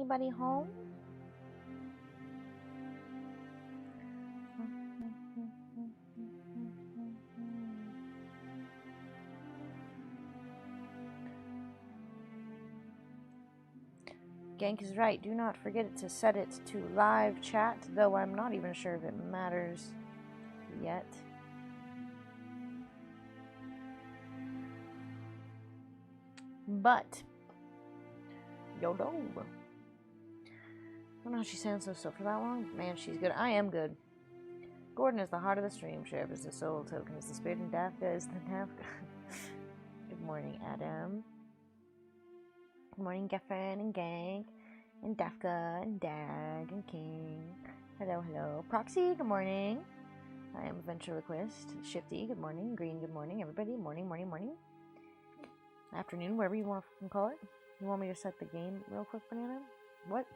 Anybody home? Gank is right. Do not forget to set it to live chat, though I'm not even sure if it matters yet. But YOLO. I don't know how she sounds so for that long. Man, she's good. I am good. Gordon is the heart of the stream. Sheriff is the soul. Token is the spirit. And Dafka is the Dafka. Good morning, Adam. Good morning, Geffen and Gank. And Dafka and Dag and King. Hello, hello. Proxy, good morning. I am a ventriloquist. Shifty, good morning. Green, good morning. Everybody, morning, morning, morning. Afternoon, wherever you want to call it. You want me to set the game real quick, Banana? What?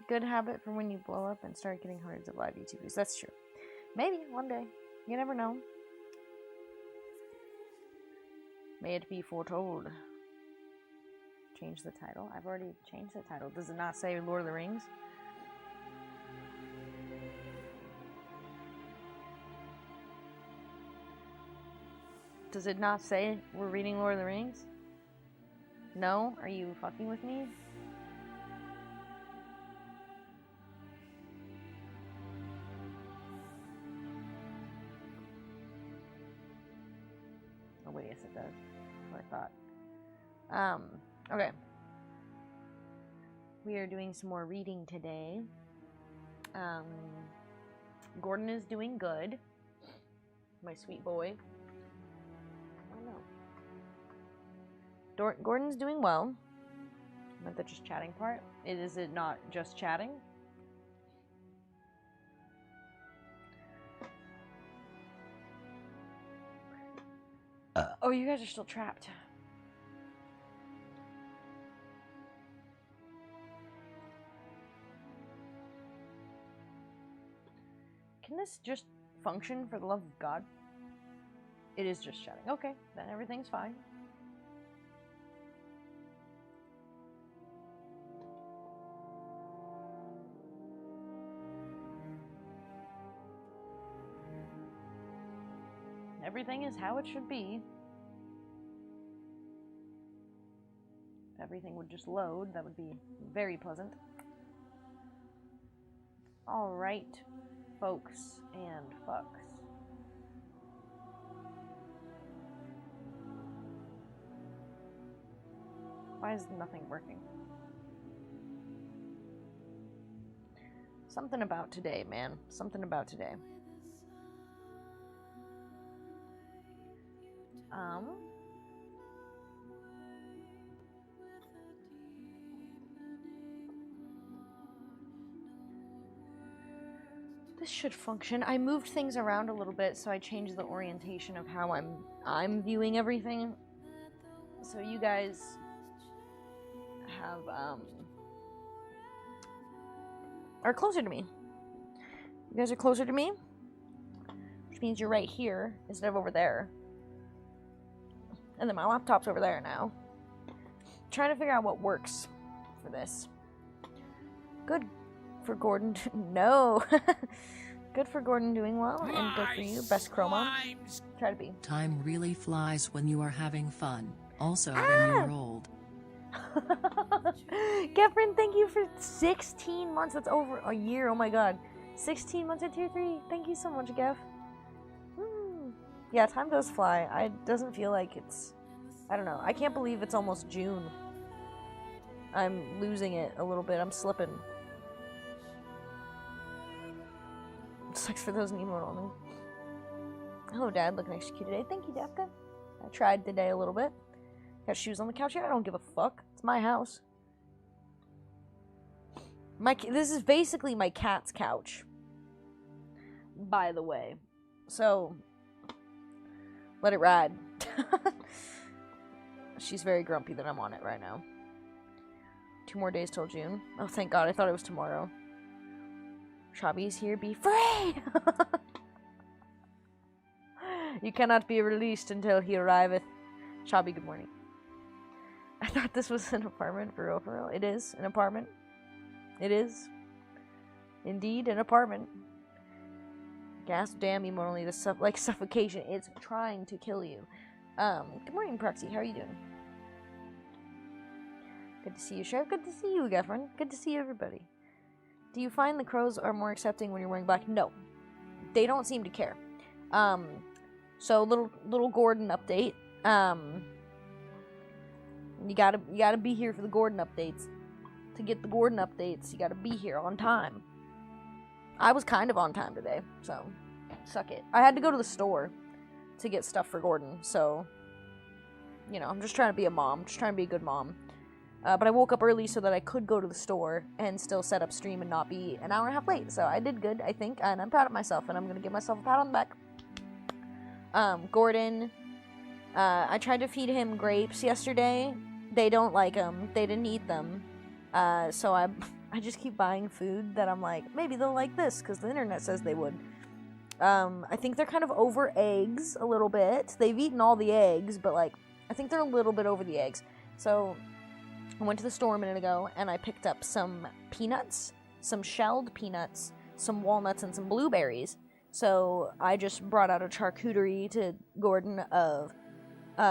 Good habit for when you blow up and start getting hundreds of live YouTubers. That's true. Maybe one day. You never know. May it be foretold. Change the title. I've already changed the title. Does it not say Lord of the Rings? Does it not say we're reading Lord of the Rings? No? Are you fucking with me? Oh wait, yes it does. That's what I thought. Okay. We are doing some more reading today. Gordon is doing good. My sweet boy. Gordon's doing well. Not the just chatting part. Is it not just chatting? Oh, you guys are still trapped. Can this just function for the love of God? It is just chatting. Okay, then everything's fine. Everything is how it should be. If everything would just load, that would be very pleasant. Alright, folks and fucks. Why is nothing working? Something about today, man. Something about today. This should function. I moved things around a little bit, so I changed the orientation of how I'm viewing everything. So you guys have are closer to me. You guys are closer to me, which means you're right here instead of over there. And then my laptop's over there now. Trying to figure out what works for this. Good for Gordon. No. Good for Gordon doing well, and good for you. Best chroma. Try to be. Time really flies when you are having fun. Also, when you're old. Gefren, thank you for 16 months. That's over a year. Oh my god. 16 months at tier 3. Thank you so much, Gef. Yeah, time does fly. It doesn't feel like it's... I don't know. I can't believe it's almost June. I'm losing it a little bit. I'm slipping. Sucks for those Nemo on me. Hello, Dad. Looking extra cute today. Thank you, Dafka. I tried today a little bit. Got shoes on the couch here. I don't give a fuck. It's my house. This is basically my cat's couch. By the way. So... let it ride. She's very grumpy that I'm on it right now. 2 more days till June. Oh, thank God. I thought it was tomorrow. Shabby's here. Be free! You cannot be released until he arriveth. Shabby, good morning. I thought this was an apartment, for real, for real. It is an apartment. It is. Indeed, an apartment. Gas damn emotionally, like suffocation. It's trying to kill you. Good morning, Proxy. How are you doing? Good to see you, Sheriff. Good to see you, girlfriend. Good to see everybody. Do you find the crows are more accepting when you're wearing black? No. They don't seem to care. So little Gordon update. You gotta be here for the Gordon updates. To get the Gordon updates, you gotta be here on time. I was kind of on time today, so suck it. I had to go to the store to get stuff for Gordon, so you know, I'm just trying to be a mom, just trying to be a good mom. But I woke up early so that I could go to the store and still set up stream and not be an hour and a half late. So I did good, I think, and I'm proud of myself, and I'm gonna give myself a pat on the back. Gordon, I tried to feed him grapes yesterday. They don't like them. They didn't eat them. So I just keep buying food that I'm like, maybe they'll like this, because the internet says they would. I think they're kind of over eggs a little bit. They've eaten all the eggs, but like, I think they're a little bit over the eggs. So I went to the store a minute ago, and I picked up some peanuts, some shelled peanuts, some walnuts, and some blueberries. So I just brought out a charcuterie to Gordon of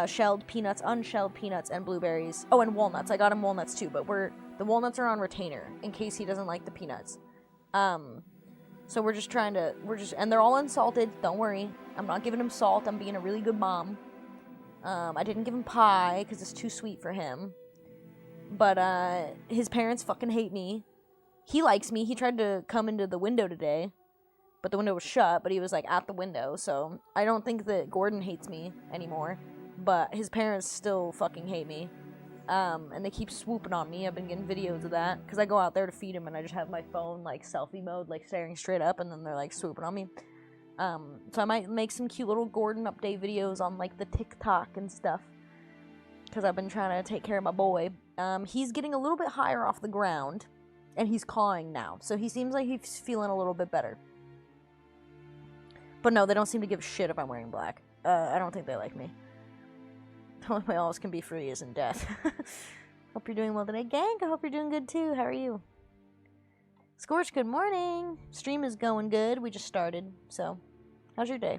shelled peanuts, unshelled peanuts, and blueberries. Oh, and walnuts. I got him walnuts too, but the walnuts are on retainer in case he doesn't like the peanuts. So and they're all unsalted. Don't worry. I'm not giving him salt. I'm being a really good mom. I didn't give him pie because it's too sweet for him. But his parents fucking hate me. He likes me. He tried to come into the window today, but the window was shut, but he was like at the window. So I don't think that Gordon hates me anymore, but his parents still fucking hate me. And they keep swooping on me. I've been getting videos of that because I go out there to feed him and I just have my phone like selfie mode, like staring straight up, and then they're like swooping on me. So I might make some cute little Gordon update videos on like the TikTok and stuff because I've been trying to take care of my boy. He's getting a little bit higher off the ground and he's cawing now, so he seems like he's feeling a little bit better. But no, they don't seem to give a shit if I'm wearing black. I don't think they like me. The only way always can be free is in death. Hope you're doing well today, gang. I hope you're doing good too. How are you? Scorch, good morning. Stream is going good. We just started, so how's your day?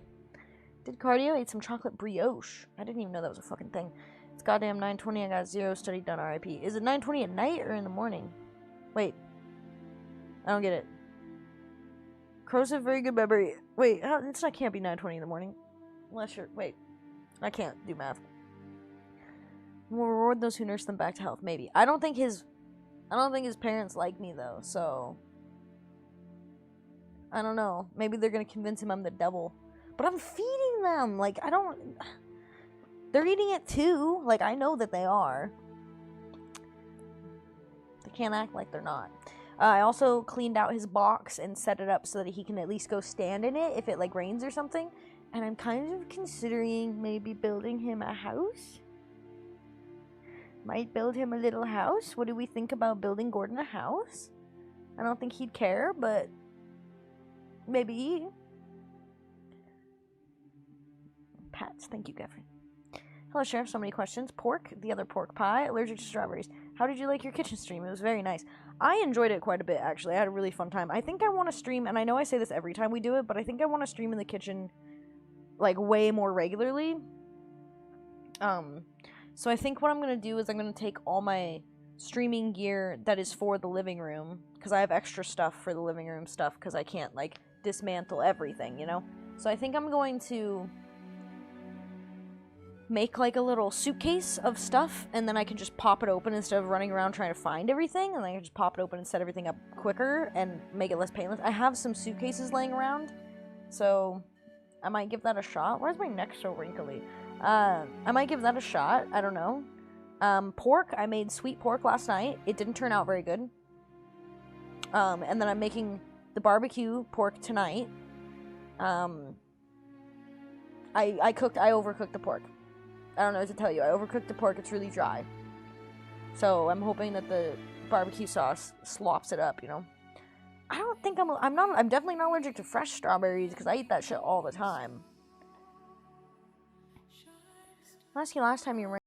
Did cardio, ate some chocolate brioche. I didn't even know that was a fucking thing. It's goddamn 9:20. I got 0 study done. RIP. Is it 9:20 at night or in the morning? Wait, I don't get it. Crows have very good memory. Wait, can't be 9:20 in the morning. Unless you're, wait, I can't do math. We'll reward those who nurse them back to health. Maybe. I don't think his parents like me though. So I don't know. Maybe they're gonna convince him I'm the devil. But I'm feeding them. Like they're eating it too. Like I know that they are. They can't act like they're not. I also cleaned out his box and set it up so that he can at least go stand in it if it like rains or something. And I'm kind of considering maybe building him a house. Might build him a little house. What do we think about building Gordon a house? I don't think he'd care, but maybe. Pats, thank you, Geoffrey. Hello, Sheriff. So many questions. Pork, the other pork pie, allergic to strawberries. How did you like your kitchen stream? It was very nice. I enjoyed it quite a bit, actually. I had a really fun time. I think I want to stream, and I know I say this every time we do it, but I think I want to stream in the kitchen, like, way more regularly. So I think what I'm going to do is I'm going to take all my streaming gear that is for the living room, because I have extra stuff for the living room stuff, because I can't, like, dismantle everything, you know? So I think I'm going to make, like, a little suitcase of stuff, and then I can just pop it open instead of running around trying to find everything, and then I can just pop it open and set everything up quicker and make it less painless. I have some suitcases laying around, so I might give that a shot. Why is my neck so wrinkly? I might give that a shot. I don't know. Pork. I made sweet pork last night. It didn't turn out very good. And then I'm making the barbecue pork tonight. I overcooked the pork. I don't know what to tell you. I overcooked the pork. It's really dry. So I'm hoping that the barbecue sauce slops it up, you know? I don't think I'm definitely not allergic to fresh strawberries because I eat that shit all the time. I'll ask you last time you were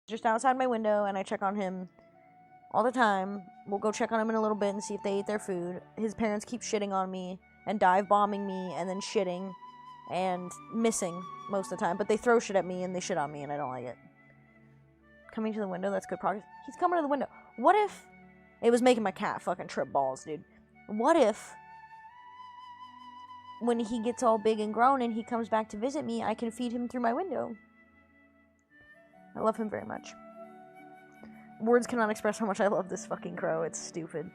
just outside my window, and I check on him all the time. We'll go check on him in a little bit and see if they ate their food. His parents keep shitting on me and dive bombing me and then shitting and missing most of the time. But they throw shit at me and they shit on me and I don't like it. Coming to the window, that's good progress. He's coming to the window. What if... It was making my cat fucking trip balls, dude. What if... when he gets all big and grown and he comes back to visit me, I can feed him through my window? I love him very much. Words cannot express how much I love this fucking crow. It's stupid.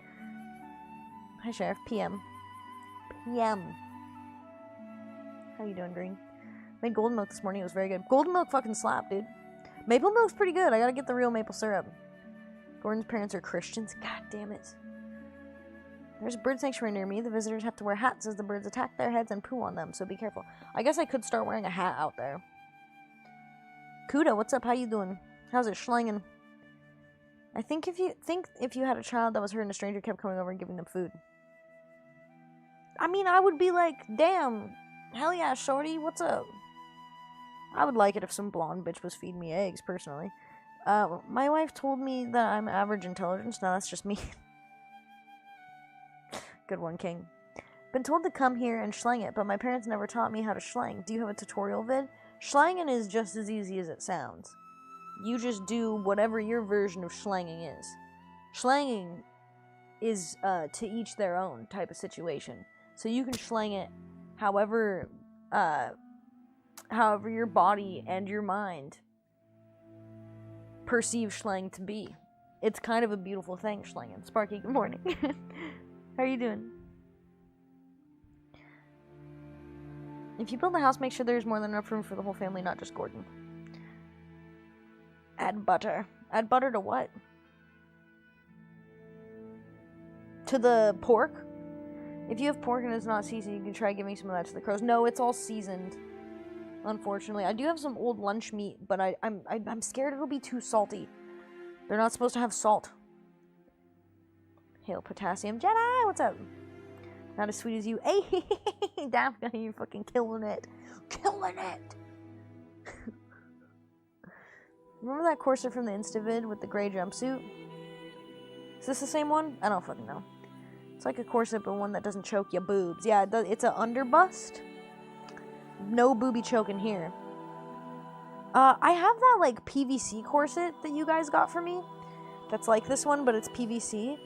Hi, Sheriff. PM. PM. How you doing, Green? Made golden milk this morning. It was very good. Golden milk fucking slap, dude. Maple milk's pretty good. I gotta get the real maple syrup. Gordon's parents are Christians. God damn it. There's a bird sanctuary near me. The visitors have to wear hats as the birds attack their heads and poo on them, so be careful. I guess I could start wearing a hat out there. Kuda, what's up? How you doing? How's it schlangin'? I think if you had a child that was hurt and a stranger kept coming over and giving them food. I mean, I would be like, damn, hell yeah, shorty, what's up? I would like it if some blonde bitch was feeding me eggs, personally. My wife told me that I'm average intelligence. No, that's just me. Good one, King. Been told to come here and schlang it, but my parents never taught me how to schlang. Do you have a tutorial vid? Schlanging is just as easy as it sounds. You just do whatever your version of schlanging is. Schlanging is to each their own type of situation. So you can schlang it however your body and your mind perceive schlang to be. It's kind of a beautiful thing, schlanging. Sparky, good morning. How are you doing? If you build a house, make sure there's more than enough room for the whole family, not just Gordon. Add butter. Add butter to what? To the pork? If you have pork and it's not seasoned, you can try giving some of that to the crows. No, it's all seasoned. Unfortunately. I do have some old lunch meat, but I'm scared it'll be too salty. They're not supposed to have salt. Hail Potassium. Jedi, what's up? Not as sweet as you. Hey, Daphne, you're fucking killing it. Killing it! Remember that corset from the Instavid with the gray jumpsuit? Is this the same one? I don't fucking know. It's like a corset, but one that doesn't choke your boobs. Yeah, it's an underbust. No booby choke in here. I have that, like, PVC corset that you guys got for me. That's like this one, but it's PVC.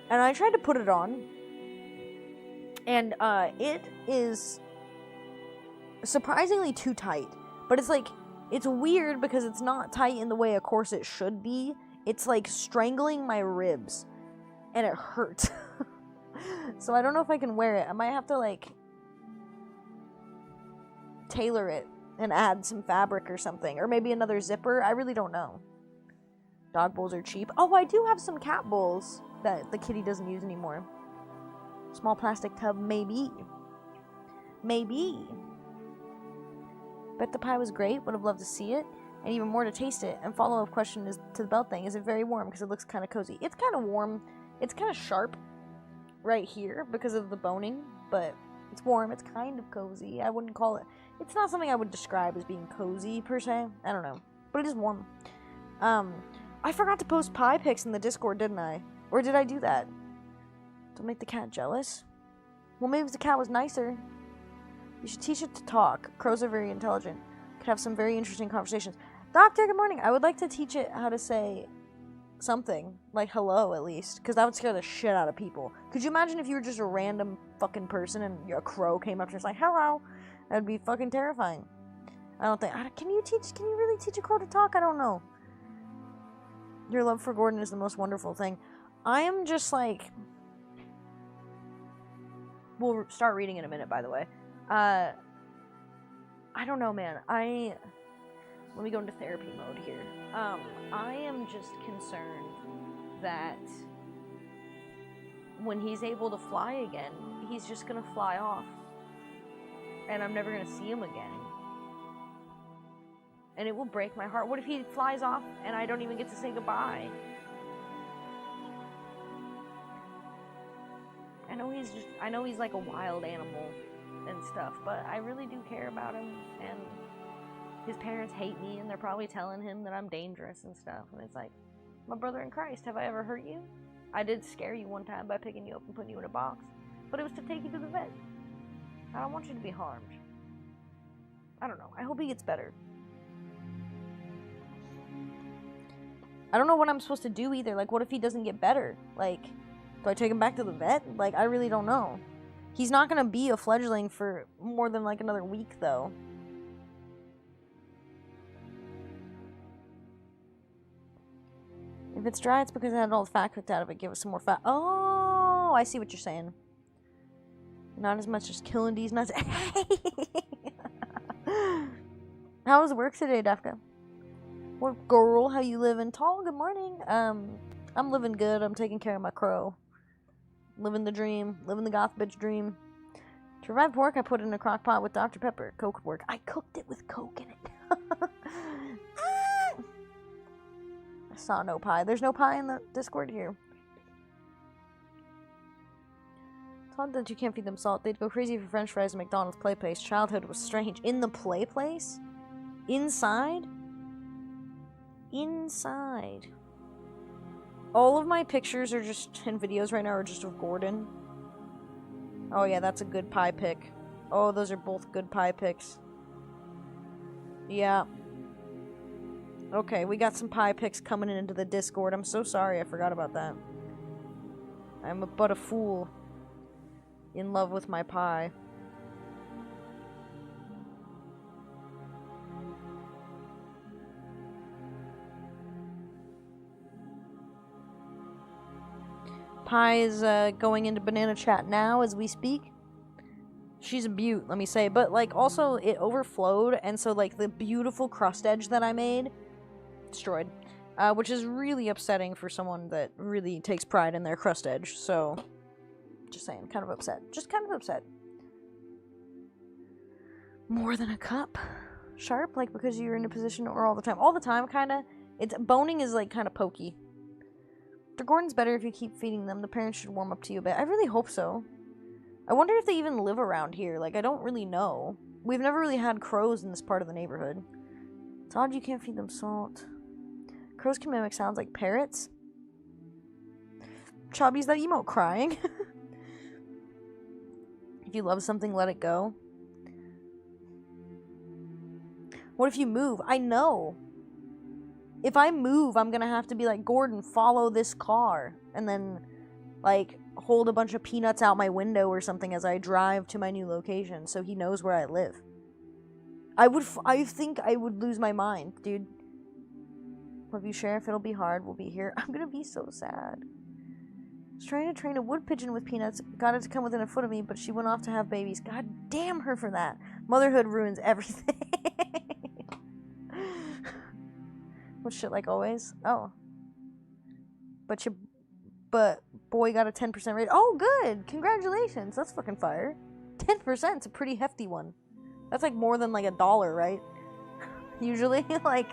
And I tried to put it on. And, it is surprisingly too tight. But it's like, it's weird because it's not tight in the way a corset should be. It's like strangling my ribs. And it hurts. So I don't know if I can wear it. I might have to, like, tailor it and add some fabric or something. Or maybe another zipper. I really don't know. Dog bowls are cheap. Oh, I do have some cat bowls that the kitty doesn't use anymore. Small plastic tub, maybe. Maybe. Bet the pie was great. Would have loved to see it. And even more to taste it. And follow-up question is to the belt thing. Is it very warm? Because it looks kind of cozy. It's kind of warm. It's kind of sharp right here because of the boning. But it's warm. It's kind of cozy. I wouldn't call it... It's not something I would describe as being cozy, per se. I don't know. But it is warm. I forgot to post pie pics in the Discord, didn't I? Or did I do that? Don't make the cat jealous. Well, maybe if the cat was nicer. You should teach it to talk. Crows are very intelligent. Could have some very interesting conversations. Doctor, good morning. I would like to teach it how to say something. Like hello, at least. Because that would scare the shit out of people. Could you imagine if you were just a random fucking person and a crow came up to you and was like, hello? That would be fucking terrifying. I don't think... Can you really teach a crow to talk? I don't know. Your love for Gordon is the most wonderful thing. I am just like... We'll start reading in a minute, by the way. I don't know, man. Let me go into therapy mode here. I am just concerned that when he's able to fly again, he's just gonna fly off. And I'm never gonna see him again. And it will break my heart. What if he flies off and I don't even get to say goodbye? I know he's like a wild animal and stuff, but I really do care about him, and his parents hate me, and they're probably telling him that I'm dangerous and stuff. And it's like, my brother in Christ, have I ever hurt you? I did scare you one time by picking you up and putting you in a box, but it was to take you to the vet. I don't want you to be harmed. I don't know. I hope he gets better. I don't know what I'm supposed to do either. Like, what if he doesn't get better? Like, do I take him back to the vet? Like, I really don't know. He's not gonna be a fledgling for more than, like, another week, though. If it's dry, it's because I had all the fat cooked out of it. Give it some more fat. Oh, I see what you're saying. Not as much as killing these nuts. How was work today, Defka? What girl? How you living? Tall, good morning. I'm living good. I'm taking care of my crow. Living the dream. Living the goth bitch dream. To revive pork, I put it in a crock pot with Dr. Pepper. Coke would work. I cooked it with Coke in it. I saw no pie. There's no pie in the Discord here. It's odd that you can't feed them salt. They'd go crazy for French fries at McDonald's play place. Childhood was strange. In the play place? Inside? Inside. All of my pictures are just, and videos right now are just of Gordon. Oh yeah, that's a good pie pick. Oh, those are both good pie picks. Yeah. Okay, we got some pie picks coming into the Discord. I'm so sorry, I forgot about that. I'm but a fool. In love with my pie. Pie is going into banana chat now as we speak. She's a beaut, let me say. But, like, also, it overflowed, and so, like, the beautiful crust edge that I made, destroyed. Which is really upsetting for someone that really takes pride in their crust edge, so... Just saying, kind of upset. Just kind of upset. More than a cup? Sharp? Like, because you're in a position, or all the time? All the time, kinda. It's boning is, like, kind of pokey. Dr. Gordon's better if you keep feeding them. The parents should warm up to you a bit. I really hope so. I wonder if they even live around here. Like, I don't really know. We've never really had crows in this part of the neighborhood. It's odd you can't feed them salt. Crows can mimic sounds like parrots. Chubby's that emote crying. If you love something, let it go. What if you move? I know. If I move, I'm gonna have to be like, Gordon, follow this car. And then, like, hold a bunch of peanuts out my window or something as I drive to my new location so he knows where I live. I think I would lose my mind, dude. Love you, Sheriff. It'll be hard. We'll be here. I'm gonna be so sad. I was trying to train a wood pigeon with peanuts. Got it to come within a foot of me, but she went off to have babies. God damn her for that. Motherhood ruins everything. What shit, like always? Oh. But boy got a 10% rate. Oh, good! Congratulations! That's fucking fire. 10% is a pretty hefty one. That's like more than like $1, right? Usually, like...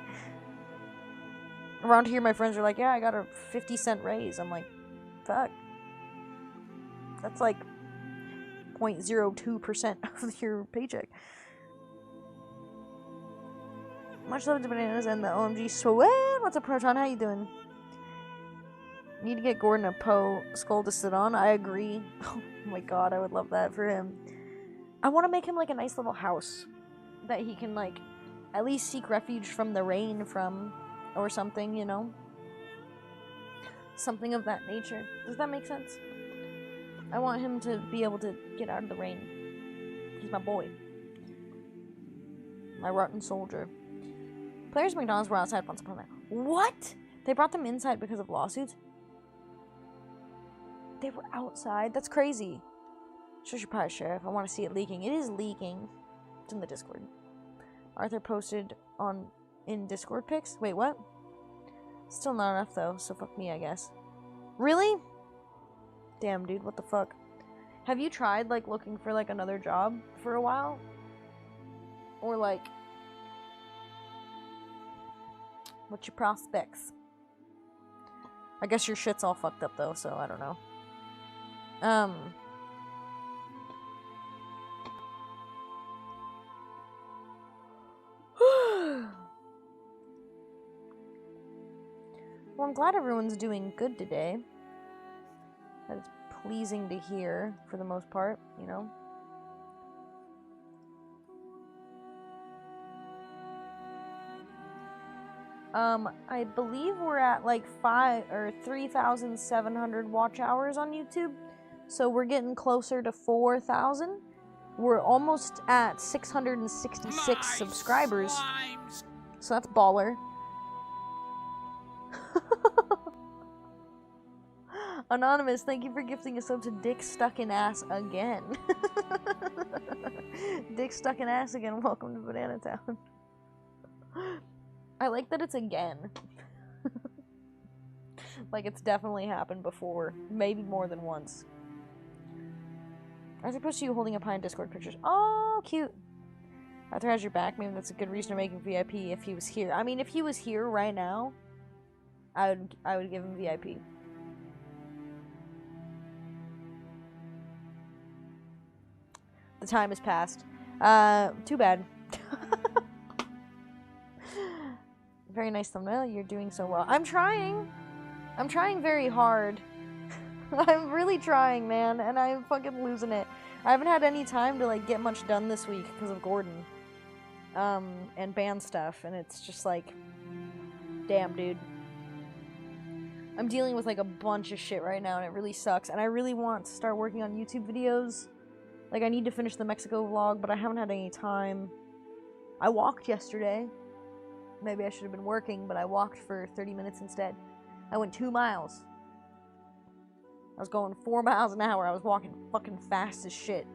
Around here, my friends are like, yeah, I got a 50-cent raise. I'm like, fuck. That's like 0.02% of your paycheck. Much love to Bananas and the OMG Sweat. What's up, Proton? How you doing? Need to get Gordon a Poe skull to sit on. I agree. Oh my god, I would love that for him. I want to make him like a nice little house that he can like at least seek refuge from the rain from, or something, you know? Something of that nature. Does that make sense? I want him to be able to get out of the rain. He's my boy. My rotten soldier. Players at McDonald's were outside once upon a time. What? They brought them inside because of lawsuits? They were outside? That's crazy. Shush your pie, Sheriff. I want to see it leaking. It is leaking. It's in the Discord. Arthur posted in Discord pics? Wait, what? Still not enough, though, so fuck me, I guess. Really? Damn, dude, what the fuck? Have you tried, like, looking for, like, another job for a while? Or, like... What's your prospects? I guess your shit's all fucked up, though, so I don't know. Well, I'm glad everyone's doing good today. That is pleasing to hear, for the most part, you know? I believe we're at like 3,700 watch hours on YouTube. So we're getting closer to 4,000. We're almost at 666 subscribers. Slimes. So that's baller. Anonymous, thank you for gifting a sub to Dick Stuck in Ass again. Dick Stuck in Ass again, welcome to Banana Town. I like that it's again. Like it's definitely happened before. Maybe more than once. As opposed to you holding up high in Discord pictures. Oh, cute. Arthur has your back. Maybe that's a good reason to make him VIP if he was here. I mean, if he was here right now, I would give him VIP. The time has passed. Too bad. Very nice thumbnail. You're doing so well. I'm trying. I'm trying very hard. I'm really trying, man, and I'm fucking losing it. I haven't had any time to, like, get much done this week because of Gordon. And band stuff, and it's just like, damn, dude. I'm dealing with, like, a bunch of shit right now, and it really sucks, and I really want to start working on YouTube videos. Like, I need to finish the Mexico vlog, but I haven't had any time. I walked yesterday. Maybe I should have been working, but I walked for 30 minutes instead. I went 2 miles. I was going 4 miles an hour. I was walking fucking fast as shit.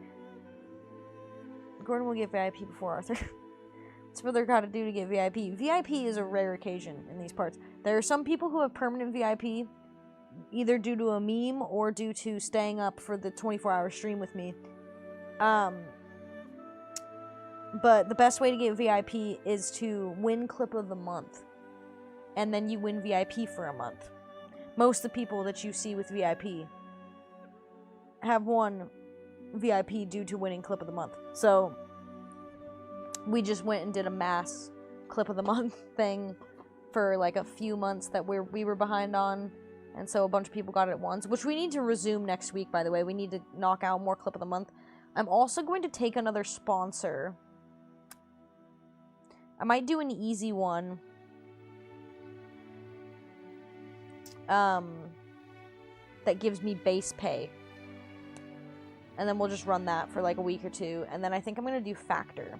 Gordon will get VIP before Arthur. That's what they're gotta do to get VIP. VIP is a rare occasion in these parts. There are some people who have permanent VIP, either due to a meme or due to staying up for the 24-hour stream with me. But the best way to get VIP is to win Clip of the Month. And then you win VIP for a month. Most of the people that you see with VIP have won VIP due to winning Clip of the Month. So, we just went and did a mass Clip of the Month thing for like a few months that we were behind on. And so a bunch of people got it at once, which we need to resume next week, by the way. We need to knock out more Clip of the Month. I'm also going to take another sponsor. I might do an easy one. That gives me base pay. And then we'll just run that for like a week or two. And then I think I'm going to do Factor.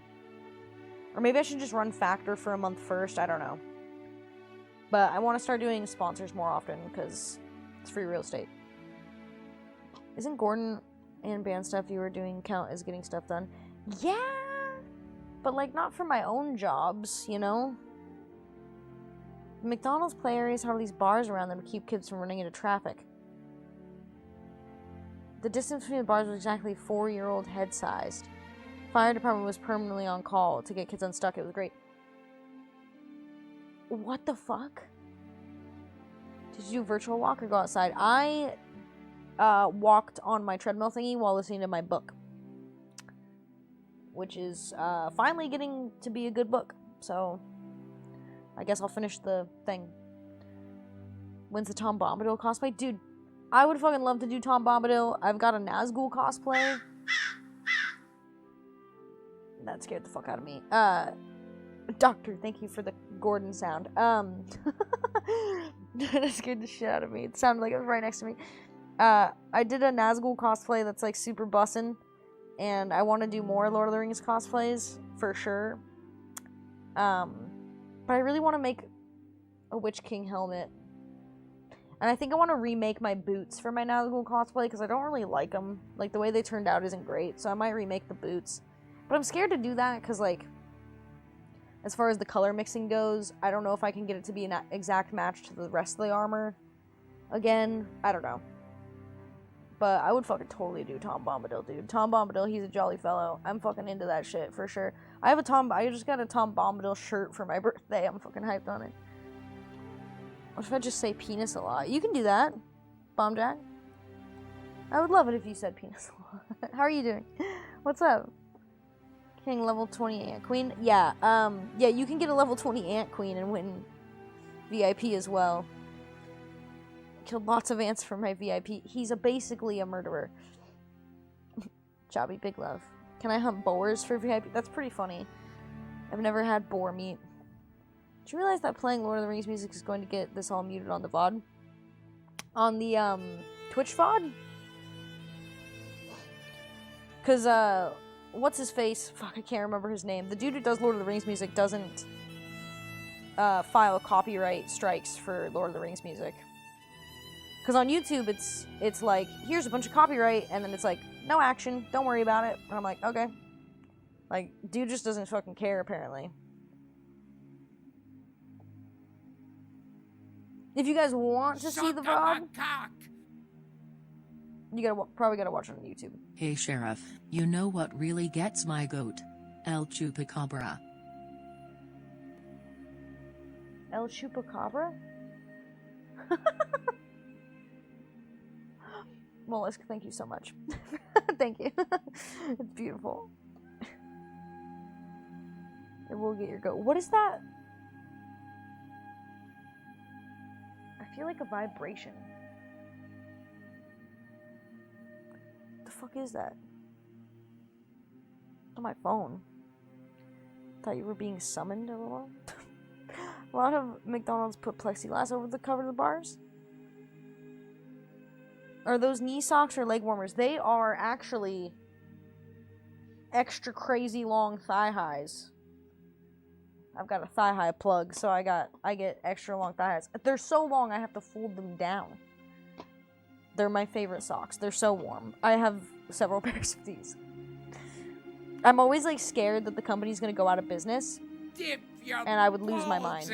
Or maybe I should just run Factor for a month first. I don't know. But I want to start doing sponsors more often because it's free real estate. Isn't Gordon and band stuff you were doing count as getting stuff done? Yeah! But like not for my own jobs, you know? McDonald's play areas have all these bars around them to keep kids from running into traffic. The distance between the bars was exactly 4-year-old head-sized. Fire department was permanently on call to get kids unstuck. It was great. What the fuck? Did you do virtual walk or go outside? I walked on my treadmill thingy while listening to my book. Which is finally getting to be a good book. So, I guess I'll finish the thing. When's the Tom Bombadil cosplay? Dude, I would fucking love to do Tom Bombadil. I've got a Nazgul cosplay. That scared the fuck out of me. Doctor, thank you for the Gordon sound. That scared the shit out of me. It sounded like it was right next to me. I did a Nazgul cosplay that's like super bussin'. And I want to do more Lord of the Rings cosplays, for sure. But I really want to make a Witch King helmet. And I think I want to remake my boots for my Nazgul cosplay, because I don't really like them. Like, the way they turned out isn't great, so I might remake the boots. But I'm scared to do that, because, like, as far as the color mixing goes, I don't know if I can get it to be an exact match to the rest of the armor. Again, I don't know. But I would fucking totally do Tom Bombadil, dude. Tom Bombadil, he's a jolly fellow. I'm fucking into that shit, for sure. I just got a Tom Bombadil shirt for my birthday. I'm fucking hyped on it. What if I just say penis a lot? You can do that, Bomb Jack. I would love it if you said penis a lot. How are you doing? What's up? King level 20 Ant Queen? Yeah, yeah, you can get a level 20 Ant Queen and win VIP as well. Killed lots of ants for my VIP. He's basically a murderer. Jobby, big love. Can I hunt boars for VIP? That's pretty funny. I've never had boar meat. Did you realize that playing Lord of the Rings music is going to get this all muted on the VOD? On the, Twitch VOD? Because, what's his face? Fuck, I can't remember his name. The dude who does Lord of the Rings music doesn't, file copyright strikes for Lord of the Rings music. Because on YouTube, it's like, here's a bunch of copyright, and then it's like, no action, don't worry about it. And I'm like, okay. Like, dude just doesn't fucking care, apparently. If you guys want to see the VOD, you probably gotta watch it on YouTube. Hey Sheriff, you know what really gets my goat? El Chupacabra. El Chupacabra? Mollusk, thank you so much. Thank you. It's beautiful. It will get your goat. What is that? I feel like a vibration. What the fuck is that? On my phone. Thought you were being summoned a little. A lot of McDonald's put plexiglass over the cover of the bars. Are those knee socks or leg warmers? They are actually extra crazy long thigh highs. I've got a thigh high plug, so I get extra long thigh highs. They're so long I have to fold them down. They're my favorite socks. They're so warm. I have several pairs of these. I'm always like scared that the company's gonna go out of business, and I would lose my mind.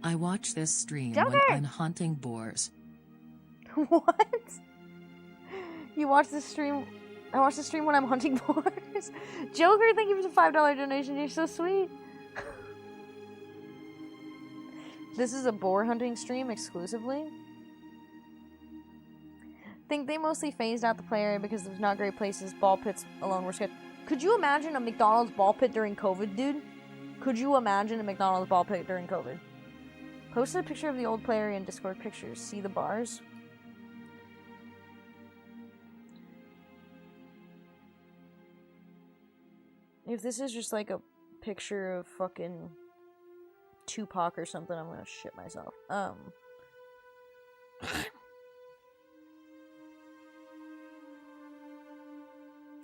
I watch this stream Joker! when I'm hunting boars. What? You watch the stream? I watch the stream when I'm hunting boars. Joker, thank you for the $5 donation. You're so sweet. This is a boar hunting stream exclusively. Think they mostly phased out the play area because there's not great places. Ball pits alone were scared. Could you imagine a McDonald's ball pit during COVID, dude? Could you imagine a McDonald's ball pit during COVID? Posted a picture of the old play area in Discord pictures. See the bars? If this is just like a picture of fucking Tupac or something, I'm gonna shit myself.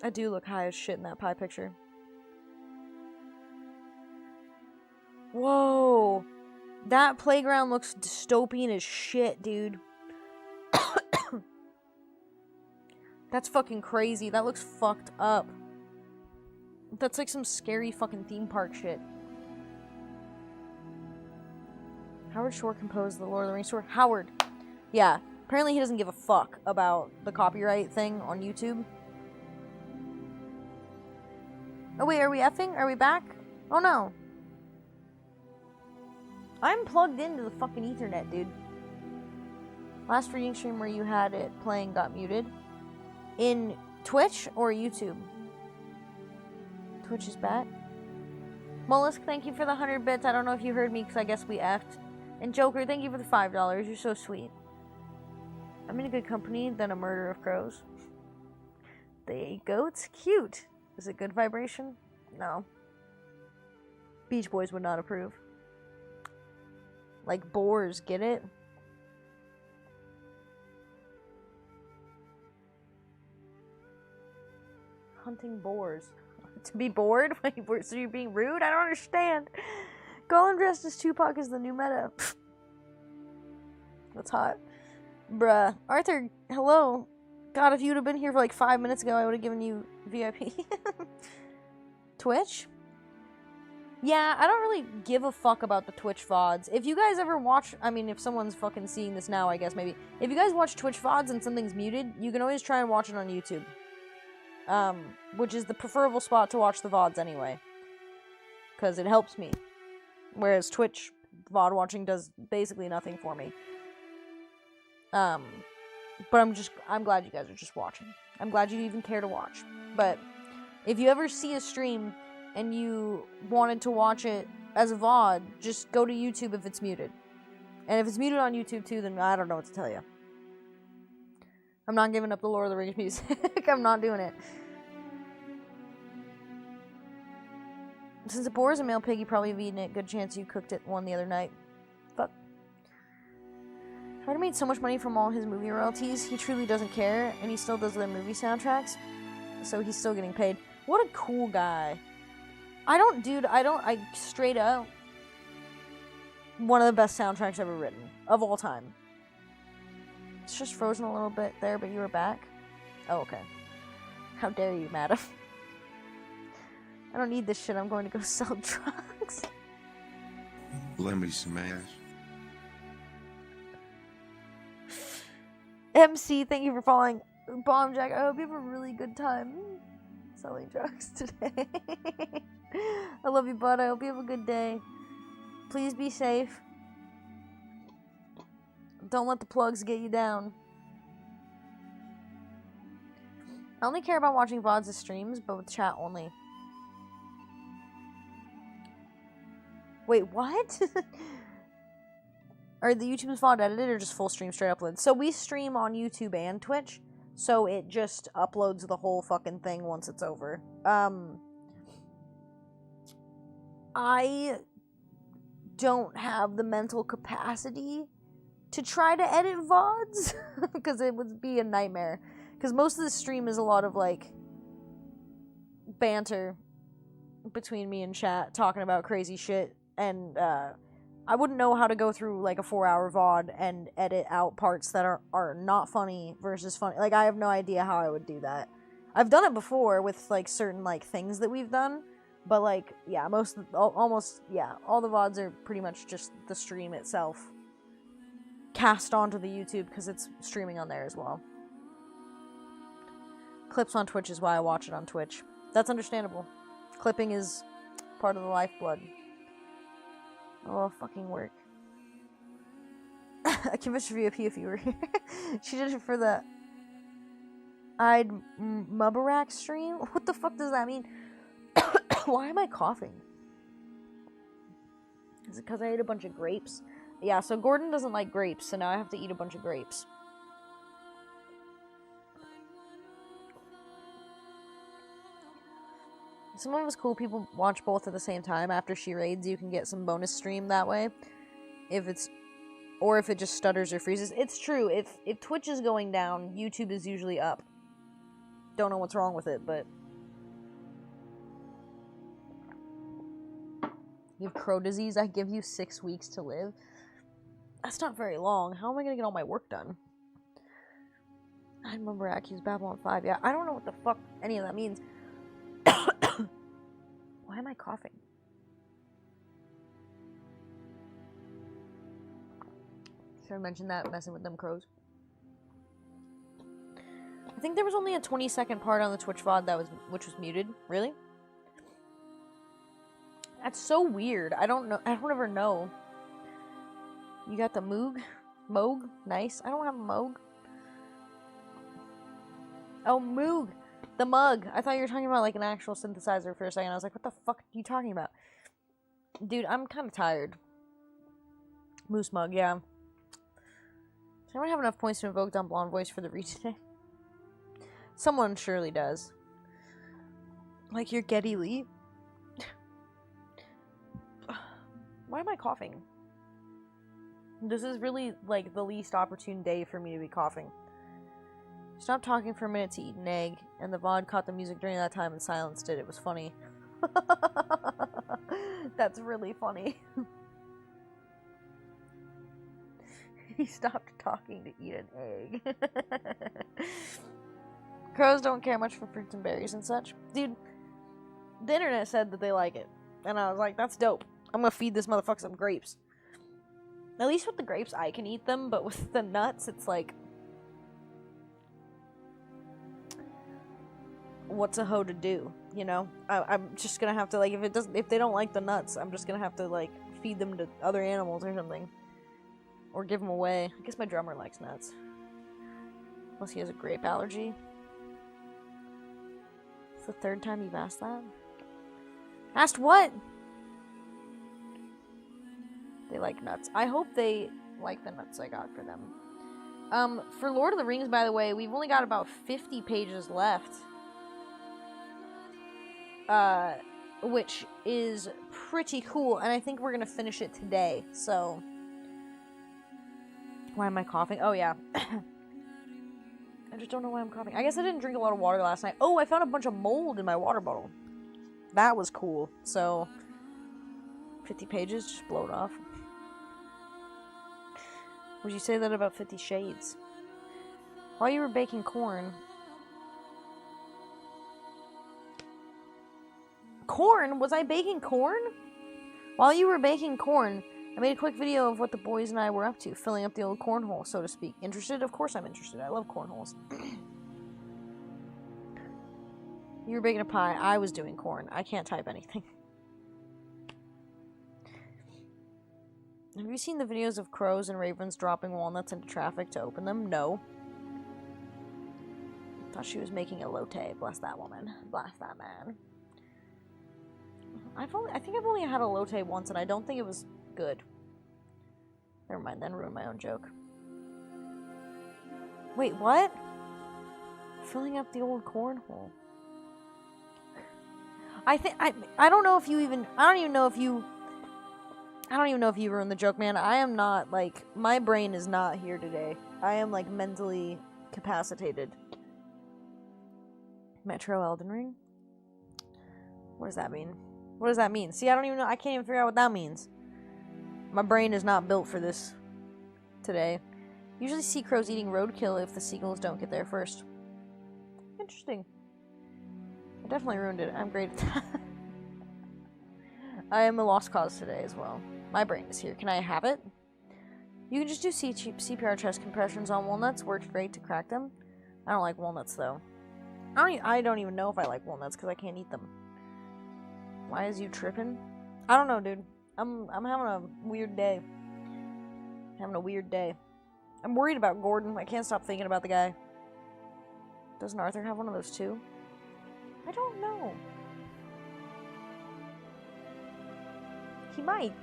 I do look high as shit in that pie picture. Whoa! That playground looks dystopian as shit, dude. That's fucking crazy. That looks fucked up. That's like some scary fucking theme park shit. Howard Shore composed the Lord of the Rings story. Howard. Yeah. Apparently he doesn't give a fuck about the copyright thing on YouTube. Oh wait, are we effing? Are we back? Oh no. I'm plugged into the fucking Ethernet, dude. Last reading stream where you had it playing got muted. In Twitch or YouTube? Twitch is back. Mollusk, thank you for the 100 bits. I don't know if you heard me because I guess we effed. And Joker, thank you for the $5. You're so sweet. I'm in a good company than a murder of crows. The goat's cute. Is it good vibration? No. Beach Boys would not approve. Like boars, get it? Hunting boars. To be bored? So you're being rude? I don't understand. Gollum dressed as Tupac is the new meta. That's hot. Bruh. Arthur, hello. God, if you'd have been here for like 5 minutes ago, I would have given you VIP. Twitch? Yeah, I don't really give a fuck about the Twitch VODs. If you guys ever watch, I mean, if someone's fucking seeing this now, I guess maybe. If you guys watch Twitch VODs and something's muted, you can always try and watch it on YouTube. Which is the preferable spot to watch the VODs anyway. Because it helps me. Whereas Twitch VOD watching does basically nothing for me. But I'm glad you guys are just watching. I'm glad you even care to watch. But if you ever see a stream and you wanted to watch it as a VOD, just go to YouTube if it's muted. And if it's muted on YouTube too, then I don't know what to tell you. I'm not giving up the Lord of the Rings music. I'm not doing it. Since it bores a male pig, you probably have eaten it. Good chance you cooked it one the other night. Fuck. Hardy made so much money from all his movie royalties. He truly doesn't care, and he still does their movie soundtracks. So he's still getting paid. What a cool guy. I straight up, one of the best soundtracks ever written. Of all time. It's just frozen a little bit there, but you were back? Oh, okay. How dare you, madam. I don't need this shit. I'm going to go sell drugs. Lend me some ass. MC, thank you for following. Bomb Jack, I hope you have a really good time selling drugs today. I love you, bud. I hope you have a good day. Please be safe. Don't let the plugs get you down. I only care about watching VODs as streams, but with chat only. Wait, what? Are the YouTube's VOD edited or just full stream straight upload? So we stream on YouTube and Twitch, so it just uploads the whole fucking thing once it's over. I don't have the mental capacity to try to edit VODs because it would be a nightmare. Because most of the stream is a lot of like banter between me and chat talking about crazy shit, and I wouldn't know how to go through like a 4-hour VOD and edit out parts that are not funny versus funny. Like, I have no idea how I would do that. I've done it before with like certain like things that we've done, but like, yeah, all the VODs are pretty much just the stream itself cast onto the YouTube because it's streaming on there as well. Clips on Twitch is why I watch it on Twitch. That's understandable. Clipping is part of the lifeblood. Oh, fucking work. I can wish for you if you were here. She did it for the I'd Mubarak stream? What the fuck does that mean? Why am I coughing? Is it because I ate a bunch of grapes? Yeah, so Gordon doesn't like grapes, so now I have to eat a bunch of grapes. Some of us cool people watch both at the same time. After she raids, you can get some bonus stream that way. If it just stutters or freezes. It's true. If Twitch is going down, YouTube is usually up. Don't know what's wrong with it, but you have crow disease. I give you 6 weeks to live. That's not very long. How am I gonna get all my work done? I remember Aki's Babylon 5. Yeah, I don't know what the fuck any of that means. Why am I coughing? Should I mention that? Messing with them crows. I think there was only a 20-second part on the Twitch VOD which was muted. Really? That's so weird. I don't know. I don't ever know. You got the Moog? Moog? Nice. I don't have a Moog. Oh, Moog. The mug. I thought you were talking about like an actual synthesizer for a second. I was like, what the fuck are you talking about? Dude, I'm kind of tired. Moose mug, yeah. Does anyone have enough points to invoke Dumb Blonde Voice for the read today? Someone surely does. Like your Getty Lee. Why am I coughing? This is really like the least opportune day for me to be coughing. Stopped talking for a minute to eat an egg, and the VOD caught the music during that time and silenced it. It was funny. That's really funny. He stopped talking to eat an egg. Crows don't care much for fruits and berries and such. Dude, the internet said that they like it. And I was like, that's dope. I'm gonna feed this motherfucker some grapes. At least with the grapes, I can eat them, but with the nuts, it's like, what's a hoe to do, you know? I'm just gonna have to, like, if they don't like the nuts, I'm just gonna have to, like, feed them to other animals or something. Or give them away. I guess my drummer likes nuts. Unless he has a grape allergy. It's the 3rd time you've asked that? Asked what? They like nuts. I hope they like the nuts I got for them. For Lord of the Rings, by the way, we've only got about 50 pages left. Which is pretty cool, and I think we're gonna finish it today, so... Why am I coughing? Oh, yeah. I just don't know why I'm coughing. I guess I didn't drink a lot of water last night. Oh, I found a bunch of mold in my water bottle. That was cool. So, 50 pages, just blow it off. Would you say that about 50 Shades? While you were baking corn... Corn? Was I baking corn? While you were baking corn, I made a quick video of what the boys and I were up to, filling up the old cornhole, so to speak. Interested? Of course I'm interested. I love cornholes. You were baking a pie. I was doing corn. I can't type anything. Have you seen the videos of crows and ravens dropping walnuts into traffic to open them? No. Thought she was making a elote. Bless that woman. Bless that man. I think I've only had a elote once, and I don't think it was good. Never mind, then ruined my own joke. Wait, what? Filling up the old cornhole. I don't know if you even... I don't even know if you ruined the joke, man. I am not, like... My brain is not here today. I am, like, mentally capacitated. Metro Elden Ring? What does that mean? What does that mean? See, I don't even know. I can't even figure out what that means. My brain is not built for this today. Usually see crows eating roadkill if the seagulls don't get there first. Interesting. I definitely ruined it. I'm great at that. I am a lost cause today as well. My brain is here. Can I have it? You can just do CPR chest compressions on walnuts. Works great to crack them. I don't like walnuts, though. I don't even know if I like walnuts because I can't eat them. Why is you tripping? I don't know, dude. I'm having a weird day. Having a weird day. I'm worried about Gordon. I can't stop thinking about the guy. Doesn't Arthur have one of those too? I don't know. He might.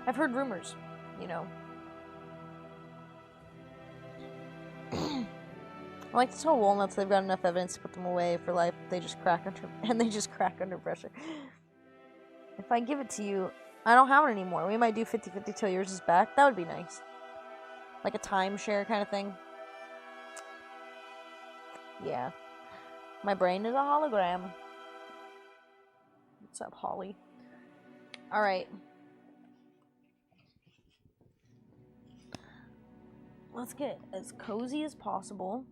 I've heard rumors, you know. I like to tell walnuts they've got enough evidence to put them away for life. They just crack under pressure. If I give it to you, I don't have it anymore. We might do 50-50 till yours is back. That would be nice. Like a timeshare kind of thing. Yeah. My brain is a hologram. What's up, Holly? Alright. Let's get as cozy as possible.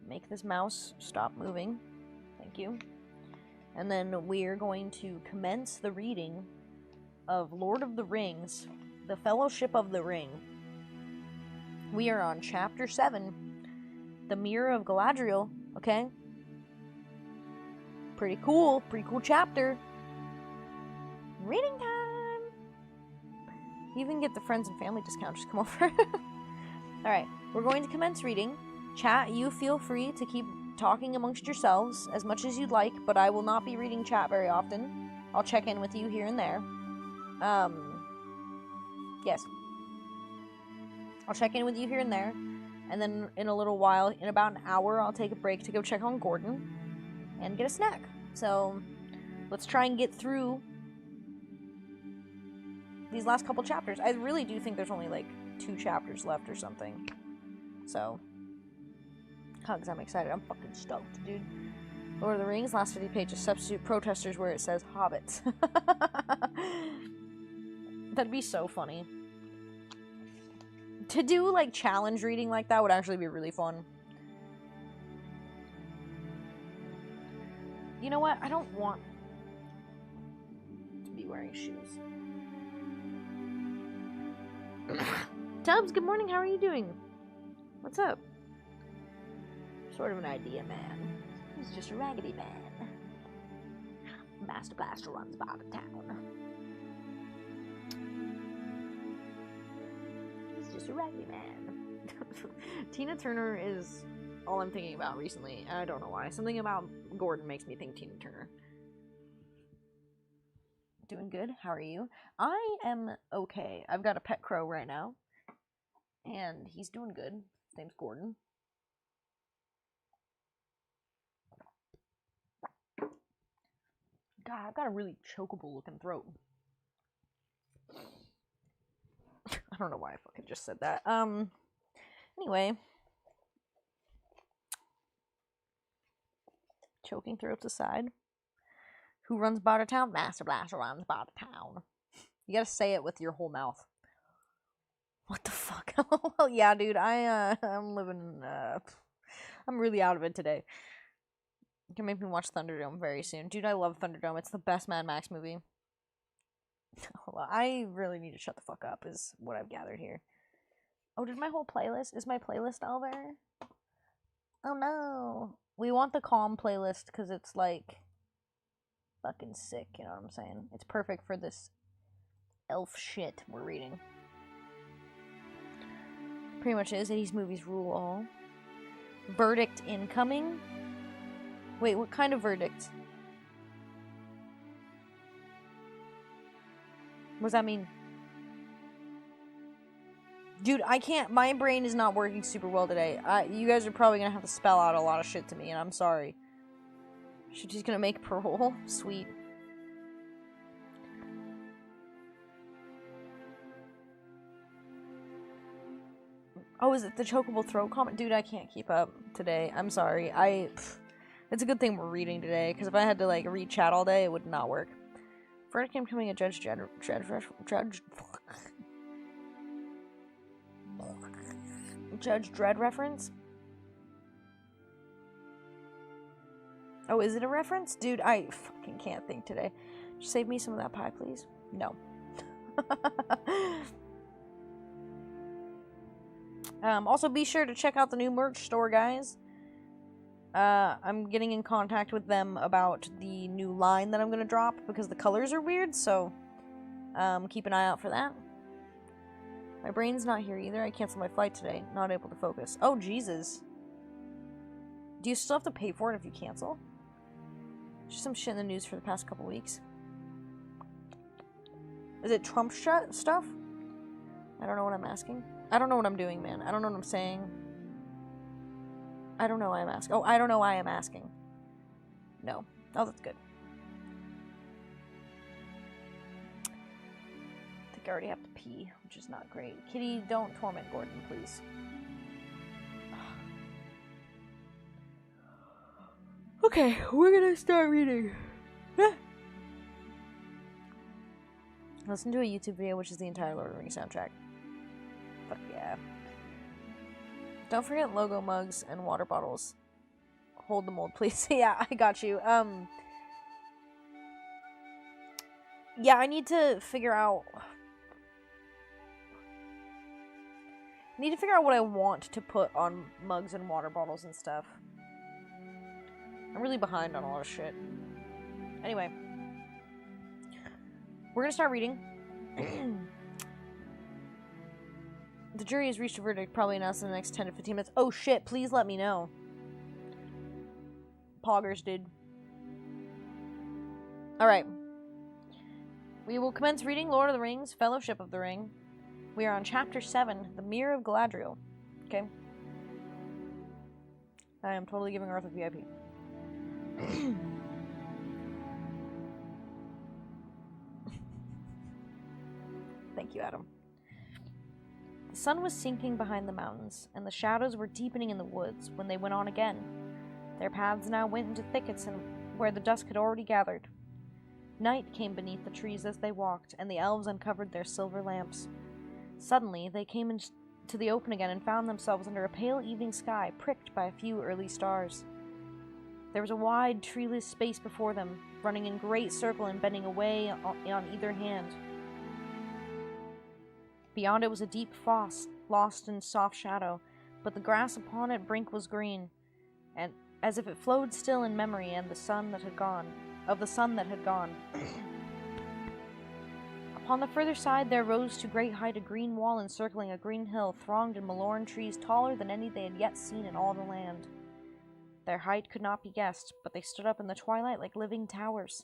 Make this mouse stop moving. Thank you. And then we're going to commence the reading of Lord of the Rings, The Fellowship of the Ring. We are on Chapter 7, The Mirror of Galadriel, okay? Pretty cool chapter. Reading time! You even get the friends and family discount, just come over. Alright, we're going to commence reading. Chat, you feel free to keep talking amongst yourselves as much as you'd like, but I will not be reading chat very often. I'll check in with you here and there. Yes. I'll check in with you here and there, and then in a little while, in about an hour, I'll take a break to go check on Gordon and get a snack. So, let's try and get through these last couple chapters. I really do think there's only, like, 2 chapters left or something. So... Hugs, I'm excited. I'm fucking stoked, dude. Lord of the Rings, last 50 pages. Substitute protesters where it says hobbits. That'd be so funny. To do, like, challenge reading like that would actually be really fun. You know what? I don't want to be wearing shoes. Tubbs, good morning. How are you doing? What's up? Sort of an idea man. He's just a raggedy man. Master Blaster runs by the town. He's just a raggedy man. Tina Turner is all I'm thinking about recently. I don't know why. Something about Gordon makes me think Tina Turner. Doing good. How are you? I am okay. I've got a pet crow right now, and he's doing good. His name's Gordon. God, I've got a really chokeable looking throat. I don't know why I fucking just said that. Anyway. Choking throats aside. Who runs Bartertown? Master Blaster runs Bartertown. You gotta say it with your whole mouth. What the fuck? Well, yeah, dude, I'm living, I'm really out of it today. You can make me watch Thunderdome very soon. Dude, I love Thunderdome. It's the best Mad Max movie. Hold on. I really need to shut the fuck up, is what I've gathered here. Oh, did my whole playlist? Is my playlist all there? Oh no. We want the calm playlist because it's like fucking sick, you know what I'm saying? It's perfect for this elf shit we're reading. Pretty much is. 80s movies rule all. Verdict incoming? Wait, what kind of verdict? What does that mean? Dude, I can't. My brain is not working super well today. You guys are probably gonna have to spell out a lot of shit to me, and I'm sorry. She's gonna make parole? Sweet. Oh, is it the chokeable throat comment? Dude, I can't keep up today. I'm sorry. It's a good thing we're reading today, because if I had to, like, read chat all day, it would not work. Verdict becoming a Judge Dredd reference? Oh, is it a reference? Dude, I fucking can't think today. Just save me some of that pie, please. No. Also, be sure to check out the new merch store, guys. I'm getting in contact with them about the new line that I'm gonna drop because the colors are weird, so keep an eye out for that. My brain's not here either. I canceled my flight today. Not able to focus. Oh, Jesus. Do you still have to pay for it if you cancel? Just some shit in the news for the past couple weeks. Is it Trump stuff? I don't know what I'm asking. I don't know what I'm doing, man. I don't know what I'm saying. I don't know why I'm asking. Oh, I don't know why I'm asking. No. Oh, that's good. I think I already have to pee, which is not great. Kitty, don't torment Gordon, please. Okay, we're gonna start reading. Listen to a YouTube video, which is the entire Lord of the Rings soundtrack. Fuck yeah. Don't forget logo mugs and water bottles. Hold the mold, please. Yeah, I got you. Yeah, I need to figure out... I need to figure out what I want to put on mugs and water bottles and stuff. I'm really behind on a lot of shit. Anyway. We're gonna start reading. The jury has reached a verdict, probably announced in the next 10 to 15 minutes. Oh shit, please let me know. Poggers did. Alright. We will commence reading Lord of the Rings, Fellowship of the Ring. We are on Chapter 7, The Mirror of Galadriel. Okay? I am totally giving Earth a VIP. Thank you, Adam. The sun was sinking behind the mountains, and the shadows were deepening in the woods when they went on again. Their paths now went into thickets and where the dusk had already gathered. Night came beneath the trees as they walked, and the elves uncovered their silver lamps. Suddenly, they came into the open again and found themselves under a pale evening sky, pricked by a few early stars. There was a wide, treeless space before them, running in great circle and bending away on either hand. Beyond it was a deep foss, lost in soft shadow, but the grass upon its brink was green, and as if it flowed still in memory of the sun that had gone. Upon the further side there rose to great height a green wall encircling a green hill, thronged in malorn trees taller than any they had yet seen in all the land. Their height could not be guessed, but they stood up in the twilight like living towers.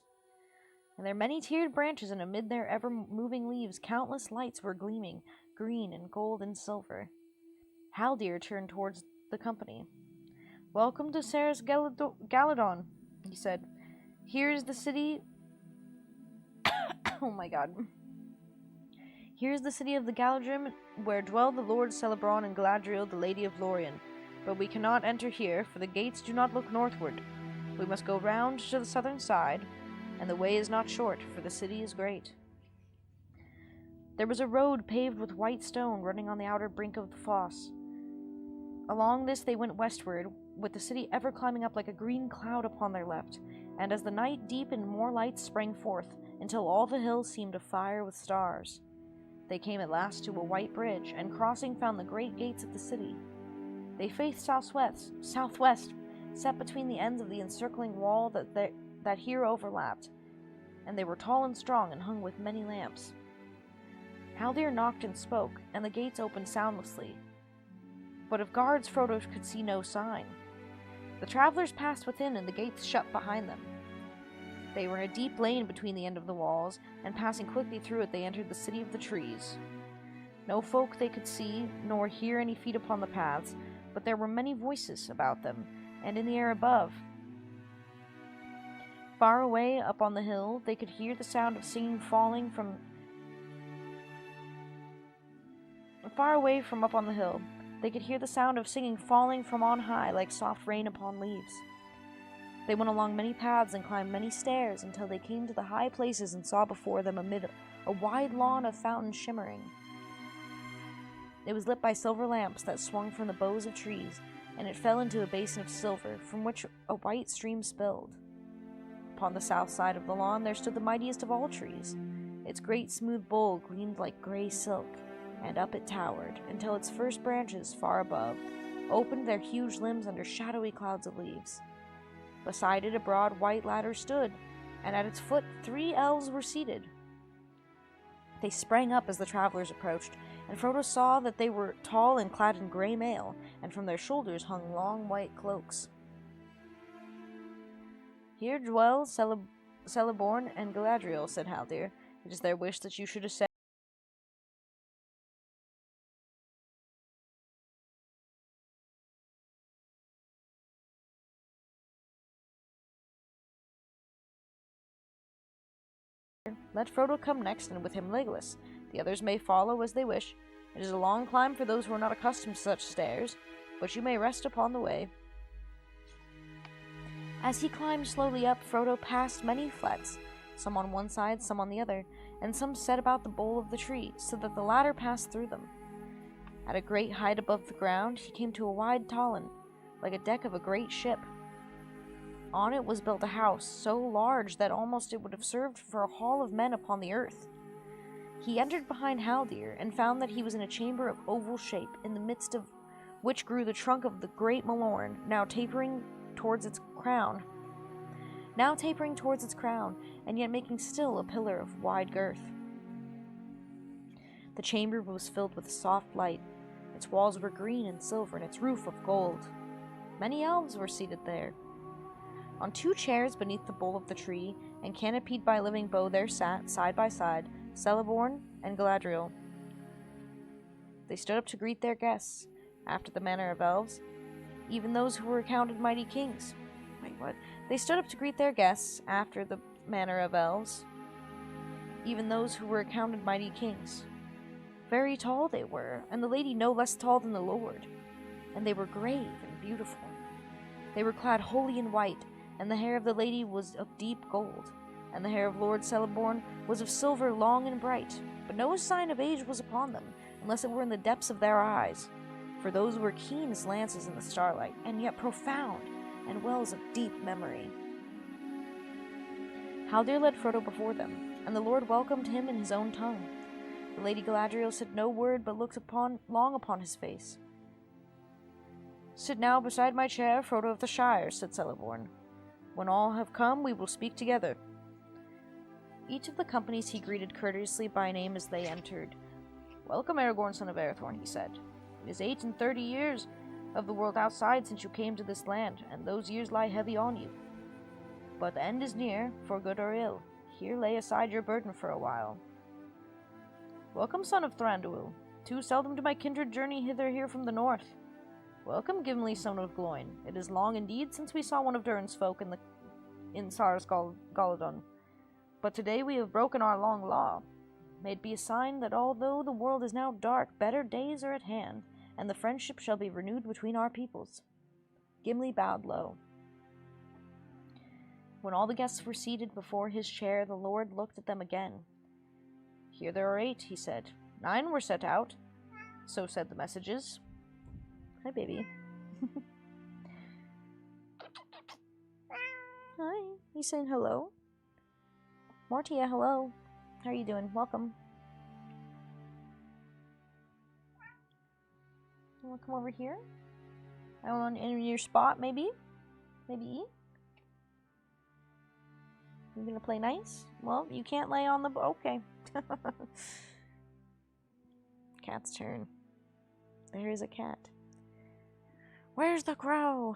In their many-tiered branches and amid their ever-moving leaves, countless lights were gleaming, green and gold and silver. Haldir turned towards the company. "Welcome to Sarah's Galadon," he said. "Here is the city..." Oh my god. "Here is the city of the Galadrim, where dwell the Lord Celeborn and Galadriel, the Lady of Lorien. But we cannot enter here, for the gates do not look northward. We must go round to the southern side, and the way is not short, for the city is great." There was a road paved with white stone running on the outer brink of the foss. Along this they went westward, with the city ever climbing up like a green cloud upon their left, and as the night deepened more lights sprang forth, until all the hills seemed afire with stars. They came at last to a white bridge, and crossing found the great gates of the city. They faced southwest, set between the ends of the encircling wall that here overlapped, and they were tall and strong and hung with many lamps. Haldir knocked and spoke, and the gates opened soundlessly. But of guards Frodo could see no sign. The travelers passed within, and the gates shut behind them. They were in a deep lane between the end of the walls, and passing quickly through it they entered the City of the Trees. No folk they could see, nor hear any feet upon the paths, but there were many voices about them, and in the air above. Far away up on the hill they could hear the sound of singing falling from... Far away from up on the hill, they could hear the sound of singing falling from on high like soft rain upon leaves. They went along many paths and climbed many stairs until they came to the high places and saw before them amid a wide lawn of fountains shimmering. It was lit by silver lamps that swung from the boughs of trees, and it fell into a basin of silver, from which a white stream spilled. Upon the south side of the lawn there stood the mightiest of all trees. Its great smooth bole gleamed like gray silk, and up it towered, until its first branches, far above, opened their huge limbs under shadowy clouds of leaves. Beside it a broad white ladder stood, and at its foot 3 elves were seated. They sprang up as the travelers approached, and Frodo saw that they were tall and clad in grey mail, and from their shoulders hung long white cloaks. "Here dwell Celeborn and Galadriel," said Haldir. "It is their wish that you should ascend." Let Frodo come next, and with him Legolas. The others may follow as they wish. It is a long climb for those who are not accustomed to such stairs, but you may rest upon the way. As he climbed slowly up, Frodo passed many flets, some on one side, some on the other, and some set about the bole of the tree, so that the ladder passed through them. At a great height above the ground, he came to a wide tallon, like a deck of a great ship. On it was built a house so large that almost it would have served for a hall of men upon the earth. He entered behind Haldir, and found that he was in a chamber of oval shape, in the midst of which grew the trunk of the great Malorn, now tapering towards its crown, and yet making still a pillar of wide girth. The chamber was filled with soft light. Its walls were green and silver, and its roof of gold. Many elves were seated there. On 2 chairs beneath the bole of the tree, and canopied by a living bow, there sat, side by side, Celeborn and Galadriel. They stood up to greet their guests, after the manner of elves, even those who were accounted mighty kings. They stood up to greet their guests, after the manner of elves, even those who were accounted mighty kings. Very tall they were, and the lady no less tall than the lord, and they were grave and beautiful. They were clad wholly in white, and the hair of the lady was of deep gold, and the hair of Lord Celeborn was of silver long and bright, but no sign of age was upon them, unless it were in the depths of their eyes, for those were keen as lances in the starlight, and yet profound, and wells of deep memory. Haldir led Frodo before them, and the Lord welcomed him in his own tongue. The Lady Galadriel said no word, but looked long upon his face. "Sit now beside my chair, Frodo of the Shire," said Celeborn. "When all have come, we will speak together." Each of the companies he greeted courteously by name as they entered. "Welcome, Aragorn, son of Arathorn," he said. "It is 38 years of the world outside since you came to this land, and those years lie heavy on you. But the end is near, for good or ill. Here lay aside your burden for a while. Welcome, son of Thranduil. Too seldom do my kindred journey hither here from the north. Welcome, Gimli, son of Gloin. It is long indeed since we saw one of Durin's folk in Galadon. But today we have broken our long law. May it be a sign that although the world is now dark, better days are at hand, and the friendship shall be renewed between our peoples. Gimli bowed low. When all the guests were seated before his chair, the Lord looked at them again. Here there are 8, he said. 9 were set out. So said the messages. Hi, baby. Hi. You saying hello? Mortia, hello. How are you doing? Welcome. You want to come over here? I want in your spot, maybe? Maybe? You gonna play nice? Well, you can't lay on the... Okay. Cat's turn. There is a cat. Where's the crow?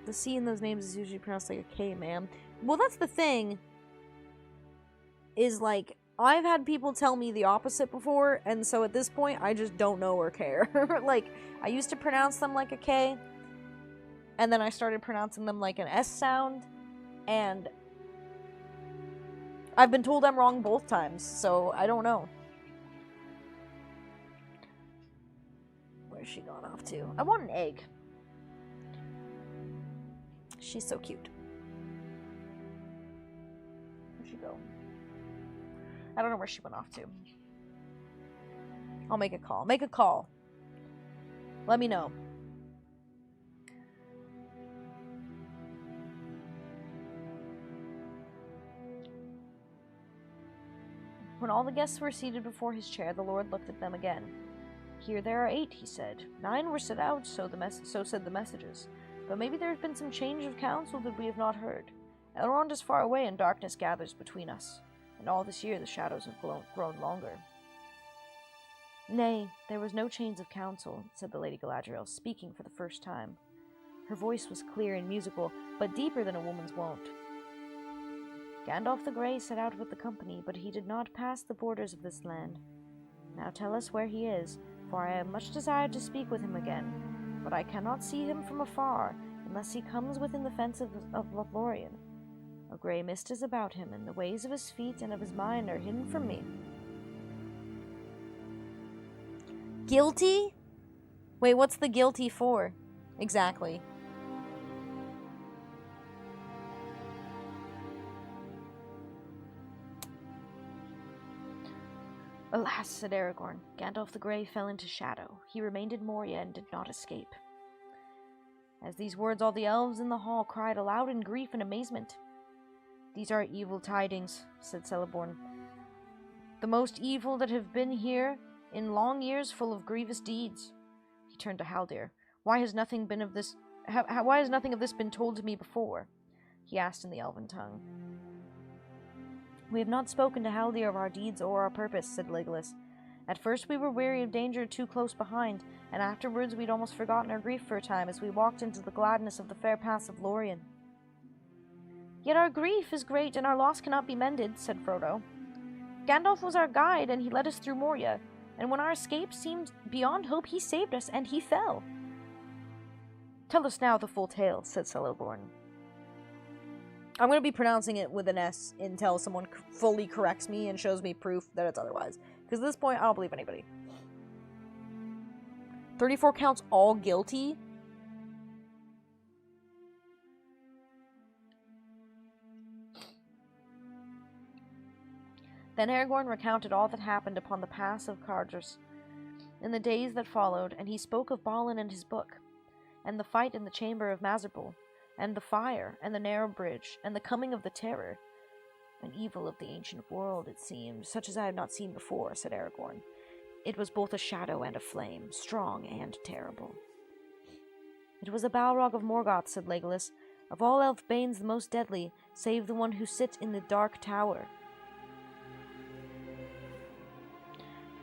The C in those names is usually pronounced like a K, ma'am. Well, that's the thing. Is like, I've had people tell me the opposite before, and so at this point, I just don't know or care. Like, I used to pronounce them like a K, and then I started pronouncing them like an S sound, and I've been told I'm wrong both times, so I don't know. Where's she gone off to? I want an egg. She's so cute. Where'd she go? I don't know where she went off to. I'll make a call. Make a call. Let me know. When all the guests were seated before his chair, the Lord looked at them again. Here there are 8, he said. 9 were set out, so said the messages. But maybe there has been some change of counsel that we have not heard. Elrond is far away, and darkness gathers between us. And all this year the shadows have grown longer. Nay, there was no change of counsel, said the Lady Galadriel, speaking for the first time. Her voice was clear and musical, but deeper than a woman's wont. Gandalf the Grey set out with the company, but he did not pass the borders of this land. Now tell us where he is, for I have much desired to speak with him again. But I cannot see him from afar, unless he comes within the fence of Lothlorien. A grey mist is about him, and the ways of his feet and of his mind are hidden from me. Guilty? Wait, what's the guilty for? Exactly. Alas, said Aragorn, Gandalf the Grey fell into shadow. He remained in Moria and did not escape. As these words, all the elves in the hall cried aloud in grief and amazement. These are evil tidings, said Celeborn. The most evil that have been here in long years, full of grievous deeds. He turned to Haldir. Why has nothing of this been told to me before? He asked in the elven tongue. We have not spoken to Haldir of our deeds or our purpose, said Legolas. At first we were weary of danger too close behind, and afterwards we'd almost forgotten our grief for a time as we walked into the gladness of the fair paths of Lorien. Yet our grief is great, and our loss cannot be mended, said Frodo. Gandalf was our guide, and he led us through Moria, and when our escape seemed beyond hope, he saved us, and he fell. Tell us now the full tale, said Celeborn. I'm going to be pronouncing it with an S until someone fully corrects me and shows me proof that it's otherwise. Because at this point, I don't believe anybody. 34 counts all guilty? Then Aragorn recounted all that happened upon the pass of Cardus in the days that followed, and he spoke of Balin and his book, and the fight in the chamber of Mazarbul, and the fire, and the narrow bridge, and the coming of the terror. An evil of the ancient world, it seemed, such as I had not seen before, said Aragorn. It was both a shadow and a flame, strong and terrible. It was a Balrog of Morgoth, said Legolas, of all elf banes the most deadly, save the one who sits in the dark tower.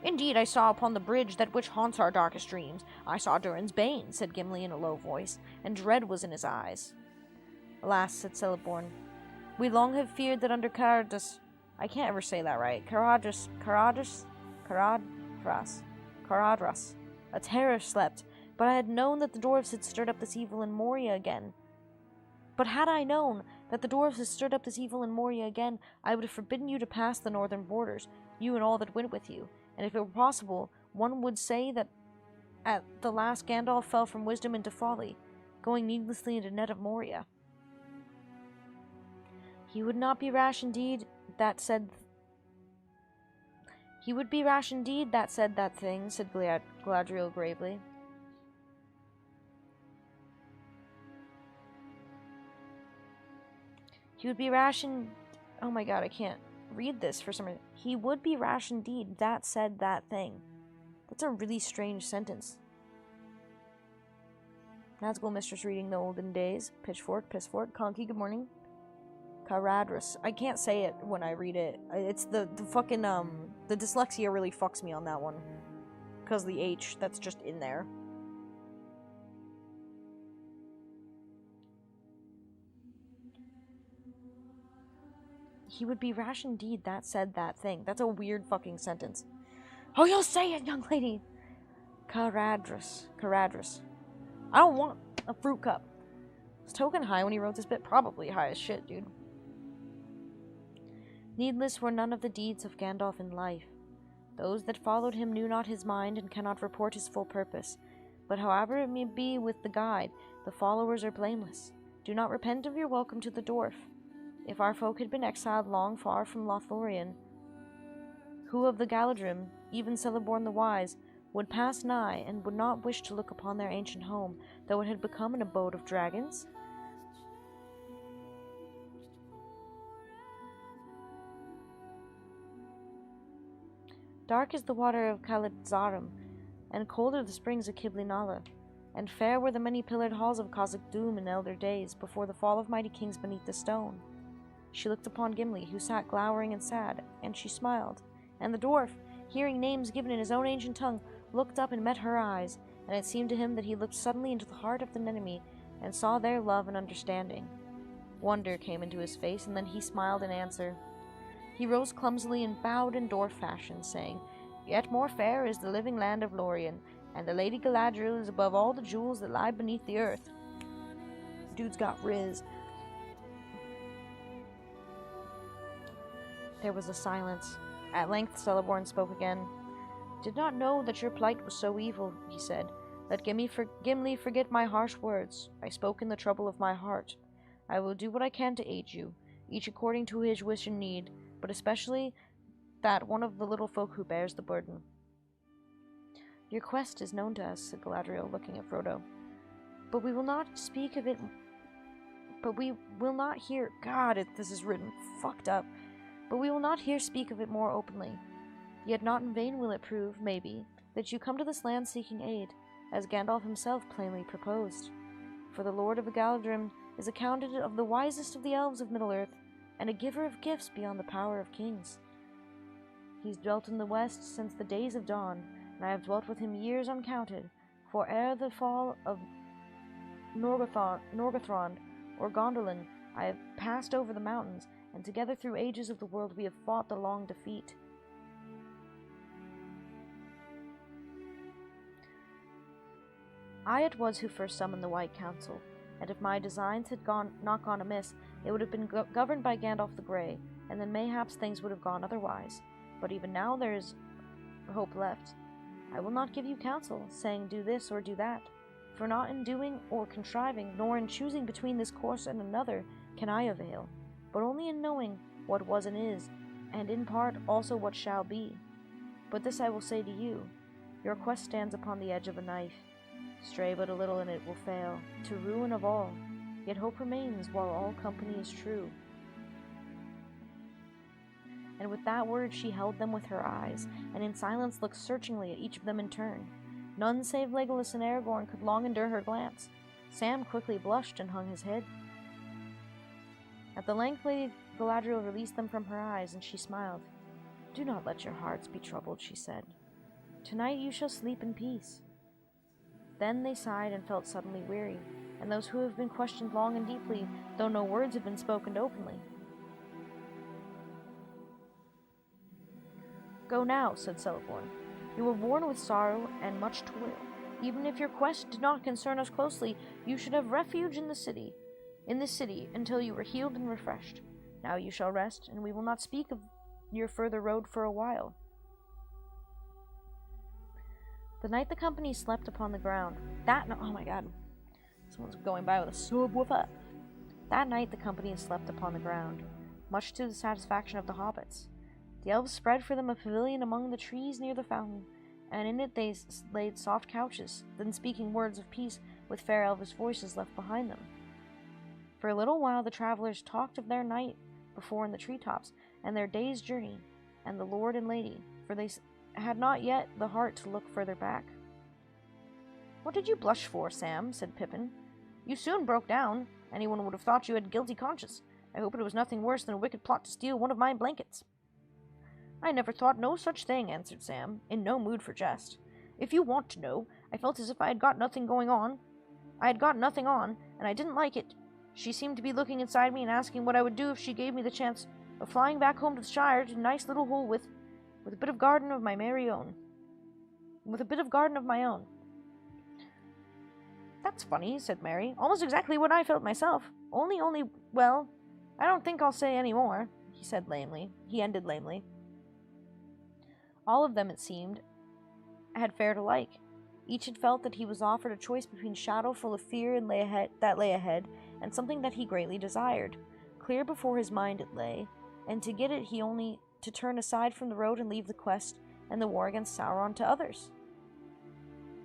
Indeed, I saw upon the bridge that which haunts our darkest dreams. I saw Durin's bane, said Gimli in a low voice, and dread was in his eyes. Alas, said Celeborn, we long have feared that under Caradus, I can't ever say that right, Caradras, a terror slept, but I had known that the dwarves had stirred up this evil in Moria again. But had I known that the dwarves had stirred up this evil in Moria again, I would have forbidden you to pass the northern borders, you and all that went with you, and if it were possible, one would say that at the last Gandalf fell from wisdom into folly, going needlessly into net of Moria. He would not be rash indeed, that said that thing, said Galadriel gravely. He would be rash in... Oh my god, I can't read this for some reason. He would be rash indeed, that said that thing. That's a really strange sentence. Nazgul Mistress reading the olden days. Pitchfork, Pissfork, Conky, good morning. Caradras. I can't say it when I read it. It's the fucking, the dyslexia really fucks me on that one. Because the H that's just in there. He would be rash indeed, that said that thing. That's a weird fucking sentence. Oh, you'll say it, young lady! Caradras. I don't want a fruit cup. Was Token high when he wrote this bit? Probably high as shit, dude. Needless were none of the deeds of Gandalf in life. Those that followed him knew not his mind and cannot report his full purpose. But however it may be with the guide, the followers are blameless. Do not repent of your welcome to the dwarf. If our folk had been exiled long far from Lothlorien, who of the Galadrim, even Celeborn the Wise, would pass nigh and would not wish to look upon their ancient home, though it had become an abode of dragons? Dark is the water of Caladzarim, and cold are the springs of Kiblinala, and fair were the many-pillared halls of Khazad-dûm in elder days, before the fall of mighty kings beneath the stone. She looked upon Gimli, who sat glowering and sad, and she smiled, and the dwarf, hearing names given in his own ancient tongue, looked up and met her eyes, and it seemed to him that he looked suddenly into the heart of the enemy, and saw there love and understanding. Wonder came into his face, and then he smiled in answer. He rose clumsily and bowed in dwarf fashion, saying, Yet more fair is the living land of Lorien, and the Lady Galadriel is above all the jewels that lie beneath the earth. Dude's got riz. There was a silence. At length Celeborn spoke again. Did not know that your plight was so evil, he said. Let Gimli forget my harsh words. I spoke in the trouble of my heart. I will do what I can to aid you, each according to his wish and need, but especially that one of the little folk who bears the burden. Your quest is known to us, said Galadriel, looking at Frodo. But we will not speak of it... But we will not hear... God, this is written fucked up. But we will not here speak of it more openly. Yet not in vain will it prove, maybe, that you come to this land seeking aid, as Gandalf himself plainly proposed. For the Lord of the Galadrim is accounted of the wisest of the elves of Middle-earth, and a giver of gifts beyond the power of kings. He's dwelt in the west since the days of dawn, and I have dwelt with him years uncounted, for ere the fall of Norgothrond or Gondolin, I have passed over the mountains, and together through ages of the world we have fought the long defeat. I it was who first summoned the White Council, and if my designs had not gone amiss, it would have been governed by Gandalf the Grey, and then mayhaps things would have gone otherwise. But even now there is hope left. I will not give you counsel, saying do this or do that, for not in doing or contriving, nor in choosing between this course and another, can I avail, but only in knowing what was and is, and in part also what shall be. But this I will say to you, your quest stands upon the edge of a knife. Stray but a little and it will fail, to ruin of all, yet hope remains while all company is true. And with that word she held them with her eyes, and in silence looked searchingly at each of them in turn. None save Legolas and Aragorn could long endure her glance. Sam quickly blushed and hung his head. At the length Lady Galadriel released them from her eyes, and she smiled. Do not let your hearts be troubled, she said. Tonight you shall sleep in peace. Then they sighed and felt suddenly weary. and those who have been questioned long and deeply, though no words have been spoken openly. Go now, said Celeborn. You were born with sorrow and much toil. Even if your quest did not concern us closely, you should have refuge in this city, until you were healed and refreshed. Now you shall rest, and we will not speak of your further road for a while. The night the company slept upon the ground, oh my god, someone's going by with a subwoofer. That night the company slept upon the ground, much to the satisfaction of the hobbits. The elves spread for them a pavilion among the trees near the fountain, and in it they laid soft couches, then speaking words of peace with fair elvish voices left behind them. For a little while the travelers talked of their night before in the treetops, and their day's journey, and the lord and lady, for they had not yet the heart to look further back. What did you blush for, Sam? Said Pippin. You soon broke down. Anyone would have thought you had a guilty conscience. I hope it was nothing worse than a wicked plot to steal one of my blankets. I never thought no such thing, answered Sam, in no mood for jest. If you want to know, I felt as if I had got nothing on, and I didn't like it. She seemed to be looking inside me and asking what I would do if she gave me the chance of flying back home to the Shire to a nice little hole with a bit of garden of my very own. With a bit of garden of my own. That's funny, said Mary. Almost exactly what I felt myself. Well, I don't think I'll say any more, he ended lamely. All of them, it seemed, had fared alike. Each had felt that he was offered a choice between shadow full of fear that lay ahead, and something that he greatly desired. Clear before his mind it lay, and to get it he only to turn aside from the road and leave the quest and the war against Sauron to others.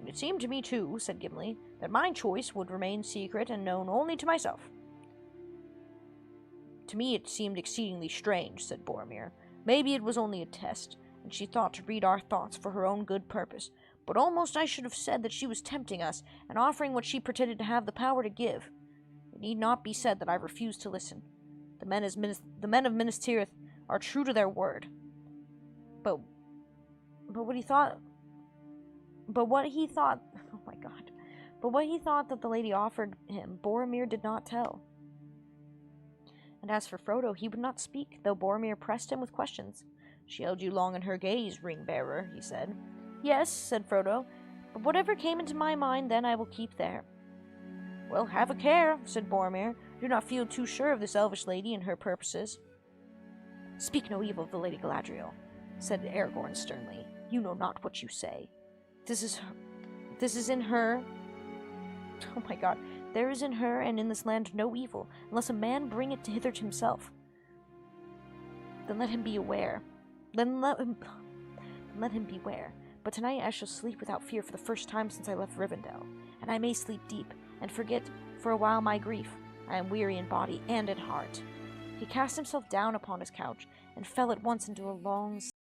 It seemed to me, too, said Gimli, that my choice would remain secret and known only to myself. To me it seemed exceedingly strange, said Boromir. Maybe it was only a test, and she thought to read our thoughts for her own good purpose, but almost I should have said that she was tempting us and offering what she pretended to have the power to give. It need not be said that I refused to listen. The men of Minas Tirith are true to their word. But what he thought that the lady offered him, Boromir did not tell. And as for Frodo, he would not speak, though Boromir pressed him with questions. She held you long in her gaze, ring-bearer, he said. Yes, said Frodo, but whatever came into my mind then I will keep there. Well, have a care, said Boromir. Do not feel too sure of this elvish lady and her purposes. Speak no evil of the Lady Galadriel, said Aragorn sternly. You know not what you say. This is in her. Oh my god. There is in her and in this land no evil, unless a man bring it hither to himself. Then let him be aware. Let him beware. But tonight I shall sleep without fear for the first time since I left Rivendell, and I may sleep deep, and forget for a while my grief. I am weary in body and in heart. He cast himself down upon his couch, and fell at once into a long sleep.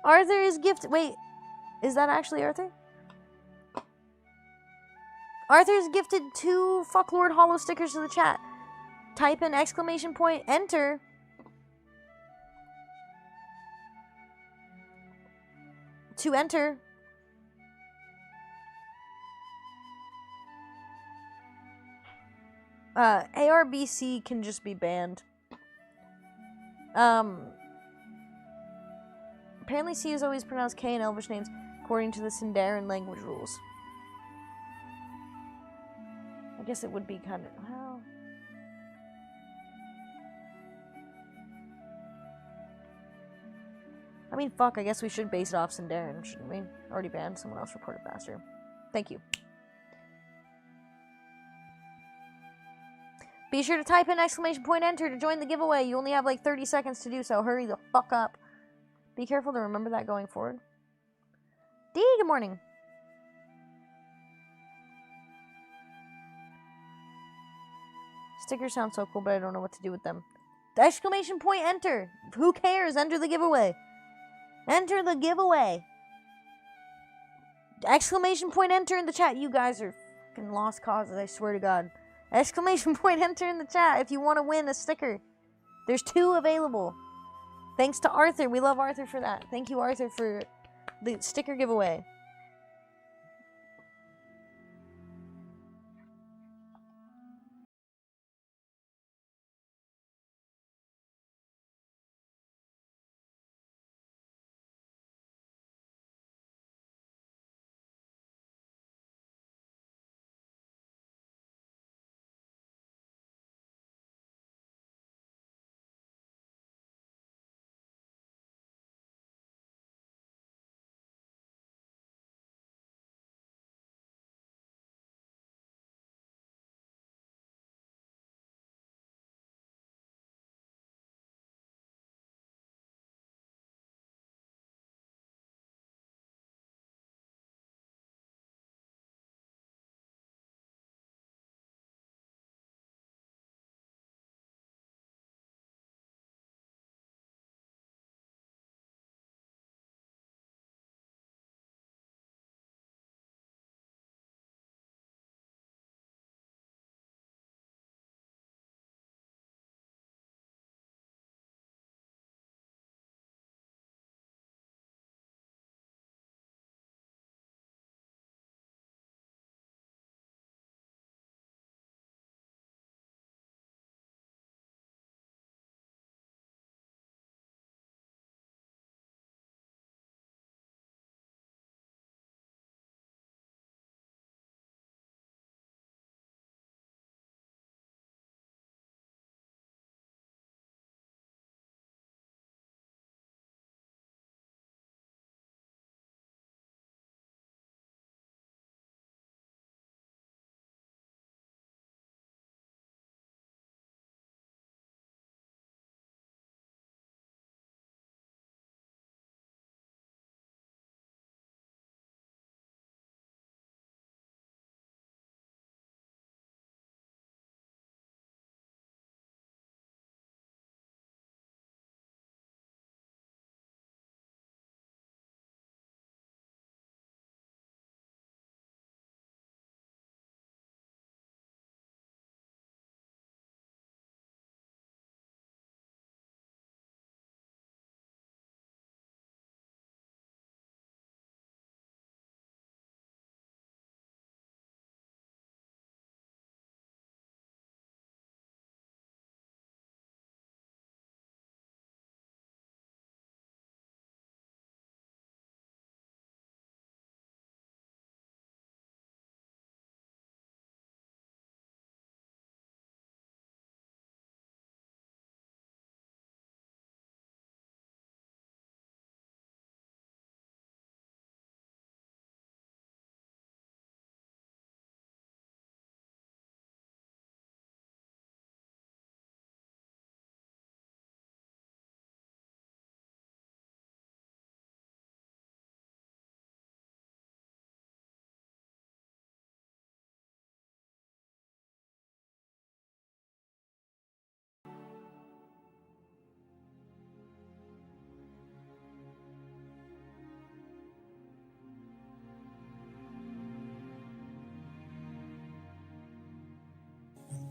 Arthur is gifted. Wait, is that actually Arthur? Arthur's gifted 2 Fucklord Hollow stickers to the chat. Type in exclamation point, enter. To enter. ARBC can just be banned. Apparently C is always pronounced K in Elvish names, according to the Sindarin language rules. I guess it would be kind of... well... I mean, fuck, I guess we should base it off Sindarin, shouldn't we? Already banned, someone else reported faster. Thank you. Be sure to type in exclamation point enter to join the giveaway. You only have like 30 seconds to do so. Hurry the fuck up. Be careful to remember that going forward. D, good morning. Stickers sound so cool, but I don't know what to do with them. The exclamation point enter. Who cares? Enter the giveaway. Enter the giveaway. Exclamation point enter in the chat. You guys are fucking lost causes, I swear to God. Exclamation point enter in the chat if you want to win a sticker. There's 2 available. Thanks to Arthur. We love Arthur for that. Thank you, Arthur, for the sticker giveaway.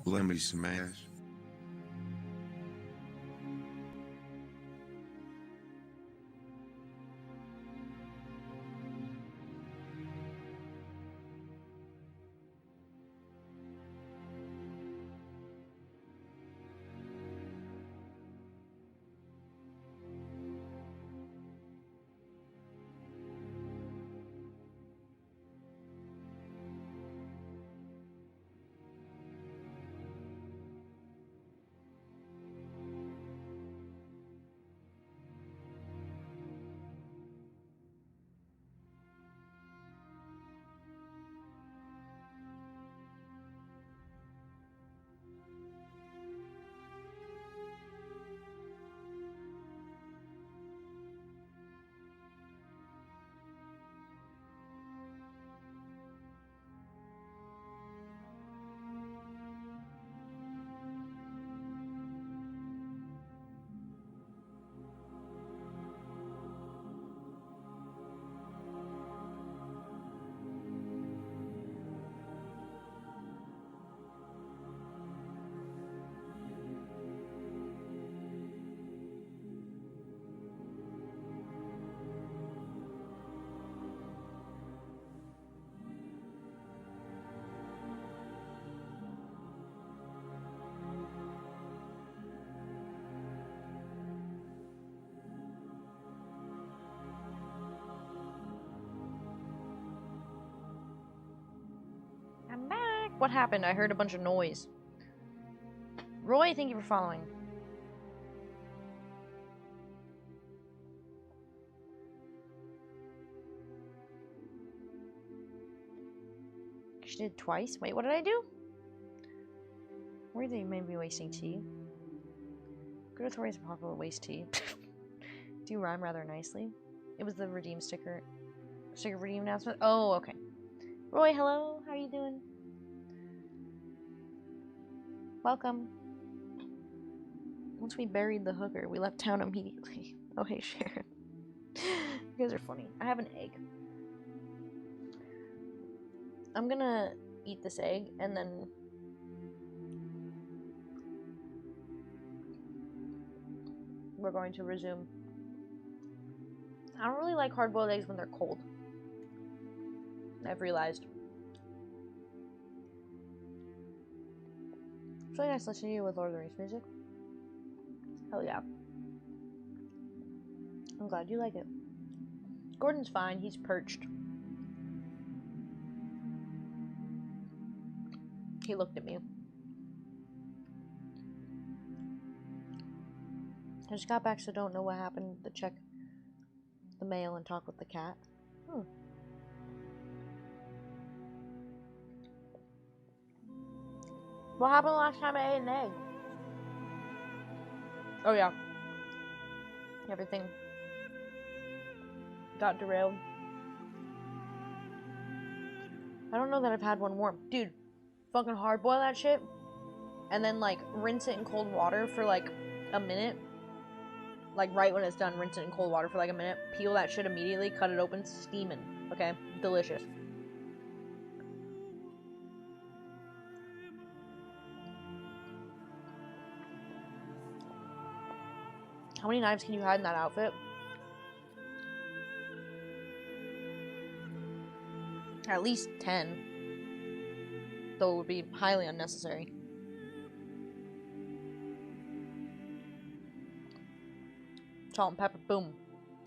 Let me smash. I'm back. What happened? I heard a bunch of noise. Roy, thank you for following. She did twice? Wait, what did I do? Where they made me wasting tea? Good authorities are popular waste tea. Do you rhyme rather nicely? It was the redeem sticker. Sticker redeem announcement? Oh, okay. Roy, hello. How are you doing? Welcome. Once we buried the hooker, we left town immediately. Oh, hey, Sharon. You guys are funny. I have an egg. I'm gonna eat this egg, and then we're going to resume. I don't really like hard-boiled eggs when they're cold. I've realized. It's really nice listening to you with Lord of the Rings music. Hell yeah. I'm glad you like it. Gordon's fine. He's perched. He looked at me. I just got back, so don't know what happened to check the mail and talk with the cat. What happened last time I ate an egg? Oh yeah. Everything got derailed. I don't know that I've had one warm. Dude, fucking hard boil that shit. And then like rinse it in cold water for like a minute. Like right when it's done, rinse it in cold water for like a minute. Peel that shit immediately, cut it open, steaming. Okay? Delicious. How many knives can you hide in that outfit? At least 10. Though it would be highly unnecessary. Salt and pepper, boom.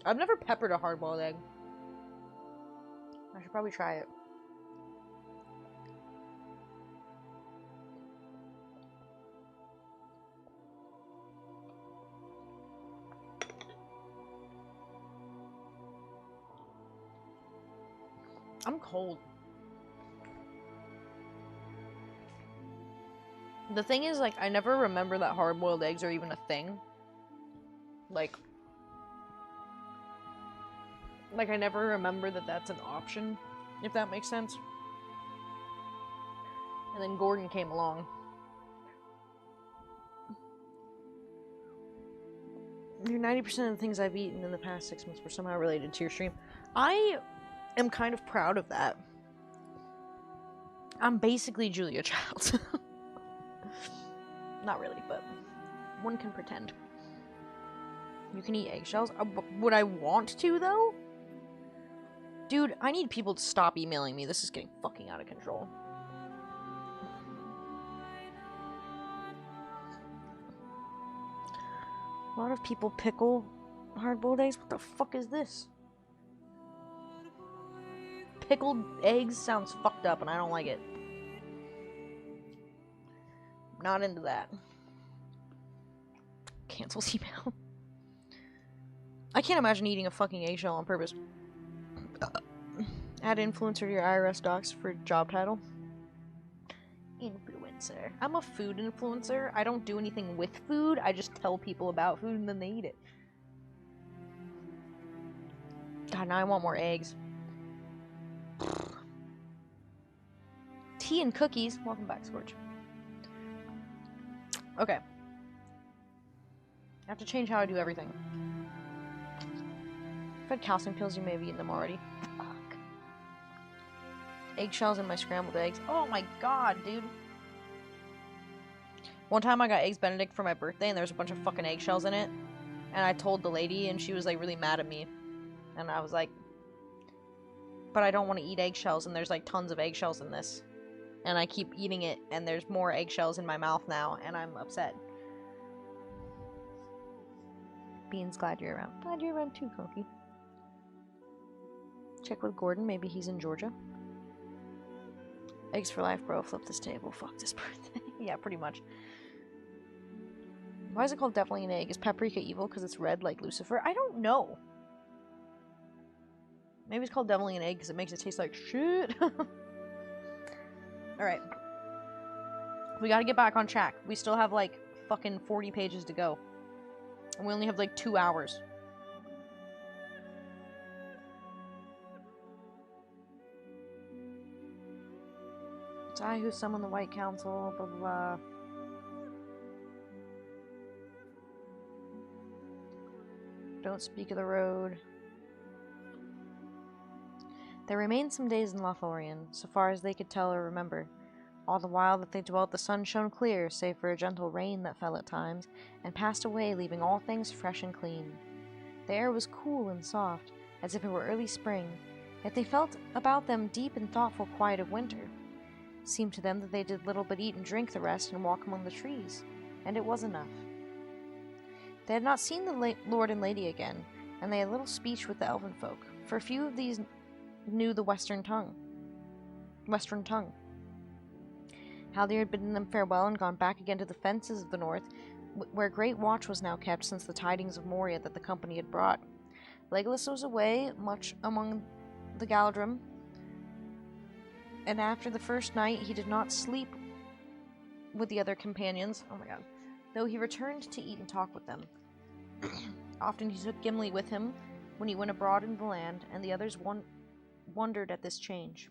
I've never peppered a hard-boiled egg. I should probably try it. I'm cold. The thing is, like, I never remember that hard-boiled eggs are even a thing. Like, I never remember that that's an option, if that makes sense. And then Gordon came along. You're 90% of the things I've eaten in the past 6 months were somehow related to your stream. I am kind of proud of that. I'm basically Julia Childs. Not really, but one can pretend. You can eat eggshells? Would I want to, though? Dude, I need people to stop emailing me. This is getting fucking out of control. A lot of people pickle hard-boiled eggs. What the fuck is this? Pickled eggs sounds fucked up and I don't like it. Not into that. Cancel email. I can't imagine eating a fucking eggshell on purpose. Add influencer to your IRS docs for job title. Influencer. I'm a food influencer. I don't do anything with food. I just tell people about food and then they eat it. God, now I want more eggs. Tea and cookies. Welcome back, Scorch. Okay. I have to change how I do everything. I've had calcium pills, you may have eaten them already. Fuck. Eggshells in my scrambled eggs. Oh my god, dude. One time I got Eggs Benedict for my birthday and there was a bunch of fucking eggshells in it. And I told the lady and she was like really mad at me. And I was like, but I don't want to eat eggshells and there's like tons of eggshells in this. And I keep eating it and there's more eggshells in my mouth now and I'm upset. Beans, glad you're around. Glad you're around too, Coffee. Check with Gordon, maybe he's in Georgia. Eggs for life, bro. Flip this table. Fuck this birthday. Yeah, pretty much. Why is it called Definitely an Egg? Is paprika evil because it's red like Lucifer? I don't know. Maybe it's called Definitely an Egg because it makes it taste like shit. Alright. We gotta get back on track. We still have like fucking 40 pages to go. And we only have like 2 hours. It's I who summoned the White Council, blah blah blah. Don't speak of the road. There remained some days in Lothlorien, so far as they could tell or remember. All the while that they dwelt, the sun shone clear, save for a gentle rain that fell at times, and passed away, leaving all things fresh and clean. The air was cool and soft, as if it were early spring, yet they felt about them deep and thoughtful quiet of winter. It seemed to them that they did little but eat and drink the rest and walk among the trees, and it was enough. They had not seen the Lord and Lady again, and they had little speech with the elven folk, for few of these knew the western tongue. Haldir had bidden them farewell and gone back again to the fences of the north, where great watch was now kept since the tidings of Moria that the company had brought. Legolas was away much among the Galadrim, and after the first night he did not sleep with the other companions, though he returned to eat and talk with them. Often he took Gimli with him when he went abroad in the land, and the others wondered at this change.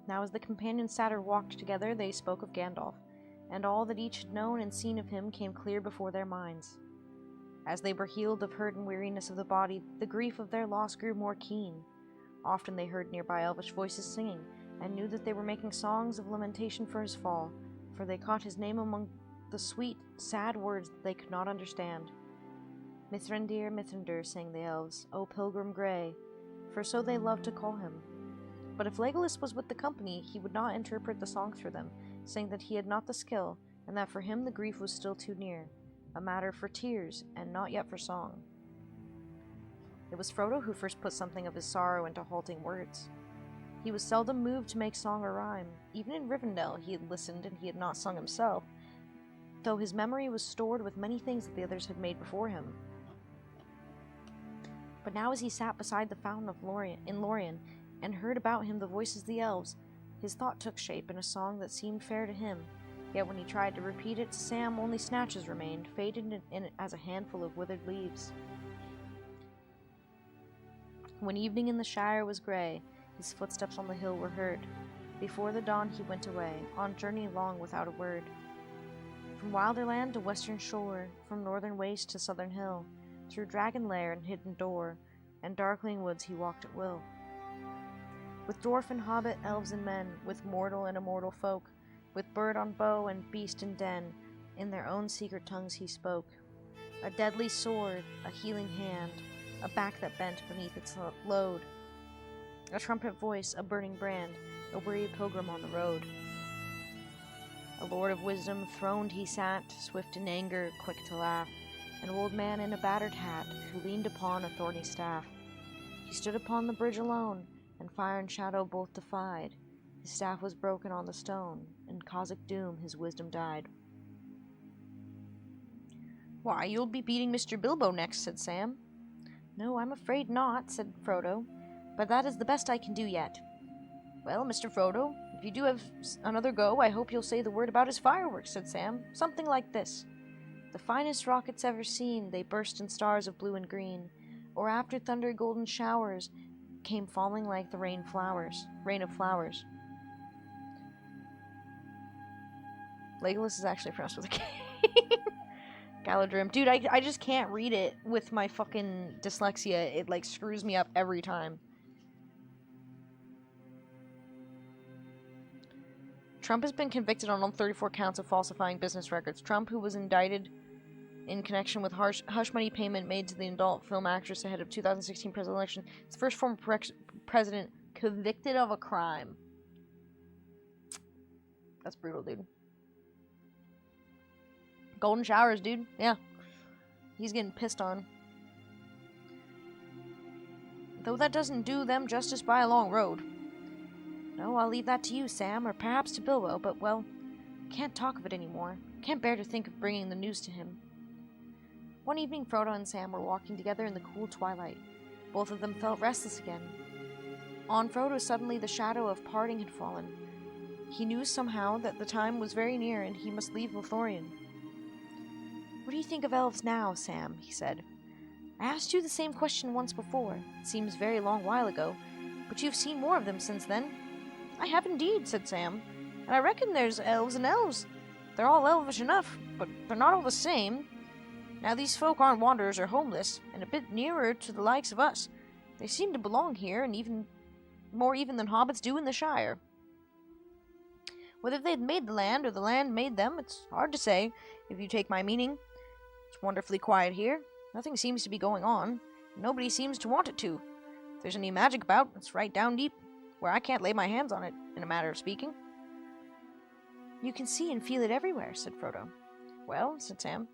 Now as the companions sat or walked together, they spoke of Gandalf, and all that each had known and seen of him came clear before their minds. As they were healed of hurt and weariness of the body, the grief of their loss grew more keen. Often they heard nearby elvish voices singing, and knew that they were making songs of lamentation for his fall, for they caught his name among the sweet, sad words that they could not understand. Mithrandir, Mithrandir, sang the elves, O pilgrim grey, for so they loved to call him. But if Legolas was with the company, he would not interpret the songs for them, saying that he had not the skill, and that for him the grief was still too near, a matter for tears, and not yet for song. It was Frodo who first put something of his sorrow into halting words. He was seldom moved to make song or rhyme. Even in Rivendell he had listened and he had not sung himself, though his memory was stored with many things that the others had made before him. But now as he sat beside the fountain of Lorien, and heard about him the voices of the elves, his thought took shape in a song that seemed fair to him, yet when he tried to repeat it to Sam, only snatches remained, faded in it as a handful of withered leaves. When evening in the Shire was grey, his footsteps on the hill were heard. Before the dawn he went away, on journey long without a word. From Wilderland to western shore, from northern waste to southern hill, through dragon lair and hidden door, and darkling woods he walked at will. with dwarf and hobbit, elves and men, with mortal and immortal folk, with bird on bow and beast in den, in their own secret tongues he spoke. A deadly sword, a healing hand, a back that bent beneath its load, a trumpet voice, a burning brand, a weary pilgrim on the road. A lord of wisdom, throned he sat, swift in anger, quick to laugh, an old man in a battered hat, who leaned upon a thorny staff. He stood upon the bridge alone, and fire and shadow both defied. His staff was broken on the stone, in cossack doom his wisdom died. "Why, you'll be beating Mr. Bilbo next," said Sam. "No, I'm afraid not," said Frodo, "but that is the best I can do yet." "Well, Mr. Frodo, if you do have another go, I hope you'll say the word about his fireworks," said Sam. "Something like this. The finest rockets ever seen, they burst in stars of blue and green, or after thunder golden showers came falling like the rain of flowers. Legolas is actually pronounced with a K. Galadrim. Dude, I just can't read it with my fucking dyslexia. It, like, screws me up every time. Trump has been convicted on all 34 counts of falsifying business records. Trump, who was indicted in connection with hush money payment made to the adult film actress ahead of 2016 presidential election, is the first former president convicted of a crime. That's brutal, dude. Golden showers, dude. Yeah. He's getting pissed on. Though that doesn't do them justice by a long road. No, I'll leave that to you, Sam, or perhaps to Bilbo, but, well, can't talk of it anymore. Can't bear to think of bringing the news to him. One evening, Frodo and Sam were walking together in the cool twilight. Both of them felt restless again. On Frodo, suddenly the shadow of parting had fallen. He knew somehow that the time was very near and he must leave Lothlorien. "What do you think of elves now, Sam?" he said. "I asked you the same question once before. It seems a very long while ago, but you've seen more of them since then." "I have indeed," said Sam, "and I reckon there's elves and elves. They're all elvish enough, but they're not all the same. Now these folk aren't wanderers or homeless, and a bit nearer to the likes of us. They seem to belong here, and even more than hobbits do in the Shire. Whether they've made the land or the land made them, it's hard to say, if you take my meaning. It's wonderfully quiet here. Nothing seems to be going on. Nobody seems to want it to. If there's any magic about, it's right down deep, where I can't lay my hands on it, in a matter of speaking." "You can see and feel it everywhere," said Frodo. "Well," said Sam,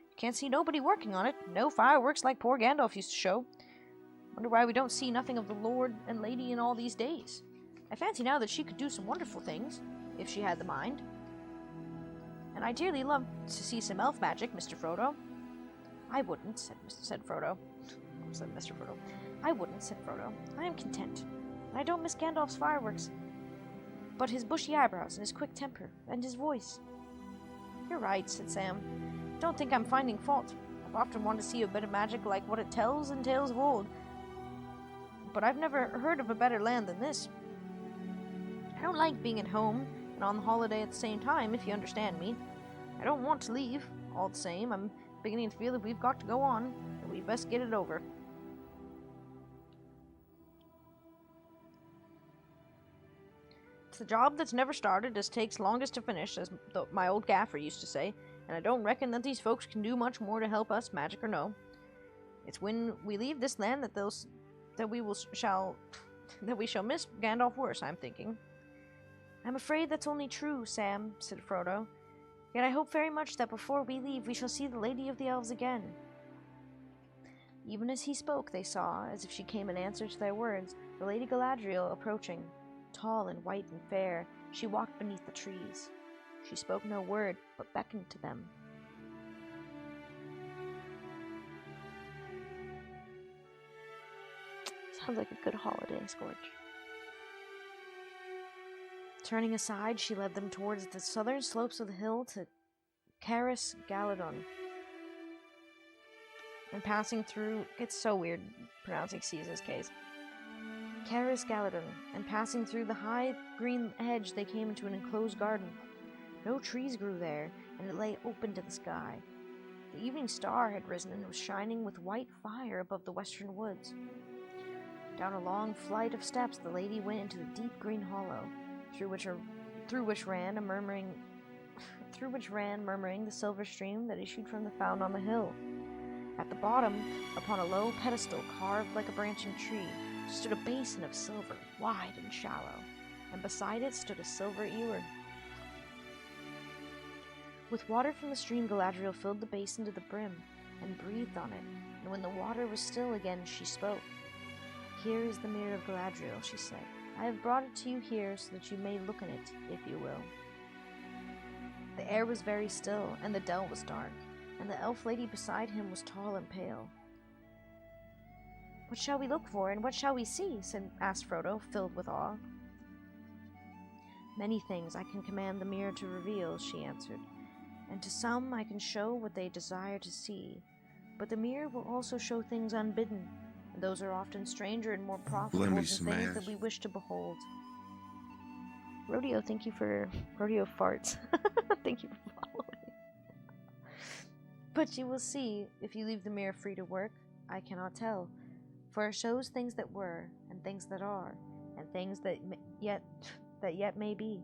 "you can't see nobody working on it. No fireworks like poor Gandalf used to show. Wonder why we don't see nothing of the Lord and Lady in all these days. I fancy now that she could do some wonderful things, if she had the mind. And I dearly love to see some elf magic, Mr. Frodo." "I wouldn't," said Frodo. Said Mr. Frodo. "I wouldn't," said Frodo. "I am content. And I don't miss Gandalf's fireworks, but his bushy eyebrows and his quick temper and his voice." "You're right," said Sam. "Don't think I'm finding fault. I've often wanted to see a bit of magic like what it tells in tales of old, but I've never heard of a better land than this. I don't like being at home and on the holiday at the same time, if you understand me. I don't want to leave. All the same, I'm beginning to feel that we've got to go on, and we best get it over." "It's the job that's never started as takes longest to finish, as my old gaffer used to say, and I don't reckon that these folks can do much more to help us, magic or no. It's when we leave this land that we shall miss Gandalf worse, I'm thinking." "I'm afraid that's only true, Sam," said Frodo. "Yet I hope very much that before we leave we shall see the Lady of the Elves again." Even as he spoke, they saw, as if she came in answer to their words, the Lady Galadriel approaching. Tall and white and fair, she walked beneath the trees. She spoke no word, but beckoned to them. Sounds like a good holiday, Scorch. Turning aside, she led them towards the southern slopes of the hill to Caris Galadon. And passing through... It's so weird pronouncing C's as K's. Caris Galadon. And passing through the high green hedge, they came into an enclosed garden. No trees grew there, and it lay open to the sky. The evening star had risen and was shining with white fire above the western woods. Down a long flight of steps, the lady went into the deep green hollow, through which ran murmuring the silver stream that issued from the fountain on the hill. At the bottom, upon a low pedestal carved like a branching tree, stood a basin of silver, wide and shallow, and beside it stood a silver ewer. With water from the stream, Galadriel filled the basin to the brim and breathed on it, and when the water was still again, she spoke. "Here is the mirror of Galadriel," she said. "I have brought it to you here so that you may look in it, if you will." The air was very still, and the dell was dark, and the elf lady beside him was tall and pale. "What shall we look for, and what shall we see?" asked Frodo, filled with awe. "Many things I can command the mirror to reveal," she answered, "and to some I can show what they desire to see. But the mirror will also show things unbidden, and those are often stranger and more profitable than things that we wish to behold." Rodeo, thank you for rodeo farts. Thank you for following. "But you will see if you leave the mirror free to work. I cannot tell, for it shows things that were, and things that are, and things that yet may be.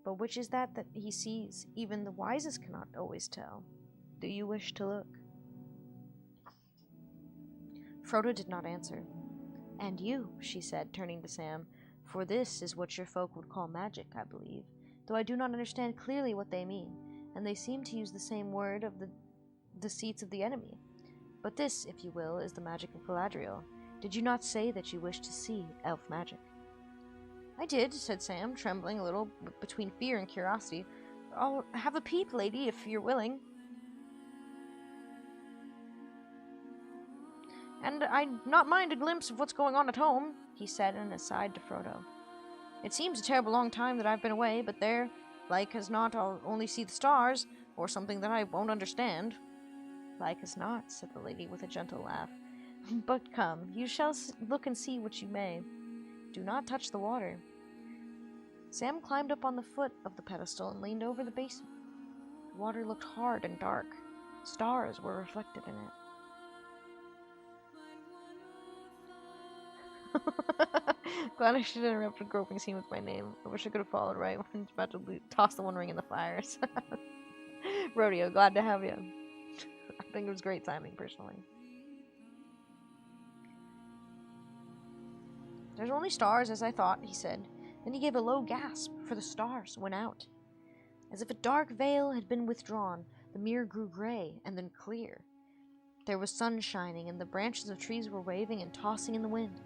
But which is that he sees, even the wisest cannot always tell. Do you wish to look?" Frodo did not answer. "And you," she said, turning to Sam, "for this is what your folk would call magic, I believe, though I do not understand clearly what they mean, and they seem to use the same word of the deceits of the enemy. But this, if you will, is the magic of Galadriel. Did you not say that you wished to see elf magic?" "I did," said Sam, trembling a little between fear and curiosity. "I'll have a peep, lady, if you're willing." "And I'd not mind a glimpse of what's going on at home," he said in an aside to Frodo. "It seems a terrible long time that I've been away, but there, like as not, I'll only see the stars, or something that I won't understand." "Like as not," said the lady with a gentle laugh. "But come, you shall look and see what you may. Do not touch the water." Sam climbed up on the foot of the pedestal and leaned over the basin. The water looked hard and dark. Stars were reflected in it. Glad I should have interrupted groping scene with my name. I wish I could have followed right when he's about to toss the One Ring in the fires. Rodeo, glad to have you. I think it was great timing, personally. "There's only stars, as I thought," he said. Then he gave a low gasp, for the stars went out. As if a dark veil had been withdrawn, the mirror grew gray and then clear. There was sun shining, and the branches of trees were waving and tossing in the wind.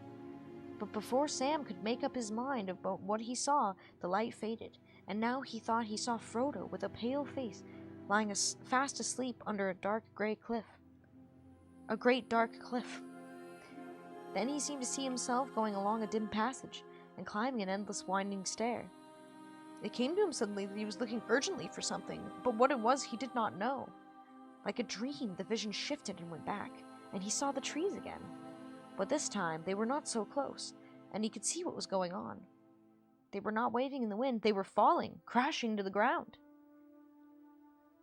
But before Sam could make up his mind about what he saw, the light faded, and now he thought he saw Frodo with a pale face, lying fast asleep under a dark gray cliff. A great dark cliff. Then he seemed to see himself going along a dim passage, and climbing an endless winding stair. It came to him suddenly that he was looking urgently for something, but what it was he did not know. Like a dream, the vision shifted and went back, and he saw the trees again. But this time, they were not so close, and he could see what was going on. They were not waving in the wind, they were falling, crashing to the ground.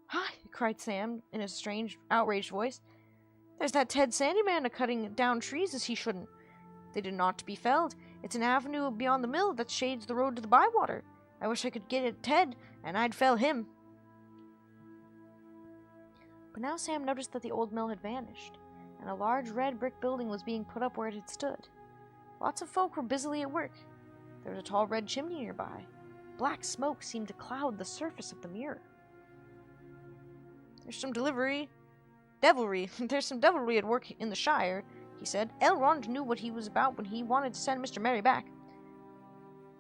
"Hi!" cried Sam in a strange, outraged voice. "There's that Ted Sandyman a-cutting down trees as he shouldn't. They did not to be felled. It's an avenue beyond the mill that shades the road to the bywater. I wish I could get at Ted, and I'd fell him." But now Sam noticed that the old mill had vanished, and a large red brick building was being put up where it had stood. Lots of folk were busily at work. There was a tall red chimney nearby. Black smoke seemed to cloud the surface of the mirror. There's some devilry at work in the Shire," he said. "Elrond knew what he was about when he wanted to send Mr. Merry back."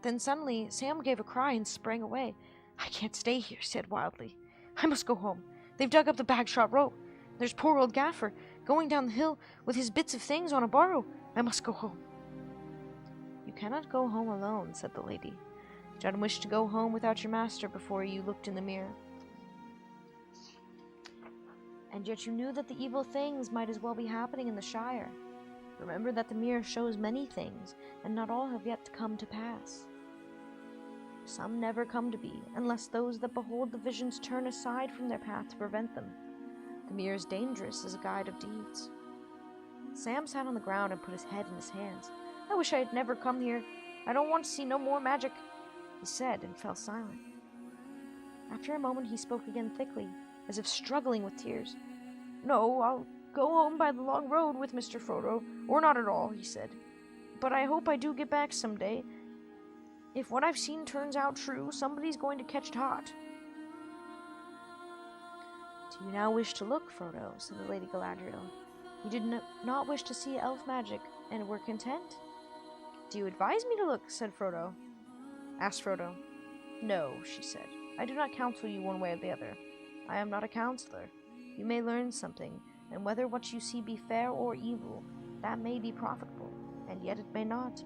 Then suddenly Sam gave a cry and sprang away. "I can't stay here," he said wildly. "I must go home. They've dug up the Bagshot rope. There's poor old Gaffer going down the hill with his bits of things on a barrow. I must go home." "You cannot go home alone," said the lady. "John wished to go home without your master before you looked in the mirror. And yet you knew that the evil things might as well be happening in the Shire. Remember that the mirror shows many things, and not all have yet to come to pass. Some never come to be, unless those that behold the visions turn aside from their path to prevent them. The mirror is dangerous as a guide of deeds. Sam sat on the ground and put his head in his hands. I wish I had never come here. I don't want to see no more magic, he said, and fell silent. After a moment he spoke again thickly, as if struggling with tears. No, I'll go home by the long road with Mr. Frodo, or not at all, he said. But I hope I do get back someday. If what I've seen turns out true, somebody's going to catch it hot. Do you now wish to look, Frodo? Said the Lady Galadriel. You did not wish to see elf magic, and were content? Do you advise me to look? Said Frodo. Asked Frodo. No, she said. I do not counsel you one way or the other. I am not a counselor. You may learn something, and whether what you see be fair or evil, that may be profitable, and yet it may not.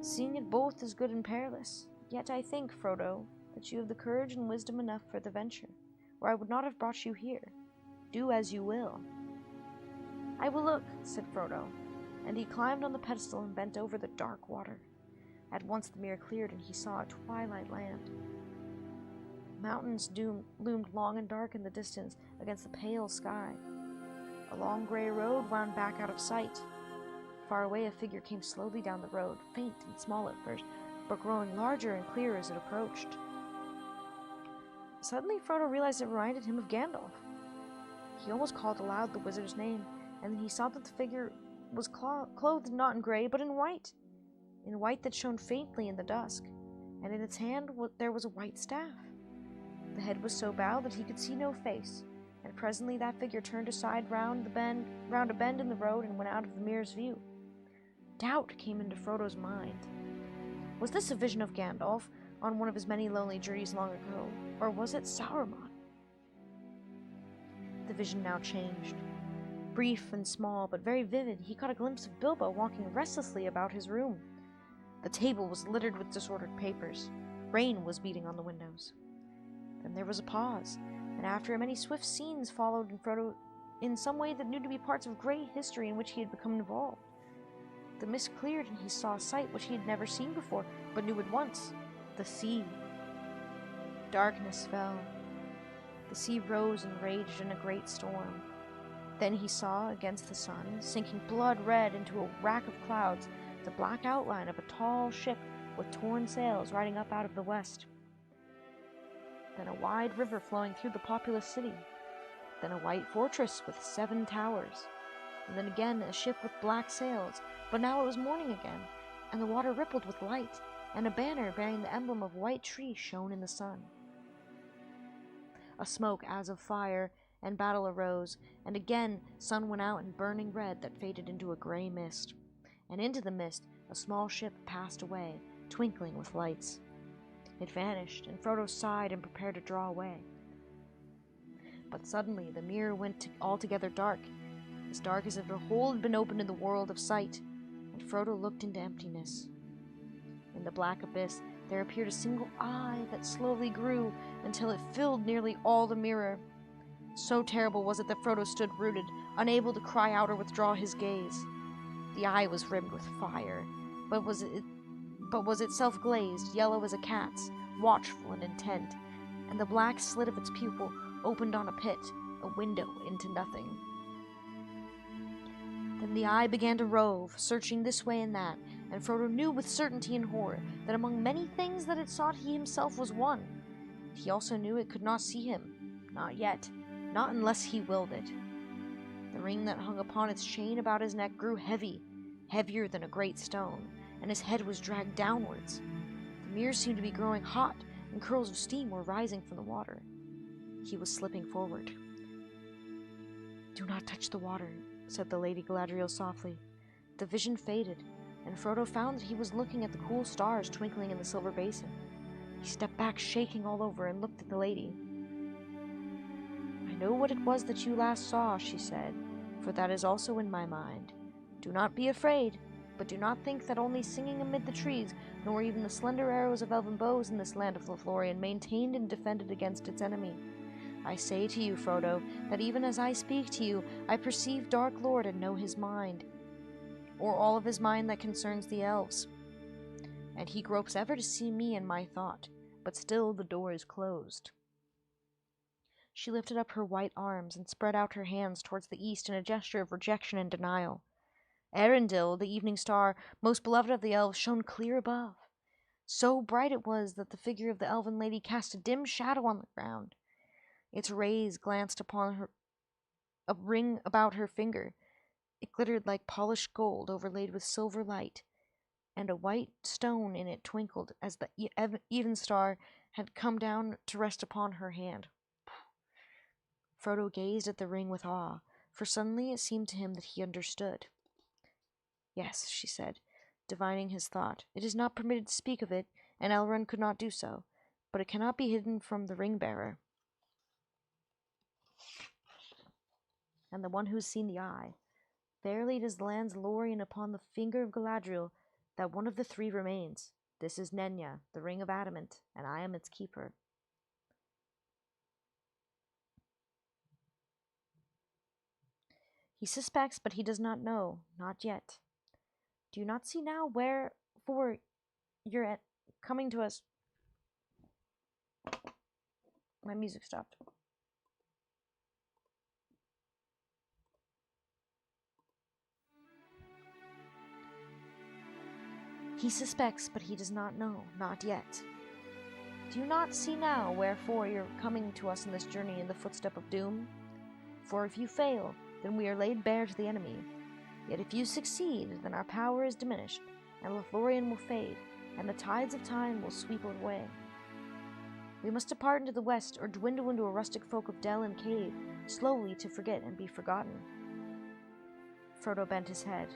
Seeing it both is good and perilous. Yet I think, Frodo, that you have the courage and wisdom enough for the venture, or I would not have brought you here. Do as you will. I will look, said Frodo, and he climbed on the pedestal and bent over the dark water. At once the mirror cleared, and he saw a twilight land. Mountains loomed long and dark in the distance against the pale sky. A long gray road wound back out of sight. Far away a figure came slowly down the road, faint and small at first, but growing larger and clearer as it approached. Suddenly Frodo realized it reminded him of Gandalf. He almost called aloud the wizard's name, and then he saw that the figure was clothed not in gray, but in white that shone faintly in the dusk, and in its hand there was a white staff. The head was so bowed that he could see no face, and presently that figure turned aside round a bend in the road and went out of the mirror's view. Doubt came into Frodo's mind. Was this a vision of Gandalf on one of his many lonely journeys long ago, or was it Sauron? The vision now changed. Brief and small, but very vivid, he caught a glimpse of Bilbo walking restlessly about his room. The table was littered with disordered papers. Rain was beating on the windows. Then there was a pause, and after many swift scenes followed in Frodo in some way that knew to be parts of great history in which he had become involved. The mist cleared, and he saw a sight which he had never seen before, but knew at once: the sea. Darkness fell. The sea rose and raged in a great storm. Then he saw, against the sun, sinking blood-red into a rack of clouds, the black outline of a tall ship with torn sails riding up out of the west. Then a wide river flowing through the populous city. Then a white fortress with 7 towers. And then again a ship with black sails, but now it was morning again, and the water rippled with light, and a banner bearing the emblem of white tree shone in the sun. A smoke as of fire and battle arose, and again sun went out in burning red that faded into a gray mist. And into the mist a small ship passed away, twinkling with lights. It vanished, and Frodo sighed and prepared to draw away. But suddenly the mirror went altogether dark as if a hole had been opened in the world of sight, and Frodo looked into emptiness. In the black abyss there appeared a single eye that slowly grew until it filled nearly all the mirror. So terrible was it that Frodo stood rooted, unable to cry out or withdraw his gaze. The eye was rimmed with fire, but was itself glazed, yellow as a cat's, watchful and intent, and the black slit of its pupil opened on a pit, a window into nothing. Then the eye began to rove, searching this way and that, and Frodo knew with certainty and horror that among many things that it sought he himself was one. He also knew it could not see him, not yet, not unless he willed it. The ring that hung upon its chain about his neck grew heavy, heavier than a great stone, and his head was dragged downwards. The mirror seemed to be growing hot, and curls of steam were rising from the water. He was slipping forward. "Do not touch the water," said the Lady Galadriel softly. The vision faded, and Frodo found that he was looking at the cool stars twinkling in the silver basin. He stepped back, shaking all over, and looked at the lady. "I know what it was that you last saw," she said, "for that is also in my mind. Do not be afraid, but do not think that only singing amid the trees, nor even the slender arrows of elven bows in this land of Lothlorien maintained and defended against its enemy. I say to you, Frodo, that even as I speak to you, I perceive Dark Lord and know his mind, or all of his mind that concerns the elves. And he gropes ever to see me in my thought, but still the door is closed." She lifted up her white arms and spread out her hands towards the east in a gesture of rejection and denial. Arundel, the evening star, most beloved of the elves, shone clear above. So bright it was that the figure of the elven lady cast a dim shadow on the ground. Its rays glanced upon a ring about her finger. It glittered like polished gold overlaid with silver light, and a white stone in it twinkled as the even star had come down to rest upon her hand. Frodo gazed at the ring with awe, for suddenly it seemed to him that he understood. Yes, she said, divining his thought. It is not permitted to speak of it, and Elrond could not do so, but it cannot be hidden from the ring-bearer. And the one who has seen the eye. Verily it is the land's Lorien upon the finger of Galadriel that one of the three remains. This is Nenya, the ring of adamant, and I am its keeper. He suspects, but he does not know, not yet. Do you not see now wherefore you're coming to us? My music stopped. He suspects, but he does not know, not yet. Do you not see now wherefore you're coming to us in this journey in the footstep of doom? For if you fail, then we are laid bare to the enemy. Yet if you succeed, then our power is diminished, and Lothlorien will fade, and the tides of time will sweep it away. We must depart into the west, or dwindle into a rustic folk of dell and cave, slowly to forget and be forgotten. Frodo bent his head.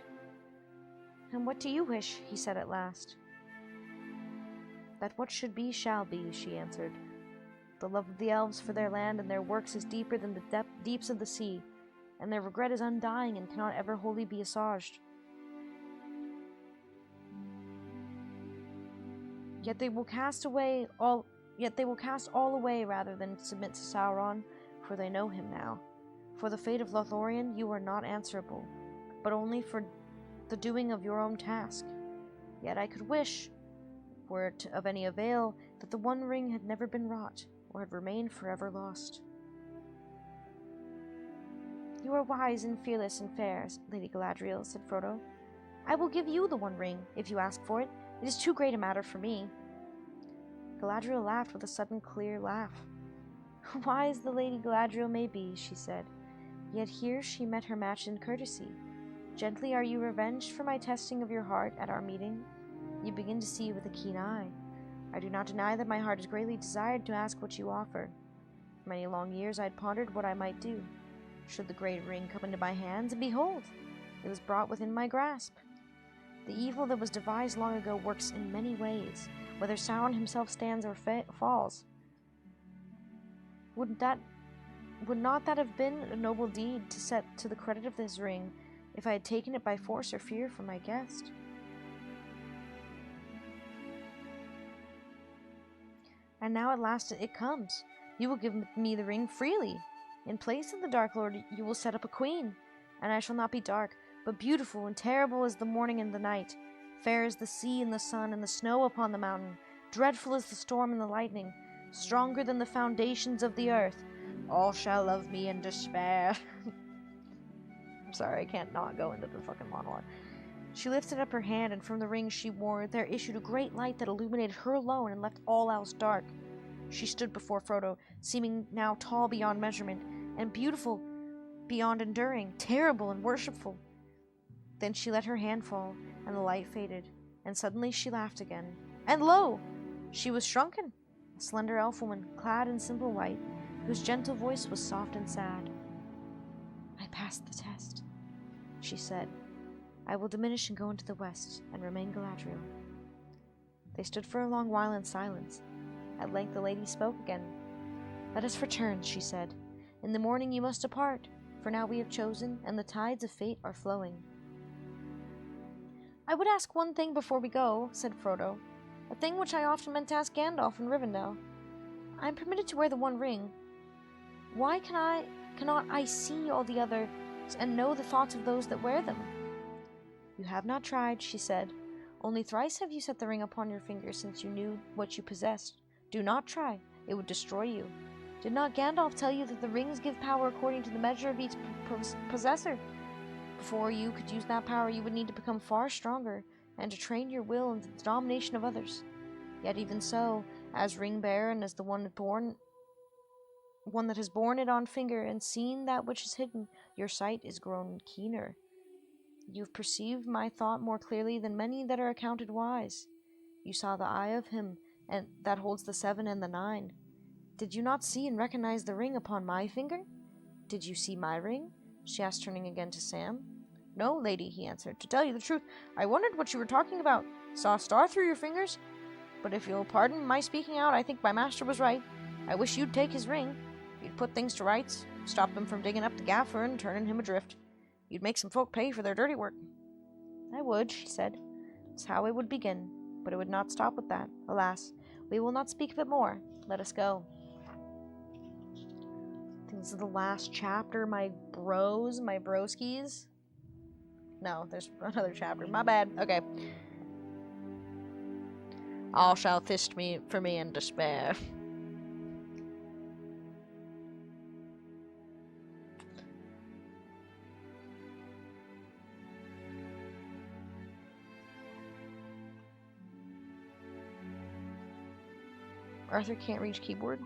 And what do you wish? He said at last. That what should be shall be, she answered. The love of the elves for their land and their works is deeper than the deeps of the sea, and their regret is undying and cannot ever wholly be assuaged. Yet they will cast all away rather than submit to Sauron, for they know him now. For the fate of Lothlorien you are not answerable, but only for the doing of your own task. Yet I could wish, were it of any avail, that the One Ring had never been wrought, or had remained forever lost. You are wise and fearless and fair, Lady Galadriel, said Frodo. I will give you the One Ring, if you ask for it. It is too great a matter for me. Galadriel laughed with a sudden clear laugh. Wise the Lady Galadriel may be, she said, yet here she met her match in courtesy. Gently are you revenged for my testing of your heart at our meeting? You begin to see with a keen eye. I do not deny that my heart has greatly desired to ask what you offer. For many long years I had pondered what I might do. Should the great ring come into my hands, and behold, it was brought within my grasp. The evil that was devised long ago works in many ways, whether Sauron himself stands or falls. Would not that have been a noble deed to set to the credit of this ring, if I had taken it by force or fear from my guest? And now at last it comes. You will give me the ring freely. In place of the Dark Lord you will set up a queen, and I shall not be dark, but beautiful and terrible as the morning and the night, fair as the sea and the sun and the snow upon the mountain, dreadful as the storm and the lightning, stronger than the foundations of the earth. All shall love me and despair. I'm sorry, I can't not go into the fucking monologue. She lifted up her hand, and from the ring she wore there issued a great light that illuminated her alone and left all else dark. She stood before Frodo, seeming now tall beyond measurement, and beautiful beyond enduring, terrible and worshipful. Then she let her hand fall, and the light faded, and suddenly she laughed again. And lo! She was shrunken, a slender elf woman, clad in simple white, whose gentle voice was soft and sad. I passed the test, she said. I will diminish and go into the west, and remain Galadriel. They stood for a long while in silence. At length the lady spoke again. Let us return, she said. In the morning you must depart, for now we have chosen, and the tides of fate are flowing. I would ask one thing before we go, said Frodo, a thing which I often meant to ask Gandalf in Rivendell. I am permitted to wear the One Ring. Why cannot I see all the others and know the thoughts of those that wear them? You have not tried, she said. Only thrice have you set the ring upon your finger since you knew what you possessed. Do not try. It would destroy you. Did not Gandalf tell you that the rings give power according to the measure of each possessor? before you could use that power, you would need to become far stronger and to train your will into the domination of others. Yet even so, as ring bearer and as the one that has borne it on finger and seen that which is hidden, your sight is grown keener. You've perceived my thought more clearly than many that are accounted wise. You saw the eye of him and that holds the 7 and the 9. Did you not see and recognize the ring upon my finger? Did you see my ring? She asked, turning again to Sam. No, lady, he answered. To tell you the truth, I wondered what you were talking about. Saw a star through your fingers? But if you'll pardon my speaking out, I think my master was right. I wish you'd take his ring. You'd put things to rights, stop them from digging up the gaffer and turning him adrift. You'd make some folk pay for their dirty work. I would, she said. It's how it would begin, but it would not stop with that. Alas, we will not speak of it more. Let us go. I think this is the last chapter, my bros, my broskies. No, there's another chapter. My bad. Okay. All shall thirst me for me in despair. Arthur can't reach keyboard.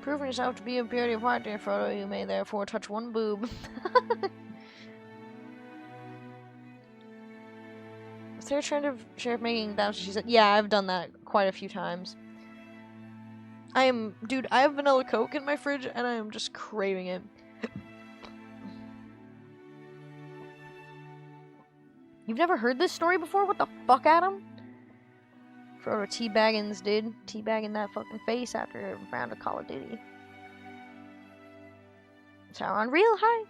Proving yourself to be of purity of heart, dear Frodo, you may therefore touch one boob. Is there a trend of Sheriff making bounces? She said, yeah, I've done that quite a few times. Dude, I have vanilla Coke in my fridge, and I am just craving it. You've never heard this story before? What the fuck, Adam? Frodo teabaggins, dude. Teabagging that fucking face after a round of Call of Duty. Sauron, real high.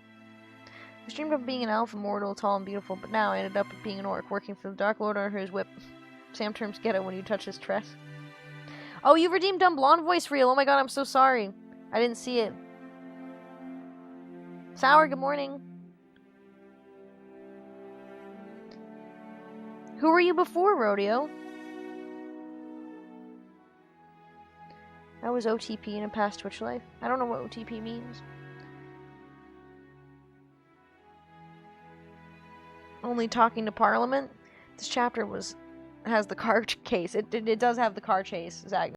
I dreamed of being an elf, immortal, tall, and beautiful, but now I ended up being an orc, working for the Dark Lord under his whip. Sam turns ghetto when you touch his tress. Oh, you redeemed Dumb Blonde Voice Reel. Oh my god, I'm so sorry. I didn't see it. Sour, good morning. Who were you before, Rodeo? I was OTP in a past Twitch life. I don't know what OTP means. Only talking to Parliament. This chapter has the car case. It does have the car chase, Zach.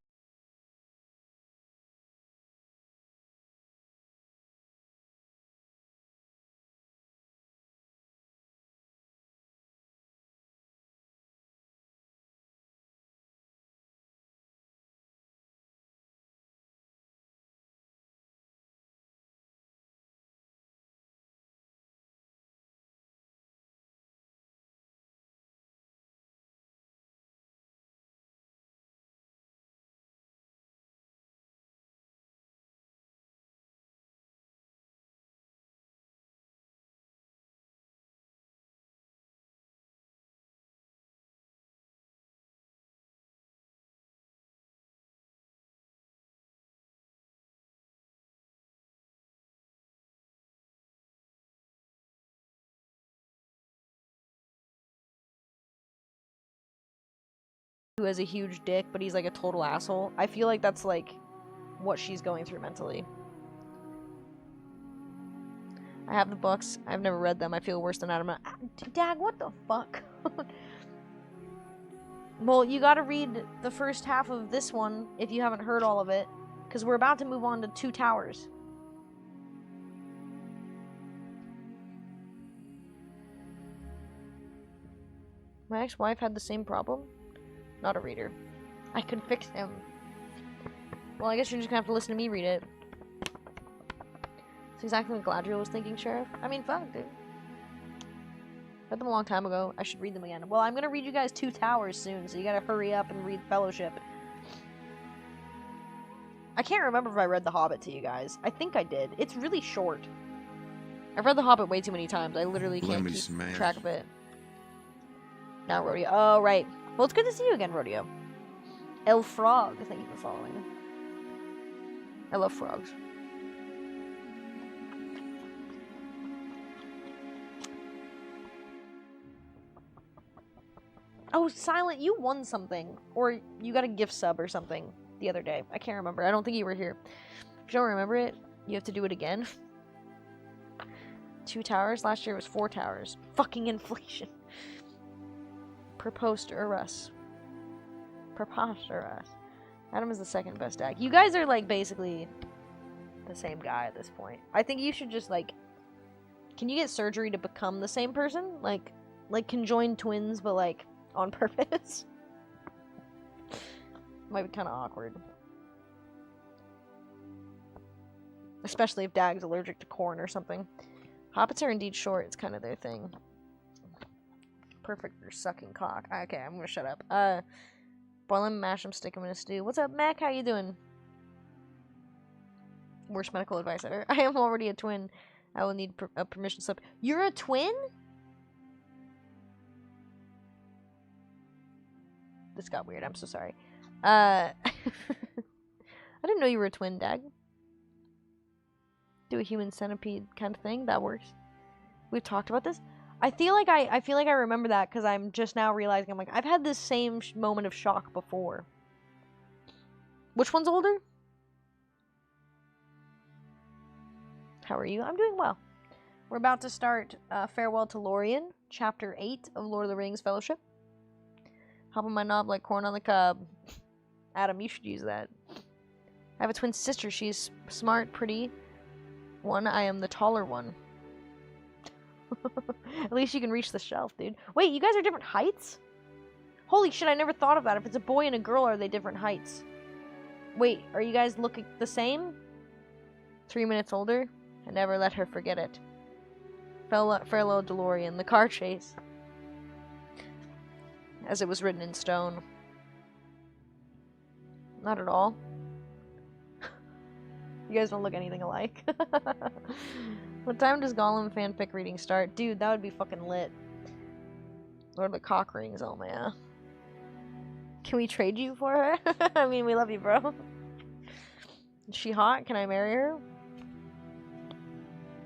Who has a huge dick, but he's like a total asshole. I feel like that's like what she's going through mentally. I have the books. I've never read them. I feel worse than Adam. Dag, what the fuck? Well, you gotta read the first half of this one if you haven't heard all of it, because we're about to move on to Two Towers. My ex-wife had the same problem. Not a reader. I could fix him. Well, I guess you're just gonna have to listen to me read it. It's exactly what Galadriel was thinking, Sheriff. I mean, fuck, dude. Read them a long time ago. I should read them again. Well, I'm gonna read you guys Two Towers soon, so you gotta hurry up and read Fellowship. I can't remember if I read The Hobbit to you guys. I think I did. It's really short. I've read The Hobbit way too many times. I literally can't keep track of it. Now, Rodeo. Oh, right. Well, it's good to see you again, Rodeo. El Frog, thank you for following. I love frogs. Oh, Silent, you won something. Or you got a gift sub or something the other day. I can't remember. I don't think you were here. If you don't remember it, you have to do it again. 2 towers. Last year it was 4 towers. Fucking inflation. Preposterous. Preposterous. Adam is the second best deck. You guys are like basically the same guy at this point. I think you should just like... Can you get surgery to become the same person? Like conjoined twins, but like on purpose? Might be kind of awkward. Especially if Dag's allergic to corn or something. Hobbits are indeed short. It's kind of their thing. Perfect for sucking cock. Okay, I'm gonna shut up. Boil them, mash them, stick them in a stew. What's up, Mac? How you doing? Worst medical advice ever. I am already a twin. I will need a permission slip. You're a twin? This got weird. I'm so sorry. I didn't know you were a twin, Dag. Do a human centipede kind of thing. That works. We've talked about this. I feel like I remember that because I'm just now realizing I'm like I've had this same moment of shock before. Which one's older? How are you? I'm doing well. We're about to start Farewell to Lorien, Chapter 8 of Lord of the Rings Fellowship. Hop on my knob like corn on the cob. Adam, you should use that. I have a twin sister. She's smart, pretty one. I am the taller one. At least you can reach the shelf, dude. Wait, you guys are different heights? Holy shit, I never thought of that. If it's a boy and a girl, are they different heights? Wait, are you guys looking the same? 3 minutes older? I never let her forget it. Farewell DeLorean, the car chase. As it was written in stone. Not at all. You guys don't look anything alike. What time does Gollum fanfic reading start? Dude, that would be fucking lit. Lord of the Cock Rings, oh man. Can we trade you for her? I mean, we love you, bro. Is she hot? Can I marry her?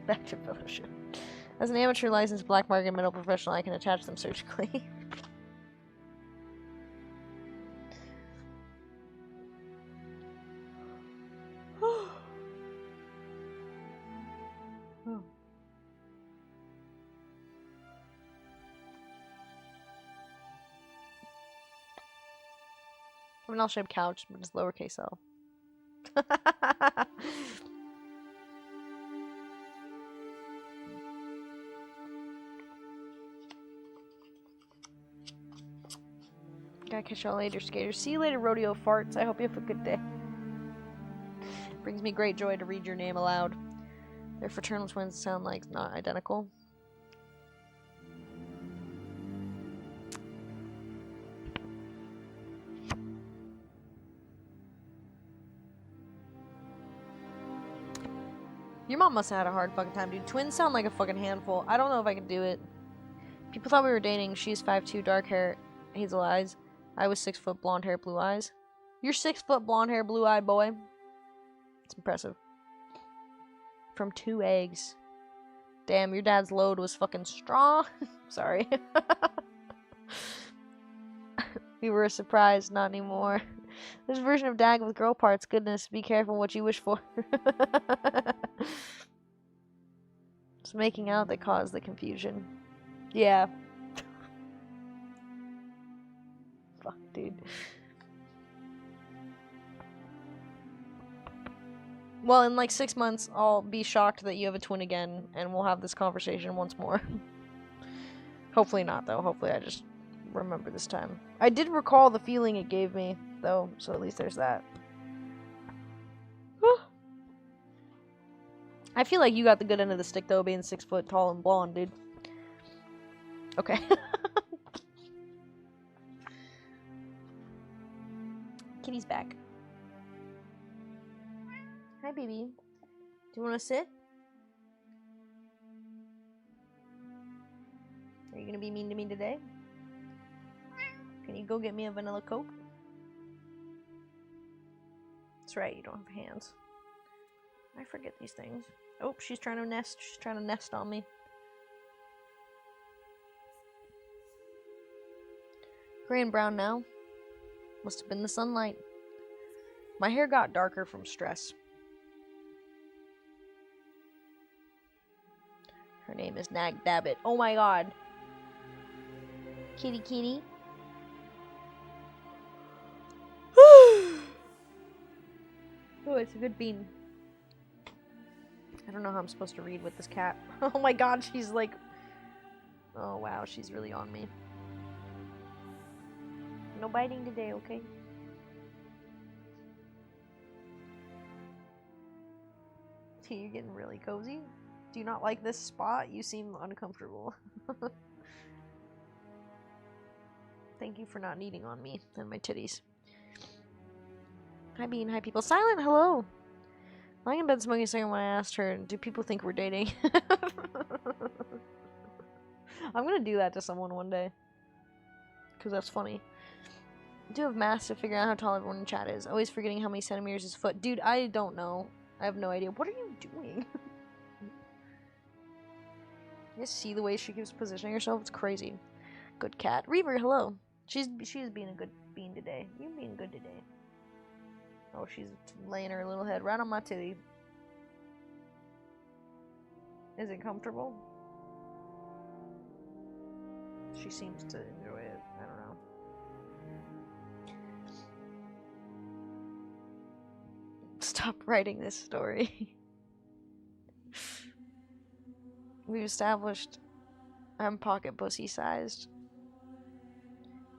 Back to fellowship. As an amateur licensed black market middle professional, I can attach them surgically. I mean, I'll shape couch, but it's lowercase l. Gotta catch y'all later, skaters. See you later, rodeo farts. I hope you have a good day. Brings me great joy to read your name aloud. Their fraternal twins sound like not identical. Your mom must have had a hard fucking time, dude. Twins sound like a fucking handful. I don't know if I could do it. People thought we were dating. She's 5'2", dark hair, hazel eyes. I was 6 foot, blonde hair, blue eyes. You're 6 foot, blonde hair, blue eyed boy. It's impressive. From 2 eggs. Damn, your dad's load was fucking strong. Sorry. We were a surprise, not anymore. This version of Dag with girl parts. Goodness, be careful what you wish for. It's making out that caused the confusion. Yeah. Fuck, dude. Well, in like 6 months, I'll be shocked that you have a twin again, and we'll have this conversation once more. Hopefully not, though. Hopefully I just remember this time. I did recall the feeling it gave me, though, so at least there's that. I feel like you got the good end of the stick, though, being 6 foot tall and blonde, dude. Okay. Kitty's back. Hi, baby. Do you want to sit? Are you going to be mean to me today? Can you go get me a vanilla Coke? That's right, you don't have hands. I forget these things. Oh, she's trying to nest. She's trying to nest on me. Gray and brown now. Must have been the sunlight. My hair got darker from stress. Her name is Nag Dabbit. Oh my god. Kitty kitty. Oh, it's a good bean. I don't know how I'm supposed to read with this cat. Oh my god, she's like... Oh wow, she's really on me. No biting today, okay? You're getting really cozy. Do you not like this spot? You seem uncomfortable. Thank you for not kneading on me and my titties. Hi Bean, hi people. Silent, hello! Lying in bed smoking a cigarette when I asked her, do people think we're dating? I'm gonna do that to someone one day. Because that's funny. I do have math to figure out how tall everyone in chat is. Always forgetting how many centimeters is foot. Dude, I don't know. I have no idea. What are you doing? You see the way she keeps positioning herself? It's crazy. Good cat. Reaver, hello. She's being a good bean today. You're being good today. Oh, she's laying her little head right on my titty. Is it comfortable? She seems to enjoy it. I don't know. Stop writing this story. We've established I'm pocket pussy sized.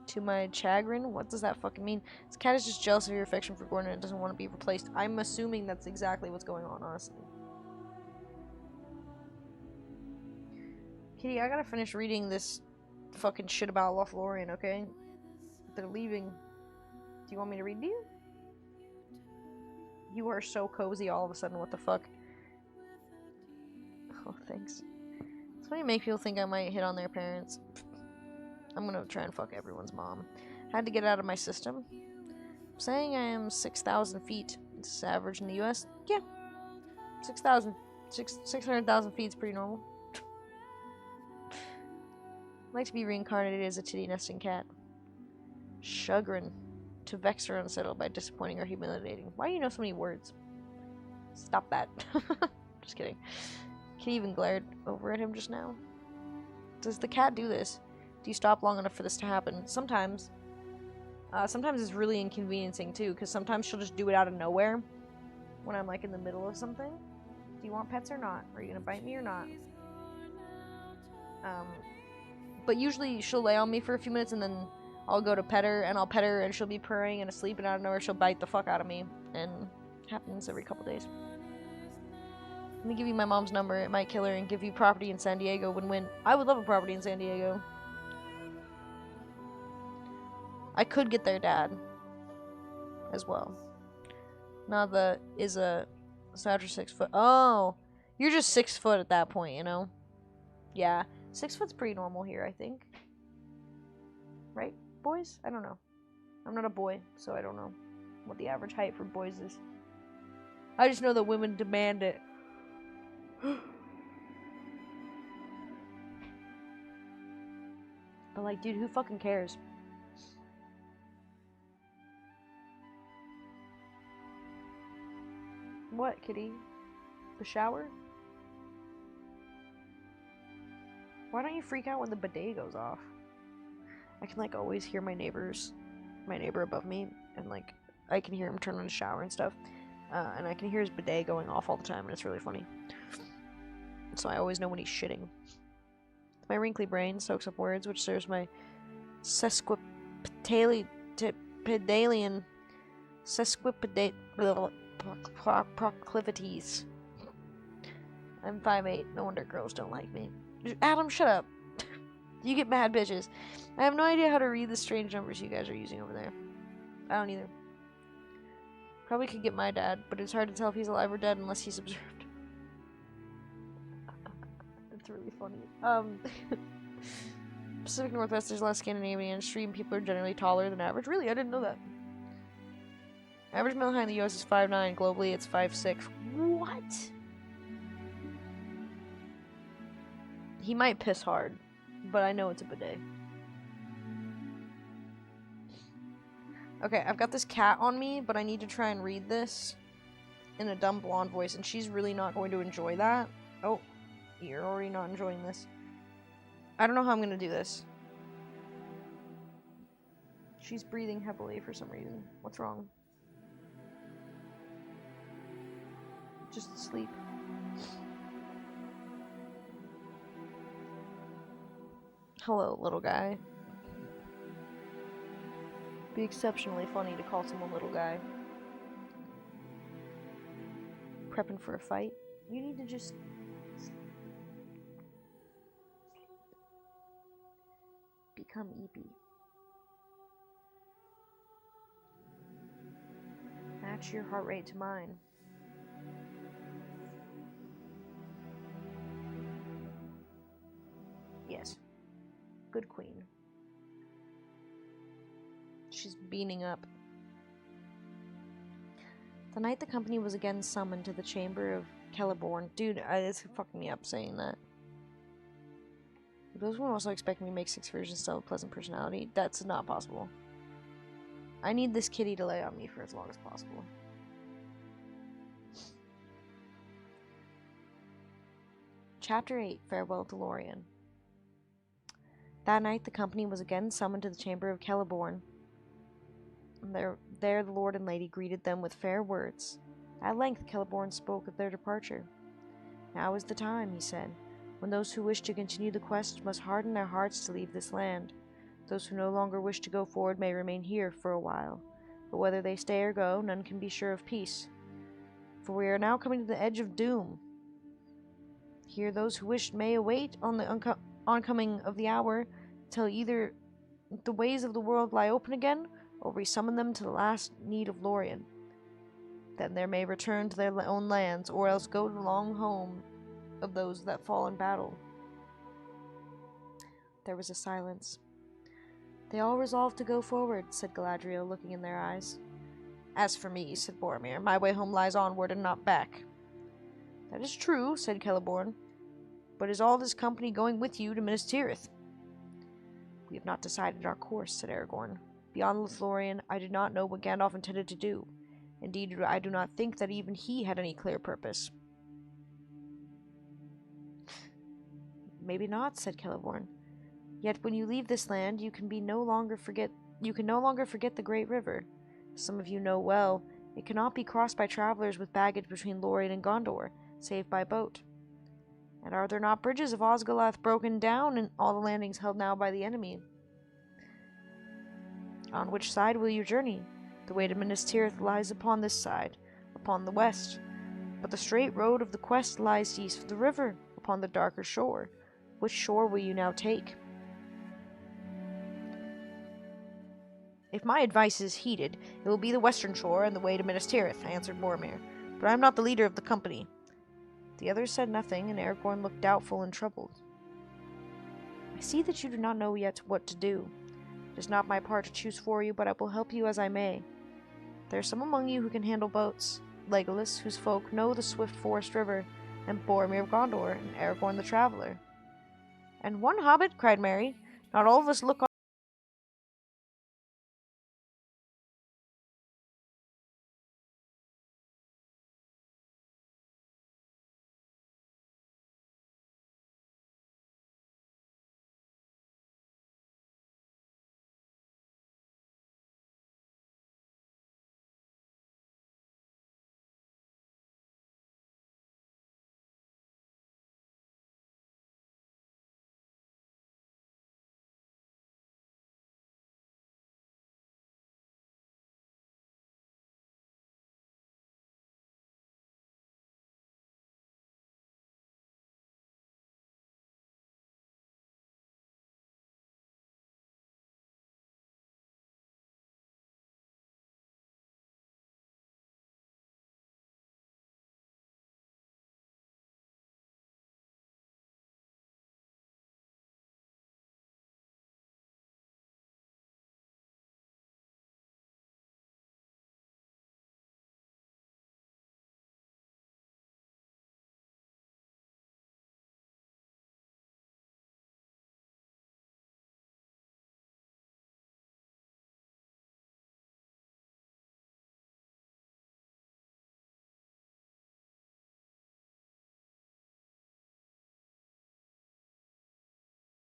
To my chagrin? What does that fucking mean? This cat is just jealous of your affection for Gordon and doesn't want to be replaced. I'm assuming that's exactly what's going on, honestly. Kitty, I gotta finish reading this fucking shit about Lothlorien, okay? They're leaving. Do you want me to read to you? You are so cozy all of a sudden, what the fuck? Oh, thanks. It's funny to make people think I might hit on their parents. I'm gonna try and fuck everyone's mom. Had to get it out of my system. I'm saying I am 6,000 feet. It's average in the US. Yeah. 6,000. 600,000 feet is pretty normal. I'd like to be reincarnated as a titty nesting cat. Chagrin. To vex or unsettle by disappointing or humiliating. Why do you know so many words? Stop that. Just kidding. Kitty even glared over at him just now. Does the cat do this? Do you stop long enough for this to happen? Sometimes. Sometimes it's really inconveniencing too, because sometimes she'll just do it out of nowhere when I'm like in the middle of something. Do you want pets or not? Are you gonna bite me or not? But usually she'll lay on me for a few minutes and then I'll go to pet her and I'll pet her and she'll be purring and asleep and out of nowhere she'll bite the fuck out of me. And it happens every couple days. Let me give you my mom's number. It might kill her and give you property in San Diego. Win-win. I would love a property in San Diego. I could get their dad as well. Nava is a Sadra 6 foot. Oh, you're just 6 foot at that point, you know? Yeah, 6 foot's pretty normal here, I think. Right, boys? I don't know. I'm not a boy, so I don't know what the average height for boys is. I just know that women demand it. But like, dude, who fucking cares? What, kitty? The shower? Why don't you freak out when the bidet goes off? I can like always hear my neighbor above me, and like I can hear him turn on the shower and stuff, and I can hear his bidet going off all the time, and it's really funny. So I always know when he's shitting. My wrinkly brain soaks up words, which serves my proclivities. I'm 5'8". No wonder girls don't like me. Adam, shut up. You get mad bitches. I have no idea how to read the strange numbers you guys are using over there. I don't either. Probably could get my dad, but it's hard to tell if he's alive or dead unless he's observed. It's really funny. Pacific Northwest, there's less Scandinavian stream. People are generally taller than average. Really? I didn't know that. Average male height in the US is 5'9". Globally, it's 5'6". What? He might piss hard, but I know it's a bidet. Okay, I've got this cat on me, but I need to try and read this in a dumb blonde voice, and she's really not going to enjoy that. Oh, You're already not enjoying this. I don't know how I'm gonna do this. She's breathing heavily for some reason. What's wrong? Just sleep. Hello, little guy. Be exceptionally funny to call someone little guy. Prepping for a fight? You need to just become Eepy. Match your heart rate to mine. Yes. Good queen. She's beaming up. The night the company was again summoned to the chamber of Celeborn. Dude, it's fucking me up saying that. Those were also expecting me to make 6 versions still have a pleasant personality. That's not possible. I need this kitty to lay on me for as long as possible. Chapter 8, Farewell to Lorien. That night the company was again summoned to the chamber of Celeborn. And there the lord and lady greeted them with fair words. At length Celeborn spoke of their departure. Now is the time, he said, when those who wish to continue the quest must harden their hearts to leave this land. Those who no longer wish to go forward may remain here for a while, but whether they stay or go, none can be sure of peace. For we are now coming to the edge of doom. Here those who wish may await on the oncoming of the hour till either the ways of the world lie open again, or we summon them to the last need of Lorien. Then they may return to their own lands, or else go to the long home of those that fall in battle. There was a silence. They all resolved to go forward, said Galadriel, looking in their eyes. As for me, said Boromir, my way home lies onward and not back. That is true, said Celeborn, but is all this company going with you to Minas Tirith? We have not decided our course, said Aragorn. Beyond Lothlorien, I did not know what Gandalf intended to do. Indeed, I do not think that even he had any clear purpose. Maybe not, said Celeborn. Yet when you leave this land, you can no longer forget the great river. Some of you know well, it cannot be crossed by travelers with baggage between Lorien and Gondor, save by boat. And are there not bridges of Osgiliath broken down and all the landings held now by the enemy? On which side will you journey? The way to Minas Tirith lies upon this side, upon the west. But the straight road of the quest lies east of the river, upon the darker shore. Which shore will you now take? If my advice is heeded, it will be the western shore and the way to Minas Tirith, answered Boromir. But I am not the leader of the company. The others said nothing, and Aragorn looked doubtful and troubled. I see that you do not know yet what to do. It is not my part to choose for you, but I will help you as I may. There are some among you who can handle boats. Legolas, whose folk know the swift forest river, and Boromir of Gondor, and Aragorn the Traveler. And one hobbit, cried Merry. Not all of us look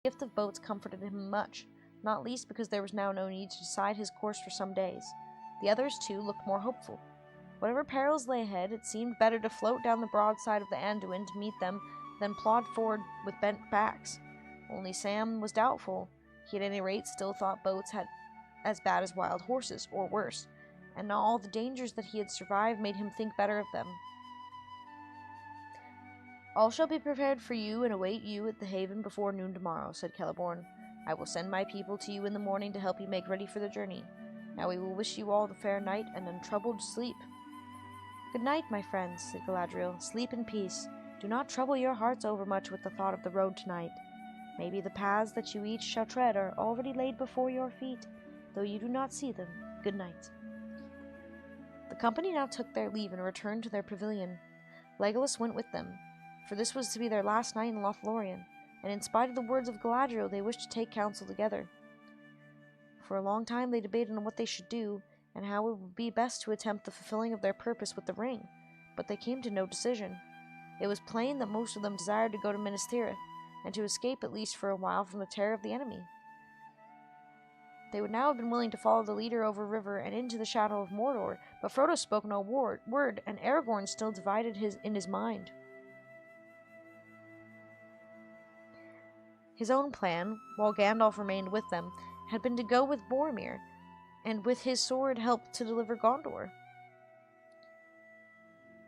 gift of boats comforted him much, not least because there was now no need to decide his course for some days. The others, too, looked more hopeful. Whatever perils lay ahead, it seemed better to float down the broad side of the Anduin to meet them than plod forward with bent backs. Only Sam was doubtful. He at any rate still thought boats had as bad as wild horses, or worse, and all the dangers that he had survived made him think better of them. "All shall be prepared for you and await you at the haven before noon tomorrow," said Celeborn. "I will send my people to you in the morning to help you make ready for the journey. Now we will wish you all the fair night and untroubled sleep." "Good night, my friends," said Galadriel. "Sleep in peace. Do not trouble your hearts overmuch with the thought of the road tonight. Maybe the paths that you each shall tread are already laid before your feet, though you do not see them. Good night." The company now took their leave and returned to their pavilion. Legolas went with them, for this was to be their last night in Lothlorien, and in spite of the words of Galadriel, they wished to take counsel together. For a long time they debated on what they should do, and how it would be best to attempt the fulfilling of their purpose with the ring, but they came to no decision. It was plain that most of them desired to go to Minas Tirith, and to escape at least for a while from the terror of the enemy. They would now have been willing to follow the leader over river and into the shadow of Mordor, but Frodo spoke no word, and Aragorn still divided in his mind. His own plan, while Gandalf remained with them, had been to go with Boromir, and with his sword help to deliver Gondor.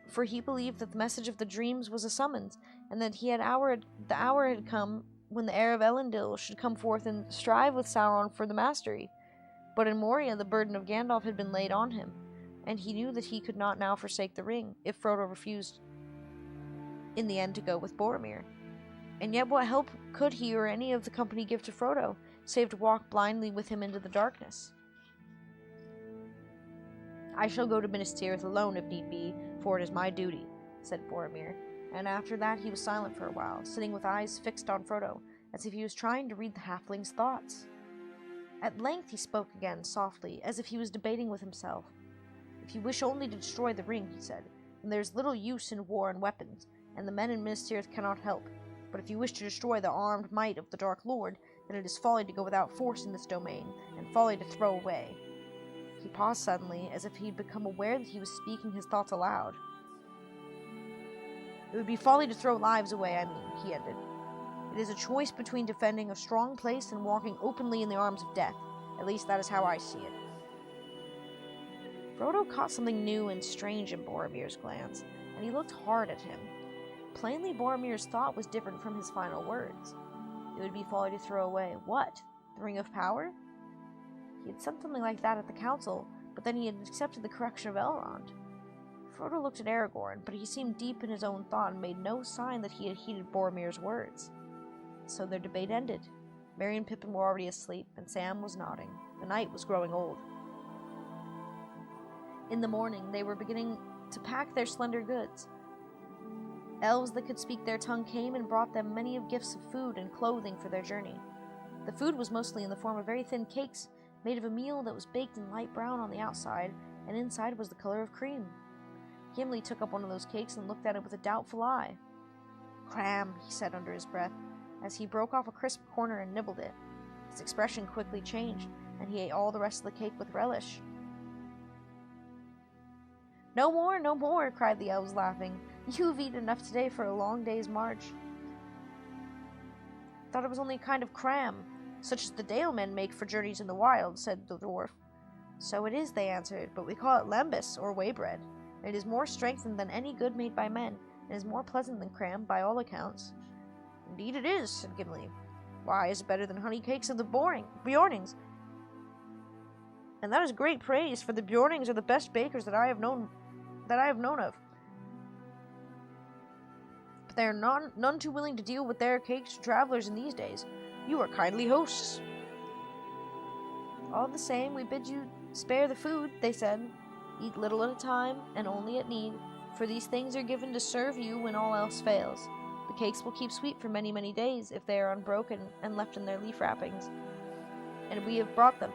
For he believed that the message of the dreams was a summons, and that the hour had come when the heir of Elendil should come forth and strive with Sauron for the mastery. But in Moria the burden of Gandalf had been laid on him, and he knew that he could not now forsake the ring, if Frodo refused in the end to go with Boromir. And yet what help could he or any of the company give to Frodo, save to walk blindly with him into the darkness? "I shall go to Minas Tirith alone if need be, for it is my duty," said Boromir, and after that he was silent for a while, sitting with eyes fixed on Frodo, as if he was trying to read the halfling's thoughts. At length he spoke again, softly, as if he was debating with himself. "If you wish only to destroy the ring," he said, "then there is little use in war and weapons, and the men in Minas Tirith cannot help. But if you wish to destroy the armed might of the Dark Lord, then it is folly to go without force in this domain, and folly to throw away." He paused suddenly, as if he had become aware that he was speaking his thoughts aloud. "It would be folly to throw lives away, he ended. "It is a choice between defending a strong place and walking openly in the arms of death. At least that is how I see it." Frodo caught something new and strange in Boromir's glance, and he looked hard at him. Plainly, Boromir's thought was different from his final words. It would be folly to throw away what? The Ring of Power? He had said something like that at the council, but then he had accepted the correction of Elrond. Frodo looked at Aragorn, but he seemed deep in his own thought and made no sign that he had heeded Boromir's words. So their debate ended. Merry and Pippin were already asleep, and Sam was nodding. The night was growing old. In the morning, they were beginning to pack their slender goods. Elves that could speak their tongue came and brought them many of gifts of food and clothing for their journey. The food was mostly in the form of very thin cakes, made of a meal that was baked in light brown on the outside, and inside was the color of cream. Gimli took up one of those cakes and looked at it with a doubtful eye. "Cram," he said under his breath, as he broke off a crisp corner and nibbled it. His expression quickly changed, and he ate all the rest of the cake with relish. "No more, no more," cried the elves, laughing. "You've eaten enough today for a long day's march." "Thought it was only a kind of cram, such as the Dale men make for journeys in the wild," said the dwarf. "So it is," they answered, "but we call it lembas, or whey bread. It is more strengthened than any good made by men, and is more pleasant than cram, by all accounts." "Indeed it is," said Gimli. "Why, is it better than honey cakes of the Bjornings? And that is great praise, for the Bjornings are the best bakers that I have known of. But they are none too willing to deal with their cakes to travelers in these days. You are kindly hosts." "All the same, we bid you spare the food," they said. "Eat little at a time, and only at need, for these things are given to serve you when all else fails. The cakes will keep sweet for many, many days, if they are unbroken and left in their leaf wrappings, and we have brought them.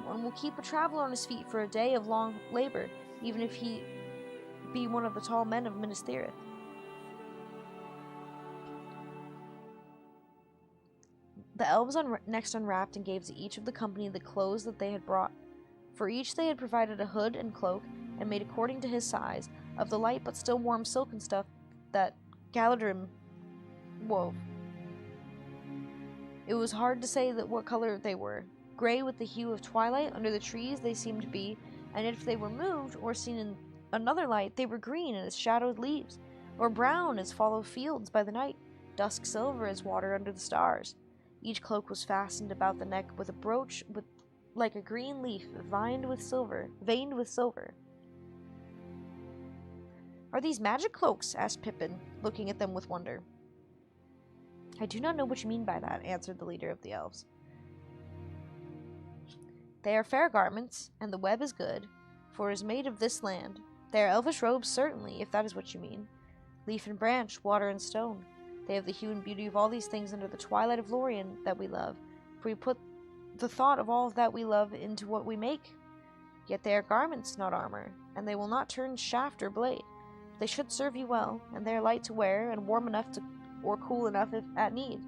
One will keep a traveler on his feet for a day of long labor, even if he be one of the tall men of Minas Tirith." The elves next unwrapped and gave to each of the company the clothes that they had brought. For each they had provided a hood and cloak, and made according to his size, of the light but still warm silken stuff that Galadrim wove. It was hard to say what color they were. Gray with the hue of twilight under the trees they seemed to be, and if they were moved or seen in another light, they were green as shadowed leaves, or brown as fallow fields by the night, dusk silver as water under the stars. Each cloak was fastened about the neck with a brooch like a green leaf veined with silver. Are these magic cloaks? Asked Pippin, looking at them with wonder. I do not know what you mean by that, answered the leader of the elves. They are fair garments, and the web is good, for it is made of this land. They are elvish robes, certainly, if that is what you mean. Leaf and branch, water and stone. They have the hue and beauty of all these things under the twilight of Lorien that we love, for we put the thought of all that we love into what we make. Yet they are garments, not armor, and they will not turn shaft or blade. They should serve you well, and they are light to wear, and warm enough or cool enough if at need.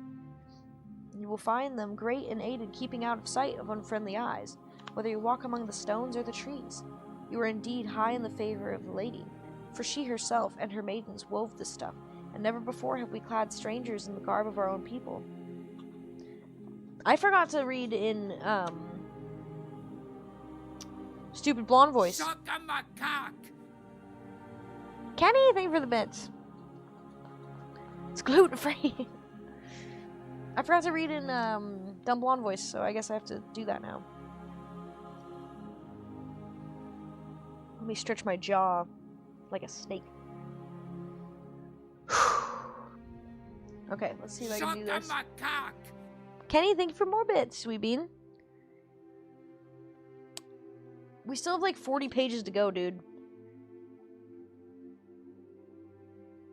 You will find them great in aid in keeping out of sight of unfriendly eyes, whether you walk among the stones or the trees. You are indeed high in the favor of the lady, for she herself and her maidens wove this stuff, and never before have we clad strangers in the garb of our own people. I forgot to read in, stupid blonde voice. Suck on my cock! Kenny, thank you for the bits. It's gluten-free. I forgot to read in, dumb blonde voice, so I guess I have to do that now. Let me stretch my jaw like a snake. Okay, let's see if I can do this. Suck on my cock! Kenny, thank you for more bits, sweet bean. We still have like 40 pages to go, dude.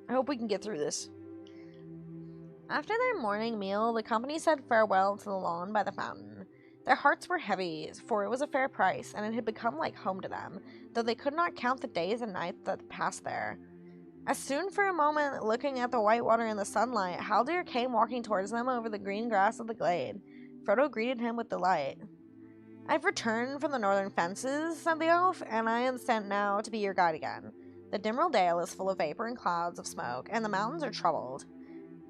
I hope we can get through this. After their morning meal, the company said farewell to the lawn by the fountain. Their hearts were heavy, for it was a fair price, and it had become like home to them, though they could not count the days and nights that passed there. As soon for a moment, looking at the white water in the sunlight, Haldir came walking towards them over the green grass of the glade. Frodo greeted him with delight. I've returned from the northern fences, said the elf, and I am sent now to be your guide again. The Dimrill Dale is full of vapor and clouds of smoke, and the mountains are troubled.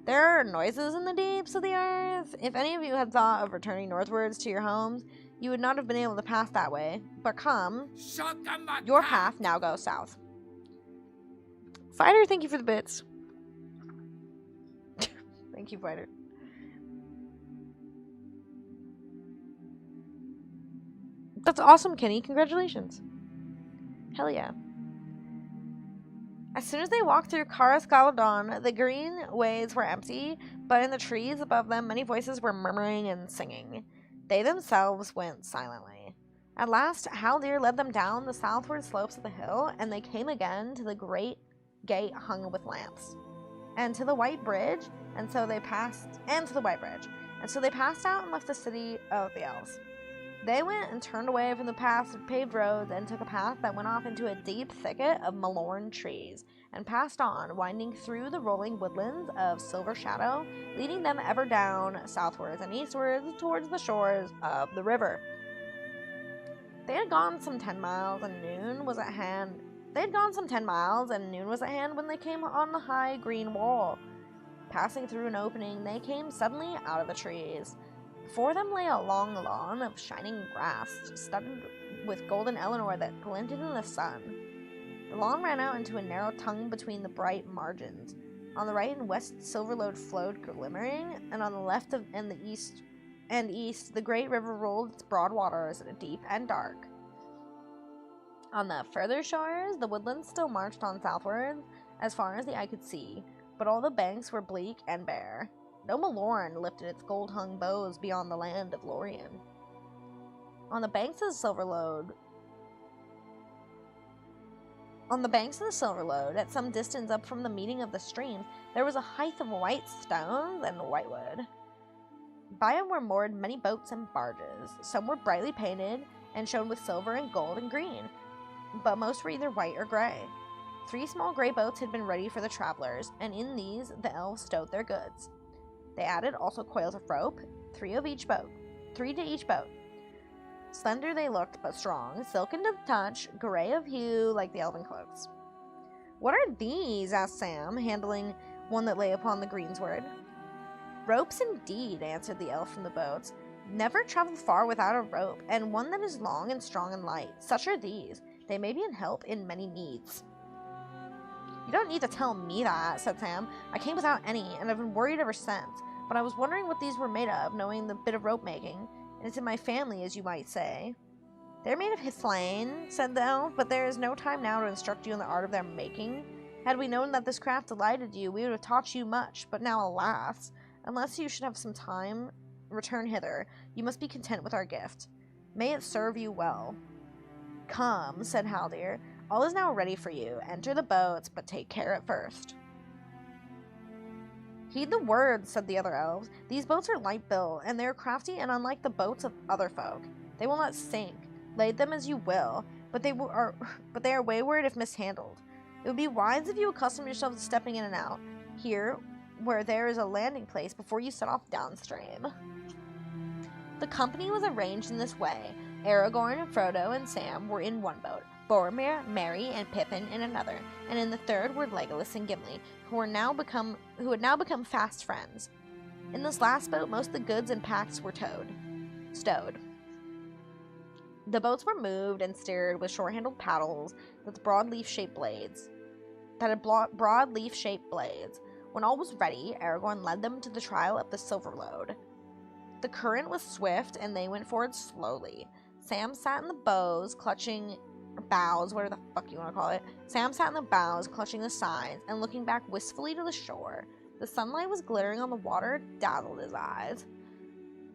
There are noises in the deeps of the earth. If any of you had thought of returning northwards to your homes, you would not have been able to pass that way. But come, your path now goes south. Fighter, thank you for the bits. Thank you, Fighter. That's awesome, Kenny. Congratulations. Hell yeah. As soon as they walked through Caras Galadon, the green ways were empty, but in the trees above them many voices were murmuring and singing. They themselves went silently. At last, Haldir led them down the southward slopes of the hill, and they came again to the great gate hung with lamps, and to the white bridge, and so they passed out and left the city of the elves. They went and turned away from the paths of paved roads and took a path that went off into a deep thicket of malorn trees, and passed on, winding through the rolling woodlands of Silver Shadow, leading them ever down southwards and eastwards towards the shores of the river. They had gone some 10 miles, and noon was at hand. When they came on the high green wall. Passing through an opening, they came suddenly out of the trees. Before them lay a long lawn of shining grass, studded with golden Eleanor that glinted in the sun. The lawn ran out into a narrow tongue between the bright margins. On the right and west, Silverlode flowed glimmering, and on the left and the east, the great river rolled its broad waters, deep and dark. On the further shores, the woodlands still marched on southward, as far as the eye could see, but all the banks were bleak and bare. No Malorn lifted its gold-hung bows beyond the land of Lorien. On the banks of the Silverlode, at some distance up from the meeting of the streams, there was a height of white stones and whitewood. By them were moored many boats and barges. Some were brightly painted and shone with silver and gold and green, but most were either white or gray. 3 small gray boats had been ready for the travelers, and in these the elves stowed their goods. They added also coils of rope, three to each boat. Slender they looked, but strong, silken of touch, gray of hue like the elven cloaks. What are these? Asked Sam, handling one that lay upon the greensward. Ropes indeed, answered the elf from the boats. Never travel far without a rope, and one that is long and strong and light. Such are these. They may be in help in many needs. You don't need to tell me that, said Sam. I came without any, and I've been worried ever since. But I was wondering what these were made of, knowing the bit of rope making. And it's in my family, as you might say. They're made of hithlane, said the elf, but there is no time now to instruct you in the art of their making. Had we known that this craft delighted you, we would have taught you much, but now, alas, unless you should have some time, return hither. You must be content with our gift. May it serve you well. Come, said Haldir. All is now ready for you. Enter the boats, but take care at first. Heed the words, said the other elves. These boats are light-built, and they are crafty and unlike the boats of other folk. They will not sink. Lade them as you will, but they are wayward if mishandled. It would be wise if you accustom yourself to stepping in and out, here, where there is a landing place, before you set off downstream. The company was arranged in this way. Aragorn, Frodo, and Sam were in one boat. Boromir, Merry, and Pippin in another, and in the third were Legolas and Gimli, who had now become fast friends. In this last boat, most of the goods and packs were stowed. The boats were moved and steered with short-handled paddles with broad-leaf-shaped blades. When all was ready, Aragorn led them to the trial of the Silver Lode. The current was swift, and they went forward slowly. Sam sat in the bows, clutching bows, whatever the fuck you want to call it. Sam sat in the bows, clutching the sides, and looking back wistfully to the shore. The sunlight was glittering on the water, dazzled his eyes.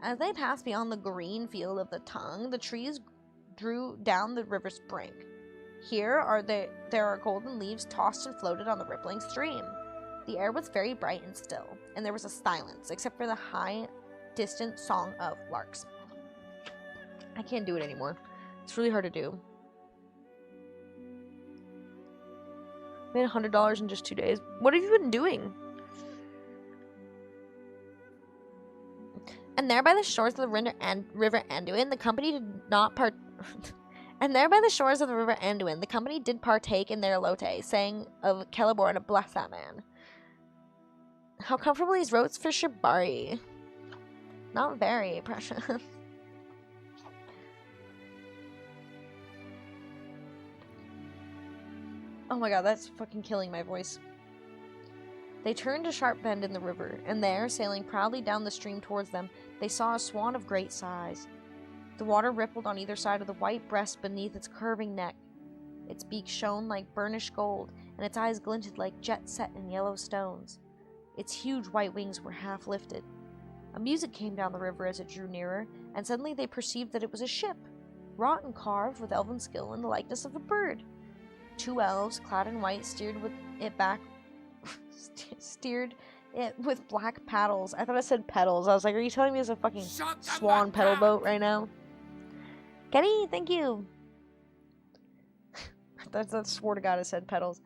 As they passed beyond the green field of the Tongue, the trees drew down the river's brink. There are golden leaves tossed and floated on the rippling stream. The air was very bright and still, and there was a silence, except for the high, distant song of larks. I can't do it anymore. It's really hard to do. Made $100 in just 2 days. What have you been doing? And there by the shores of the river Anduin, the company did not partake in their elote, saying of Celeborn, to bless that man. How comfortable these roats for Shibari. Not very, precious. Oh my god, that's fucking killing my voice. They turned a sharp bend in the river, and there, sailing proudly down the stream towards them, they saw a swan of great size. The water rippled on either side of the white breast beneath its curving neck. Its beak shone like burnished gold, and its eyes glinted like jet set in yellow stones. Its huge white wings were half lifted. A music came down the river as it drew nearer, and suddenly they perceived that it was a ship, wrought and carved with elven skill in the likeness of a bird. 2 elves, clad in white, steered it with black paddles. I thought I said pedals. I was like, are you telling me it's a fucking swan pedal boat right now? Kenny, thank you. I swore to God I said pedals.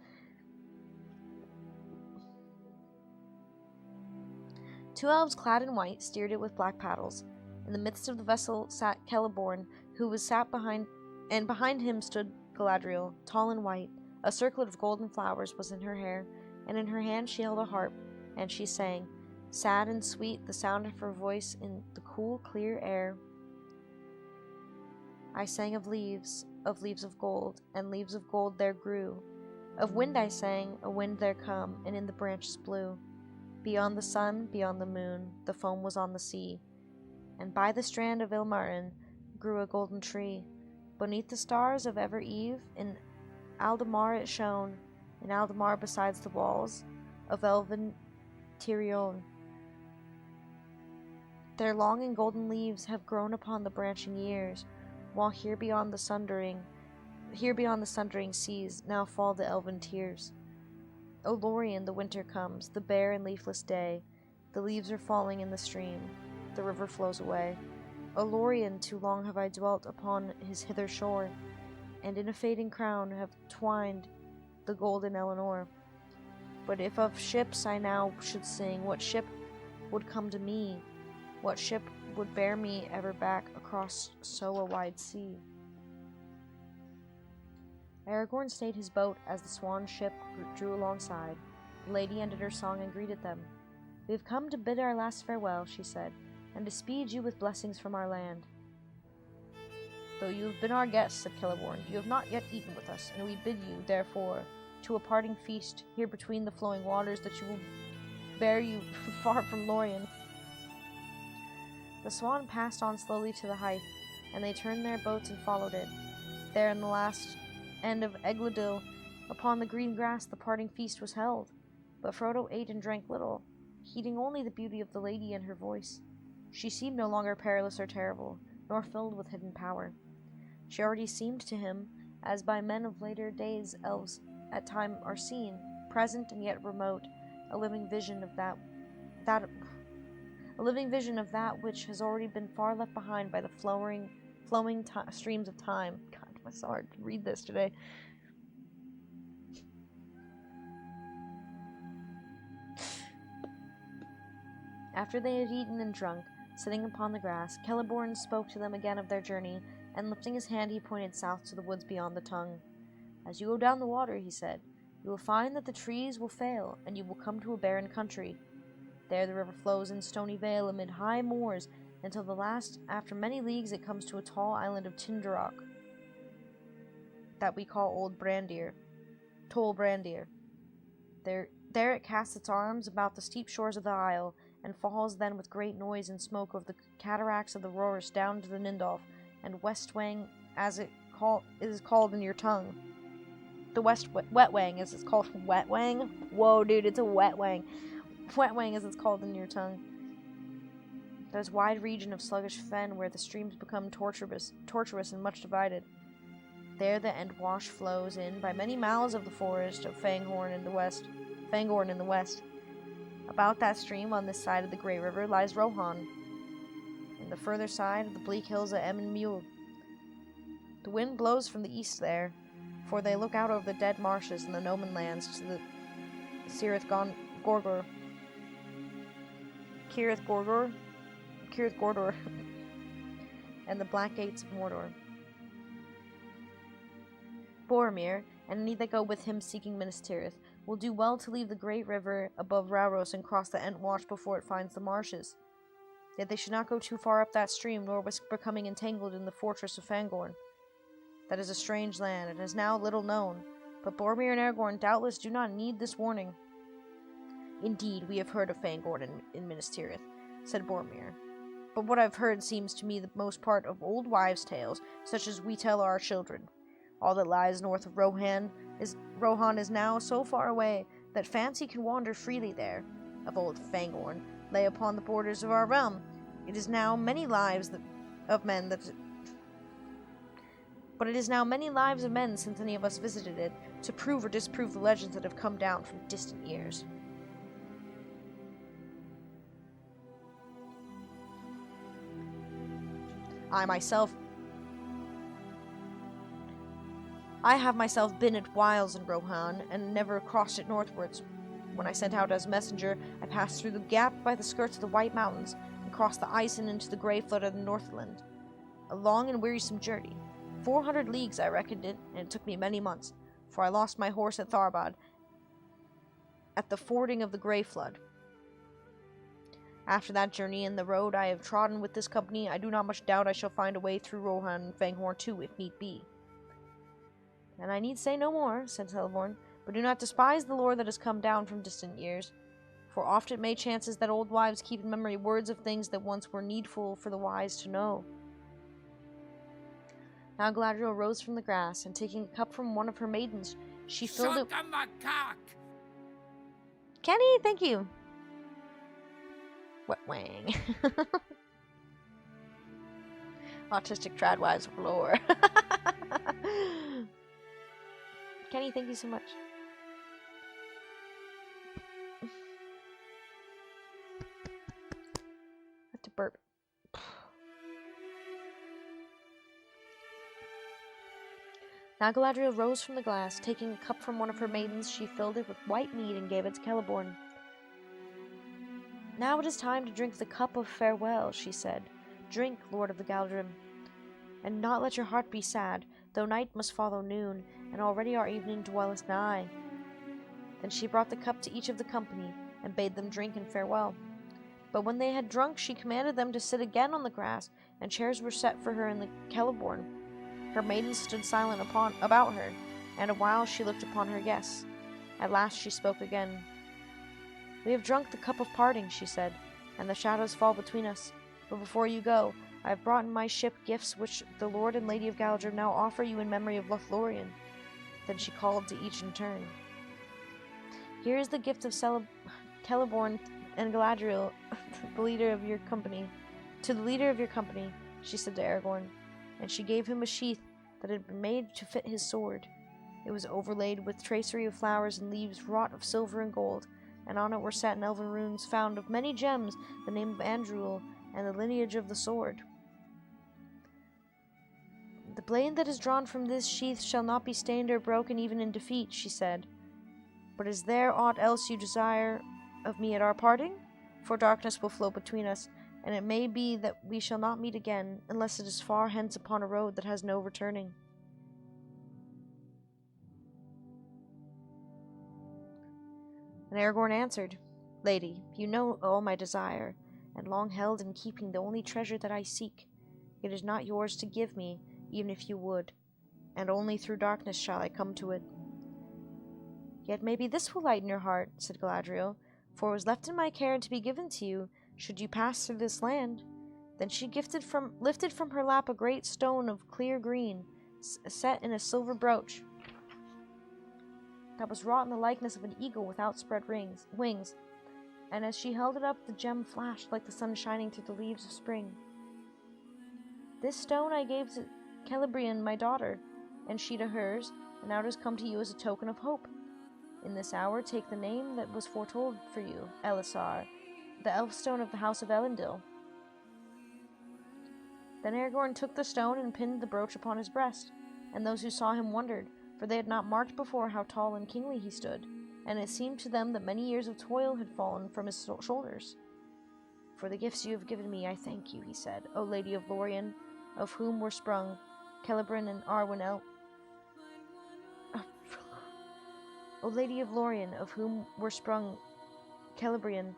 2 elves clad in white steered it with black paddles. In the midst of the vessel sat Celeborn, and behind him stood Galadriel, tall and white. A circlet of golden flowers was in her hair, and in her hand she held a harp, and she sang, sad and sweet the sound of her voice in the cool, clear air. I sang of leaves of gold, and leaves of gold there grew. Of wind I sang, a wind there come, and in the branches blew. Beyond the sun, beyond the moon, the foam was on the sea, and by the strand of Ilmarin grew a golden tree. Beneath the stars of ever eve, in Aldemar it shone, in Aldemar besides the walls of elven Tirion. Their long and golden leaves have grown upon the branching years, while here beyond the sundering seas now fall the elven tears. O Lorien, the winter comes, the bare and leafless day. The leaves are falling in the stream, the river flows away. O Lorien, too long have I dwelt upon his hither shore, and in a fading crown have twined the golden Eleanor. But if of ships I now should sing, what ship would come to me? What ship would bear me ever back across so a wide sea. Aragorn stayed his boat as the swan ship drew alongside. The lady ended her song and greeted them. "We have come to bid our last farewell," she said, "and to speed you with blessings from our land." "Though you have been our guests," said Celeborn, "you have not yet eaten with us, and we bid you, therefore, to a parting feast here between the flowing waters, that you will bear you far from Lorien." The swan passed on slowly to the height, and they turned their boats and followed it. There, in the last end of Egladil, upon the green grass, the parting feast was held. But Frodo ate and drank little, heeding only the beauty of the lady and her voice. She seemed no longer perilous or terrible, nor filled with hidden power. She already seemed to him, as by men of later days elves at time are seen, present and yet remote, a living vision of that which has already been far left behind by the flowing streams of time. God, it's so hard to read this today. After they had eaten and drunk, sitting upon the grass, Celeborn spoke to them again of their journey, and lifting his hand he pointed south to the woods beyond the Tongue. "As you go down the water," he said, "you will find that the trees will fail, and you will come to a barren country. There the river flows in stony vale amid high moors, until the last, after many leagues, it comes to a tall island of Tindarroch, that we call Tol Brandir. There it casts its arms about the steep shores of the isle, and falls then with great noise and smoke of the cataracts of the Rorris down to the Nindolf, and Westwang, as it is called in your tongue. The Wetwang, as it's called. Wetwang? Whoa, dude, it's a Wetwang. Wetwang, as it's called in your tongue. There's wide region of sluggish fen where the streams become tortuous and much divided. There the Entwash flows in by many miles of the forest of Fangorn in the west. About that stream, on this side of the Grey River, lies Rohan, and the further side of the bleak hills of Emyn Muil. The wind blows from the east there, for they look out over the dead marshes and the Noman lands to the Cirith Gordor, and the black gates of Mordor. Boromir, and any that go with him seeking Minas Tirith, will do well to leave the great river above Rauros and cross the Entwash before it finds the marshes. Yet they should not go too far up that stream, nor risk becoming entangled in the fortress of Fangorn. That is a strange land, and is now little known, but Boromir and Aragorn doubtless do not need this warning. "Indeed, we have heard of Fangorn in Minas Tirith," said Boromir. "But what I've heard seems to me the most part of old wives' tales, such as we tell our children. All that lies north of Rohan is now so far away that fancy can wander freely there. Of old Fangorn lay upon the borders of our realm. It is now many lives of men since any of us visited it, to prove or disprove the legends that have come down from distant years." I have myself been at whiles in Rohan, and never crossed it northwards. When I sent out as messenger, I passed through the gap by the skirts of the White Mountains, and crossed the ice and into the grey flood of the Northland. A long and wearisome journey. 400 leagues I reckoned it, and it took me many months, for I lost my horse at Tharbad, at the fording of the Grey Flood. After that journey and the road I have trodden with this company, I do not much doubt I shall find a way through Rohan and Fanghorn too, if need be. "And I need say no more," said Celeborn, "but do not despise the lore that has come down from distant years, for oft it may chances that old wives keep in memory words of things that once were needful for the wise to know." Now Galadriel rose from the grass, and taking a cup from one of her maidens, she filled it. Kenny, thank you. Wetwang. Autistic tradwives of lore. Kenny, thank you so much. Have to burp. Now Galadriel rose from the glass. Taking a cup from one of her maidens, she filled it with white mead and gave it to Celeborn. "Now it is time to drink the cup of farewell," she said. drink, Lord of the Galdrim, and not let your heart be sad, though night must follow noon, and already our evening dwelleth nigh. Then she brought the cup to each of the company, and bade them drink in farewell. But when they had drunk, she commanded them to sit again on the grass, and chairs were set for her in the Celeborn. Her maidens stood silent about her, and a while she looked upon her guests. At last she spoke again. "We have drunk the cup of parting," she said, "and the shadows fall between us. But before you go, I have brought in my ship gifts which the Lord and Lady of Galdrim now offer you in memory of Lothlorien." Then she called to each in turn. "Here is the gift of Celeborn and Galadriel, the leader of your company. To the leader of your company," she said to Aragorn, and she gave him a sheath that had been made to fit his sword. It was overlaid with tracery of flowers and leaves wrought of silver and gold, and on it were set in elven runes found of many gems the name of Andruil and the lineage of the sword. "The blade that is drawn from this sheath shall not be stained or broken even in defeat," she said. "But is there aught else you desire of me at our parting? For darkness will float between us, and it may be that we shall not meet again, unless it is far hence upon a road that has no returning." And Aragorn answered, "Lady, you know all my desire, and long held in keeping the only treasure that I seek. It is not yours to give me, even if you would, and only through darkness shall I come to it." "Yet maybe this will lighten your heart," said Galadriel, "for it was left in my care to be given to you, should you pass through this land." Then she lifted from her lap a great stone of clear green, set in a silver brooch, that was wrought in the likeness of an eagle with outspread wings, and as she held it up, the gem flashed like the sun shining through the leaves of spring. "This stone I gave to Celebrian, my daughter, and she to hers, and now it has come to you as a token of hope. In this hour take the name that was foretold for you, Elisar, the elf stone of the house of Elendil." Then Aragorn took the stone and pinned the brooch upon his breast, and those who saw him wondered, for they had not marked before how tall and kingly he stood, and it seemed to them that many years of toil had fallen from his shoulders. "For the gifts you have given me, I thank you," he said, "O Lady of Lorien, of whom were sprung Celebrian and Arwen O Lady of Lorien, of whom were sprung Celebrian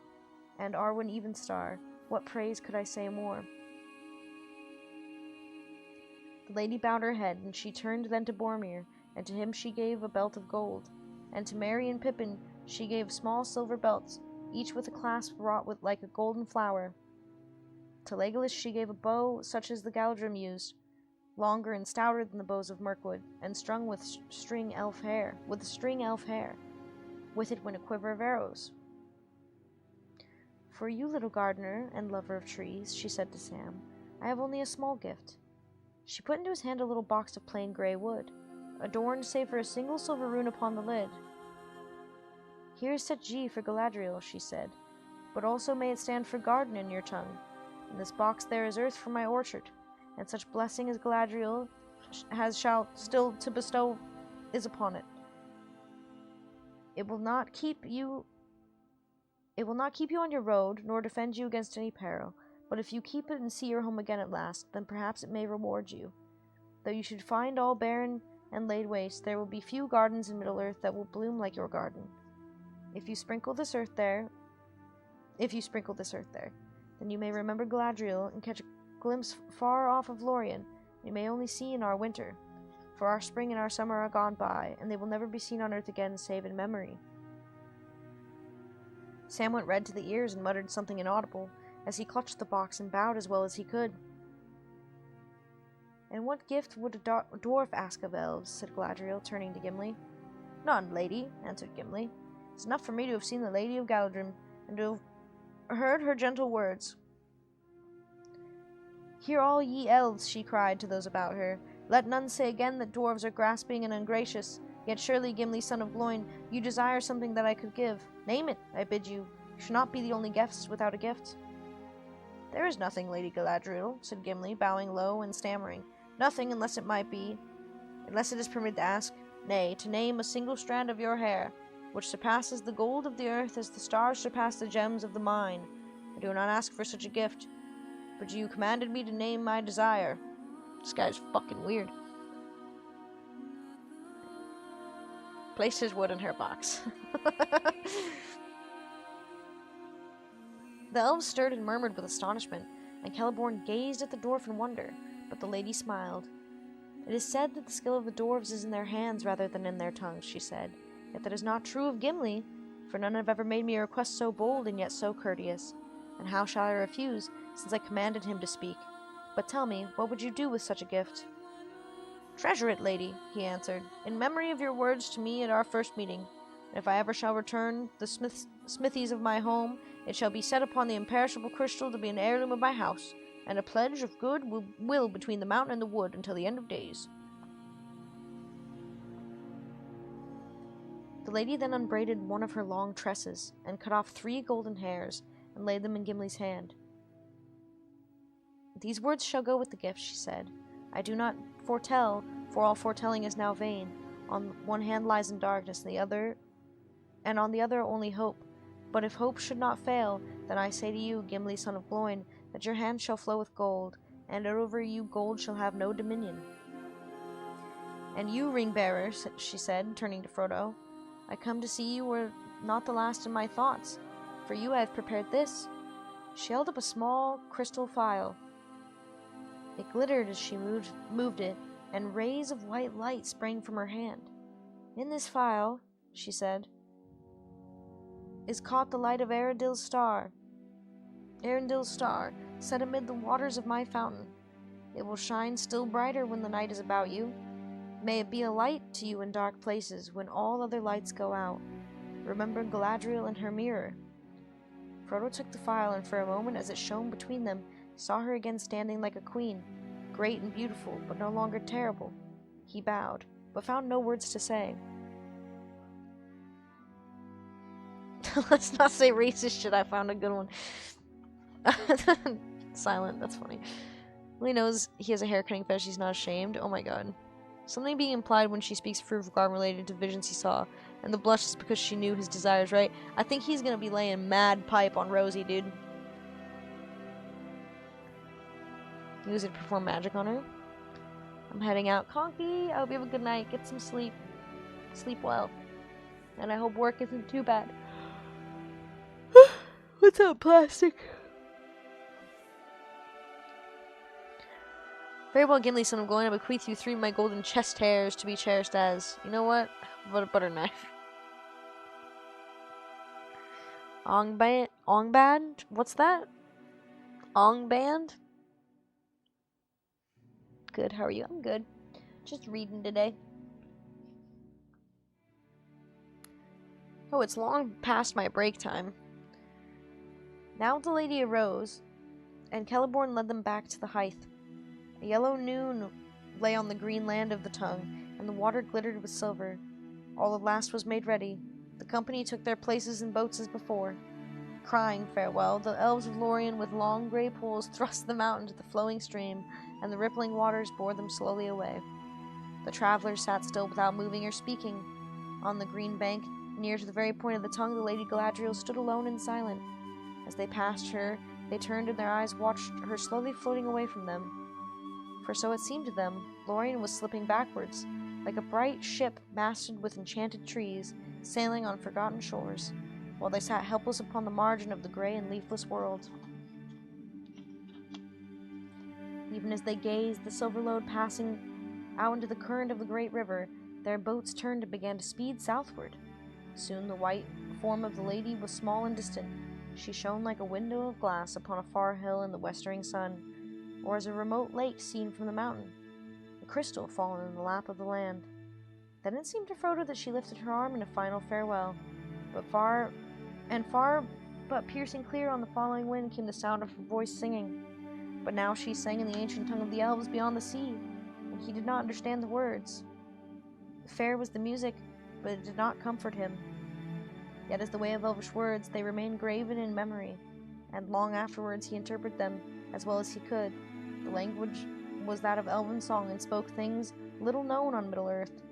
and Arwen Evenstar, what praise could I say more?" The lady bowed her head, and she turned then to Boromir, and to him she gave a belt of gold, and to Merry and Pippin she gave small silver belts, each with a clasp wrought with like a golden flower. To Legolas she gave a bow such as the Galdrim used, longer and stouter than the bows of Mirkwood, and strung with string elf hair. With it went a quiver of arrows. "For you, little gardener and lover of trees," she said to Sam, "I have only a small gift." She put into his hand a little box of plain grey wood, adorned save for a single silver rune upon the lid. "Here is set G for Galadriel," she said, "but also may it stand for garden in your tongue. In this box there is earth for my orchard, and such blessing as Galadriel shall still to bestow is upon it. It will not keep you on your road, nor defend you against any peril, but if you keep it and see your home again at last, then perhaps it may reward you. Though you should find all barren and laid waste, there will be few gardens in Middle-earth that will bloom like your garden. If you sprinkle this earth there, then you may remember Galadriel and catch a glimpse far off of Lorien. You may only see in our winter, for our spring and our summer are gone by, and they will never be seen on earth again save in memory." Sam went red to the ears and muttered something inaudible, as he clutched the box and bowed as well as he could. "And what gift would a dwarf ask of elves?" said Galadriel, turning to Gimli. "None, lady," answered Gimli. "It's enough for me to have seen the Lady of Galadrim, and to have heard her gentle words." "Hear all ye elves," she cried to those about her. "Let none say again that dwarves are grasping and ungracious. Yet surely, Gimli, son of Gloin, you desire something that I could give. Name it, I bid you. You should not be the only guest without a gift." "There is nothing, Lady Galadriel," said Gimli, bowing low and stammering. "Nothing, unless it is permitted to ask. Nay, to name a single strand of your hair, which surpasses the gold of the earth as the stars surpass the gems of the mine. I do not ask for such a gift. but you commanded me to name my desire. This guy's fucking weird. Placed his wood in her box. The elves stirred and murmured with astonishment, and Celeborn gazed at the dwarf in wonder, but the lady smiled. It is said that the skill of the dwarves is in their hands rather than in their tongues, she said. Yet that is not true of Gimli, for none have ever made me a request so bold and yet so courteous. And how shall I refuse, since I commanded him to speak? But tell me, what would you do with such a gift? Treasure it, lady, he answered, in memory of your words to me at our first meeting. And if I ever shall return the smithies of my home, it shall be set upon the imperishable crystal to be an heirloom of my house, and a pledge of good will between the mountain and the wood until the end of days. The lady then unbraided one of her long tresses, and cut off 3 golden hairs, and laid them in Gimli's hand. These words shall go with the gift, she said. I do not foretell, for all foretelling is now vain. On one hand lies in darkness, and on the other only hope. But if hope should not fail, then I say to you, Gimli, son of Gloin, that your hand shall flow with gold, and over you gold shall have no dominion. And you, ring-bearer, she said, turning to Frodo, I come to see you were not the last in my thoughts. For you I have prepared this. She held up a small crystal phial. It glittered as she moved it, and rays of white light sprang from her hand. In this phial, she said, is caught the light of Eredil's star, set amid the waters of my fountain. It will shine still brighter when the night is about you. May it be a light to you in dark places when all other lights go out. Remember Galadriel and her mirror. Frodo took the phial, and for a moment, as it shone between them, saw her again standing like a queen, great and beautiful, but no longer terrible. He bowed, but found no words to say. Let's not say racist shit, I found a good one. Silent, that's funny. Well, he knows he has a haircutting fetish, he's not ashamed. Oh my god. Something being implied when she speaks of regard related to visions he saw, and the blush is because she knew his desires, right? I think he's gonna be laying mad pipe on Rosie, dude. He was gonna perform magic on her. I'm heading out. Conky, I hope you have a good night. Get some sleep. Sleep well. And I hope work isn't too bad. What's that plastic? Very well, Gimli, son of Gloin, I bequeath you 3 of my golden chest hairs to be cherished as... You know what? What a butter knife. Ongband? What's that? Ongband? Good, how are you? I'm good. Just reading today. Oh, it's long past my break time. Now the lady arose, and Celeborn led them back to the height. A yellow noon lay on the green land of the tongue, and the water glittered with silver. All at last was made ready. The company took their places in boats as before. Crying farewell, the elves of Lorien with long grey poles thrust them out into the flowing stream, and the rippling waters bore them slowly away. The travelers sat still without moving or speaking. On the green bank, near to the very point of the tongue, the Lady Galadriel stood alone and silent. As they passed her, they turned and their eyes watched her slowly floating away from them. For so it seemed to them, Lorien was slipping backwards, like a bright ship masted with enchanted trees, sailing on forgotten shores, while they sat helpless upon the margin of the grey and leafless world. Even as they gazed, the silver load passing out into the current of the great river, their boats turned and began to speed southward. Soon the white form of the lady was small and distant. She shone like a window of glass upon a far hill in the westering sun, or as a remote lake seen from the mountain, a crystal fallen in the lap of the land. Then it seemed to Frodo that she lifted her arm in a final farewell, but far but piercing clear on the following wind came the sound of her voice singing. But now she sang in the ancient tongue of the elves beyond the sea, and he did not understand the words. Fair was the music, but it did not comfort him. Yet as the way of elvish words, they remained graven in memory, and long afterwards he interpreted them as well as he could. The language was that of elven song, and spoke things little known on Middle-earth.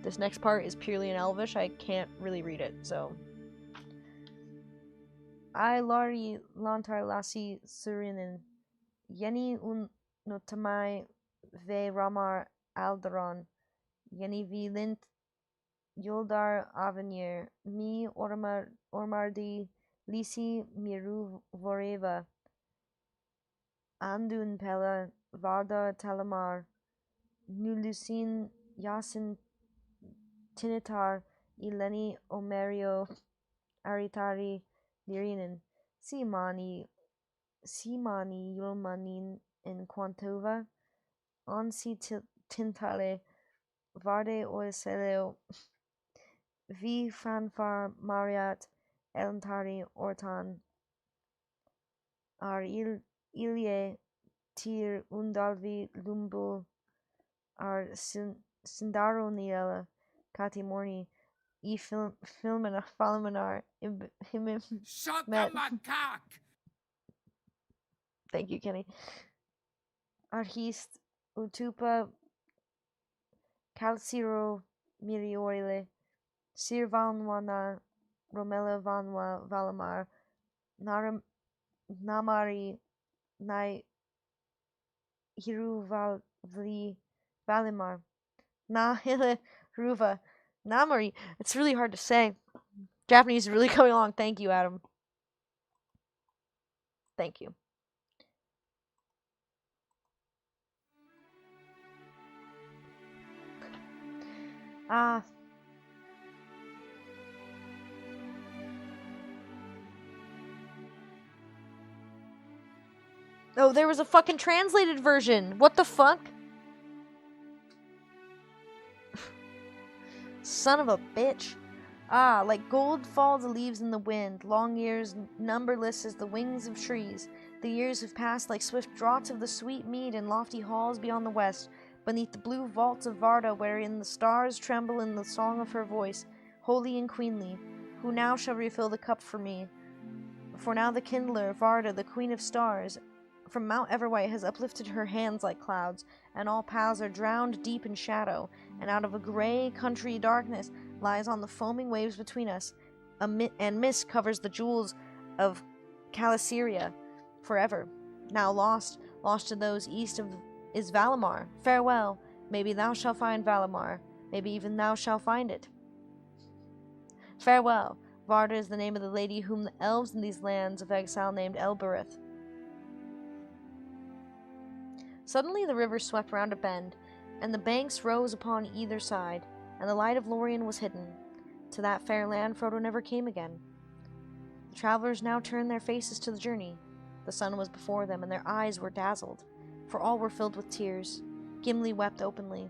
This next part is purely in Elvish. I can't really read it, so... I lari lantar lasi surinin. Yeni unutamai ve ramar aldaron. Yeni vilint yoldar avenir. Mi ormardi lisi miru voreva. Andun pella varda talamar. Nulusin yasin tinitar ileni omerio aritari lirinin. Simani yulmanin in quantova. Ansi tintale varde oiseleo. Vi fanfar mariat elantari ortan. Ar ilie tir undalvi lumbul. Ar sindaro niela kati morni. I filmina falminar himim. Shut Met. the macaque! Thank you, Kenny. Arhist utupa calciro miriorile. Sir vanwana Romela vanwa valamar. Namari nai hiru valimar. Na hile ruva. Namari. It's really hard to say. Japanese is really coming along. Thank you, Adam. Thank you. Ah. Oh, there was a fucking translated version. What the fuck? Son of a bitch. Ah, like gold fall the leaves in the wind, long years numberless as the wings of trees. The years have passed like swift draughts of the sweet mead in lofty halls beyond the west, beneath the blue vaults of Varda, wherein the stars tremble in the song of her voice, holy and queenly. Who now shall refill the cup for me? For now the kindler, Varda, the queen of stars, from Mount Everwhite has uplifted her hands like clouds, and all paths are drowned deep in shadow, and out of a grey country darkness lies on the foaming waves between us, and mist covers the jewels of Calasyria forever. Now lost to those east of is Valimar. Farewell. Maybe thou shalt find Valimar. Maybe even thou shalt find it. Farewell. Varda is the name of the lady whom the elves in these lands of exile named Elbereth. Suddenly the river swept round a bend, and the banks rose upon either side, and the light of Lorien was hidden. To that fair land Frodo never came again. The travelers now turned their faces to the journey. The sun was before them, and their eyes were dazzled, for all were filled with tears. Gimli wept openly.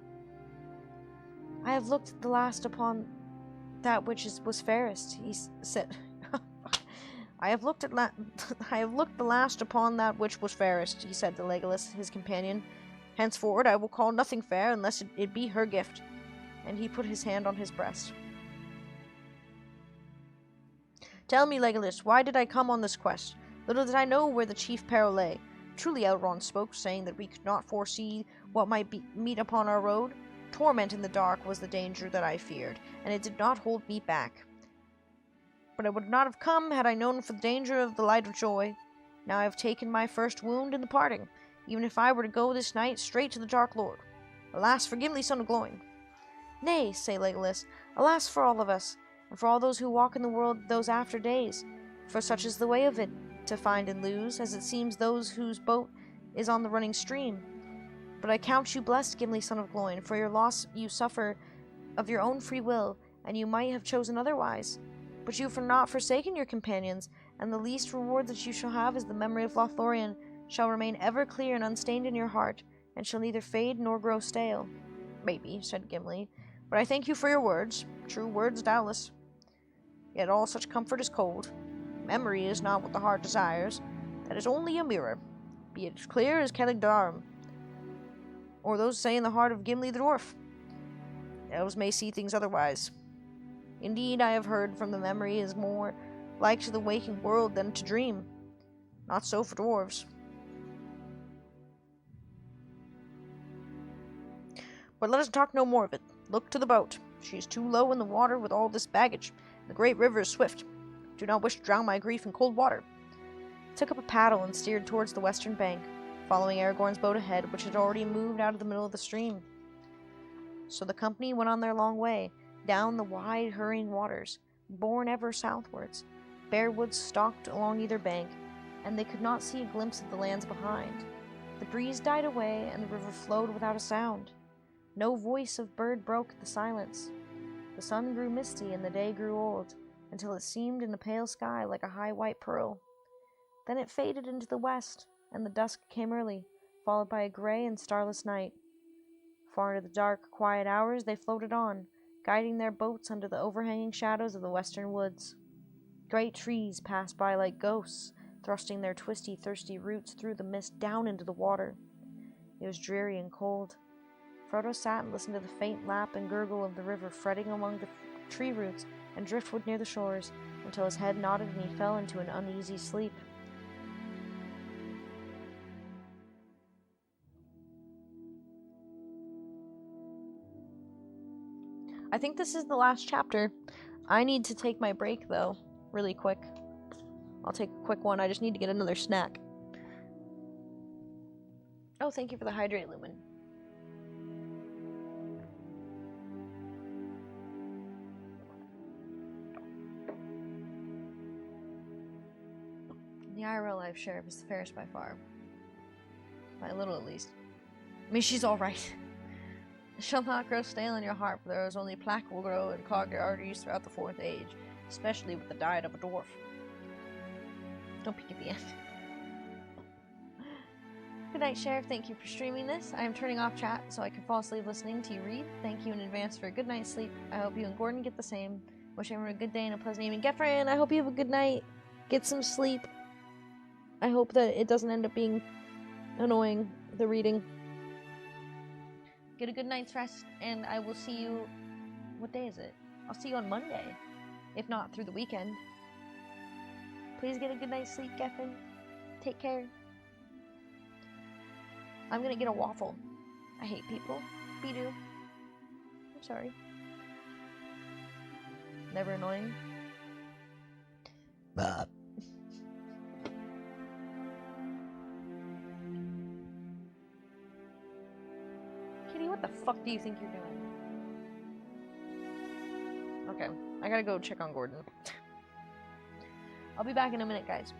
I have looked the last upon that which was fairest, he said. I have looked the last upon that which was fairest, he said to Legolas, his companion. Henceforward I will call nothing fair unless it be her gift. And he put his hand on his breast. Tell me, Legolas, why did I come on this quest? Little did I know where the chief peril lay. Truly Elrond spoke, saying that we could not foresee what might meet upon our road. Torment in the dark was the danger that I feared, and it did not hold me back. But I would not have come had I known for the danger of the light of joy. Now I have taken my first wound in the parting, even if I were to go this night straight to the Dark Lord. Alas for Gimli, son of Gloin. Nay, say Legolas, alas for all of us, and for all those who walk in the world those after days, for such is the way of it, to find and lose, as it seems those whose boat is on the running stream. But I count you blessed, Gimli, son of Gloin, for your loss you suffer of your own free will, and you might have chosen otherwise. But you have not forsaken your companions, and the least reward that you shall have is the memory of Lothlorien shall remain ever clear and unstained in your heart, and shall neither fade nor grow stale. Maybe, said Gimli, but I thank you for your words. True words, doubtless. Yet all such comfort is cold. Memory is not what the heart desires. That is only a mirror, be it clear as Caligdarum, or those say in the heart of Gimli the dwarf. Elves may see things otherwise. Indeed, I have heard from the memory is more like to the waking world than to dream. Not so for dwarves. But let us talk no more of it. Look to the boat. She is too low in the water with all this baggage. The great river is swift. Do not wish to drown my grief in cold water. I took up a paddle and steered towards the western bank. following Aragorn's boat ahead, which had already moved out of the middle of the stream. So the company went on their long way, down the wide, hurrying waters, borne ever southwards. Bare woods stalked along either bank, and they could not see a glimpse of the lands behind. The breeze died away, and the river flowed without a sound. No voice of bird broke the silence. The sun grew misty, and the day grew old, until it seemed in the pale sky like a high white pearl. Then it faded into the west, and the dusk came early, followed by a gray and starless night. Far into the dark, quiet hours they floated on, guiding their boats under the overhanging shadows of the western woods. Great trees passed by like ghosts, thrusting their twisty, thirsty roots through the mist down into the water. It was dreary and cold. Frodo sat and listened to the faint lap and gurgle of the river fretting among the tree roots and driftwood near the shores, until his head nodded and he fell into an uneasy sleep. I think this is the last chapter. I need to take my break, though, really quick. I'll take a quick one. I just need to get another snack. Oh, thank you for the hydrate, Lumen. The IRL life sheriff is the fairest by far. By a little, at least. I mean, she's alright. It shall not grow stale in your heart, for there is only plaque will grow and clog your arteries throughout the fourth age, especially with the diet of a dwarf. Don't peek at the end. Good night, Sheriff. Thank you for streaming this. I am turning off chat so I can fall asleep listening to you read. Thank you in advance for a good night's sleep. I hope you and Gordon get the same. Wish everyone a good day and a pleasant evening. Gefren, I hope you have a good night. Get some sleep. I hope that it doesn't end up being annoying, the reading. Get a good night's rest, and I will see you... What day is it? I'll see you on Monday, if not through the weekend. Please get a good night's sleep, Geffen. Take care. I'm gonna get a waffle. I hate people. Be-do. I'm sorry. Never annoying. What the fuck do you think you're doing? Okay, I gotta go check on Gordon. I'll be back in a minute, guys.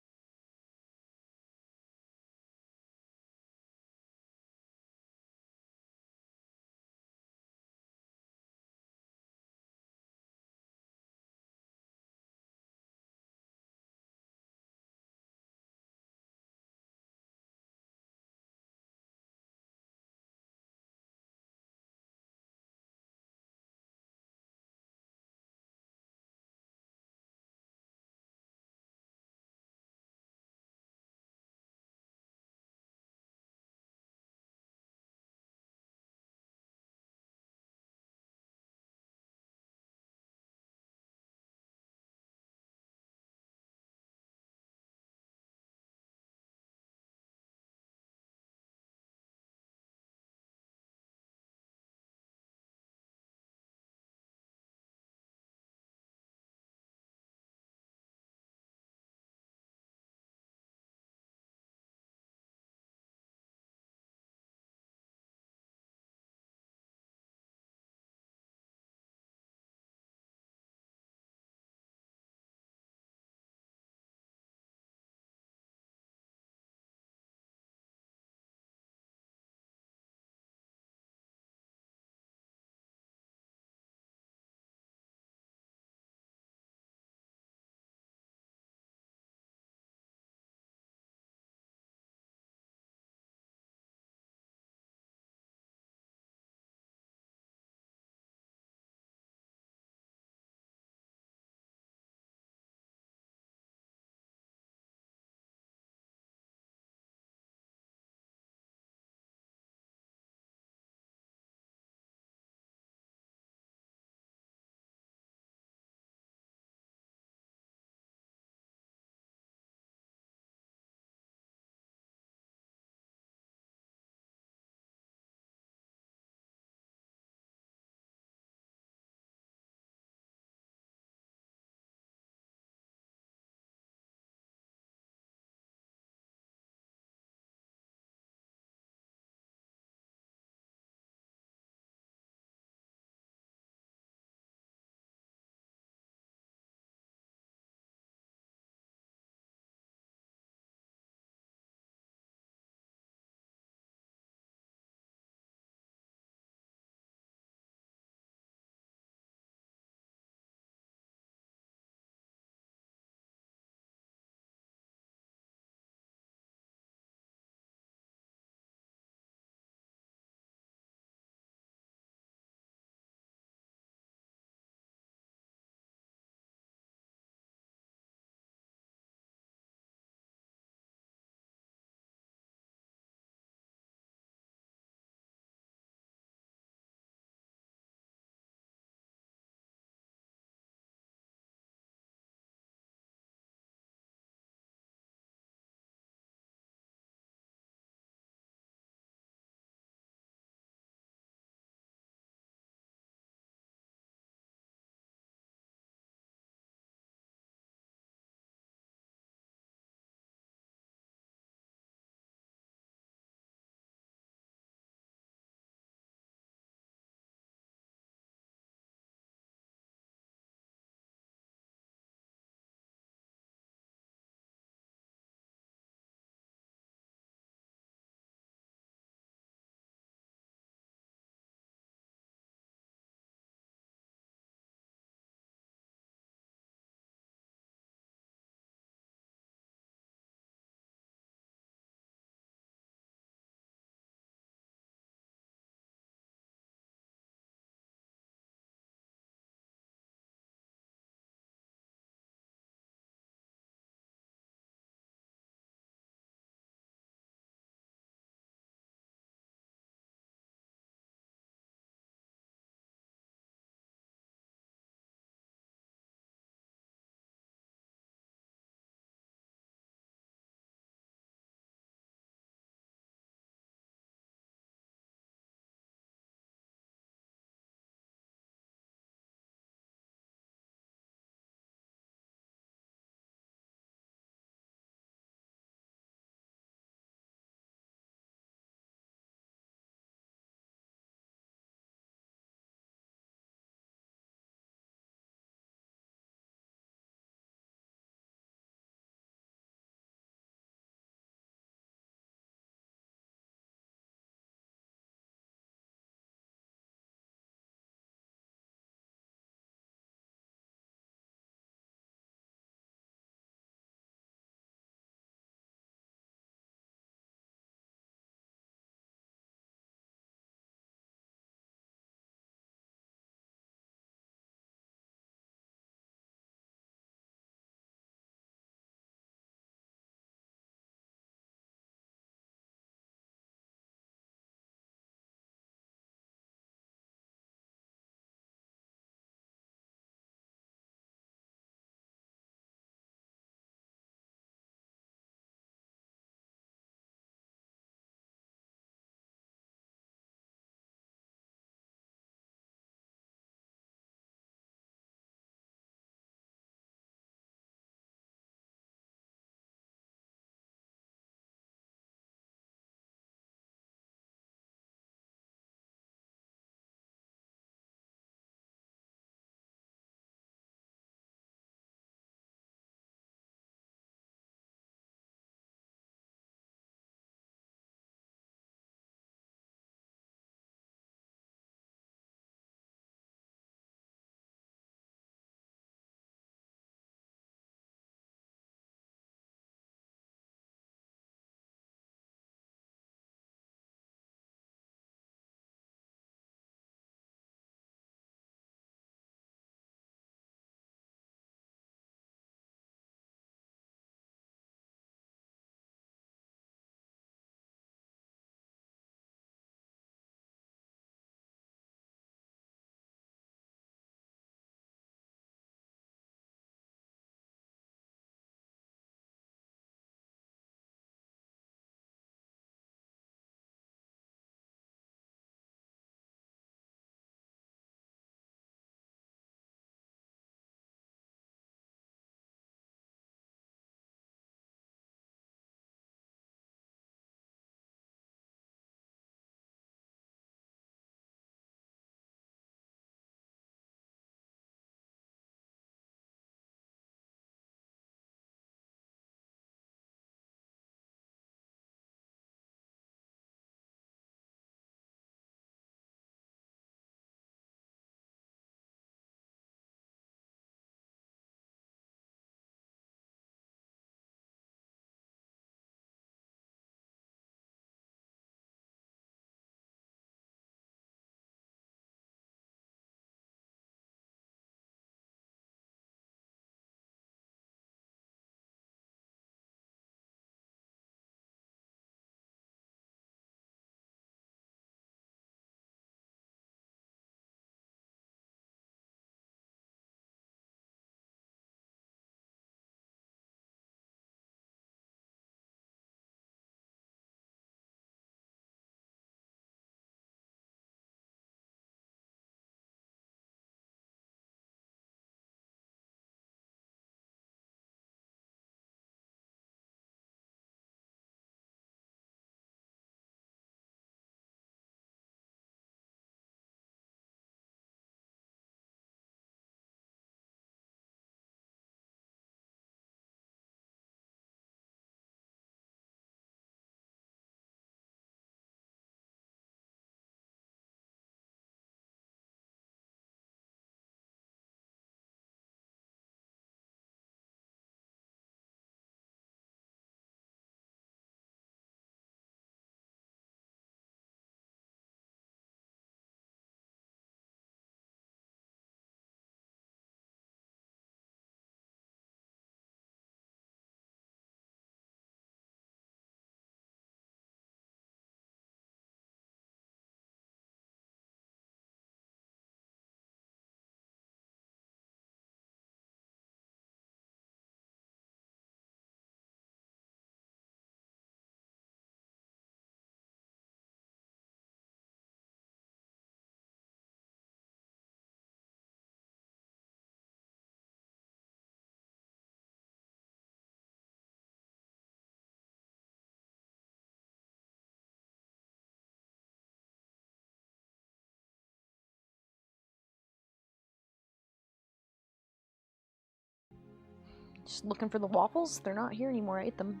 Just looking for the waffles? They're not here anymore. I ate them.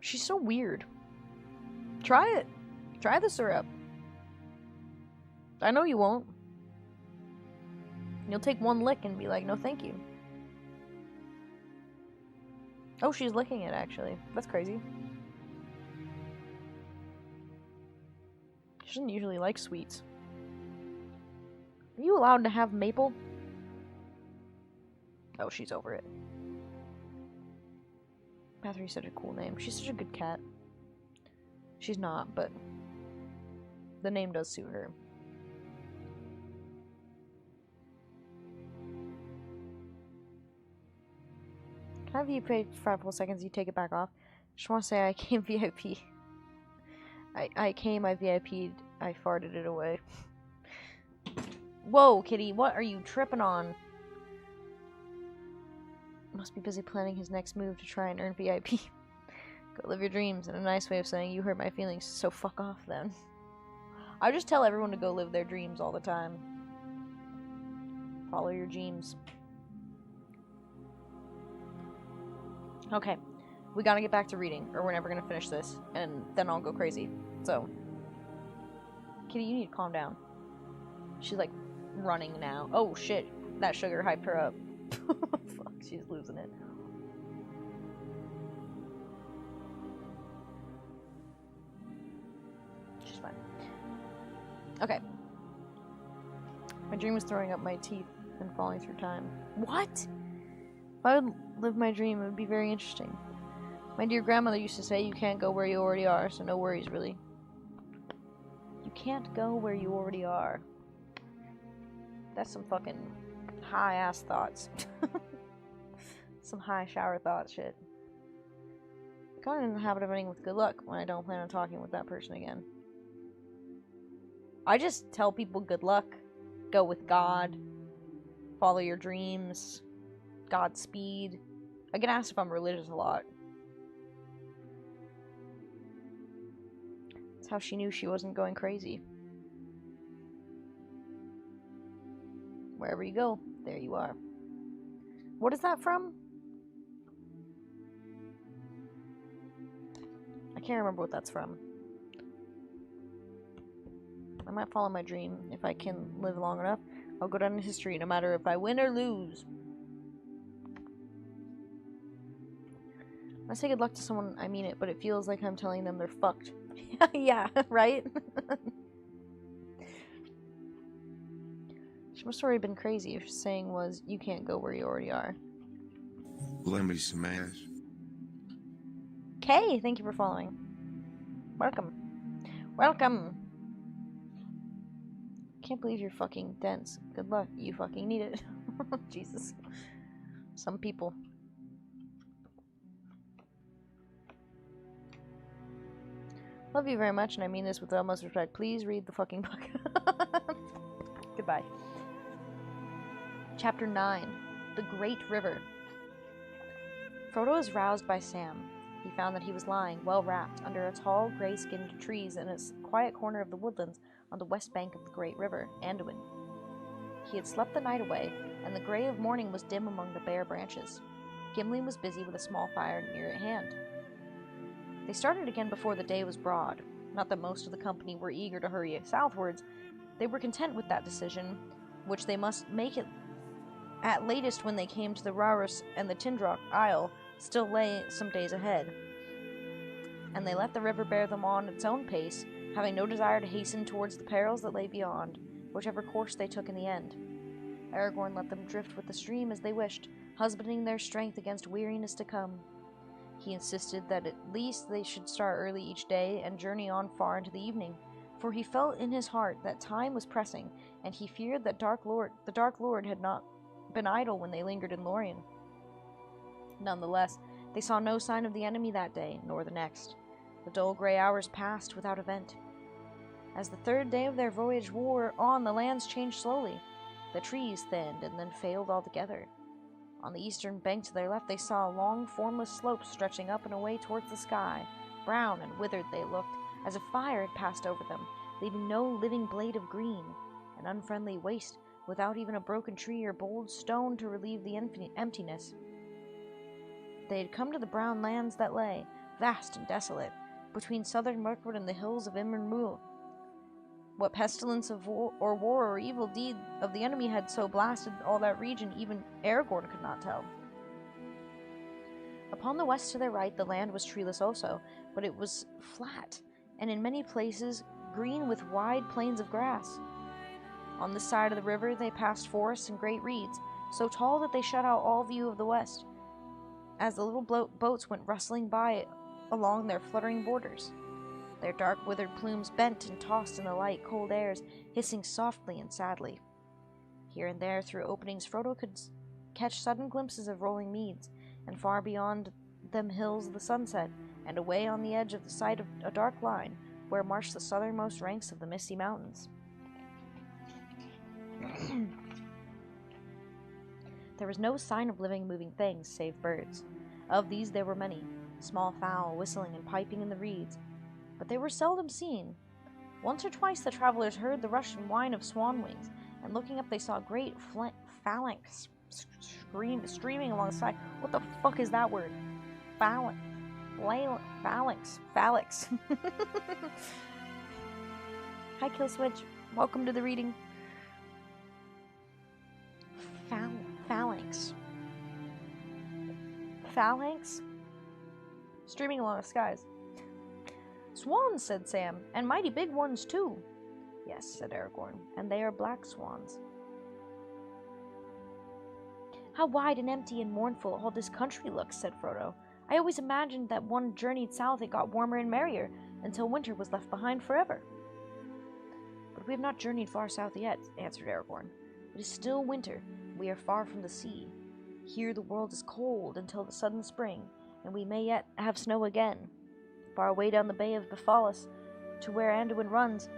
She's so weird. Try it. Try the syrup. I know you won't. You'll take one lick and be like, no thank you. Oh, she's licking it, actually. That's crazy. She doesn't usually like sweets. Are you allowed to have maple? Oh, she's over it. Bathory's such a cool name. She's such a good cat. She's not, but the name does suit her. Can I have you pay for 5 full seconds? You take it back off. Just want to say I came VIP. I came, I VIP'd, I farted it away. Whoa, kitty, what are you tripping on? Must be busy planning his next move to try and earn VIP. Go live your dreams, and a nice way of saying you hurt my feelings, so fuck off then. I just tell everyone to go live their dreams all the time. Follow your dreams. Okay, we gotta get back to reading, or we're never gonna finish this, and then I'll go crazy. So, kitty, you need to calm down. She's like running now. Oh shit, that sugar hyped her up. Fuck, she's losing it. She's fine. Okay. My dream was throwing up my teeth and falling through time. What? If I would live my dream, it would be very interesting. My dear grandmother used to say you can't go where you already are, so no worries, really. You can't go where you already are. That's some fucking high-ass thoughts. Some high shower thought shit. I'm kind of in the habit of ending with good luck when I don't plan on talking with that person again. I just tell people good luck. Go with God. Follow your dreams. Godspeed. I get asked if I'm religious a lot. That's how she knew she wasn't going crazy. Wherever you go, there you are. What is that from? I can't remember what that's from. I might follow my dream. If I can live long enough, I'll go down in history, no matter if I win or lose. When I say good luck to someone, I mean it, but it feels like I'm telling them they're fucked. Yeah, right? She must have already been crazy if saying was, you can't go where you already are. Let me smash. Okay, thank you for following. Welcome. Welcome! Can't believe you're fucking dense. Good luck. You fucking need it. Jesus. Some people. Love you very much, and I mean this with the utmost respect. Please read the fucking book. Goodbye. Chapter 9. The Great River. Frodo was roused by Sam. He found that he was lying, well wrapped, under a tall, gray-skinned trees in a quiet corner of the woodlands on the west bank of the great river, Anduin. He had slept the night away, and the gray of morning was dim among the bare branches. Gimli was busy with a small fire near at hand. They started again before the day was broad. Not that most of the company were eager to hurry southwards. They were content with that decision, which they must make it at latest when they came to the Rarus and the Tindrock Isle, still lay some days ahead. And they let the river bear them on its own pace, having no desire to hasten towards the perils that lay beyond, whichever course they took in the end. Aragorn let them drift with the stream as they wished, husbanding their strength against weariness to come. He insisted that at least they should start early each day and journey on far into the evening, for he felt in his heart that time was pressing, and he feared that the Dark Lord had not been idle when they lingered in Lorien. Nonetheless, they saw no sign of the enemy that day, nor the next. The dull gray hours passed without event. As the third day of their voyage wore on, the lands changed slowly. The trees thinned and then failed altogether. On the eastern bank to their left they saw long, formless slopes stretching up and away towards the sky. Brown and withered they looked, as if fire had passed over them, leaving no living blade of green. An unfriendly waste, without even a broken tree or bold stone to relieve the emptiness. They had come to the brown lands that lay, vast and desolate, between southern Mirkwood and the hills of Immermoor. What pestilence of war or evil deed of the enemy had so blasted all that region, even Aragorn could not tell. Upon the west to their right, the land was treeless also, but it was flat, and in many places green with wide plains of grass. On this side of the river they passed forests and great reeds, so tall that they shut out all view of the west, as the little boats went rustling by along their fluttering borders. Their dark withered plumes bent and tossed in the light, cold airs, hissing softly and sadly. Here and there, through openings, Frodo could catch sudden glimpses of rolling meads, and far beyond them hills of the sunset, and away on the edge of the sight of a dark line, where marched the southernmost ranks of the misty mountains. There was no sign of living, moving things, save birds. Of these there were many, small fowl whistling and piping in the reeds, but they were seldom seen. Once or twice the travelers heard the rush and whine of swan wings, and looking up they saw great phalanx streaming alongside. What the fuck is that word? Phalanx. Hi, Killswitch. Welcome to the reading. Phalanx? Streaming along the skies. Swans, said Sam, and mighty big ones, too. Yes, said Aragorn, and they are black swans. How wide and empty and mournful all this country looks, said Frodo. I always imagined that one journeyed south it got warmer and merrier, until winter was left behind forever. But we have not journeyed far south yet, answered Aragorn. It is still winter. We are far from the sea. Here the world is cold until the sudden spring, and we may yet have snow again. Far away down the Bay of Bifalus, to where Anduin runs,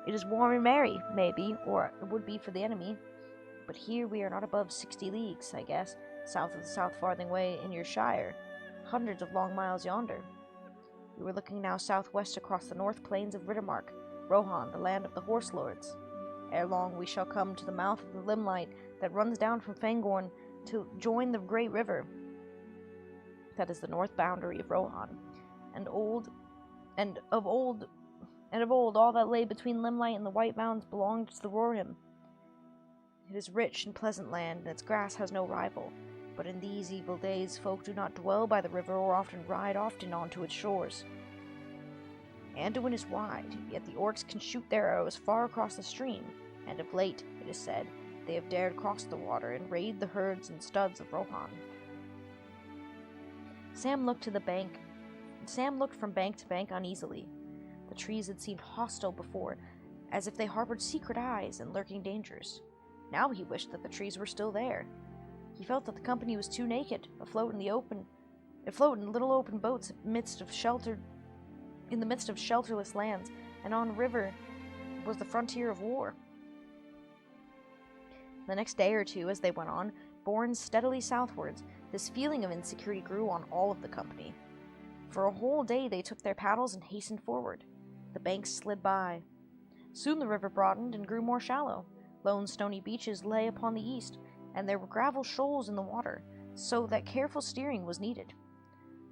it is warm and merry, maybe, or it would be for the enemy. But here we are not above 60 leagues, I guess, south of the South Farthing Way in your shire, hundreds of long miles yonder. We were looking now southwest across the north plains of Riddermark, Rohan, the land of the Horse Lords. Ere long we shall come to the mouth of the Limelight that runs down from Fangorn to join the Great River. That is the north boundary of Rohan. And of old all that lay between Limelight and the White Mountains belonged to the Rohirrim. It is rich and pleasant land, and its grass has no rival. But in these evil days folk do not dwell by the river or ride often onto its shores. Anduin is wide, yet the orcs can shoot their arrows far across the stream, and of late, it is said, they have dared cross the water and raid the herds and studs of Rohan. Sam looked from bank to bank uneasily. The trees had seemed hostile before, as if they harbored secret eyes and lurking dangers. Now he wished that the trees were still there. He felt that the company was too naked, afloat in little open boats in the midst of shelterless lands, and on the river was the frontier of war. The next day or two, as they went on, borne steadily southwards, this feeling of insecurity grew on all of the company. For a whole day they took their paddles and hastened forward. The banks slid by. Soon the river broadened and grew more shallow. Lone stony beaches lay upon the east, and there were gravel shoals in the water, so that careful steering was needed.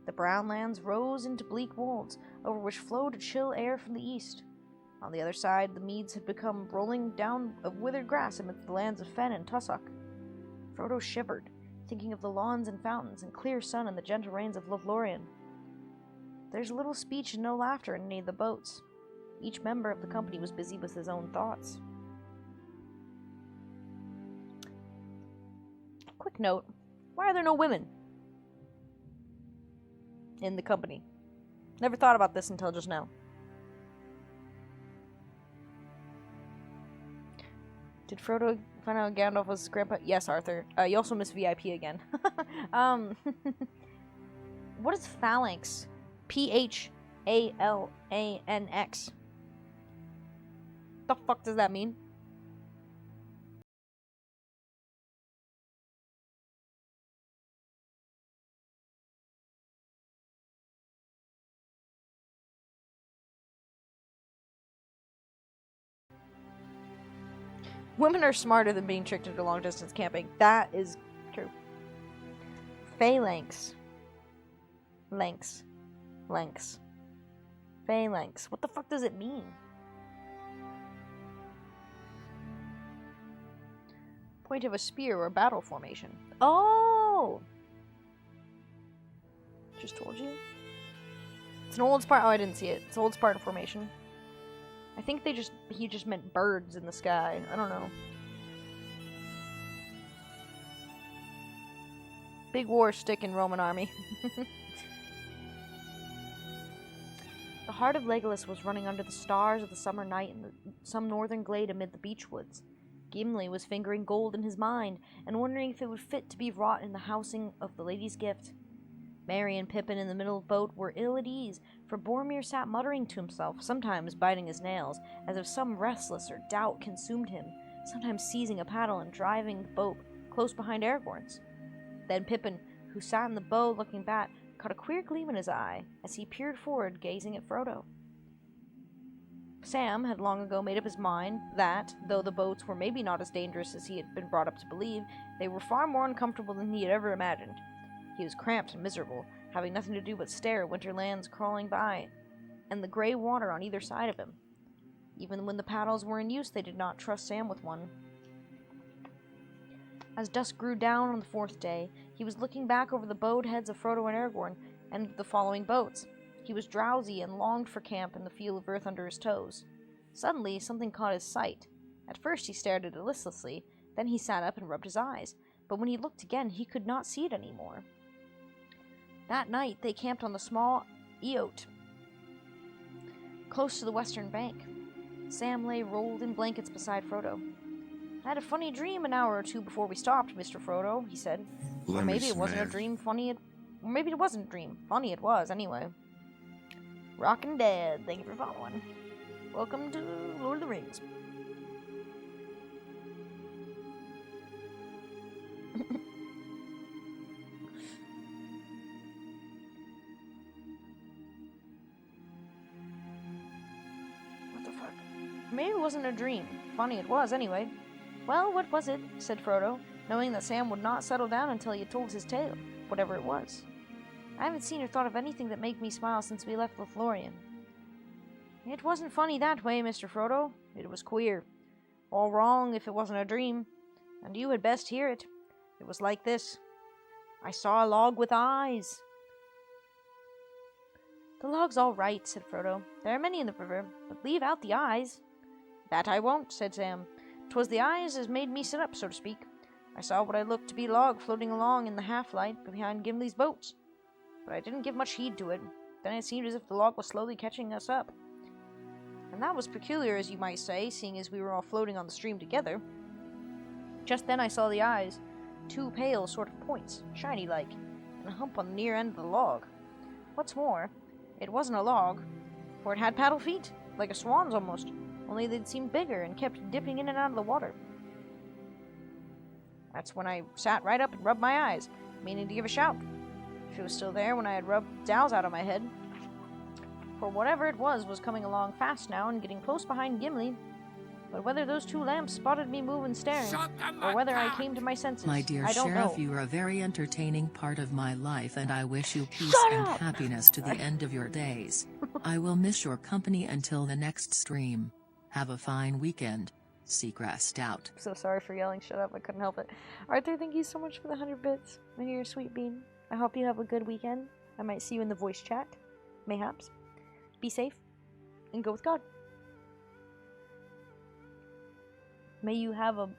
The brown lands rose into bleak wolds, over which flowed a chill air from the east. On the other side, the meads had become rolling down of withered grass amidst the lands of Fen and Tussock. Frodo shivered, thinking of the lawns and fountains and clear sun and the gentle rains of Lothlorien. There's little speech and no laughter in any of the boats. Each member of the company was busy with his own thoughts. Quick note, why are there no women in the company? Never thought about this until just now. Did Frodo find out Gandalf was his grandpa? Yes, Arthur. You also missed VIP again. What is phalanx? Phalanx. The fuck does that mean? Women are smarter than being tricked into long-distance camping. That is true. Phalanx. Phalanx. Phalanx. What the fuck does it mean? Point of a spear or battle formation. Oh! Just told you. It's an old Spartan. Oh, I didn't see it. It's old Spartan formation. I think he just meant birds in the sky. I don't know. Big war stick in Roman army. The heart of Legolas was running under the stars of the summer night in some northern glade amid the beech woods. Gimli was fingering gold in his mind and wondering if it would fit to be wrought in the housing of the lady's gift. Merry and Pippin in the middle of the boat were ill at ease, for Boromir sat muttering to himself, sometimes biting his nails, as if some restless or doubt consumed him, sometimes seizing a paddle and driving the boat close behind Aragorn's. Then Pippin, who sat in the bow looking back, caught a queer gleam in his eye as he peered forward, gazing at Frodo. Sam had long ago made up his mind that, though the boats were maybe not as dangerous as he had been brought up to believe, they were far more uncomfortable than he had ever imagined. He was cramped and miserable, having nothing to do but stare at winter lands crawling by, and the gray water on either side of him. Even when the paddles were in use, they did not trust Sam with one. As dusk grew down on the fourth day, he was looking back over the bowed heads of Frodo and Aragorn and the following boats. He was drowsy and longed for camp and the feel of earth under his toes. Suddenly, something caught his sight. At first he stared at it listlessly, then he sat up and rubbed his eyes, but when he looked again, he could not see it anymore. That night, they camped on the small eyote, close to the western bank. Sam lay rolled in blankets beside Frodo. "I had a funny dream an hour or two before we stopped, Mr. Frodo," he said. Or maybe it wasn't a dream, funny or maybe it wasn't a dream. Funny it was, anyway. Rockin' Dead, thank you for following. Welcome to Lord of the Rings. What the fuck? Maybe it wasn't a dream. Funny it was, anyway. "Well, what was it?" said Frodo, knowing that Sam would not settle down until he had told his tale, whatever it was. "I haven't seen or thought of anything that made me smile since we left Lothlorien." "It wasn't funny that way, Mr. Frodo. It was queer. All wrong if it wasn't a dream. And you had best hear it. It was like this. I saw a log with eyes." "The log's all right," said Frodo. "There are many in the river, but leave out the eyes." "That I won't," said Sam. "'Twas the eyes as made me sit up, so to speak. I saw what I looked to be a log floating along in the half-light behind Gimli's boats. But I didn't give much heed to it. Then it seemed as if the log was slowly catching us up. And that was peculiar, as you might say, seeing as we were all floating on the stream together. Just then I saw the eyes, two pale sort of points, shiny-like, and a hump on the near end of the log. What's more, it wasn't a log, for it had paddle feet, like a swan's almost, only they'd seemed bigger and kept dipping in and out of the water. That's when I sat right up and rubbed my eyes, meaning to give a shout. She was still there when I had rubbed Dow's out of my head. For whatever it was coming along fast now and getting close behind Gimli. But whether those two lamps spotted me moving staring, or whether I came to my senses, My dear I don't Sheriff, know. you are a very entertaining part of my life, and I wish you peace Shut and up! happiness to the end of your days. I will miss your company until the next stream. Have a fine weekend. Seacrest out. I'm so sorry for yelling shut up, I couldn't help it. Arthur, thank you so much for the 100 bits. And you're a sweet bean. I hope you have a good weekend. I might see you in the voice chat. Mayhaps. Be safe. And go with God. May you have a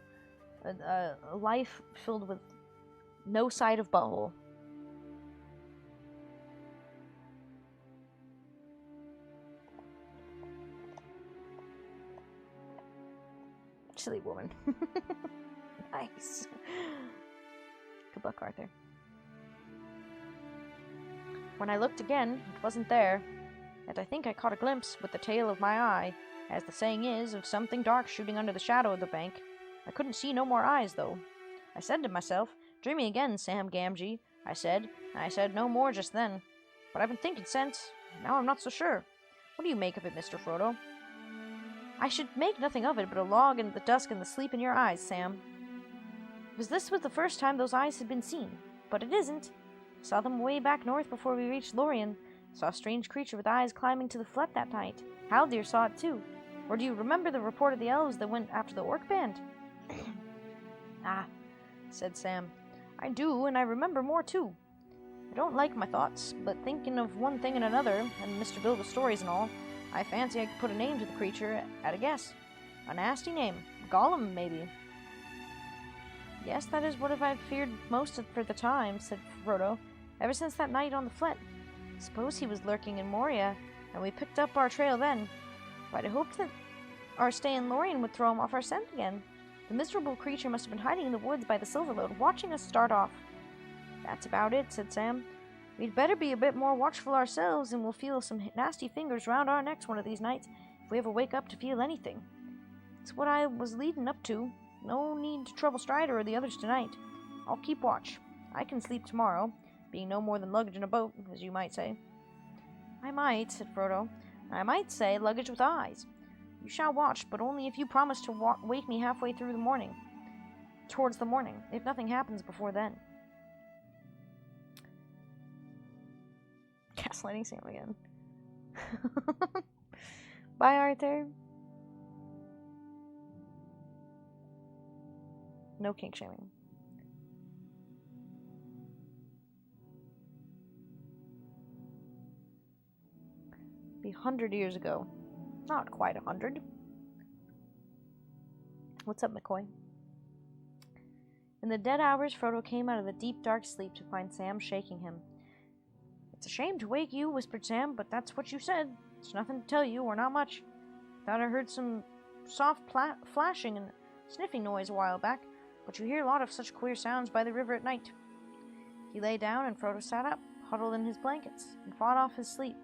life filled with no sight of butthole. Silly woman. Nice. Good luck, Arthur. When I looked again, it wasn't there, yet I think I caught a glimpse with the tail of my eye, as the saying is, of something dark shooting under the shadow of the bank. I couldn't see no more eyes, though. I said to myself, "Dreaming again, Sam Gamgee," I said, and I said no more just then. But I've been thinking since. Now I'm not so sure. What do you make of it, Mr. Frodo? I should make nothing of it but a log in the dusk and the sleep in your eyes, Sam. Because this was the first time those eyes had been seen. But it isn't. Saw them way back north before we reached Lorien. Saw a strange creature with eyes climbing to the flat that night. Haldir saw it too. Or do you remember the report of the elves that went after the orc band? Ah, said Sam. I do, and I remember more too. I don't like my thoughts, but thinking of one thing and another, and Mr. Bilbo's stories and all, I fancy I could put a name to the creature at a guess. A nasty name. Gollum, maybe. Yes, that is what I've feared most for the time, said Frodo, ever since that night on the Flet. Suppose he was lurking in Moria, and we picked up our trail then. But I hoped that our stay in Lorien would throw him off our scent again. The miserable creature must have been hiding in the woods by the Silverlode, watching us start off. That's about it, said Sam. We'd better be a bit more watchful ourselves, and we'll feel some nasty fingers round our necks one of these nights, if we ever wake up to feel anything. It's what I was leading up to. No need to trouble Strider or the others tonight. I'll keep watch. I can sleep tomorrow, being no more than luggage in a boat, as you might say. I might, said Frodo. I might say luggage with eyes. You shall watch, but only if you promise to wake me halfway through the morning. Towards the morning, if nothing happens before then. Gaslighting Sam again. Bye, Arthur. No kink shaming. Be 100 years ago. Not quite 100. What's up, McCoy? In the dead hours, Frodo came out of the deep, dark sleep to find Sam shaking him. It's a shame to wake you, whispered Sam, but that's what you said. There's nothing to tell you, or not much. Thought I heard some soft flashing and sniffing noise a while back, but you hear a lot of such queer sounds by the river at night. He lay down, and Frodo sat up, huddled in his blankets, and fought off his sleep.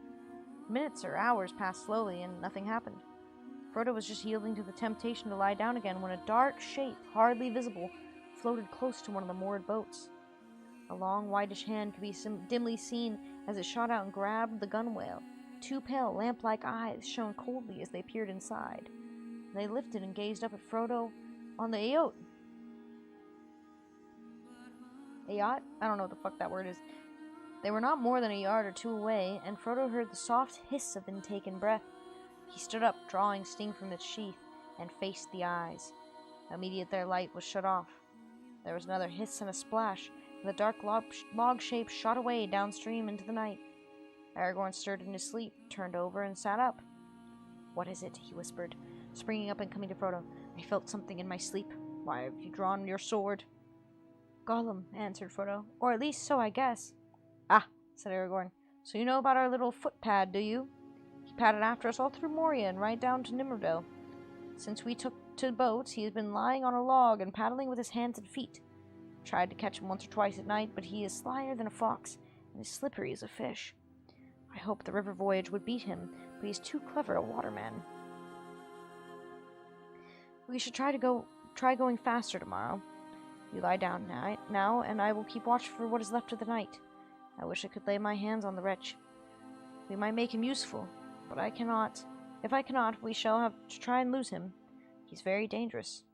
Minutes or hours passed slowly, and nothing happened. Frodo was just yielding to the temptation to lie down again when a dark shape, hardly visible, floated close to one of the moored boats. A long, whitish hand could be dimly seen as it shot out and grabbed the gunwale. Two pale, lamp-like eyes shone coldly as they peered inside. They lifted and gazed up at Frodo on the yacht. A yacht? I don't know what the fuck that word is. They were not more than a yard or two away, and Frodo heard the soft hiss of intaken breath. He stood up, drawing Sting from its sheath, and faced the eyes. Immediately their light was shut off. There was another hiss and a splash, and the dark log shape shot away downstream into the night. Aragorn stirred in his sleep, turned over, and sat up. "What is it?" he whispered, springing up and coming to Frodo. "I felt something in my sleep. Why have you drawn your sword?" "Gollum," answered Frodo. "Or at least so I guess." "Ah," said Aragorn. "So you know about our little footpad, do you? He padded after us all through Moria and right down to Nimrudel. Since we took to boats, he has been lying on a log and paddling with his hands and feet. Tried to catch him once or twice at night, but he is slyer than a fox and as slippery as a fish. I hoped the river voyage would beat him, but he's too clever a waterman. We should try going faster tomorrow. You lie down now, and I will keep watch for what is left of the night. I wish I could lay my hands on the wretch. We might make him useful, but I cannot. If I cannot, we shall have to try and lose him. He's very dangerous.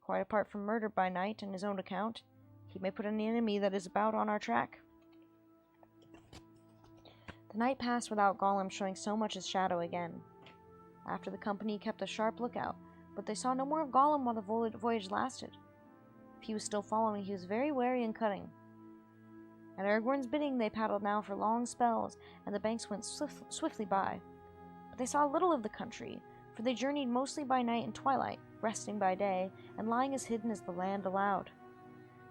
Quite apart from murder by night and his own account, he may put an enemy that is about on our track." The night passed without Gollum showing so much as shadow again. After the company kept a sharp lookout, but they saw no more of Gollum while the voyage lasted. If he was still following, he was very wary and cunning. At Aragorn's bidding, they paddled now for long spells, and the banks went swiftly by. But they saw little of the country, for they journeyed mostly by night and twilight, resting by day, and lying as hidden as the land allowed.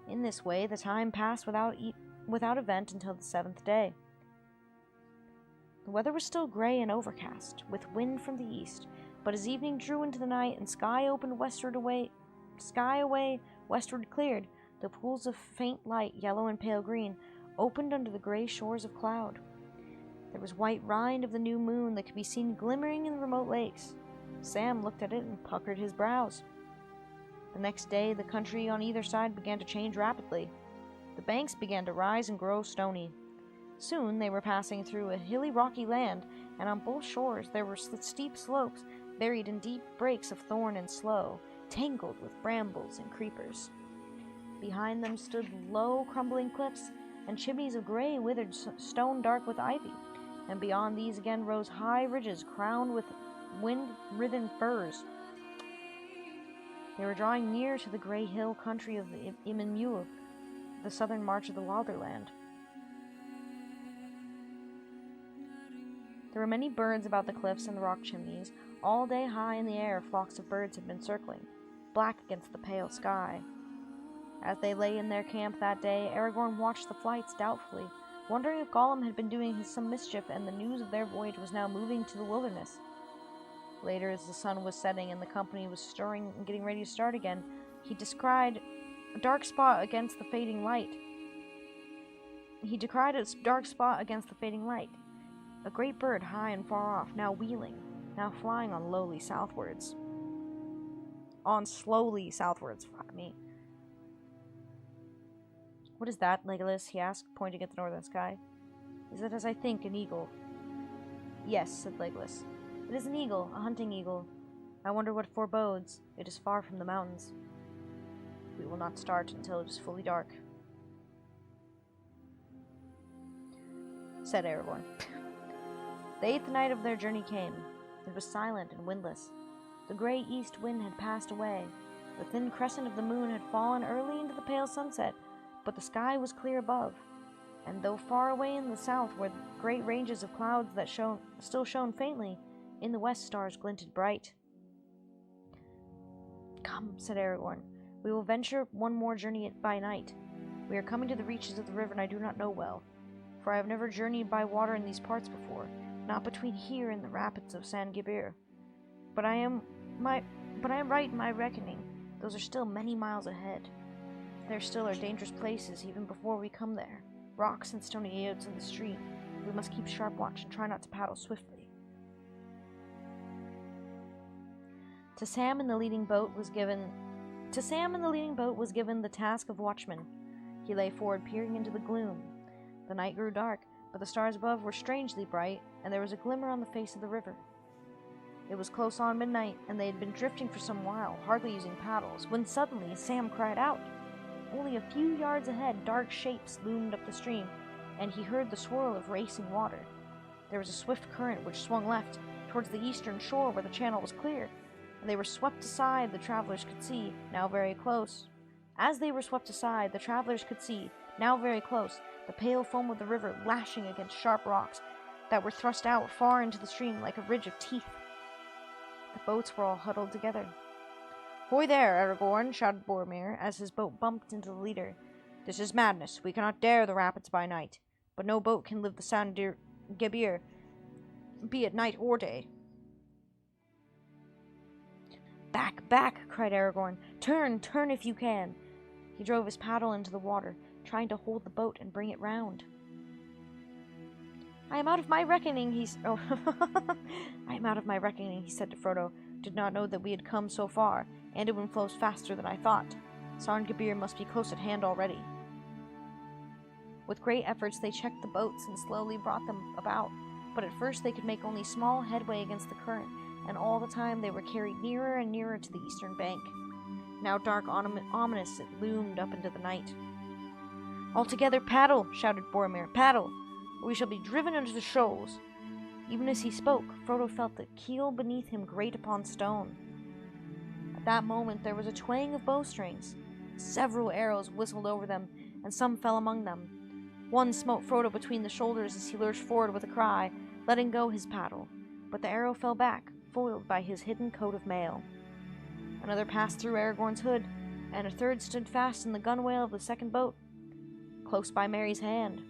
In this way, the time passed without event until the 7th day. The weather was still gray and overcast, with wind from the east, but as evening drew into the night and sky away westward cleared, the pools of faint light, yellow and pale green, opened under the gray shores of cloud. There was white rind of the new moon that could be seen glimmering in the remote lakes. Sam looked at it and puckered his brows. The next day, the country on either side began to change rapidly. The banks began to rise and grow stony. Soon they were passing through a hilly, rocky land, and on both shores there were steep slopes buried in deep breaks of thorn and sloe, tangled with brambles and creepers. Behind them stood low, crumbling cliffs, and chimneys of gray, withered stone dark with ivy. And beyond these again rose high ridges crowned with wind-writhen firs. They were drawing near to the gray hill country of the youuuuu, the southern march of the wilderland. There were many birds about the cliffs and the rock chimneys. All day high in the air, flocks of birds had been circling, black against the pale sky. As they lay in their camp that day, Aragorn watched the flights doubtfully, wondering if Gollum had been doing some mischief and the news of their voyage was now moving to the wilderness. Later, as the sun was setting and the company was stirring and getting ready to start again, he descried a dark spot against the fading light. A great bird high and far off, now wheeling, now flying on slowly southwards. Fuck me. What is that, Legolas? He asked, pointing at the northern sky. Is it as I think, an eagle? Yes, said Legolas. It is an eagle, a hunting eagle. I wonder what forebodes. It is far from the mountains. We will not start until it is fully dark, said Aragorn. The 8th night of their journey came. It was silent and windless. The gray east wind had passed away. The thin crescent of the moon had fallen early into the pale sunset, but the sky was clear above, and though far away in the south were great ranges of clouds that still shone faintly, in the west stars glinted bright. Come, said Aragorn, we will venture one more journey by night. We are coming to the reaches of the river, and I do not know well, for I have never journeyed by water in these parts before, not between here and the rapids of San Gibir. But I am right in my reckoning. Those are still many miles ahead. There still are dangerous places even before we come there. Rocks and stony eyots in the stream. We must keep sharp watch and try not to paddle swiftly. To Sam in the leading boat was given the task of watchman. He lay forward, peering into the gloom. The night grew dark, but the stars above were strangely bright, and there was a glimmer on the face of the river. It was close on midnight, and they had been drifting for some while, hardly using paddles, when suddenly Sam cried out. Only a few yards ahead, dark shapes loomed up the stream, and he heard the swirl of racing water. There was a swift current which swung left, towards the eastern shore where the channel was clear, and they were swept aside, the travelers could see, now very close. As they were swept aside, the travelers could see, now very close, the pale foam of the river lashing against sharp rocks that were thrust out far into the stream like a ridge of teeth. The boats were all huddled together. Hoy there, Aragorn, shouted Boromir, as his boat bumped into the leader. This is madness. We cannot dare the rapids by night. But no boat can live the San Gibir, be it night or day. Back, back, cried Aragorn. Turn, turn if you can. He drove his paddle into the water, trying to hold the boat and bring it round. I am out of my reckoning, I am out of my reckoning, he said to Frodo. Did not know that we had come so far, and it flows faster than I thought. San Gibir must be close at hand already. With great efforts they checked the boats and slowly brought them about, but at first they could make only small headway against the current, and all the time they were carried nearer and nearer to the eastern bank. Now dark, ominous, it loomed up into the night. All together, paddle, shouted Boromir, paddle, or we shall be driven into the shoals. Even as he spoke, Frodo felt the keel beneath him grate upon stone. At that moment there was a twang of bowstrings. Several arrows whistled over them, and some fell among them. One smote Frodo between the shoulders as he lurched forward with a cry, letting go his paddle, but the arrow fell back, foiled by his hidden coat of mail. Another passed through Aragorn's hood, and a third stood fast in the gunwale of the second boat, close by Merry's hand.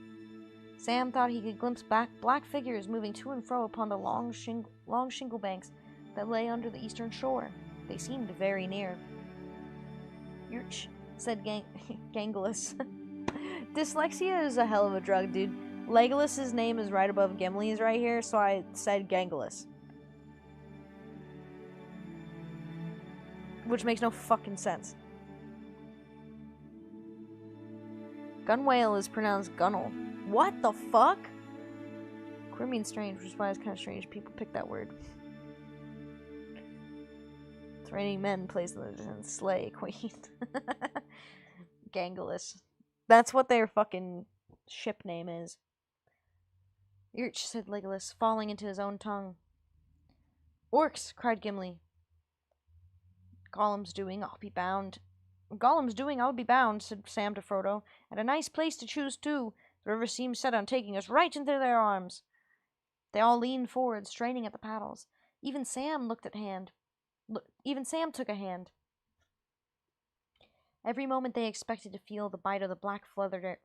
Sam thought he could glimpse black figures moving to and fro upon the long shingle banks that lay under the eastern shore. They seemed very near. Yerch, said Gangulus. Dyslexia is a hell of a drug, dude. Legolas's name is right above Gimli's right here, so I said Gangulus. Which makes no fucking sense. Gunwale is pronounced gunnel. What the fuck? Queer means strange, which is why it's kind of strange people pick that word. It's raining men plays the slay queen. Gangulus. That's what they're fucking ship name is. Irch, said Legolas, falling into his own tongue. Orcs, cried Gimli. Gollum's doing, I'll be bound, said Sam to Frodo. And a nice place to choose, too. The river seems set on taking us right into their arms. They all leaned forward, straining at the paddles. Even Sam took a hand. Every moment they expected to feel the bite of the black feathered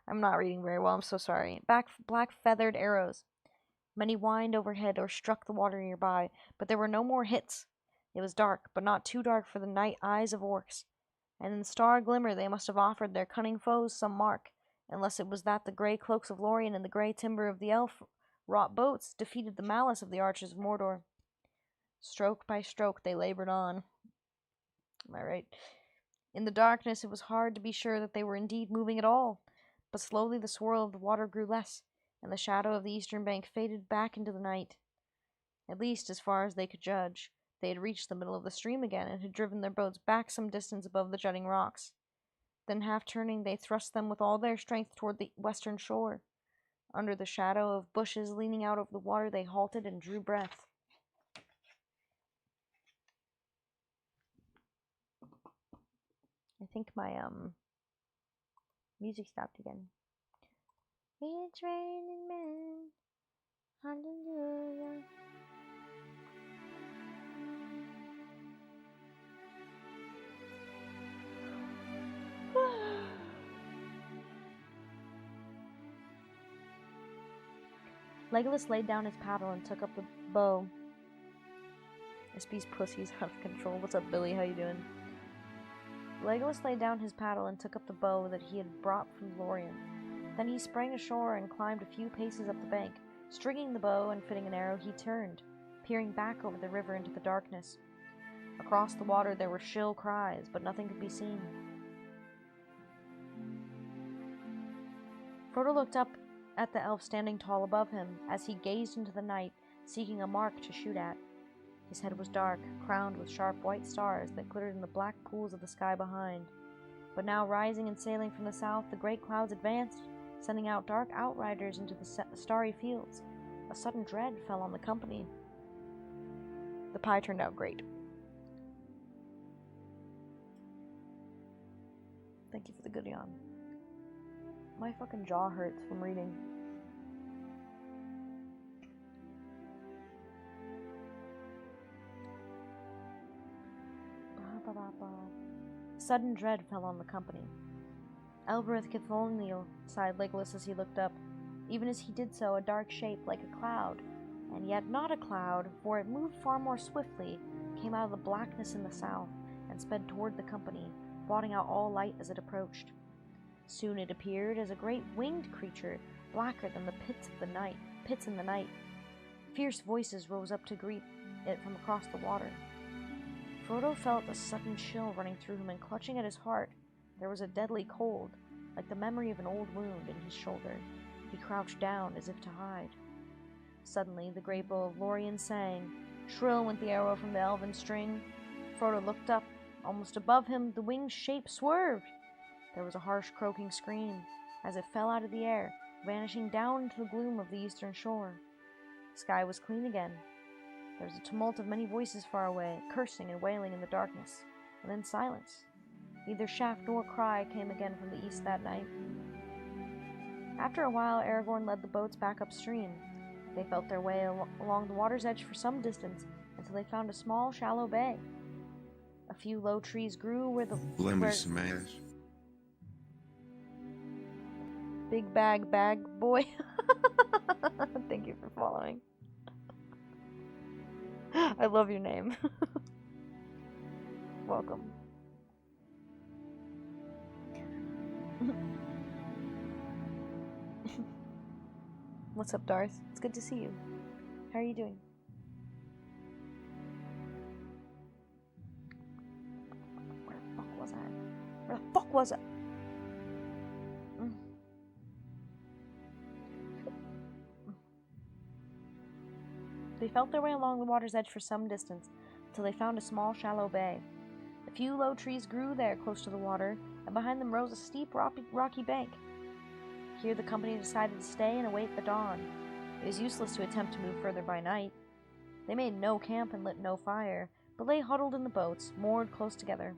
I'm not reading very well, I'm so sorry. Black feathered arrows. Many whined overhead or struck the water nearby, but there were no more hits. It was dark, but not too dark for the night eyes of orcs, and in the star glimmer they must have offered their cunning foes some mark, unless it was that the grey cloaks of Lorien and the grey timber of the elf-wrought boats defeated the malice of the archers of Mordor. Stroke by stroke they laboured on. Am I right? In the darkness it was hard to be sure that they were indeed moving at all, but slowly the swirl of the water grew less, and the shadow of the eastern bank faded back into the night. At least, as far as they could judge, they had reached the middle of the stream again and had driven their boats back some distance above the jutting rocks. Then, half turning, they thrust them with all their strength toward the western shore. Under the shadow of bushes leaning out over the water, they halted and drew breath. I think my music stopped again. It's raining men, hallelujah. Legolas laid down his paddle and took up the bow. SB's pussy's out of control. What's up, Billy? How you doing? Legolas laid down his paddle and took up the bow that he had brought from Lorien. Then he sprang ashore and climbed a few paces up the bank. Stringing the bow and fitting an arrow, he turned, peering back over the river into the darkness. Across the water there were shrill cries, but nothing could be seen. Frodo looked up at the elf standing tall above him as he gazed into the night, seeking a mark to shoot at. His head was dark, crowned with sharp white stars that glittered in the black pools of the sky behind. But now, rising and sailing from the south, the great clouds advanced, sending out dark outriders into the starry fields. A sudden dread fell on the company. The pie turned out great. Thank you for the good yawn. My fucking jaw hurts from reading. Sudden dread fell on the company. Elbereth Githonil, sighed Legolas as he looked up. Even as he did so, a dark shape like a cloud, and yet not a cloud, for it moved far more swiftly, came out of the blackness in the south, and sped toward the company, blotting out all light as it approached. Soon it appeared as a great winged creature, blacker than the pits in the night. Fierce voices rose up to greet it from across the water. Frodo felt a sudden chill running through him, and clutching at his heart, there was a deadly cold, like the memory of an old wound in his shoulder. He crouched down as if to hide. Suddenly the great bow of Lorien sang. Shrill went the arrow from the elven string. Frodo looked up. Almost above him, the winged shape swerved. There was a harsh croaking scream, as it fell out of the air, vanishing down into the gloom of the eastern shore. The sky was clean again. There was a tumult of many voices far away, cursing and wailing in the darkness, and then silence. Neither shaft nor cry came again from the east that night. After a while, Aragorn led the boats back upstream. They felt their way along the water's edge for some distance until they found a small, shallow bay. A few low trees grew where the... Lemon smash. Big bag boy. Thank you for following. I love your name. Welcome. What's up, Darth? It's good to see you. How are you doing? Where the fuck was I? Where the fuck was I? They felt their way along the water's edge for some distance, until they found a small, shallow bay. A few low trees grew there close to the water, and behind them rose a steep, rocky bank. Here the company decided to stay and await the dawn. It was useless to attempt to move further by night. They made no camp and lit no fire, but lay huddled in the boats, moored close together.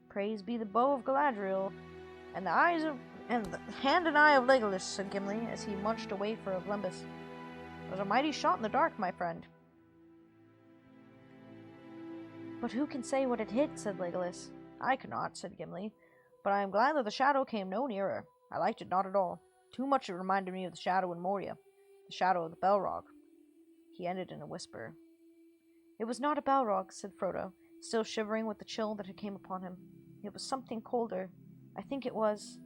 "Praise be the bow of Galadriel, and the hand and eye of Legolas," said Gimli, as he munched a wafer of lembas. "It was a mighty shot in the dark, my friend." "But who can say what it hit?" said Legolas. "I cannot," said Gimli, "but I am glad that the shadow came no nearer. I liked it not at all. Too much it reminded me of the shadow in Moria, the shadow of the Balrog." He ended in a whisper. "It was not a Balrog," said Frodo, still shivering with the chill that had come upon him. "It was something colder. I think it was—"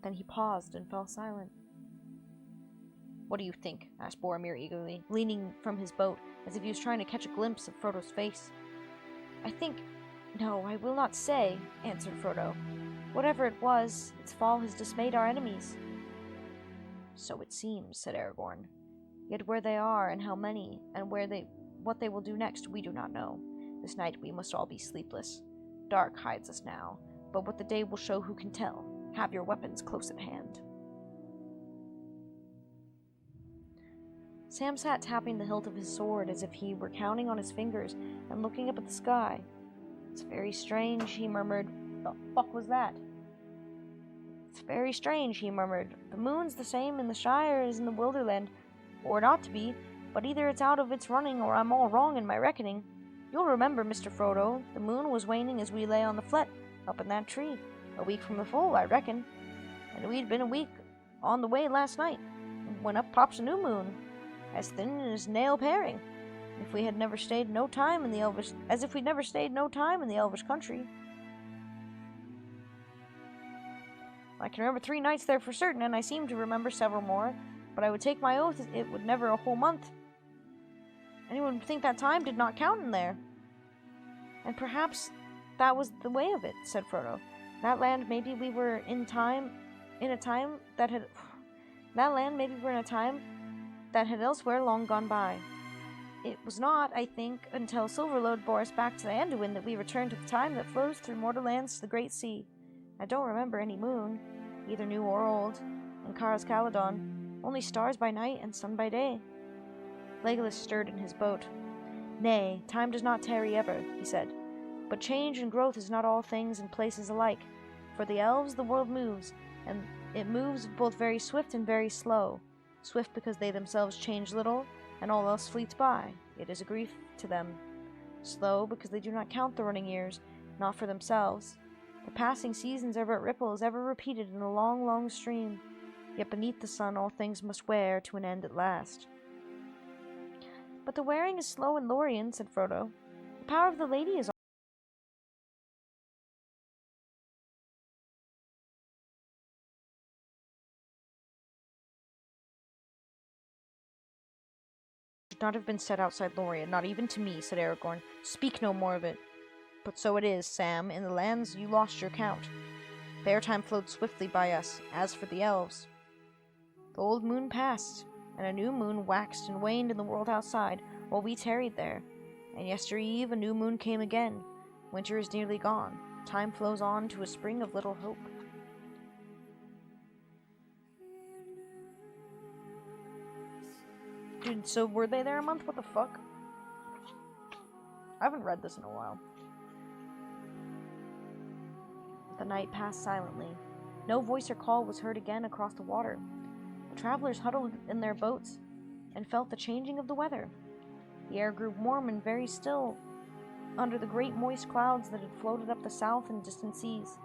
Then he paused and fell silent. "What do you think?" asked Boromir eagerly, leaning from his boat as if he was trying to catch a glimpse of Frodo's face. "I think— No, I will not say," answered Frodo. "Whatever it was, its fall has dismayed our enemies." "So it seems," said Aragorn. "Yet where they are, and how many, and what they will do next, we do not know. This night we must all be sleepless. Dark hides us now, but what the day will show who can tell. Have your weapons close at hand." Sam sat tapping the hilt of his sword as if he were counting on his fingers and looking up at the sky. "It's very strange," he murmured. "The fuck was that?" "It's very strange," he murmured. "The moon's the same in the Shire as in the Wilderland, or it ought to be, but either it's out of its running or I'm all wrong in my reckoning. You'll remember, Mr. Frodo, the moon was waning as we lay on the flet, up in that tree, a week from the full, I reckon. And we'd been a week on the way last night, when up pops a new moon, as thin as nail paring, as if we'd never stayed no time in the Elvish country. I can remember 3 nights there for certain, and I seem to remember several more, but I would take my oath it would never a whole month. Anyone would think that time did not count in there." "And perhaps that was the way of it," said Frodo. "That land maybe we were in a time that had elsewhere long gone by. It was not, I think, until Silverlode bore us back to the Anduin that we returned to the time that flows through mortal lands to the Great Sea. I don't remember any moon, either new or old, in Karaz Kaladon, only stars by night and sun by day." Legolas stirred in his boat. "Nay, time does not tarry ever," he said. "But change and growth is not all things and places alike. For the elves the world moves, and it moves both very swift and very slow. Swift because they themselves change little, and all else fleets by. It is a grief to them. Slow because they do not count the running years, not for themselves. The passing seasons are but ripples ever repeated in a long, long stream. Yet beneath the sun all things must wear to an end at last." "But the wearing is slow in Lorien," said Frodo. "The power of the lady is should not have been said outside Lorien, not even to me," said Aragorn. "Speak no more of it. But so it is, Sam, in the lands you lost your count. There time flowed swiftly by us. As for the elves, the old moon passed, and a new moon waxed and waned in the world outside, while we tarried there. And yestereve a new moon came again. Winter is nearly gone. Time flows on to a spring of little hope." Dude, so were they there a month? What the fuck? I haven't read this in a while. The night passed silently. No voice or call was heard again across the water. The travelers huddled in their boats and felt the changing of the weather. The air grew warm and very still under the great moist clouds that had floated up the south and distant seas.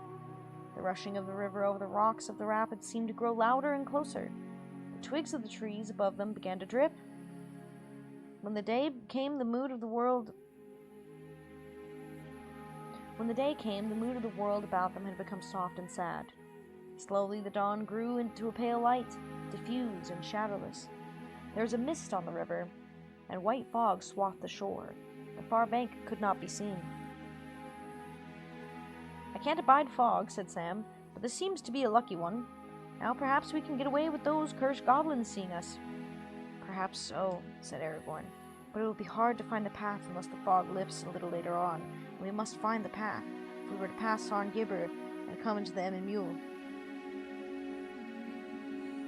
The rushing of the river over the rocks of the rapids seemed to grow louder and closer. The twigs of the trees above them began to drip. When the day came, the mood of the world about them had become soft and sad. Slowly the dawn grew into a pale light, diffuse and shadowless. There was a mist on the river, and white fog swathed the shore. The far bank could not be seen. "I can't abide fog," said Sam, "but this seems to be a lucky one. Now perhaps we can get away with those cursed goblins seeing us." "Perhaps so," said Aragorn, "but it will be hard to find the path unless the fog lifts a little later on, and we must find the path. if we were to pass Sarn Gibber and come into the youuuuu.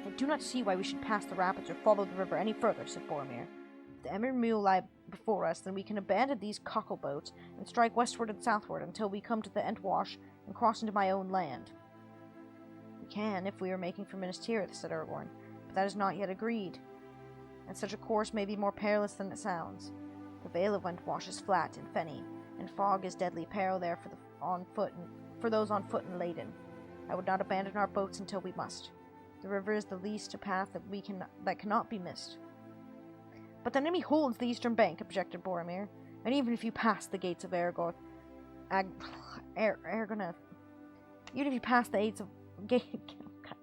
I do not see why we should pass the rapids or follow the river any further, said Boromir. If the youuuuu lie before us, then we can abandon these cockle boats and strike westward and southward until we come to the Entwash and cross into my own land. We can, if we are making for Minas Tirith, said Aragorn, but that is not yet agreed, and such a course may be more perilous than it sounds. The Vale of Entwash is flat and fenny, and fog is deadly peril there for those on foot and laden. I would not abandon our boats until we must. The river is the least a path that cannot be missed. But the enemy holds the eastern bank, objected Boromir, and even if you pass the gates of Aragorn, even if you pass the gates of God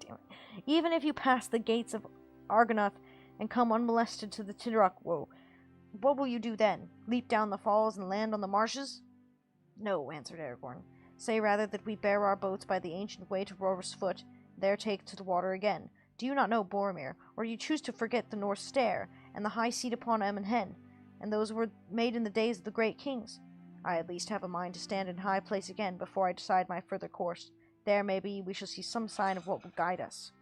damn it. Even if you pass the gates of Argonath and come unmolested to the Tidrock, what will you do then? Leap down the falls and land on the marshes? No, answered Aragorn. Say rather that we bear our boats by the ancient way to Ror's Foot, there take to the water again. Do you not know, Boromir, or do you choose to forget the North Stair, and the high seat upon Emon Hen, and those were made in the days of the great kings? I at least have a mind to stand in high place again before I decide my further course. There, maybe, we shall see some sign of what will guide us.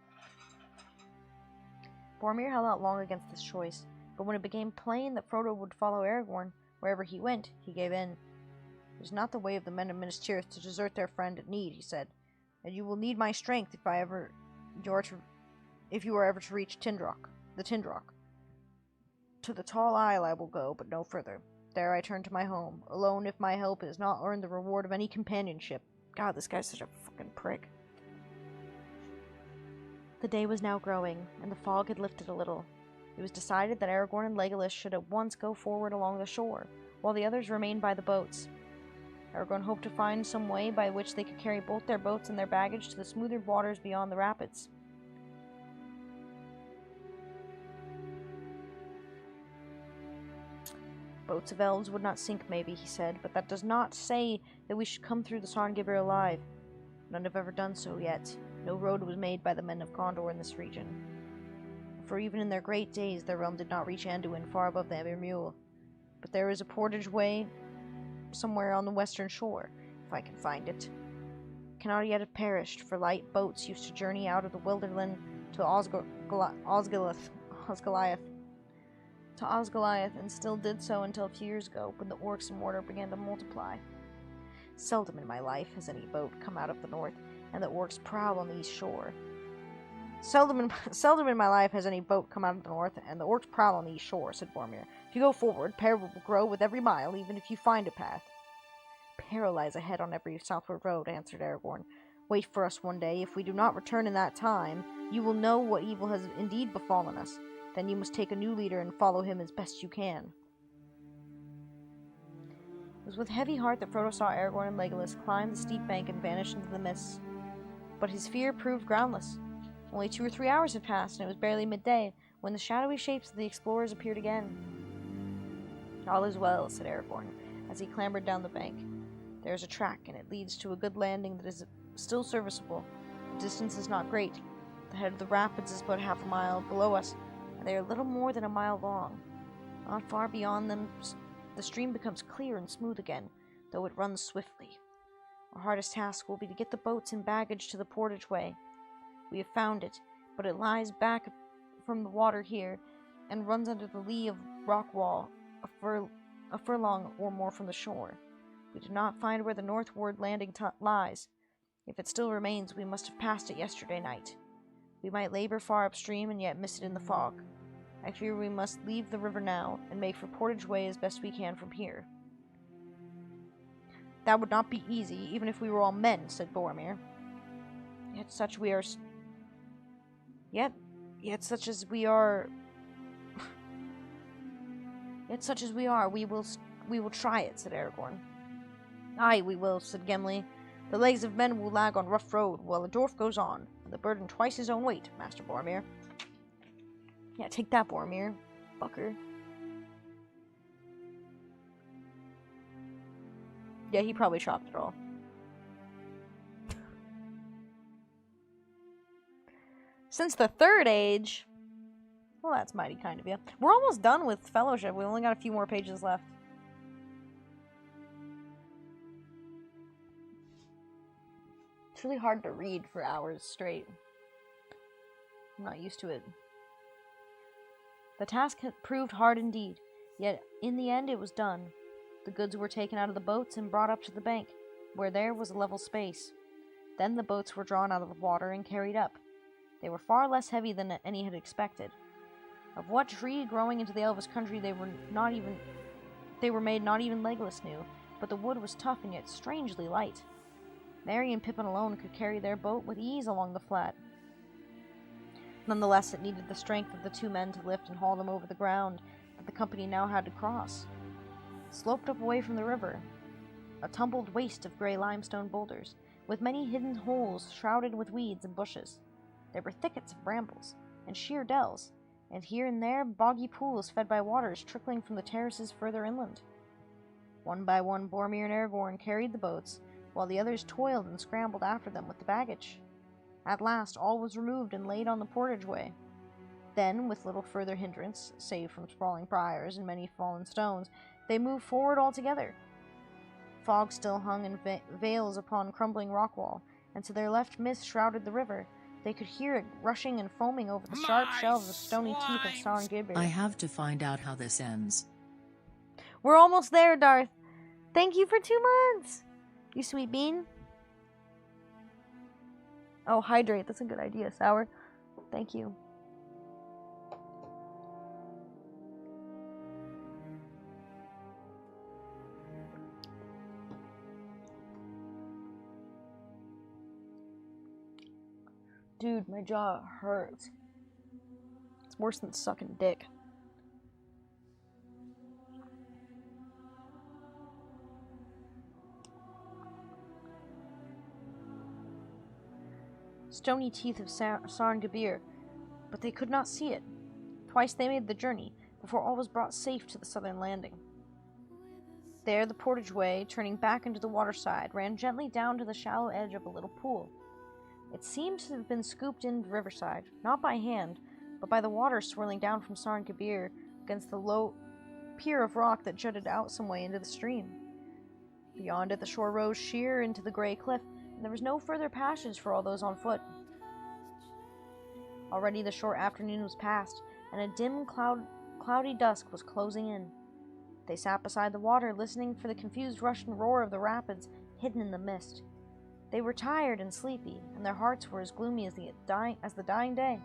Boromir held out long against this choice, but when it became plain that Frodo would follow Aragorn wherever he went, he gave in. It is not the way of the men of Minas Tirith to desert their friend at need, he said, and you will need my strength if you are ever to reach the Tindrock. To the Tall Isle I will go, but no further. There I turn to my home, alone if my help has not earned the reward of any companionship. God, this guy's such a fucking prick. The day was now growing, and the fog had lifted a little. It was decided that Aragorn and Legolas should at once go forward along the shore, while the others remained by the boats. Aragorn hoped to find some way by which they could carry both their boats and their baggage to the smoother waters beyond the rapids. Boats of elves would not sink, maybe, he said, but that does not say that we should come through the Sarn Gibber alive. None have ever done so yet. No road was made by the men of Gondor in this region. For even in their great days, their realm did not reach Anduin far above the youuuuu. But there is a portage way somewhere on the western shore, if I can find it. It cannot yet have perished, for light boats used to journey out of the Wilderland to Osgiliath, and still did so until a few years ago, when the orcs and mortar began to multiply. Seldom in my life has any boat come out of the north, and the orcs prowl on the east shore. Seldom in my life has any boat come out of the north, and the orcs prowl on the east shore, said Boromir. If you go forward, peril will grow with every mile, even if you find a path. Peril lies ahead on every southward road, answered Aragorn. Wait for us one day. If we do not return in that time, you will know what evil has indeed befallen us. Then you must take a new leader and follow him as best you can. It was with heavy heart that Frodo saw Aragorn and Legolas climb the steep bank and vanish into the mists. But his fear proved groundless. Only 2 or 3 hours had passed, and it was barely midday, when the shadowy shapes of the explorers appeared again. All is well, said Aragorn, as he clambered down the bank. There is a track, and it leads to a good landing that is still serviceable. The distance is not great. The head of the rapids is but half a mile below us, and they are little more than a mile long. Not far beyond them, the stream becomes clear and smooth again, though it runs swiftly. Our hardest task will be to get the boats and baggage to the portage way. We have found it, but it lies back from the water here, and runs under the lee of rock wall, a furlong or more from the shore. We did not find where the northward landing lies. If it still remains, we must have passed it yesterday night. We might labor far upstream and yet miss it in the fog. I fear we must leave the river now, and make for Portage Way as best we can from here. That would not be easy, even if we were all men, said Boromir. Yet such as we are, we will try it, said Aragorn. Aye, we will, said Gimli. The legs of men will lag on rough road, while a dwarf goes on, with a burden twice his own weight, Master Boromir. Yeah, take that, Boromir, fucker. Yeah, he probably chopped it all. Since the Third Age? Well, that's mighty kind of you. We're almost done with Fellowship. We've only got a few more pages left. really hard to read for hours straight. I'm not used to it. The task had proved hard indeed, yet in the end it was done. The goods were taken out of the boats and brought up to the bank, where there was a level space. Then the boats were drawn out of the water and carried up. They were far less heavy than any had expected. Of what tree growing into the Elvish country they were made not even Legolas knew, but the wood was tough and yet strangely light. Merry and Pippin alone could carry their boat with ease along the flat. Nonetheless, it needed the strength of the two men to lift and haul them over the ground that the company now had to cross. It sloped up away from the river, a tumbled waste of gray limestone boulders, with many hidden holes shrouded with weeds and bushes. There were thickets of brambles, and sheer dells, and here and there boggy pools fed by waters trickling from the terraces further inland. One by one, Boromir and Aragorn carried the boats, while the others toiled and scrambled after them with the baggage. At last, all was removed and laid on the portageway. Then, with little further hindrance, save from sprawling briars and many fallen stones, they moved forward altogether. Fog still hung in veils upon crumbling rock wall, and to their left mist shrouded the river. They could hear it rushing and foaming over the sharp shelves of stony teeth of Sarngibir. I have to find out how this ends. We're almost there, Darth. Thank you for 2 months. You sweet bean. Oh, hydrate. That's a good idea, Sour. Thank you. Dude, my jaw hurts. It's worse than sucking dick. Stony teeth of Sarngibir, but they could not see it. Twice they made the journey, before all was brought safe to the southern landing. There the portageway, turning back into the waterside, ran gently down to the shallow edge of a little pool. It seemed to have been scooped into the riverside, not by hand, but by the water swirling down from Sarngibir against the low pier of rock that jutted out some way into the stream. Beyond it the shore rose sheer into the grey cliff, and there was no further passage for all those on foot. Already the short afternoon was past, and a dim cloudy dusk was closing in. They sat beside the water, listening for the confused rush and roar of the rapids hidden in the mist. They were tired and sleepy, and their hearts were as gloomy as the dying day.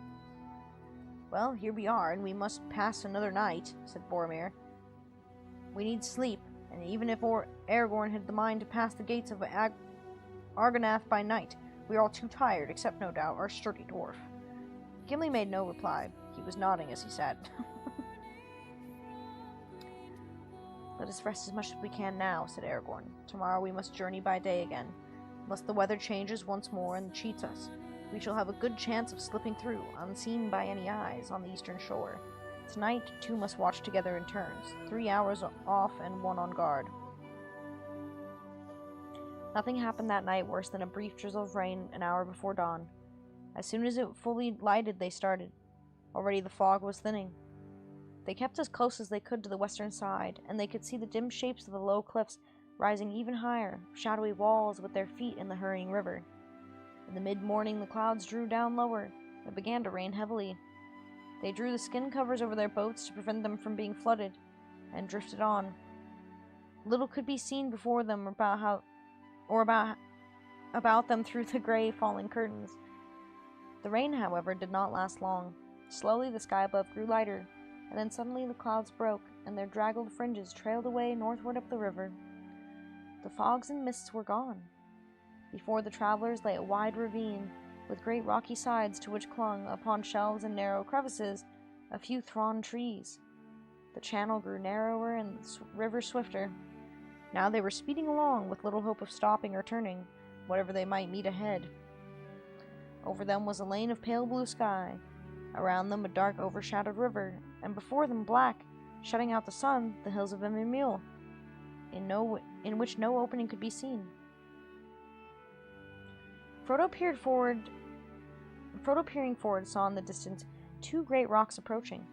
"Well, here we are, and we must pass another night," said Boromir. "We need sleep, and even if Aragorn had the mind to pass the gates of Argonath by night, we are all too tired, except, no doubt, our sturdy dwarf." Gimli made no reply. He was nodding as he sat. "Let us rest as much as we can now," said Aragorn. "Tomorrow we must journey by day again. Unless the weather changes once more and cheats us, we shall have a good chance of slipping through, unseen by any eyes, on the eastern shore. Tonight, 2 must watch together in turns, 3 hours off and 1 on guard." Nothing happened that night worse than a brief drizzle of rain an hour before dawn. As soon as it fully lighted, they started. Already the fog was thinning. They kept as close as they could to the western side, and they could see the dim shapes of the low cliffs rising even higher, shadowy walls with their feet in the hurrying river. In the mid-morning the clouds drew down lower. It began to rain heavily. They drew the skin covers over their boats to prevent them from being flooded, and drifted on. Little could be seen before them about them through the gray falling curtains. The rain, however, did not last long. Slowly the sky above grew lighter, and then suddenly the clouds broke, and their draggled fringes trailed away northward up the river. The fogs and mists were gone. Before the travelers lay a wide ravine, with great rocky sides to which clung, upon shelves and narrow crevices, a few thorn trees. The channel grew narrower and the river swifter. Now they were speeding along, with little hope of stopping or turning, whatever they might meet ahead. Over them was a lane of pale blue sky, around them a dark overshadowed river, and before them black, shutting out the sun, the hills of Emil, in which no opening could be seen. Frodo peering forward, saw in the distance 2 great rocks approaching.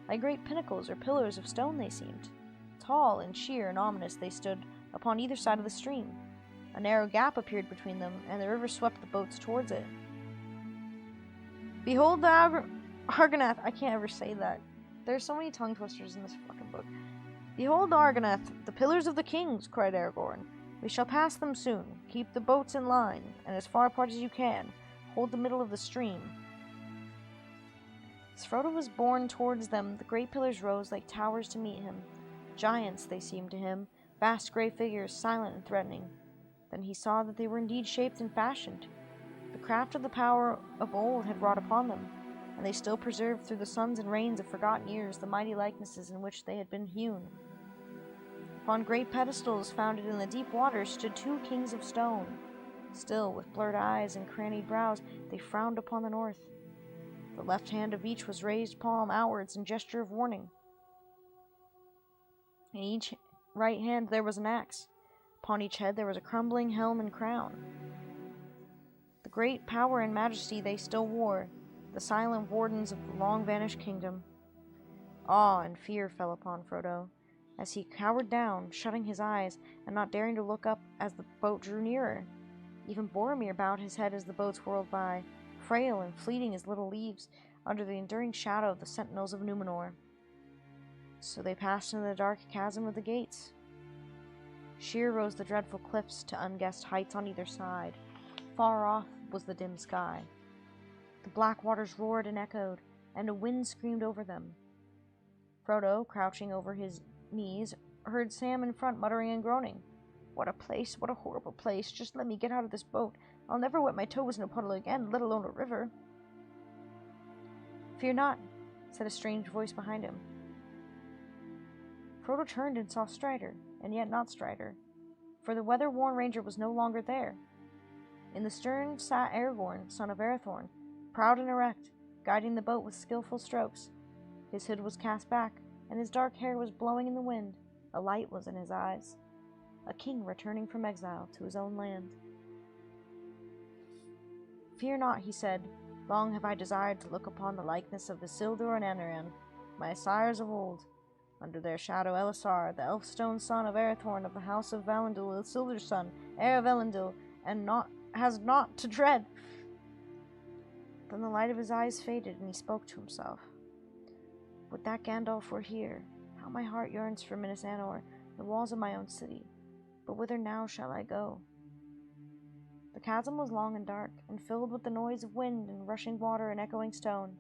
Like great pinnacles or pillars of stone they seemed. Tall and sheer and ominous they stood upon either side of the stream. A narrow gap appeared between them, and the river swept the boats towards it. Behold the Argonath. I can't ever say that. There's so many tongue twisters in this fucking book. Behold the Argonath, the pillars of the kings, cried Aragorn. We shall pass them soon. Keep the boats in line, and as far apart as you can. Hold the middle of the stream. As Frodo was borne towards them, the great pillars rose like towers to meet him. Giants, they seemed to him, vast grey figures, silent and threatening. Then he saw that they were indeed shaped and fashioned. The craft of the power of old had wrought upon them, and they still preserved through the suns and rains of forgotten years the mighty likenesses in which they had been hewn. Upon great pedestals founded in the deep waters stood two kings of stone. Still, with blurred eyes and crannied brows, they frowned upon the north. The left hand of each was raised palm outwards in gesture of warning. In each right hand there was an axe. Upon each head there was a crumbling helm and crown. The great power and majesty they still wore, the silent wardens of the long-vanished kingdom. Awe and fear fell upon Frodo, as he cowered down, shutting his eyes, and not daring to look up as the boat drew nearer. Even Boromir bowed his head as the boats whirled by, frail and fleeting as little leaves, under the enduring shadow of the sentinels of Númenor. So they passed into the dark chasm of the gates. Sheer rose the dreadful cliffs to unguessed heights on either side. Far off was the dim sky. The black waters roared and echoed, and a wind screamed over them. Frodo, crouching over his knees, heard Sam in front muttering and groaning. What a place, what a horrible place. Just let me get out of this boat. I'll never wet my toes in a puddle again, let alone a river. Fear not, said a strange voice behind him. Frodo turned and saw Strider, and yet not Strider, for the weather-worn ranger was no longer there. In the stern sat Aragorn, son of Arathorn, proud and erect, guiding the boat with skillful strokes. His hood was cast back, and his dark hair was blowing in the wind. A light was in his eyes. A king returning from exile to his own land. Fear not, he said. Long have I desired to look upon the likeness of Isildur and Anarion, my sires of old. Under their shadow Elisar, the elf-stone son of Arathorn of the house of Valindoul, Isildur's son, heir of Elendil, and has naught to dread. Then the light of his eyes faded, and he spoke to himself. Would that Gandalf were here! How my heart yearns for Minas Anor, the walls of my own city. But whither now shall I go? The chasm was long and dark, and filled with the noise of wind and rushing water and echoing stone.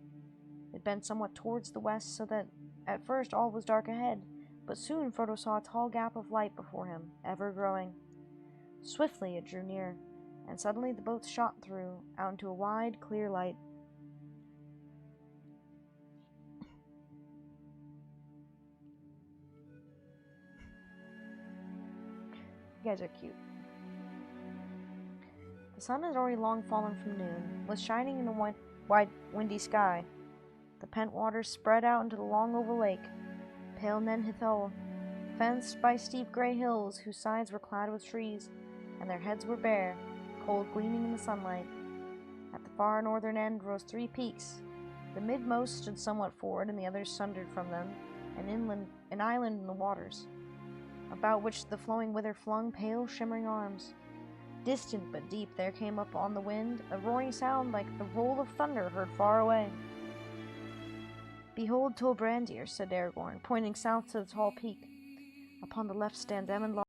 It bent somewhat towards the west, so that at first all was dark ahead, but soon Frodo saw a tall gap of light before him, ever growing. Swiftly it drew near, and suddenly the boat shot through, out into a wide, clear light. You guys are cute. The sun had already long fallen from noon, was shining in the wide, windy sky. The pent waters spread out into the long oval lake, pale Nen Hithol, fenced by steep grey hills whose sides were clad with trees, and their heads were bare, cold gleaming in the sunlight. At the far northern end rose three peaks. The midmost stood somewhat forward, and the others sundered from them, an island in the waters, about which the flowing wither flung pale, shimmering arms. Distant but deep there came up on the wind a roaring sound like the roll of thunder heard far away. Behold Tol Brandir, said Aragorn, pointing south to the tall peak. Upon the left stands Amon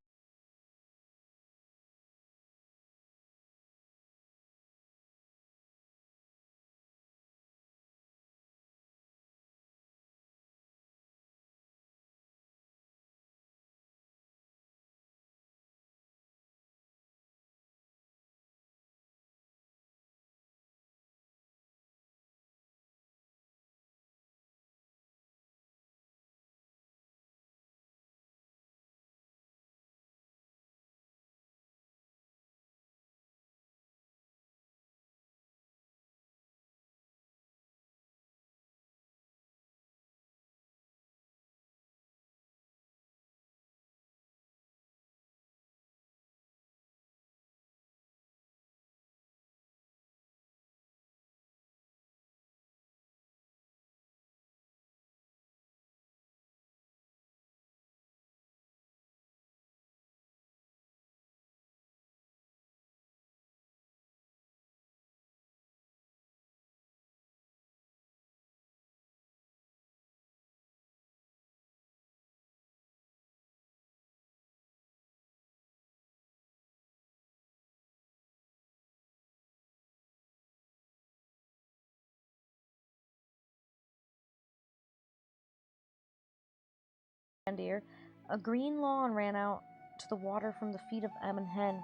Deer, a green lawn ran out to the water from the feet of Em and Hen.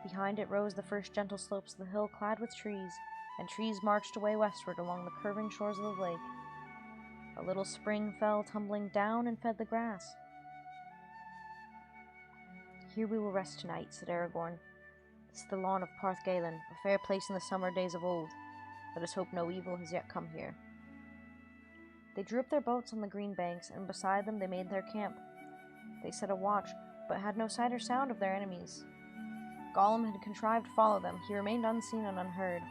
Behind it rose the first gentle slopes of the hill clad with trees, and trees marched away westward along the curving shores of the lake. A little spring fell tumbling down and fed the grass. "Here we will rest tonight," said Aragorn. "This is the lawn of Parth Galen, a fair place in the summer days of old. Let us hope no evil has yet come here." They drew up their boats on the green banks, and beside them they made their camp. They set a watch, but had no sight or sound of their enemies. Gollum had contrived to follow them. He remained unseen and unheard.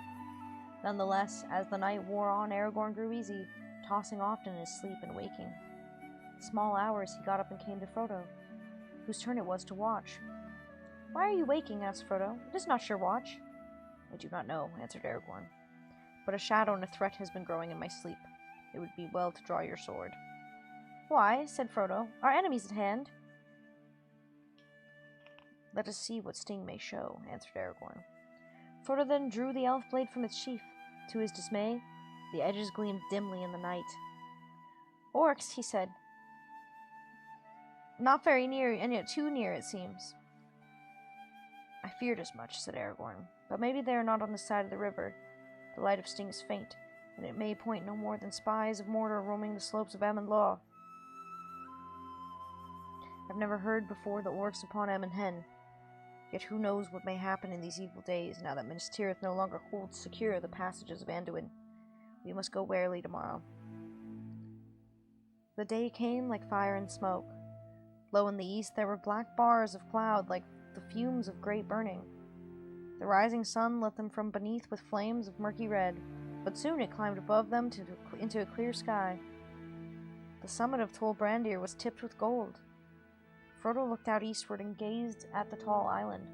Nonetheless, as the night wore on, Aragorn grew easy, tossing often in his sleep and waking. In small hours he got up and came to Frodo, whose turn it was to watch. "Why are you waking?" asked Frodo. "It is not your watch." "I do not know," answered Aragorn. "But a shadow and a threat has been growing in my sleep. It would be well to draw your sword." "Why?" said Frodo. "Are enemies at hand?" "Let us see what sting may show," answered Aragorn. Frodo then drew the elf blade from its sheath. To his dismay, the edges gleamed dimly in the night. "Orcs," he said. "Not very near, and yet too near, it seems." "I feared as much," said Aragorn. "But maybe they are not on the side of the river. The light of Sting is faint, and it may point no more than spies of Mordor roaming the slopes of Am and Law. I've never heard before the orcs upon Am and Hen. Yet who knows what may happen in these evil days, now that Minas Tirith no longer holds secure the passages of Anduin. We must go warily tomorrow." The day came like fire and smoke. Low in the east there were black bars of cloud like the fumes of great burning. The rising sun lit them from beneath with flames of murky red, but soon it climbed above them into a clear sky. The summit of Tol Brandir was tipped with gold. Frodo looked out eastward and gazed at the tall island.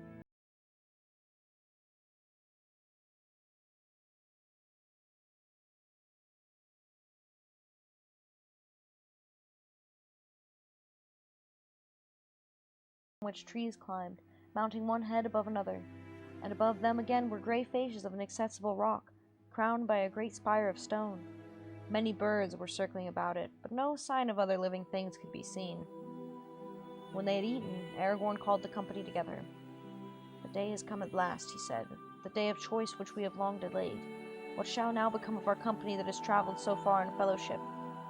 On which trees climbed, mounting one head above another, and above them again were gray faces of inaccessible rock, crowned by a great spire of stone. Many birds were circling about it, but no sign of other living things could be seen. When they had eaten, Aragorn called the company together. "The day has come at last," he said, "the day of choice which we have long delayed. What shall now become of our company that has traveled so far in fellowship?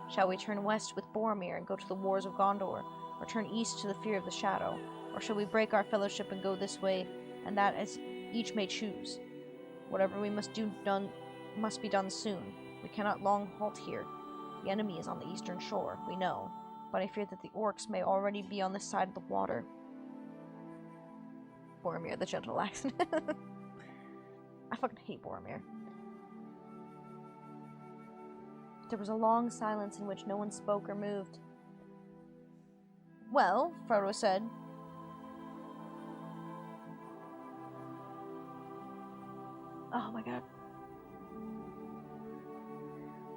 Shall we turn west with Boromir and go to the wars of Gondor, or turn east to the fear of the Shadow? Or shall we break our fellowship and go this way, and that as each may choose? Whatever we must be done soon. We cannot long halt here. The enemy is on the eastern shore, we know, but I fear that the orcs may already be on this side of the water." Boromir, the gentle accent. I fucking hate Boromir. There was a long silence in which no one spoke or moved. "Well," Frodo said. Oh my god.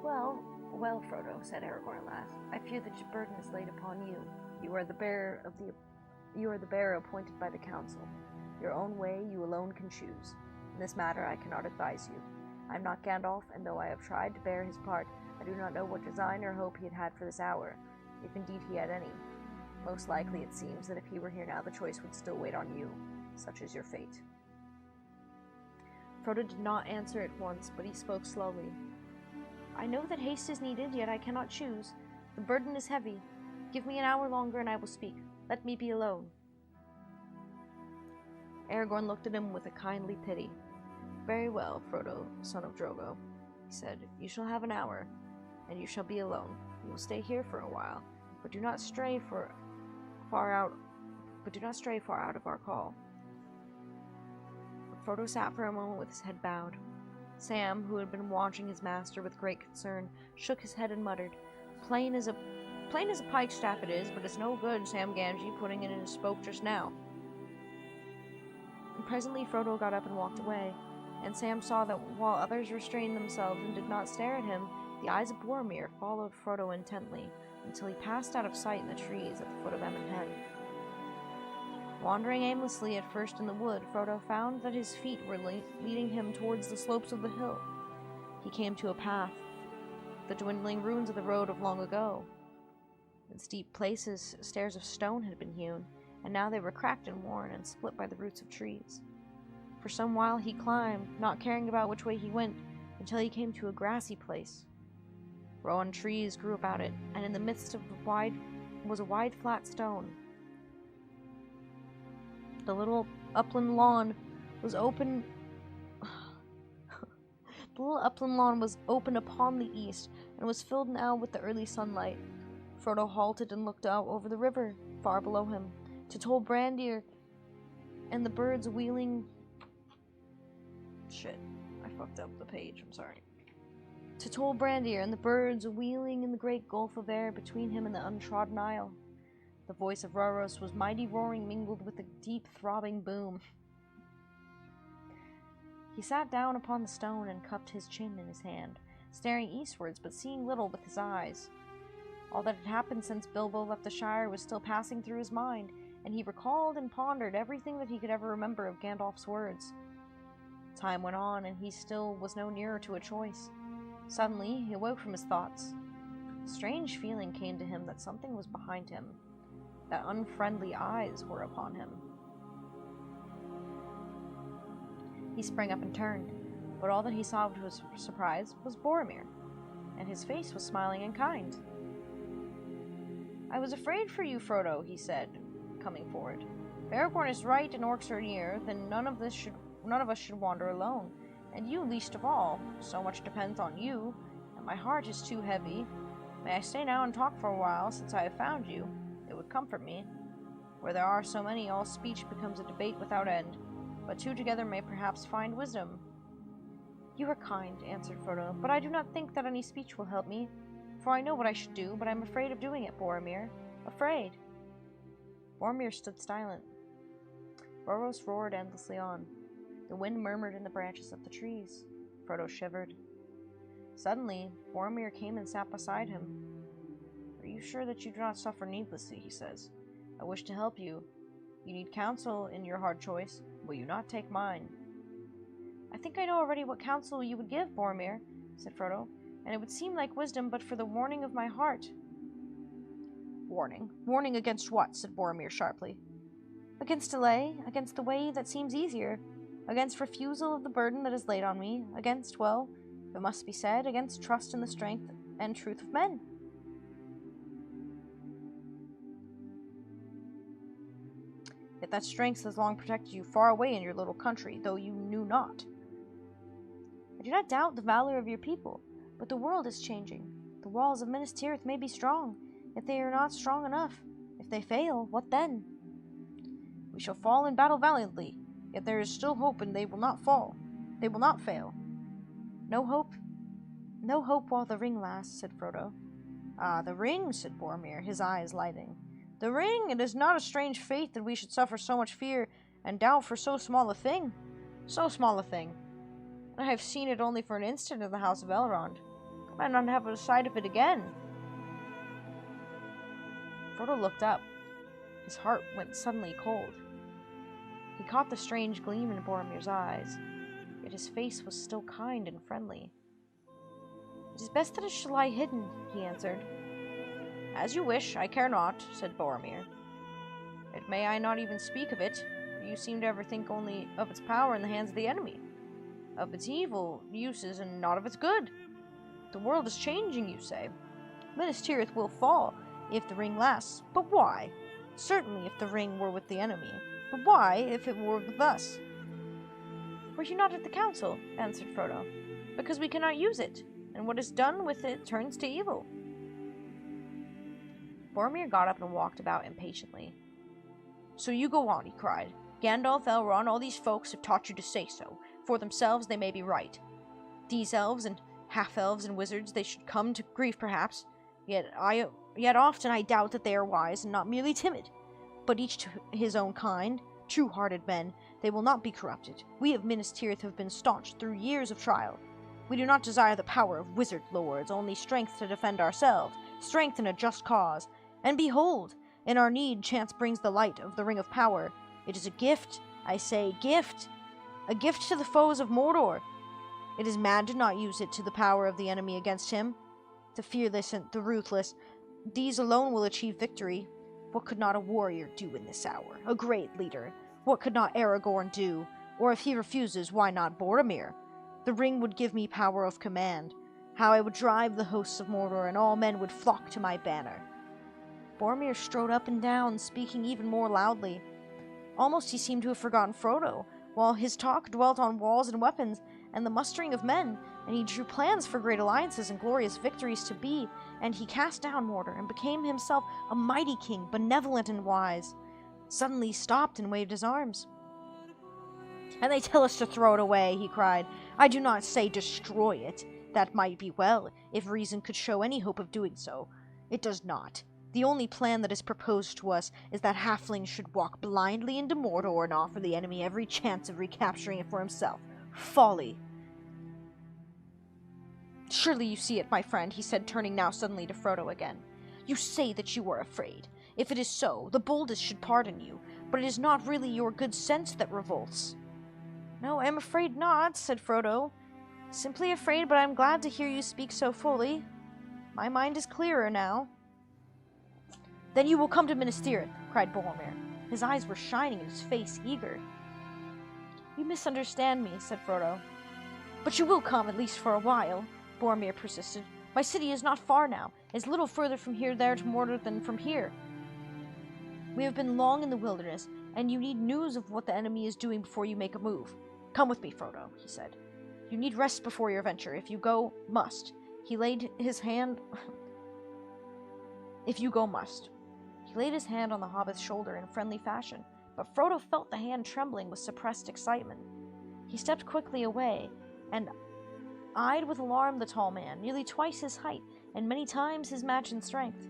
Well, Frodo," said Aragorn at last, "I fear that your burden is laid upon you. You are the bearer appointed by the council. Your own way you alone can choose. In this matter I cannot advise you. I am not Gandalf, and though I have tried to bear his part, I do not know what design or hope he had had for this hour, if indeed he had any. Most likely it seems that if he were here now, the choice would still wait on you. Such is your fate." Frodo did not answer at once, but he spoke slowly. "I know that haste is needed, yet I cannot choose. The burden is heavy. Give me an hour longer and I will speak. Let me be alone." Aragorn looked at him with a kindly pity. "Very well, Frodo, son of Drogo," he said. "You shall have an hour, and you shall be alone. You will stay here for a while, but do not stray far out of our call." Frodo sat for a moment with his head bowed. Sam, who had been watching his master with great concern, shook his head and muttered, Plain as a pikestaff it is, but it's no good, Sam Gamgee putting it in his spoke just now." And presently Frodo got up and walked away, and Sam saw that while others restrained themselves and did not stare at him, the eyes of Boromir followed Frodo intently, until he passed out of sight in the trees at the foot of Am and Hen. Wandering aimlessly at first in the wood, Frodo found that his feet were leading him towards the slopes of the hill. He came to a path, the dwindling ruins of the road of long ago. In steep places, stairs of stone had been hewn, and now they were cracked and worn and split by the roots of trees. For some while he climbed, not caring about which way he went, until he came to a grassy place. Rowan trees grew about it, and in the midst of was a wide flat stone. The little upland lawn was open. The little upland lawn was open upon the east, and was filled now with the early sunlight. Frodo halted and looked out over the river, far below him, to Tol Brandir and the birds wheeling. Shit, I fucked up the page, I'm sorry. To Tol Brandir and the birds wheeling in the great gulf of air between him and the untrodden isle. The voice of Rhoros was mighty roaring mingled with a deep throbbing boom. He sat down upon the stone and cupped his chin in his hand, staring eastwards but seeing little with his eyes. All that had happened since Bilbo left the Shire was still passing through his mind, and he recalled and pondered everything that he could ever remember of Gandalf's words. Time went on, and he still was no nearer to a choice. Suddenly, he awoke from his thoughts. A strange feeling came to him that something was behind him, that unfriendly eyes were upon him. He sprang up and turned, but all that he saw to his surprise was Boromir, and his face was smiling and kind. "I was afraid for you, Frodo," he said, coming forward. "If Aragorn is right and orcs are near, then none of us should wander alone, and you least of all. So much depends on you, and my heart is too heavy. May I stay now and talk for a while, since I have found you? It would comfort me. Where there are so many, all speech becomes a debate without end, but two together may perhaps find wisdom." "You are kind," answered Frodo, "but I do not think that any speech will help me, for I know what I should do, but I am afraid of doing it, Boromir. Afraid." Boromir stood silent. Rhoros roared endlessly on. The wind murmured in the branches of the trees. Frodo shivered. Suddenly, Boromir came and sat beside him. "Are you sure that you do not suffer needlessly?" he says. "I wish to help you. You need counsel in your hard choice. Will you not take mine?" "I think I know already what counsel you would give, Boromir," said Frodo, "and it would seem like wisdom but for the warning of my heart." "Warning? Warning against what?" said Boromir sharply. "Against delay, against the way that seems easier, against refusal of the burden that is laid on me, against, well, if it must be said, against trust in the strength and truth of men." "Yet that strength has long protected you far away in your little country, though you knew not." "I do not doubt the valor of your people, but the world is changing. The walls of Minas Tirith may be strong, yet they are not strong enough. If they fail, what then?" "We shall fall in battle valiantly, yet there is still hope, and they will not fall. They will not fail." No hope while the ring lasts," said Frodo. "Ah, the ring," said Boromir, his eyes lighting. "The ring! It is not a strange fate that we should suffer so much fear and doubt for so small a thing. So small a thing. And I have seen it only for an instant in the House of Elrond. Could I not have a sight of it again?" Frodo looked up. His heart went suddenly cold. He caught the strange gleam in Boromir's eyes, yet his face was still kind and friendly. "It is best that it should lie hidden," he answered. "As you wish, I care not," said Boromir. "Yet may I not even speak of it, for you seem to ever think only of its power in the hands of the enemy, of its evil uses and not of its good. The world is changing, you say. Minas Tirith will fall if the ring lasts, but why? Certainly if the ring were with the enemy, but why if it were with us?" "Were you not at the council?" answered Frodo. "Because we cannot use it, and what is done with it turns to evil." Boromir got up and walked about impatiently. "So you go on," he cried. "Gandalf, Elrond, all these folks have taught you to say so. For themselves they may be right. These elves and half-elves and wizards, they should come to grief perhaps, yet often I doubt that they are wise and not merely timid. But each to his own kind, true-hearted men, they will not be corrupted. We of Minas Tirith have been staunch through years of trial. We do not desire the power of wizard lords, only strength to defend ourselves, strength in a just cause. And behold, in our need chance brings the light of the Ring of Power. It is a gift, I say, gift. A gift to the foes of Mordor. It is mad to not use it to the power of the enemy against him. The fearless and the ruthless, these alone will achieve victory. What could not a warrior do in this hour? A great leader. What could not Aragorn do? Or if he refuses, why not Boromir? The ring would give me power of command. How I would drive the hosts of Mordor, and all men would flock to my banner. Boromir strode up and down, speaking even more loudly. Almost he seemed to have forgotten Frodo, while his talk dwelt on walls and weapons, and the mustering of men, and he drew plans for great alliances and glorious victories to be, and he cast down Mordor, and became himself a mighty king, benevolent and wise. Suddenly he stopped and waved his arms. And they tell us to throw it away, he cried. I do not say destroy it. That might be well, if reason could show any hope of doing so. It does not. The only plan that is proposed to us is that halflings should walk blindly into Mordor and offer the enemy every chance of recapturing it for himself. Folly. Surely you see it, my friend, he said, turning now suddenly to Frodo again. You say that you are afraid. If it is so, the boldest should pardon you, but it is not really your good sense that revolts. No, I am afraid not, said Frodo. Simply afraid, but I am glad to hear you speak so fully. My mind is clearer now. Then you will come to Minas Tirith, cried Boromir. His eyes were shining and his face eager. You misunderstand me, said Frodo. But you will come, at least for a while, Boromir persisted. My city is not far now. It is little further from here there to Mordor than from here. We have been long in the wilderness, and you need news of what the enemy is doing before you make a move. Come with me, Frodo, he said. You need rest before your venture. If you go, must. He laid his hand... If you go, must. He laid his hand on the hobbit's shoulder in friendly fashion, but Frodo felt the hand trembling with suppressed excitement. He stepped quickly away, and eyed with alarm the tall man, nearly twice his height, and many times his match in strength.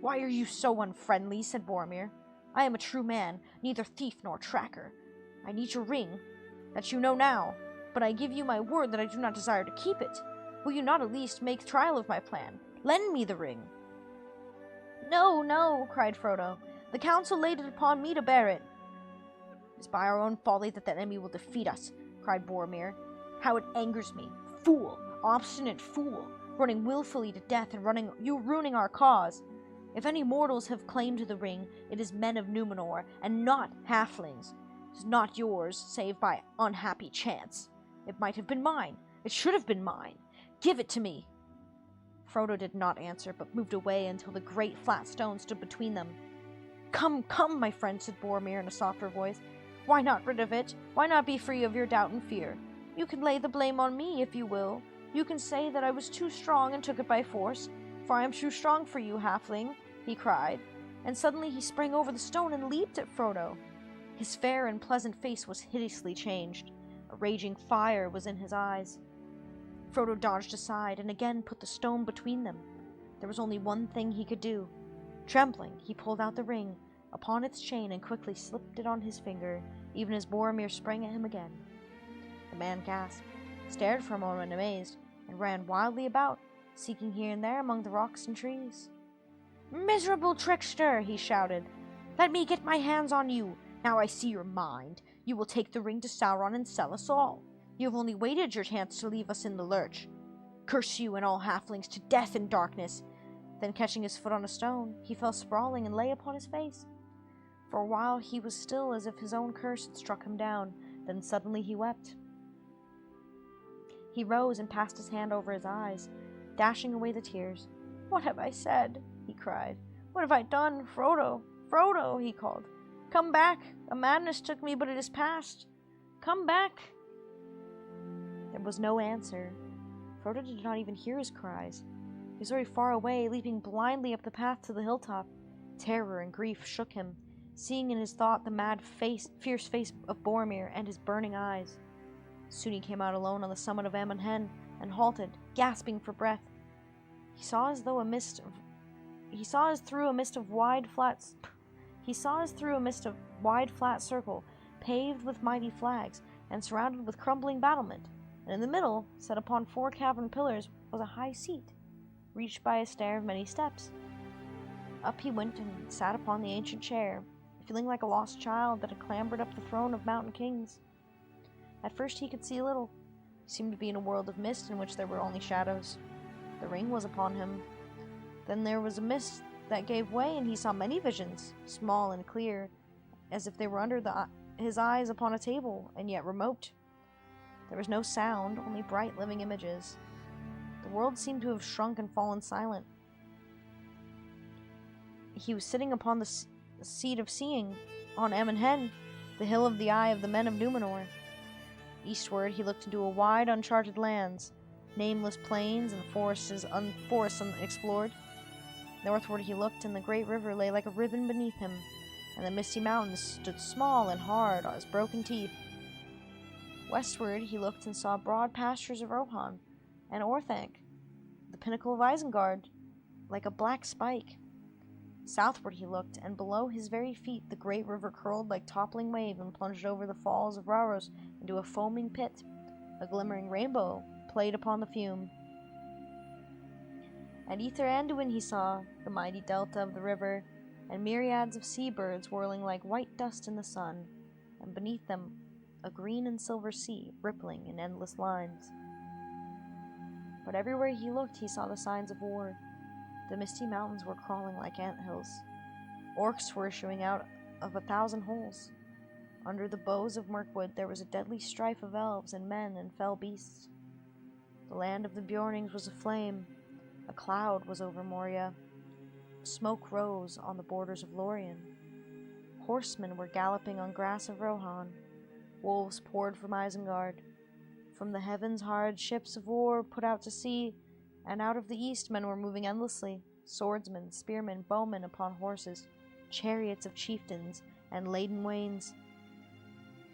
Why are you so unfriendly? Said Boromir. I am a true man, neither thief nor tracker. I need your ring, that you know now, but I give you my word that I do not desire to keep it. Will you not at least make trial of my plan? Lend me the ring. No, no, cried Frodo. The council laid it upon me to bear it. It is by our own folly that the enemy will defeat us, cried Boromir. How it angers me. Fool, obstinate fool, running willfully to death and ruining our cause. If any mortals have claim to the ring, it is men of Numenor, and not halflings. It is not yours, save by unhappy chance. It might have been mine. It should have been mine. Give it to me. Frodo did not answer, but moved away until the great flat stone stood between them. Come, come, my friend, said Boromir in a softer voice. Why not rid of it? Why not be free of your doubt and fear? You can lay the blame on me, if you will. You can say that I was too strong and took it by force, for I am too strong for you, halfling, he cried, and suddenly he sprang over the stone and leaped at Frodo. His fair and pleasant face was hideously changed. A raging fire was in his eyes. Frodo dodged aside and again put the stone between them. There was only one thing he could do. Trembling, he pulled out the ring upon its chain and quickly slipped it on his finger, even as Boromir sprang at him again. The man gasped, stared for a moment amazed, and ran wildly about, seeking here and there among the rocks and trees. Miserable trickster, he shouted. Let me get my hands on you. Now I see your mind. You will take the ring to Sauron and sell us all. You have only waited your chance to leave us in the lurch. Curse you and all halflings to death and darkness. Then catching his foot on a stone, he fell sprawling and lay upon his face. For a while he was still as if his own curse had struck him down, then suddenly he wept. He rose and passed his hand over his eyes, dashing away the tears. What have I said? He cried. What have I done? Frodo! Frodo! He called. Come back! A madness took me, but it is past. Come back! There was no answer. Frodo did not even hear his cries. He was very far away, leaping blindly up the path to the hilltop. Terror and grief shook him, seeing in his thought the mad fierce face of Boromir and his burning eyes. Soon he came out alone on the summit of Amon Hen and halted, gasping for breath. He saw as through a mist of wide flat circle, paved with mighty flags and surrounded with crumbling battlement, and in the middle, set upon 4 cavern pillars, was a high seat, reached by a stair of many steps. Up he went and sat upon the ancient chair, feeling like a lost child that had clambered up the throne of mountain kings. At first he could see little. He seemed to be in a world of mist in which there were only shadows. The ring was upon him. Then there was a mist that gave way, and he saw many visions, small and clear, as if they were under his eyes upon a table, and yet remote. There was no sound, only bright living images. The world seemed to have shrunk and fallen silent. He was sitting upon the seat of seeing, on Amenhen, the hill of the eye of the men of Numenor. Eastward he looked into a wide, uncharted lands, nameless plains and forests unexplored. Northward he looked, and the great river lay like a ribbon beneath him, and the misty mountains stood small and hard as broken teeth. Westward he looked and saw broad pastures of Rohan and Orthanc, the pinnacle of Isengard, like a black spike. Southward he looked, and below his very feet the great river curled like toppling wave and plunged over the falls of Rauros into a foaming pit. A glimmering rainbow played upon the fume. At Ether Anduin he saw the mighty delta of the river, and myriads of seabirds whirling like white dust in the sun, and beneath them a green and silver sea rippling in endless lines. But everywhere he looked he saw the signs of war. The misty mountains were crawling like anthills. Orcs were issuing out of 1,000 holes. Under the boughs of Mirkwood there was a deadly strife of elves and men and fell beasts. The land of the Bjornings was aflame. A cloud was over Moria. Smoke rose on the borders of Lorien. Horsemen were galloping on grass of Rohan. Wolves poured from Isengard. From the heavens hard ships of war put out to sea, and out of the east men were moving endlessly, swordsmen, spearmen, bowmen upon horses, chariots of chieftains, and laden wains.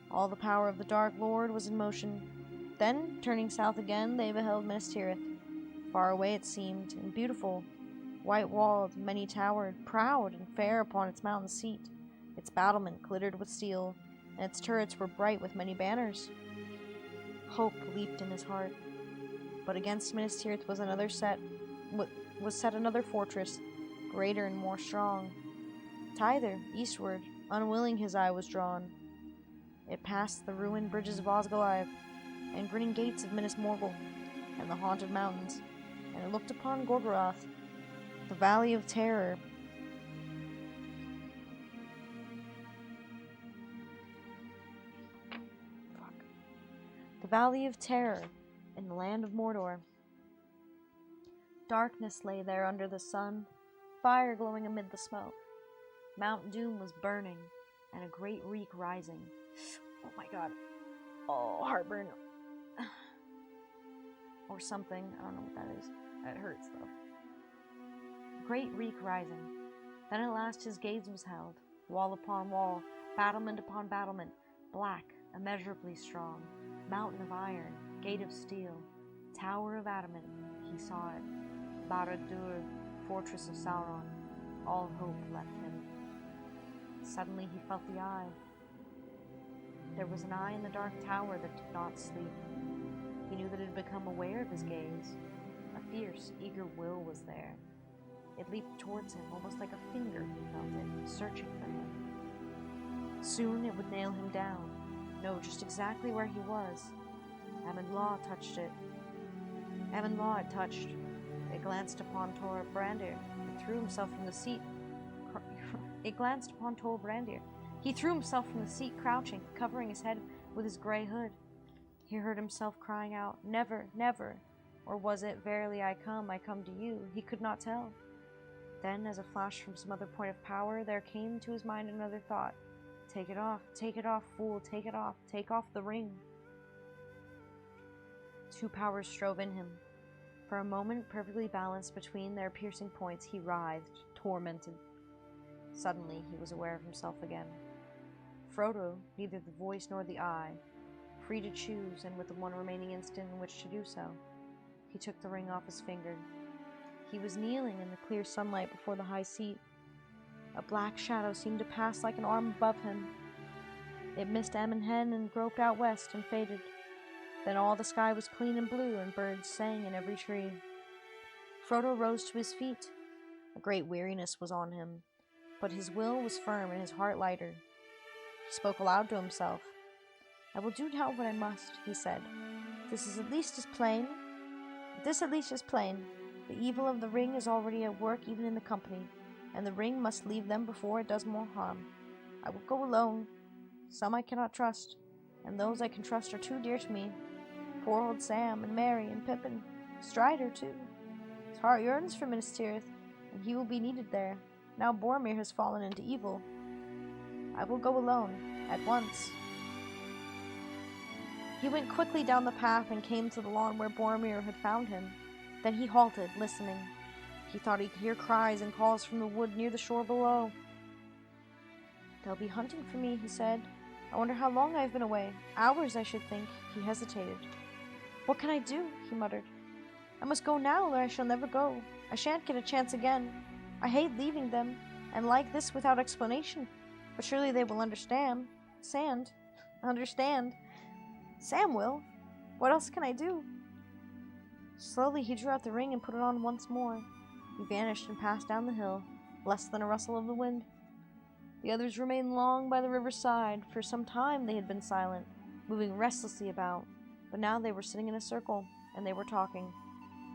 All the power of the Dark Lord was in motion. Then, turning south again, they beheld Minas Tirith. Far away it seemed, and beautiful, white-walled, many-towered, proud and fair upon its mountain seat. Its battlement glittered with steel, and its turrets were bright with many banners. Hope leaped in his heart. But against Minas Tirith was set another fortress, greater and more strong. Thither, eastward, unwilling his eye was drawn. It passed the ruined bridges of Osgiliath, and grinning gates of Minas Morgul, and the haunted mountains, and it looked upon Gorgoroth, the Valley of Terror. The Valley of Terror, in the land of Mordor. Darkness lay there under the sun, fire glowing amid the smoke. Mount Doom was burning, and a great reek rising. Oh my god. Oh, heartburn. Or something. I don't know what that is. It hurts, though. Great reek rising. Then at last his gaze was held, wall upon wall, battlement upon battlement, black, immeasurably strong, mountain of iron, gate of steel, tower of adamant. He saw it. Barad-dûr, fortress of Sauron. All hope left him. Suddenly he felt the eye. There was an eye in the dark tower that did not sleep. He knew that it had become aware of his gaze. A fierce, eager will was there. It leaped towards him, almost like a finger, he felt it, searching for him. Soon it would nail him down, know just exactly where he was. Amon-Lâ touched it. Amon-Lâ it touched. It glanced upon Tor Brandir and threw himself from the seat. It glanced upon Tor Brandir. He threw himself from the seat, crouching, covering his head with his grey hood. He heard himself crying out, "Never, never!" Or was it, "Verily I come to you"? He could not tell. Then, as a flash from some other point of power, there came to his mind another thought. Take it off, fool, take it off, take off the ring. Two powers strove in him. For a moment, perfectly balanced between their piercing points, he writhed, tormented. Suddenly, he was aware of himself again. Frodo, neither the voice nor the eye, free to choose, and with the one remaining instant in which to do so, he took the ring off his finger. He was kneeling in the clear sunlight before the high seat. A black shadow seemed to pass like an arm above him. It missed Amon-Hen and groped out west and faded. Then all the sky was clean and blue, and birds sang in every tree. Frodo rose to his feet. A great weariness was on him, but his will was firm and his heart lighter. He spoke aloud to himself. "I will do now what I must," he said. This at least is plain. The evil of the ring is already at work even in the company, and the ring must leave them before it does more harm. I will go alone. Some I cannot trust, and those I can trust are too dear to me. Poor old Sam, and Mary, and Pippin. Strider, too. His heart yearns for Minas Tirith, and he will be needed there, now Boromir has fallen into evil. I will go alone, at once. He went quickly down the path and came to the lawn where Boromir had found him. Then he halted, listening. He thought he could hear cries and calls from the wood near the shore below. They'll be hunting for me, he said. I wonder how long I've been away. Hours, I should think. He hesitated. What can I do? He muttered. I must go now, or I shall never go. I shan't get a chance again. I hate leaving them, and like this without explanation. But surely they will understand. Understand. Sam will. What else can I do? Slowly he drew out the ring and put it on once more. He vanished and passed down the hill, less than a rustle of the wind. The others remained long by the river's side. For some time they had been silent, moving restlessly about, but now they were sitting in a circle, and they were talking.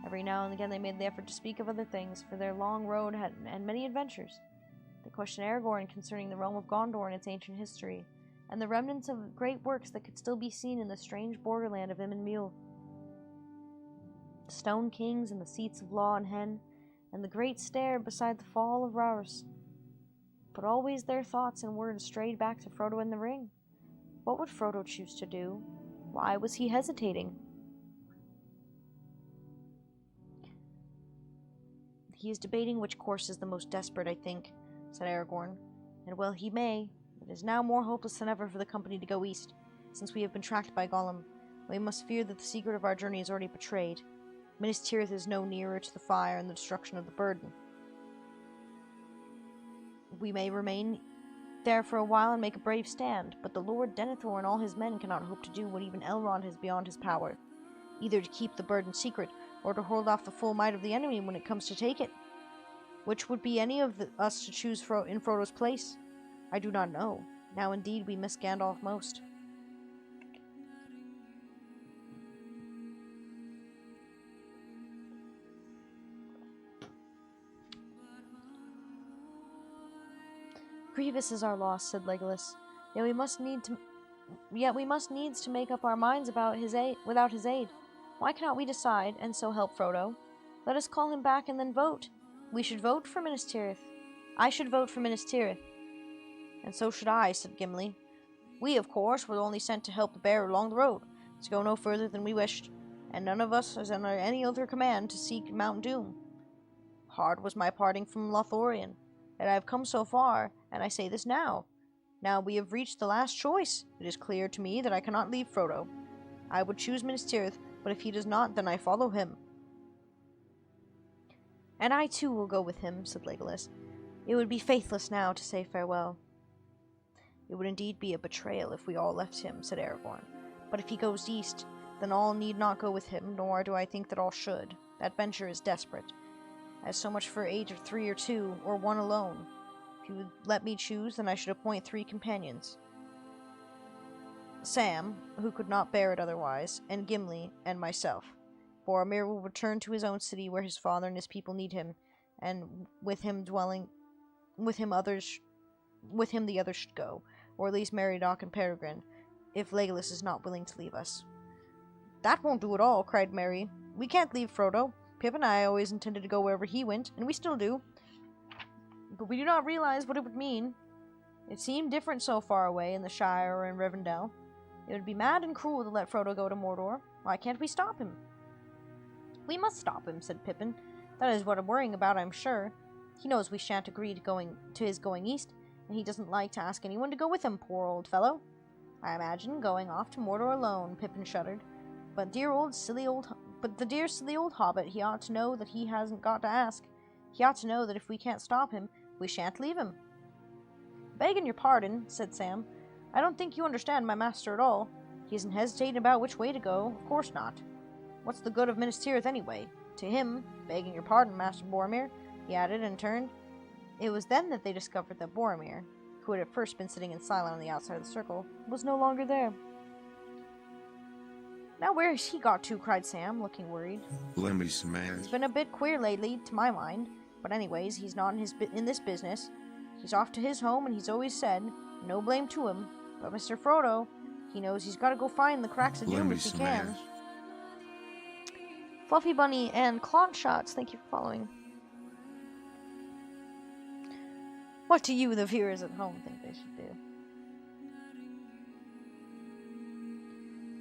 Every now and again they made the effort to speak of other things, for their long road had many adventures. They questioned Aragorn concerning the realm of Gondor and its ancient history, and the remnants of great works that could still be seen in the strange borderland of Immen Muil. The stone kings and the seats of Law and Hen, and the great stair beside the fall of Rhaurys. But always their thoughts and words strayed back to Frodo and the ring. What would Frodo choose to do? Why was he hesitating? He is debating which course is the most desperate, I think, said Aragorn. And well he may. It is now more hopeless than ever for the company to go east, since we have been tracked by Gollum. We must fear that the secret of our journey is already betrayed. Minas Tirith is no nearer to the fire and the destruction of the burden. We may remain there for a while and make a brave stand, but the Lord Denethor and all his men cannot hope to do what even Elrond has beyond his power, either to keep the burden secret, or to hold off the full might of the enemy when it comes to take it. Which would be any of us to choose in Frodo's place? I do not know. Now indeed we miss Gandalf most. Grievous is our loss, said Legolas. Yet we must needs to make up our minds about his aid. Without his aid, why cannot we decide, and so help Frodo? Let us call him back and then vote. We should vote for Minas Tirith. I should vote for Minas Tirith. And so should I, said Gimli. We, of course, were only sent to help the bear along the road, to go no further than we wished, and none of us is under any other command to seek Mount Doom. Hard was my parting from Lothlorien, and I have come so far, and I say this now. Now we have reached the last choice. It is clear to me that I cannot leave Frodo. I would choose Minas Tirith, but if he does not, then I follow him. And I too will go with him, said Legolas. It would be faithless now to say farewell. It would indeed be a betrayal if we all left him, said Aragorn. But if he goes east, then all need not go with him, nor do I think that all should. That venture is desperate. As so much for age of 3 or 2, or 1 alone. If you would let me choose, then I should appoint 3 companions. Sam, who could not bear it otherwise, and Gimli, and myself. Boromir will return to his own city where his father and his people need him, and with him the others should go, or at least Meriadoc and Peregrine, if Legolas is not willing to leave us. That won't do at all, cried Merry. We can't leave Frodo. Pip and I always intended to go wherever he went, and we still do. But we do not realize what it would mean. It seemed different so far away in the Shire or in Rivendell. It would be mad and cruel to let Frodo go to Mordor. Why can't we stop him? We must stop him, said Pippin. That is what I'm worrying about, I'm sure. He knows we shan't agree to his going east, and he doesn't like to ask anyone to go with him, poor old fellow. I imagine going off to Mordor alone, Pippin shuddered. But the dear silly old hobbit, he ought to know that he hasn't got to ask. He ought to know that if we can't stop him, we shan't leave him. Begging your pardon, said Sam. I don't think you understand my master at all. He isn't hesitating about which way to go, of course not. What's the good of Minas Tirith anyway? To him, begging your pardon, Master Boromir, he added and turned. It was then that they discovered that Boromir, who had at first been sitting in silence on the outside of the circle, was no longer there. Now where has he got to? Cried Sam, looking worried. Lend me some ass. He's been a bit queer lately, to my mind. But anyways, he's not in this business. He's off to his home, and he's always said, no blame to him. But Mr. Frodo, he knows he's got to go find the cracks of doom if he can. Ass. Fluffy Bunny and Clont Shots, thank you for following. What do you, the viewers at home, think they should do?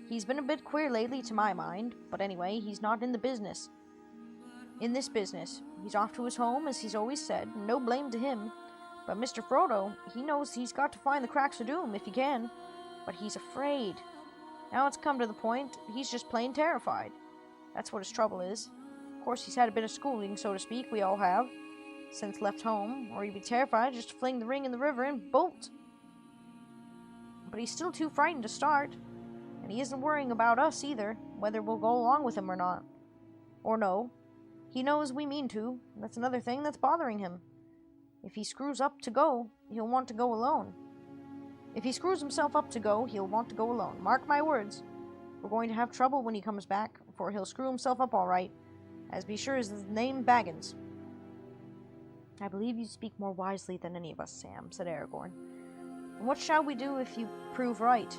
He's been a bit queer lately, to my mind. But anyway, he's not in this business. He's off to his home, as he's always said. No blame to him. But Mr. Frodo, he knows he's got to find the cracks of doom if he can. But he's afraid. Now it's come to the point, he's just plain terrified. That's what his trouble is. Of course, he's had a bit of schooling, so to speak, we all have, since left home, or he'd be terrified just to fling the ring in the river and bolt. But he's still too frightened to start. And he isn't worrying about us either, whether we'll go along with him or not. Or no. He knows we mean to. That's another thing that's bothering him. If he screws up to go, he'll want to go alone. If he screws himself up to go, he'll want to go alone. Mark my words. We're going to have trouble when he comes back, for he'll screw himself up all right. As be sure as his name Baggins. I believe you speak more wisely than any of us, Sam, said Aragorn. And what shall we do if you prove right?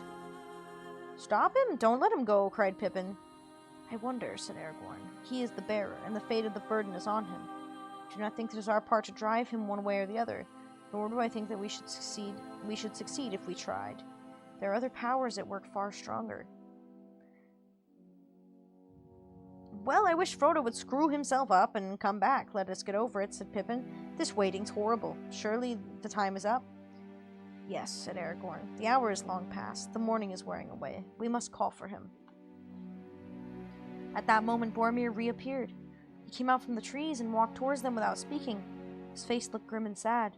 Stop him! Don't let him go, cried Pippin. I wonder, said Aragorn. He is the bearer, and the fate of the burden is on him. I do not think it is our part to drive him one way or the other, nor do I think that we should succeed if we tried. There are other powers at work far stronger. Well, I wish Frodo would screw himself up and come back. Let us get over it, said Pippin. This waiting's horrible. Surely the time is up? Yes, said Aragorn. The hour is long past. The morning is wearing away. We must call for him. At that moment, Boromir reappeared. He came out from the trees and walked towards them without speaking. His face looked grim and sad.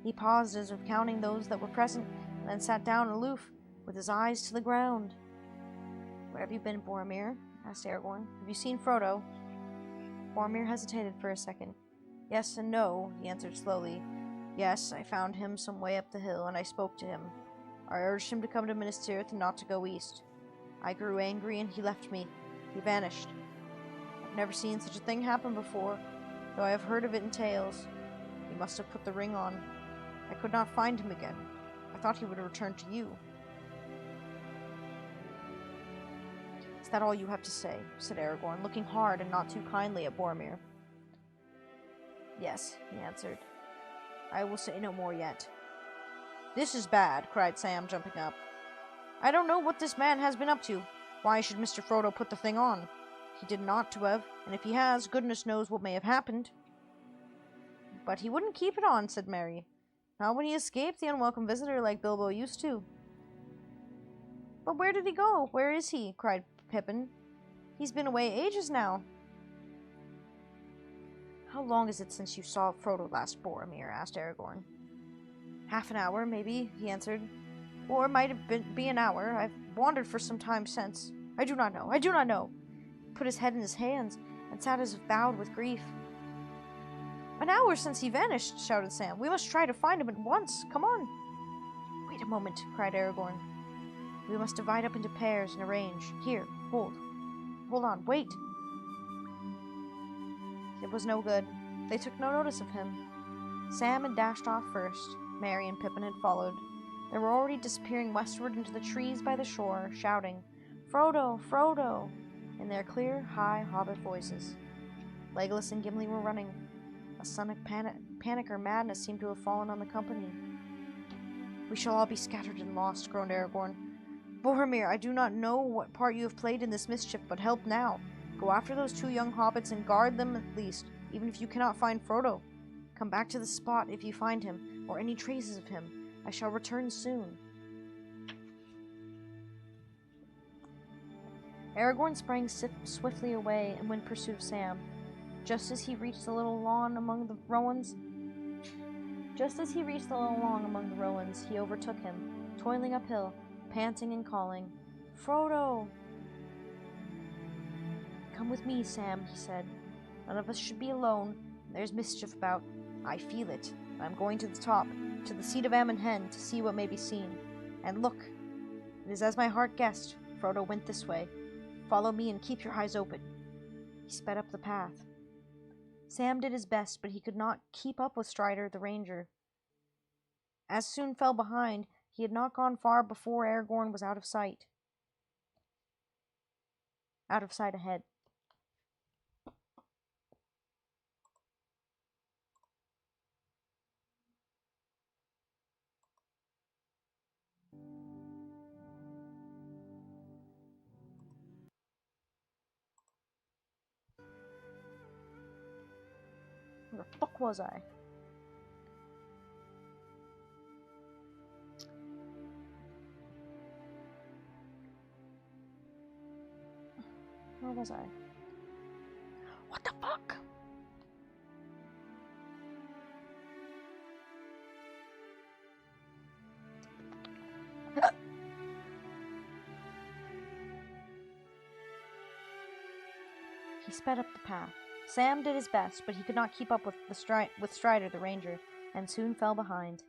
He paused as if counting those that were present, and then sat down aloof, with his eyes to the ground. Where have you been, Boromir? Asked Aragorn. Have you seen Frodo? Boromir hesitated for a second. Yes and no, he answered slowly. Yes, I found him some way up the hill, and I spoke to him. I urged him to come to Minas Tirith and not to go east. I grew angry, and he left me. He vanished. I've never seen such a thing happen before, though I have heard of it in tales. He must have put the ring on. I could not find him again. I thought he would have returned to you. Is that all you have to say? Said Aragorn, looking hard and not too kindly at Boromir. Yes, he answered. I will say no more yet. This is bad, cried Sam, jumping up. I don't know what this man has been up to. Why should Mr. Frodo put the thing on? He did not to have, and if he has, goodness knows what may have happened. But he wouldn't keep it on, said Merry. Not when he escaped the unwelcome visitor like Bilbo used to. But where did he go? Where is he? Cried Pippin. He's been away ages now. How long is it since you saw Frodo last, Boromir? Asked Aragorn. Half an hour, maybe, he answered. Or it might have be an hour. I've wandered for some time since. I do not know. I do not know. He put his head in his hands and sat as if bowed with grief. An hour since he vanished, shouted Sam. We must try to find him at once. Come on. Wait a moment, cried Aragorn. We must divide up into pairs and arrange. Here, hold. Hold on, wait. It was no good. They took no notice of him. Sam had dashed off first. Merry and Pippin had followed. They were already disappearing westward into the trees by the shore, shouting, Frodo! Frodo! in their clear, high hobbit voices. Legolas and Gimli were running. A sonic panic or madness seemed to have fallen on the company. We shall all be scattered and lost, groaned Aragorn. Boromir, I do not know what part you have played in this mischief, but help now. Go after those two young hobbits and guard them at least, even if you cannot find Frodo. Come back to the spot if you find him, or any traces of him. I shall return soon. Aragorn sprang swiftly away and went in pursuit of Sam. Just as he reached the little lawn among the Rowans, he overtook him, toiling uphill, panting and calling, Frodo! Come with me, Sam, he said. None of us should be alone. There's mischief about. I feel it. I'm going to the top, to the seat of Am and Hen, to see what may be seen. And look, it is as my heart guessed. Frodo went this way. Follow me and keep your eyes open. He sped up the path. Sam did his best, but he could not keep up with Strider the ranger. As soon fell behind, he had not gone far before Aragorn was out of sight. Out of sight ahead. Where the fuck was I? Where was I? What the fuck? He sped up the path. Sam did his best, but he could not keep up with Strider the ranger, and soon fell behind.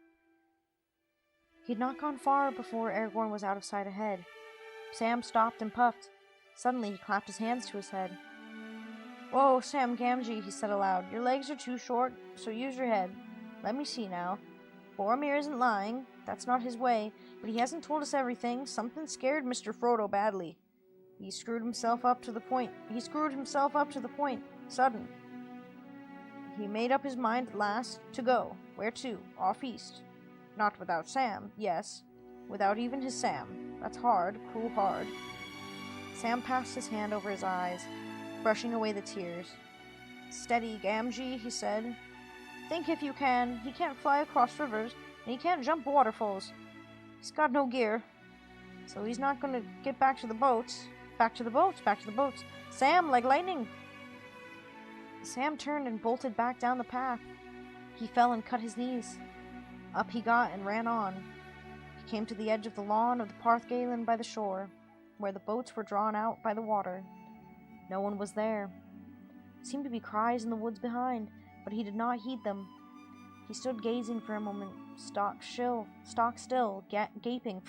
He had not gone far before Aragorn was out of sight ahead. Sam stopped and puffed. Suddenly he clapped his hands to his head. "Whoa, Sam Gamgee," he said aloud. "Your legs are too short, so use your head. Let me see now. Boromir isn't lying. That's not his way, but he hasn't told us everything. Something scared Mr. Frodo badly. He screwed himself up to the point. Sudden. He made up his mind at last to go. Where to? Off east. Not without Sam, yes. Without even his Sam. That's hard, cruel hard." Sam passed his hand over his eyes, brushing away the tears. "Steady, Gamgee," he said. "Think if you can. He can't fly across rivers, and he can't jump waterfalls. He's got no gear, so he's not going to get back to the boats. Back to the boats. Sam, like lightning." Sam turned and bolted back down the path. He fell and cut his knees. Up he got and ran on. He came to the edge of the lawn of the Parthgalen by the shore, where the boats were drawn out by the water. No one was there. There seemed to be cries in the woods behind, but he did not heed them. He stood gazing for a moment, stock still, gaping.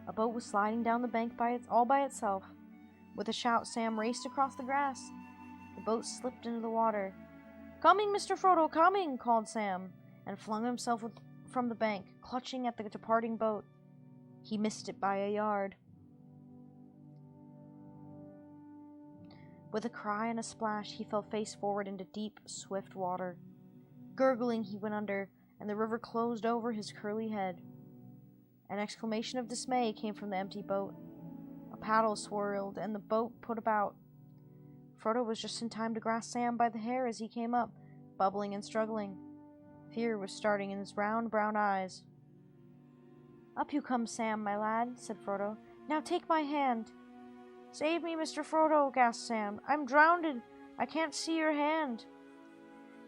A boat was sliding down the bank all by itself. With a shout, Sam raced across the grass. The boat slipped into the water. "Coming, Mr. Frodo, coming!" called Sam, and flung himself from the bank, clutching at the departing boat. He missed it by a yard. With a cry and a splash, he fell face forward into deep, swift water. Gurgling, he went under, and the river closed over his curly head. An exclamation of dismay came from the empty boat. A paddle swirled, and the boat put about. Frodo was just in time to grasp Sam by the hair as he came up, bubbling and struggling. Fear was starting in his round brown eyes. "Up you come, Sam, my lad," said Frodo. "Now take my hand." "Save me, Mr. Frodo," gasped Sam. "I'm drowned. I can't see your hand."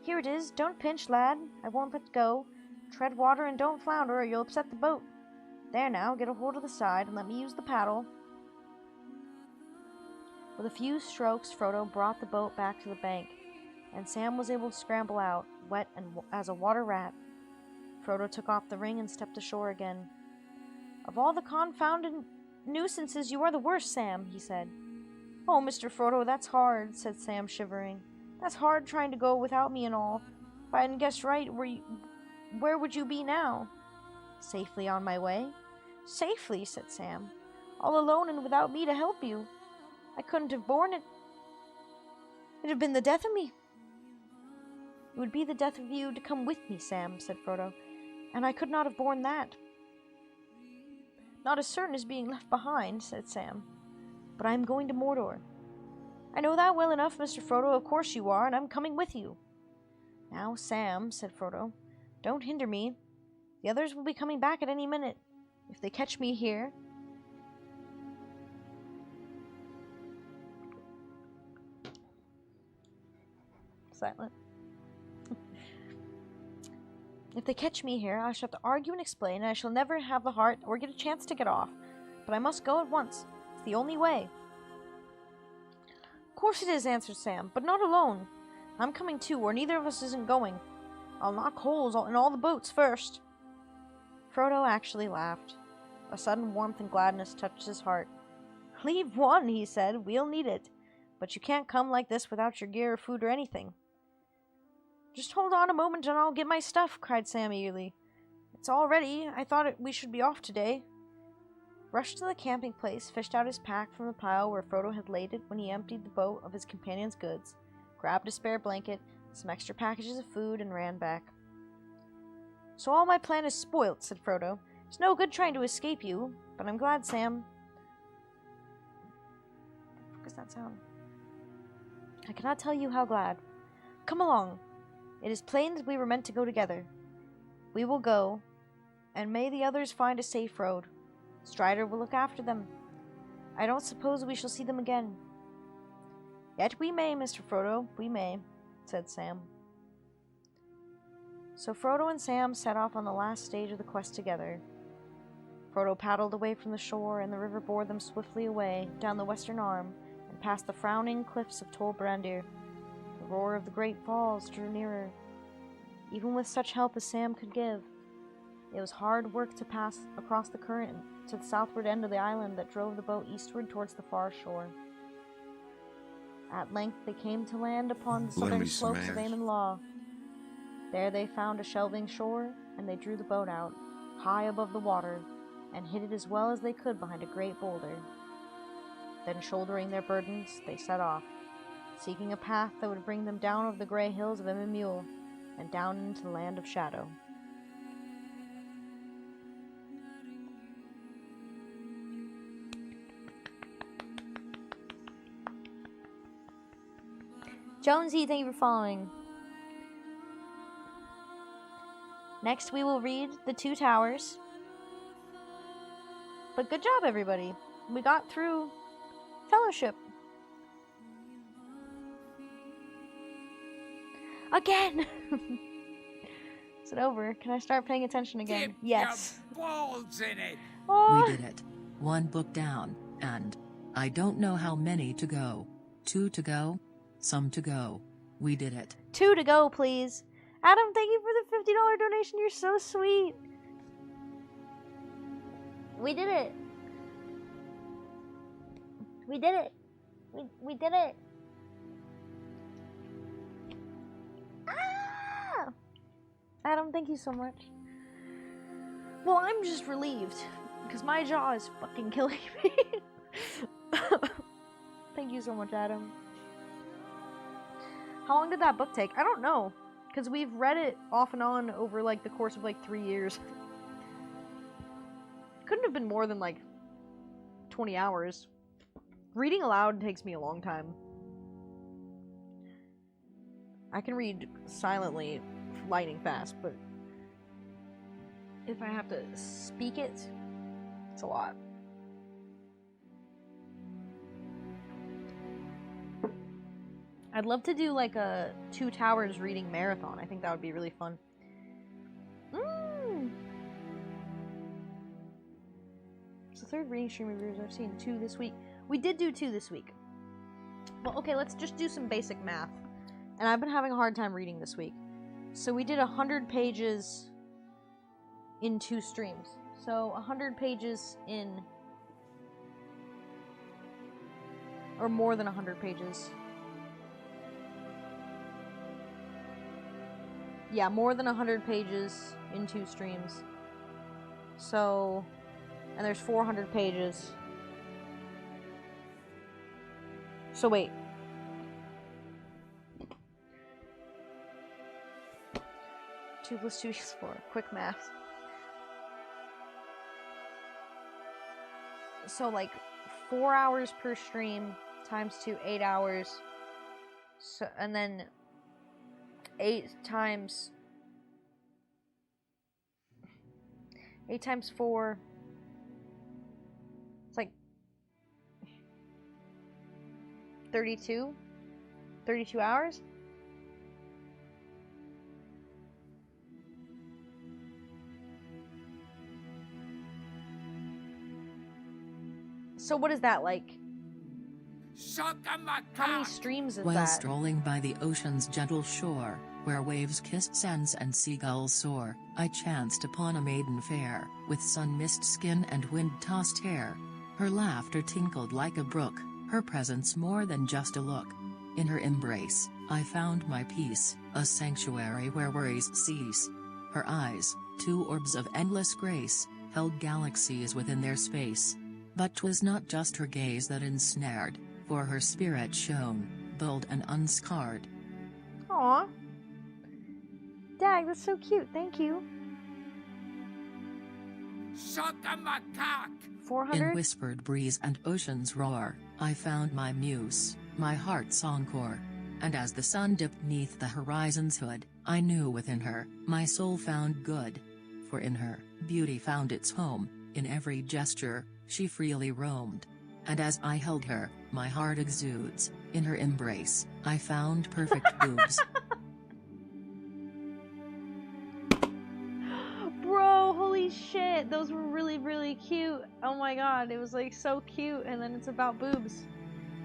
"Here it is. Don't pinch, lad. I won't let go. Tread water and don't flounder, or you'll upset the boat. There now, get a hold of the side and let me use the paddle." With a few strokes, Frodo brought the boat back to the bank, and Sam was able to scramble out, wet as a water rat. Frodo took off the ring and stepped ashore again. "Of all the confounded nuisances, you are the worst, Sam," he said. "Oh, Mr. Frodo, that's hard," said Sam, shivering. "That's hard trying to go without me and all. If I hadn't guessed right, where would you be now?" "Safely on my way." "Safely," said Sam. "All alone and without me to help you. I couldn't have borne it. It'd have been the death of me." "It would be the death of you to come with me, Sam," said Frodo, "and I could not have borne that." "Not as certain as being left behind," said Sam. "But I am going to Mordor." "I know that well enough, Mr. Frodo. Of course you are, and I'm coming with you." "Now, Sam," said Frodo, "don't hinder me. The others will be coming back at any minute. If they catch me here..." Silent. "If they catch me here, I shall have to argue and explain, and I shall never have the heart or get a chance to get off. But I must go at once. It's the only way." "Of course it is," answered Sam, "but not alone. I'm coming too, or neither of us isn't going. I'll knock holes in all the boats first." Frodo actually laughed. A sudden warmth and gladness touched his heart. Leave one, he said. We'll need it. But you can't come like this without your gear or food or anything. Just hold on a moment and I'll get my stuff, cried Sam eagerly. It's all ready. I thought we should be off today. Rushed to the camping place, fished out his pack from the pile where Frodo had laid it when he emptied the boat of his companion's goods, grabbed a spare blanket, some extra packages of food, and ran back. So all my plan is spoilt, said Frodo. It's no good trying to escape you, but I'm glad, Sam. What the fuck is that sound? I cannot tell you how glad. Come along. It is plain that we were meant to go together. We will go, and may the others find a safe road. Strider will look after them. I don't suppose we shall see them again. Yet we may, Mr. Frodo, we may, said Sam. So Frodo and Sam set off on the last stage of the quest together. Frodo paddled away from the shore, and the river bore them swiftly away, down the western arm, and past the frowning cliffs of Tol Brandir. The roar of the great falls drew nearer. Even with such help as Sam could give, it was hard work to pass across the current to the southward end of the island that drove the boat eastward towards the far shore. At length they came to land upon the southern slopes of Amon Law. There they found a shelving shore, and they drew the boat out, high above the water, and hid it as well as they could behind a great boulder. Then, shouldering their burdens, they set off, seeking a path that would bring them down over the grey hills of Emimule and down into the land of shadow. Jonesy, thank you for following. Next, we will read The Two Towers. But good job, everybody. We got through Fellowship. Again! Is it over? Can I start paying attention again? Dip Yes. your balls in it. Oh. We did it. 1 book down, and I don't know how many to go. 2 to go? Some to go. We did it. 2 to go, please. Adam, thank you for the $50 donation. You're so sweet. We did it. We did it. We did it. Ah! Adam, thank you so much. Well, I'm just relieved because my jaw is fucking killing me. Thank you so much, Adam. How long did that book take? I don't know, because we've read it off and on over like the course of like 3 years. Couldn't have been more than like 20 hours. Reading aloud takes me a long time. I can read silently, lightning fast, but if I have to speak it, it's a lot. I'd love to do like a Two Towers reading marathon. I think that would be really fun. It's the 3rd reading stream reviewers I've seen. 2 this week. We did do 2 this week. Well, okay, let's just do some basic math. And I've been having a hard time reading this week. So we did 100 pages in 2 streams. So 100 pages in... or more than 100 pages. Yeah, more than 100 pages in 2 streams. So, and there's 400 pages. So wait. Two plus 2 is 4. Quick math. So like 4 hours per stream times 2, 8 hours. So, and then 8 times 4, it's like 32 hours. So what is that, like How many streams is While that? strolling by the ocean's gentle shore, where waves kiss sands and seagulls soar, I chanced upon a maiden fair, with sun-mist skin and wind-tossed hair. Her laughter tinkled like a brook, her presence more than just a look. In her embrace, I found my peace, a sanctuary where worries cease. Her eyes, two orbs of endless grace, held galaxies within their space. But 'twas not just her gaze that ensnared, for her spirit shone, bold and unscarred. Aw. Dag, that's so cute. Thank you. In 400? whispered breeze and ocean's roar, I found my muse, my heart's encore. And as the sun dipped neath the horizon's hood, I knew within her, my soul found good. For in her, beauty found its home, in every gesture, she freely roamed. And as I held her, my heart exudes, in her embrace, I found perfect boobs. Bro, holy shit. Those were really, really cute. Oh my god, it was like so cute, and then it's about boobs.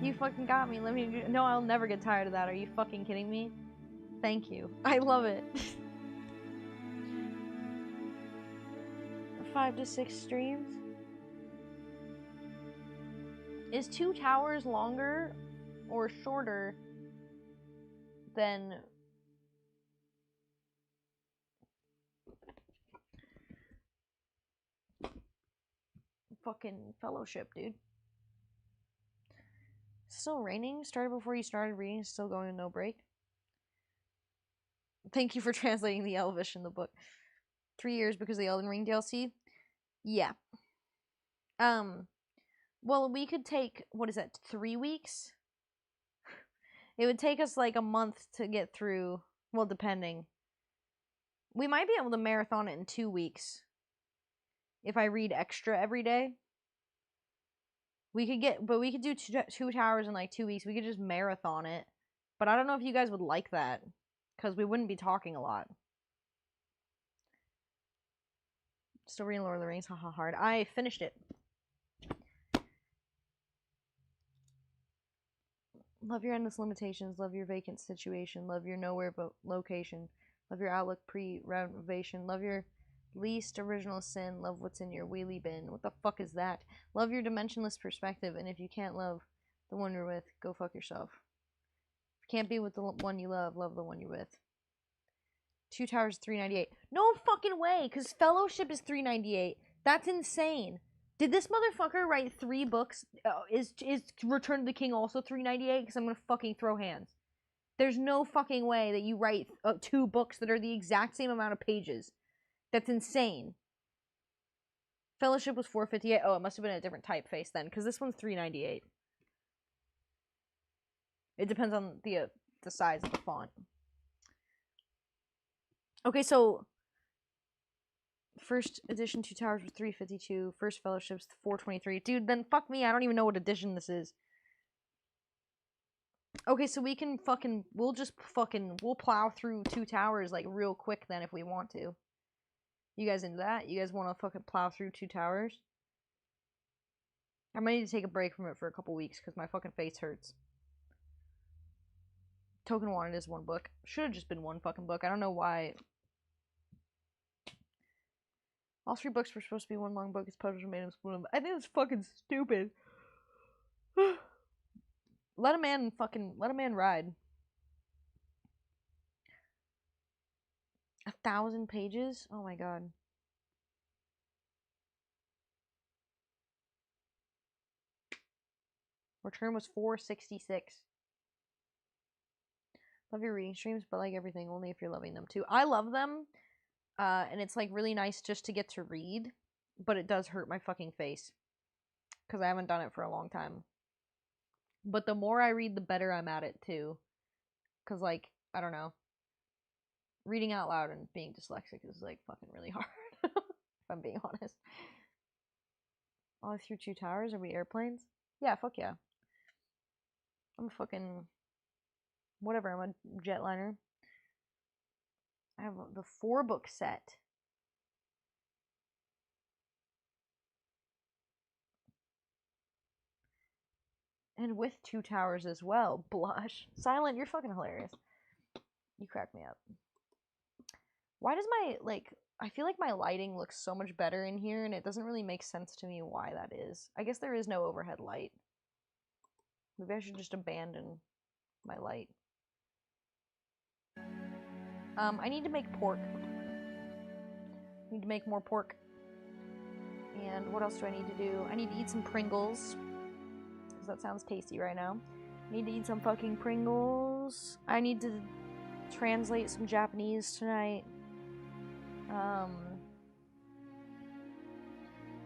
You fucking got me. Let me. No, I'll never get tired of that. Are you fucking kidding me? Thank you. I love it. 5 to 6 streams. Is 2 towers longer or shorter than fucking Fellowship, dude? Still raining? Started before you started reading, still going no break. Thank you for translating the Elvish in the book. 3 years because of the Elden Ring DLC? Yeah. Well, we could take, what is that, 3 weeks? It would take us like a month to get through, well, depending. We might be able to marathon it in 2 weeks. If I read extra every day. We could do 2 towers in like 2 weeks. We could just marathon it. But I don't know if you guys would like that. Because we wouldn't be talking a lot. Still reading Lord of the Rings, haha hard. I finished it. Love your endless limitations, love your vacant situation, love your nowhere but location, love your outlook pre-renovation, love your least original sin, love what's in your wheelie bin. What the fuck is that? Love your dimensionless perspective, and if you can't love the one you're with, go fuck yourself. If you can't be with the one you love, love the one you're with. 2 towers, $3.98. No fucking way, because Fellowship is $3.98. That's insane. Did this motherfucker write 3 books? Is Return of the King also $3.98? Because I'm gonna fucking throw hands. There's no fucking way that you write 2 books that are the exact same amount of pages. That's insane. Fellowship was $4.58. Oh, it must have been a different typeface then, because this one's $3.98. It depends on the size of the font. Okay, so first edition 2 towers was $3.52. First Fellowship's $4.23. Dude, then fuck me. I don't even know what edition this is. Okay, so we can fucking we'll plow through 2 towers like real quick then if we want to. You guys into that? You guys want to fucking plow through 2 towers? I might need to take a break from it for a couple weeks because my fucking face hurts. Token wanted is 1 book. Should have just been 1 fucking book. I don't know why. All 3 books were supposed to be 1 long book. His publisher made him split them. I think it's fucking stupid. Let a man ride. 1,000 pages? Oh my god. Return was $4.66. Love your reading streams, but like everything, only if you're loving them too. I love them, and it's like really nice just to get to read, but it does hurt my fucking face because I haven't done it for a long time. But the more I read, the better I'm at it too, because like I don't know, reading out loud and being dyslexic is like fucking really hard. If I'm being honest. All through 2 towers? Are we airplanes? Yeah, fuck yeah. I'm a fucking whatever. I'm a jetliner. I have the 4 book set. And with 2 towers as well. Blush. Silent, you're fucking hilarious. You crack me up. Why does my, like, I feel like my lighting looks so much better in here, and it doesn't really make sense to me why that is. I guess there is no overhead light. Maybe I should just abandon my light. I need to make pork. I need to make more pork. And what else do I need to do? I need to eat some Pringles. Because that sounds tasty right now. I need to eat some fucking Pringles. I need to translate some Japanese tonight.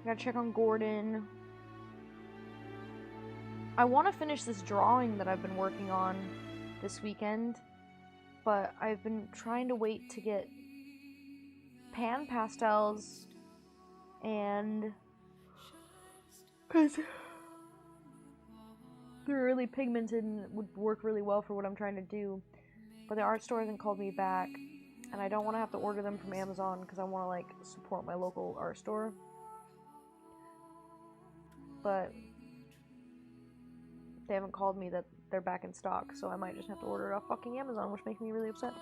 Gotta check on Gordon. I want to finish this drawing that I've been working on this weekend, but I've been trying to wait to get pan pastels and because they're really pigmented and would work really well for what I'm trying to do, but the art store hasn't called me back, and I don't want to have to order them from Amazon because I want to like support my local art store, but they haven't called me that they're back in stock, so I might just have to order it off fucking Amazon, which makes me really upset.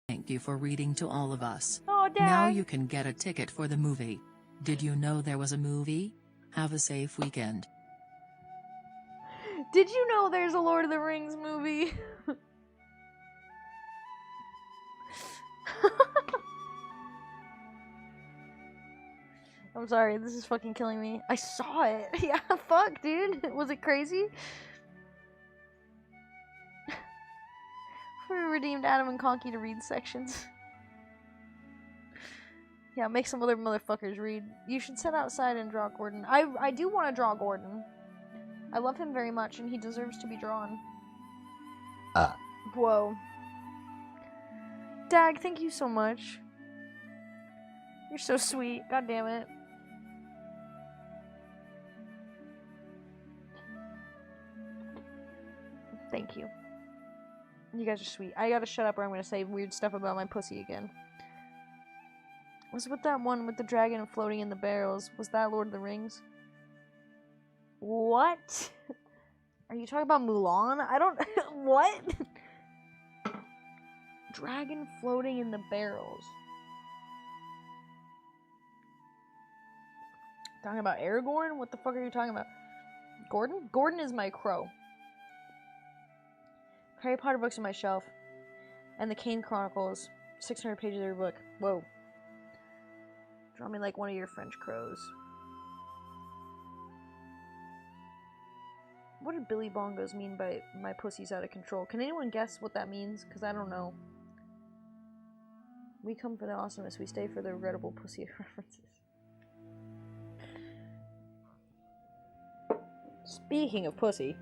Thank you for reading to all of us. Oh, Dad! Now you can get a ticket for the movie. Did you know there was a movie? Have a safe weekend. Did you know there's a Lord of the Rings movie? I'm sorry, this is fucking killing me. I saw it. Yeah, fuck, dude. Was it crazy? We redeemed Adam and Conky to read sections. Yeah, make some other motherfuckers read. You should sit outside and draw Gordon. I do want to draw Gordon. I love him very much, and he deserves to be drawn. Whoa. Dag, thank you so much. You're so sweet. God damn it. Thank you. You guys are sweet. I gotta shut up or I'm gonna say weird stuff about my pussy again. Was with that one with the dragon floating in the barrels? Was that Lord of the Rings? What? Are you talking about Mulan? I don't... What? Dragon floating in the barrels. Talking about Aragorn? What the fuck are you talking about? Gordon? Gordon is my crow. Harry Potter books on my shelf. And the Kane Chronicles. 600 pages every book. Whoa. Draw me like one of your French crows. What did Billy Bongos mean by my pussy's out of control? Can anyone guess what that means? Because I don't know. We come for the awesomeness. We stay for the regrettable pussy references. Speaking of pussy.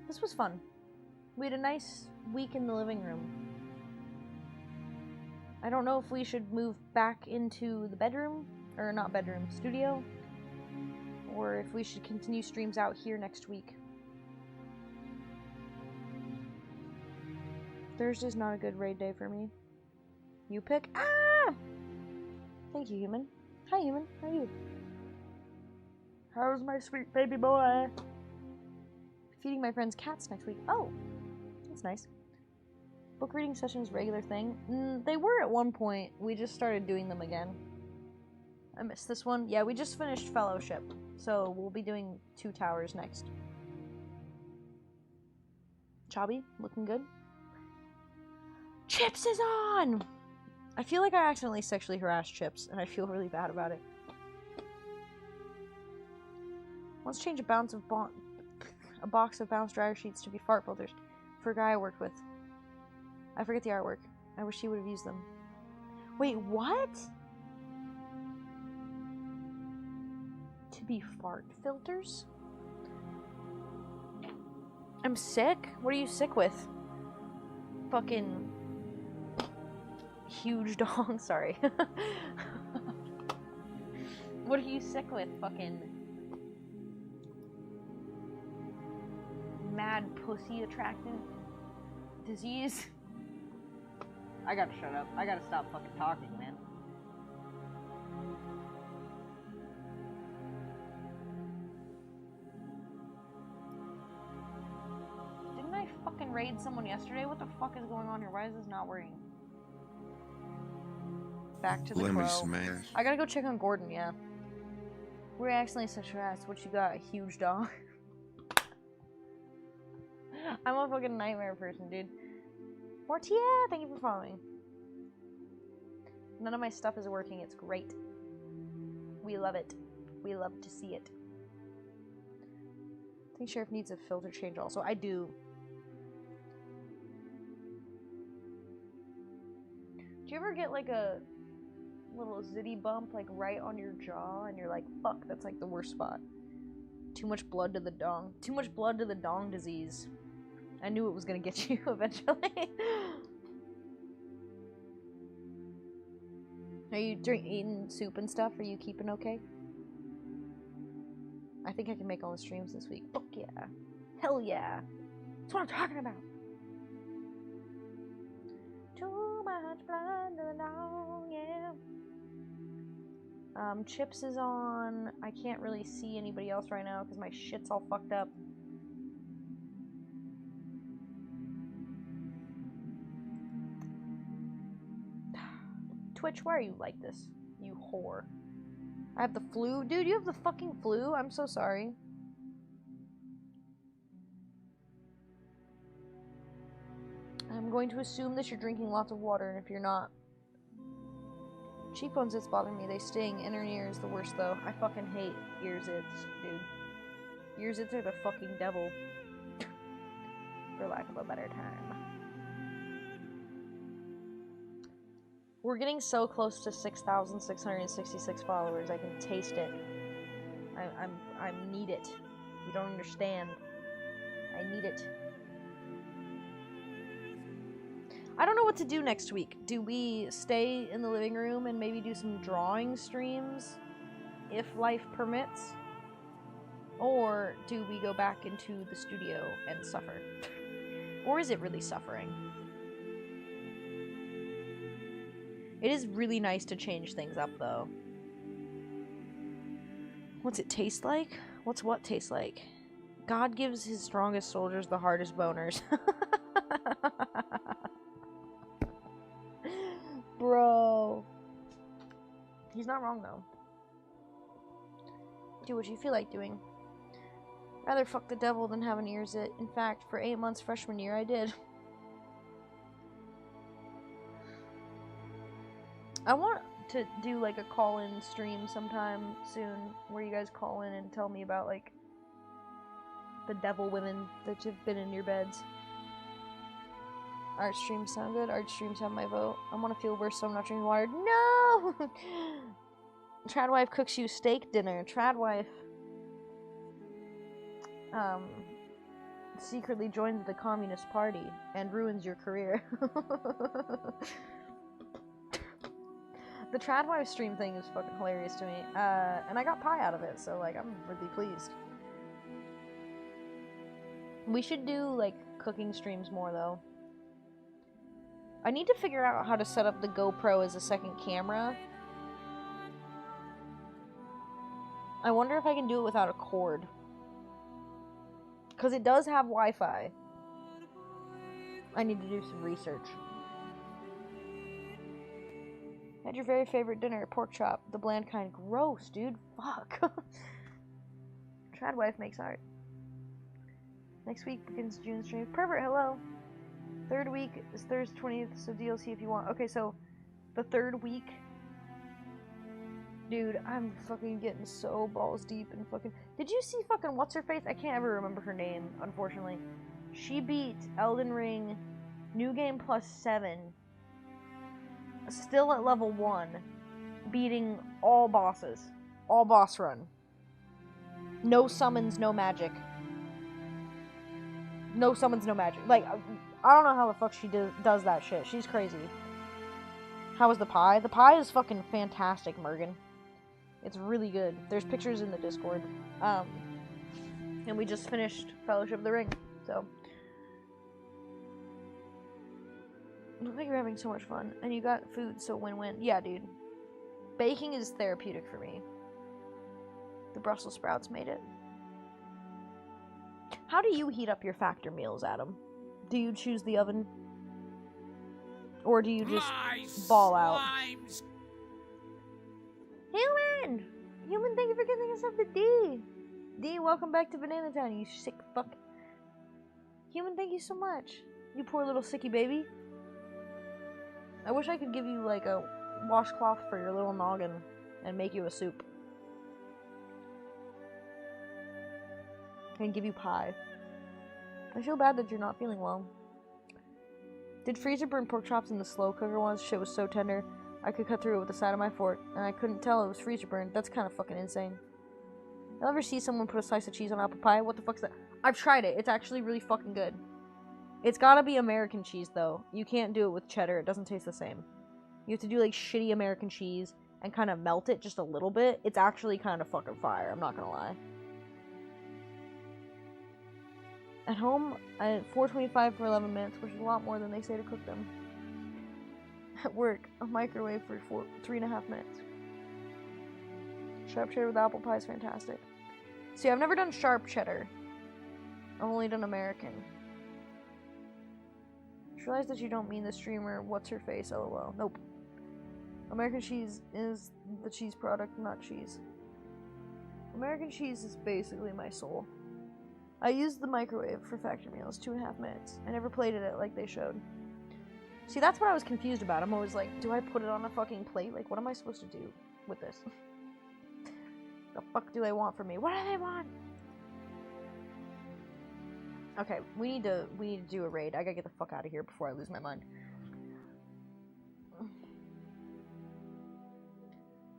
This was fun. We had a nice week in the living room. I don't know if we should move back into the bedroom, or not bedroom, studio, or if we should continue streams out here next week. Thursday's not a good raid day for me. You pick? Ah! Thank you, human. Hi, human. How are you? How's my sweet baby boy? Feeding my friend's cats next week. Oh, that's nice. Book reading sessions, regular thing. They were at one point. We just started doing them again. I missed this one. Yeah, we just finished Fellowship, so we'll be doing 2 Towers next. Chobby, looking good. Chips is on! I feel like I accidentally sexually harassed Chips, and I feel really bad about it. Let's change a box of bounce dryer sheets to be fart filters for a guy I worked with. I forget the artwork. I wish he would have used them. Wait, what? To be fart filters? I'm sick? What are you sick with? Fucking huge dong, sorry. What are you sick with? Fucking mad pussy attractant disease? I gotta shut up. I gotta stop fucking talking, man. Didn't I fucking raid someone yesterday? What the fuck is going on here? Why is this not working? Back to the Let me crow. smash. I gotta go check on Gordon, yeah. We're accidentally such rats. What you got? A huge dog? I'm a fucking nightmare person, dude. Mortia, thank you for following. None of my stuff is working. It's great. We love it. We love to see it. I think Sheriff needs a filter change also. I do. Do you ever get like a little zitty bump like right on your jaw and you're like, fuck, that's like the worst spot. Too much blood to the dong. Too much blood to the dong disease. I knew it was gonna get you eventually. Are you eating soup and stuff? Are you keeping okay? I think I can make all the streams this week. Fuck yeah. Hell yeah. That's what I'm talking about. Too much blood to the dong, yeah. Chips is on. I can't really see anybody else right now because my shit's all fucked up. Twitch, why are you like this? You whore. I have the flu? Dude, you have the fucking flu? I'm so sorry. I'm going to assume that you're drinking lots of water, and if you're not... Cheekbones zits bother me. They sting. Inner ear is the worst, though. I fucking hate ear zits, dude. Ear zits are the fucking devil. For lack of a better time. We're getting so close to 6,666 followers. I can taste it. I need it. You don't understand. I need it. I don't know what to do next week. Do we stay in the living room and maybe do some drawing streams, if life permits? Or do we go back into the studio and suffer? Or is it really suffering? It is really nice to change things up, though. What's it taste like? What's what taste like? God gives his strongest soldiers the hardest boners. Bro. He's not wrong, though. Do what you feel like doing. Rather fuck the devil than have an ear zit. In fact, for 8 months freshman year, I did. I want to do like a call-in stream sometime soon where you guys call in and tell me about like the devil women that have been in your beds. Art streams sound good. Art streams have my vote. I want to feel worse so I'm not drinking water. No! Tradwife cooks you steak dinner. Tradwife secretly joins the Communist Party and ruins your career. The Tradwife stream thing is fucking hilarious to me. And I got pie out of it, so, like, I'm really pleased. We should do, like, cooking streams more, though. I need to figure out how to set up the GoPro as a second camera. I wonder if I can do it without a cord. Because it does have Wi-Fi. I need to do some research. Had your very favorite dinner, pork chop, the bland kind. Gross, dude. Fuck. Tradwife makes art. Next week begins June stream. Pervert, hello. Third week is Thursday 20th, so DLC if you want. Okay, so the third week. Dude, I'm fucking getting so balls deep in fucking... Did you see fucking what's-her-face? I can't ever remember her name, unfortunately. She beat Elden Ring New Game Plus 7. Still at level 1. Beating all bosses. All boss run. No summons, no magic. No summons, no magic. Like, I don't know how the fuck she does that shit. She's crazy. How was the pie? The pie is fucking fantastic, Mergen. It's really good. There's pictures in the Discord. And we just finished Fellowship of the Ring, so. Looks like you're having so much fun. And you got food, so win-win. Yeah, dude. Baking is therapeutic for me. The Brussels sprouts made it. How do you heat up your factor meals, Adam? Do you choose the oven? Or do you just ball out? Human! Human, thank you for getting us up to D. D, welcome back to Banana Town, you sick fuck. Human, thank you so much. You poor little sicky baby. I wish I could give you, like, a washcloth for your little noggin and make you a soup. And give you pie. I feel bad that you're not feeling well. Did freezer burn pork chops in the slow cooker once? Shit was so tender, I could cut through it with the side of my fork, and I couldn't tell it was freezer burned. That's kind of fucking insane. You'll ever see someone put a slice of cheese on apple pie? What the fuck's that? I've tried it. It's actually really fucking good. It's gotta be American cheese, though. You can't do it with cheddar. It doesn't taste the same. You have to do, like, shitty American cheese and kind of melt it just a little bit. It's actually kind of fucking fire. I'm not gonna lie. At home, at 4:25 for 11 minutes, which is a lot more than they say to cook them. At work, a microwave for 3.5 minutes. Sharp cheddar with apple pie is fantastic. See, I've never done sharp cheddar. I've only done American. Just realized that you don't mean the streamer, what's her face, lol. Nope. American cheese is the cheese product, not cheese. American cheese is basically my soul. I used the microwave for factory meals, 2.5 minutes. I never plated it like they showed. See, that's what I was confused about. I'm always like, do I put it on a fucking plate? Like, what am I supposed to do with this? The fuck do they want from me? What do they want? Okay, we need to do a raid. I gotta get the fuck out of here before I lose my mind. I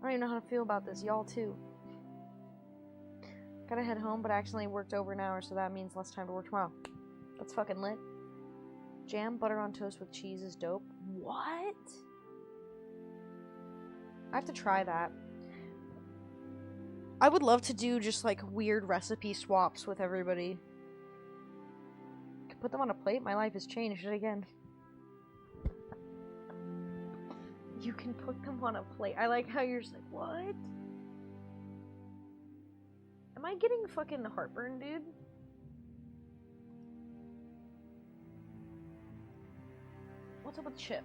don't even know how to feel about this. Y'all too. Gotta head home, but I accidentally worked over an hour, so that means less time to work tomorrow. That's fucking lit. Jam, butter on toast with cheese is dope. What? I have to try that. I would love to do just, like, weird recipe swaps with everybody. Could put them on a plate? My life has changed again. You can put them on a plate. I like how you're just like, what? Am I getting fucking heartburn, dude? What's up with Chip?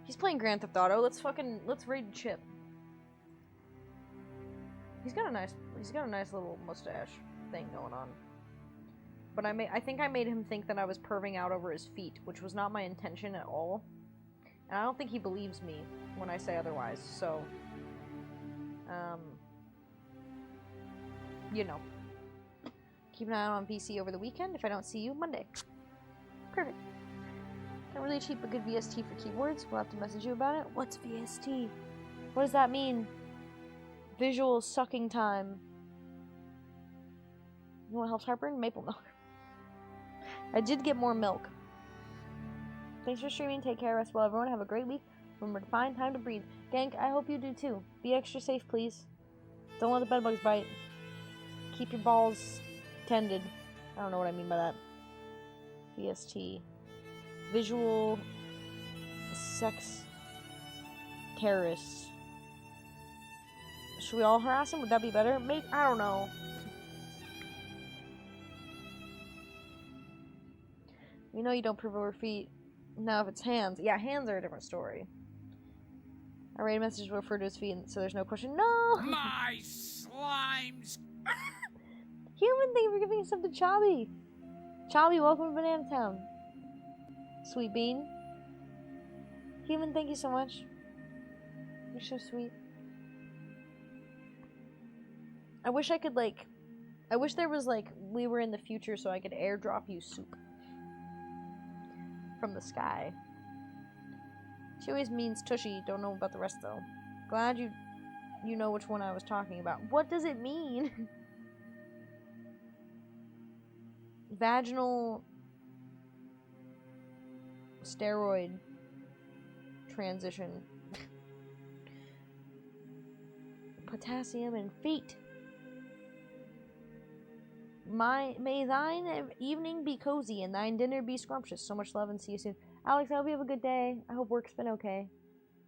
He's playing Grand Theft Auto. Let's raid Chip. He's got a nice little mustache thing going on. But I think I made him think that I was perving out over his feet, which was not my intention at all. And I don't think he believes me when I say otherwise, so... you know. Keep an eye out on VC over the weekend. If I don't see you, Monday. Perfect. Not really cheap, but good VST for keyboards. We'll have to message you about it. What's VST? What does that mean? Visual sucking time. You know what helps heartburn? Maple milk. I did get more milk. Thanks for streaming. Take care. Rest well, everyone. Have a great week. Remember to find time to breathe. Gank, I hope you do too. Be extra safe, please. Don't let the bedbugs bite. Keep your balls tended. I don't know what I mean by that. VST. Visual sex terrorists. Should we all harass him? Would that be better? Maybe. I don't know. We know you don't prefer feet. Now if it's hands. Yeah, hands are a different story. I read a message will refer to his feet, so there's no question. No! My slimes! Human, thank you for giving us something, Chobby. Chobby, welcome to Banana Town. Sweet Bean. Human, thank you so much. You're so sweet. I wish I could, like... I wish there was, like, we were in the future so I could airdrop you soup. From the sky. She always means tushy. Don't know about the rest, though. Glad you know which one I was talking about. What does it mean? Vaginal steroid transition. Potassium and feet. May thine evening be cozy and thine dinner be scrumptious. So much love and see you soon. Alex, I hope you have a good day. I hope work's been okay.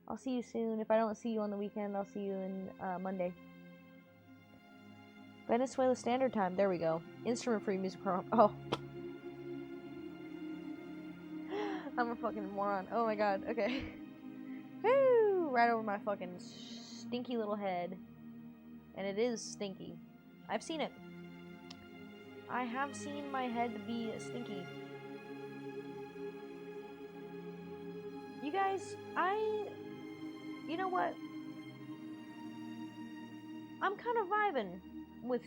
I'll see you soon. If I don't see you on the weekend, I'll see you in Monday. Venezuela Standard Time. There we go. Instrument-free music program. Oh. I'm a fucking moron. Oh my god. Okay. Woo! Right over my fucking stinky little head. And it is stinky. I've seen it. I have seen my head be stinky. You guys, you know what? I'm kind of vibing with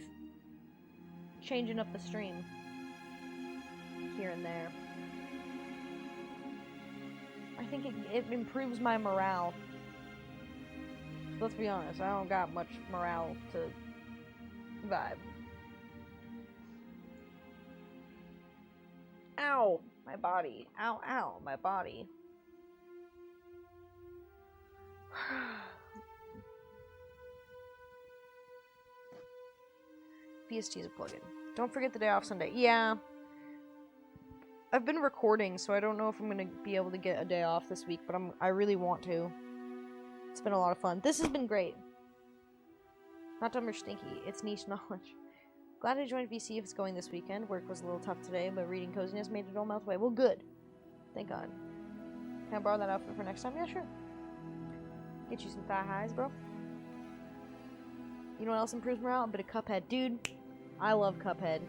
changing up the stream here and there. I think it improves my morale. Let's be honest, I don't got much morale to vibe. Ow! My body. Ow, ow, my body. VST is a plugin. Don't forget the day off Sunday. Yeah. I've been recording, so I don't know if I'm gonna be able to get a day off this week, but I really want to. It's been a lot of fun. This has been great. Not dumb or stinky. It's niche knowledge. Glad I joined VC if it's going this weekend. Work was a little tough today, but reading coziness made it all melt away. Well, good. Thank God. Can I borrow that outfit for next time? Yeah, sure. Get you some thigh highs, bro. You know what else improves morale? A bit of Cuphead. Dude, I love Cuphead.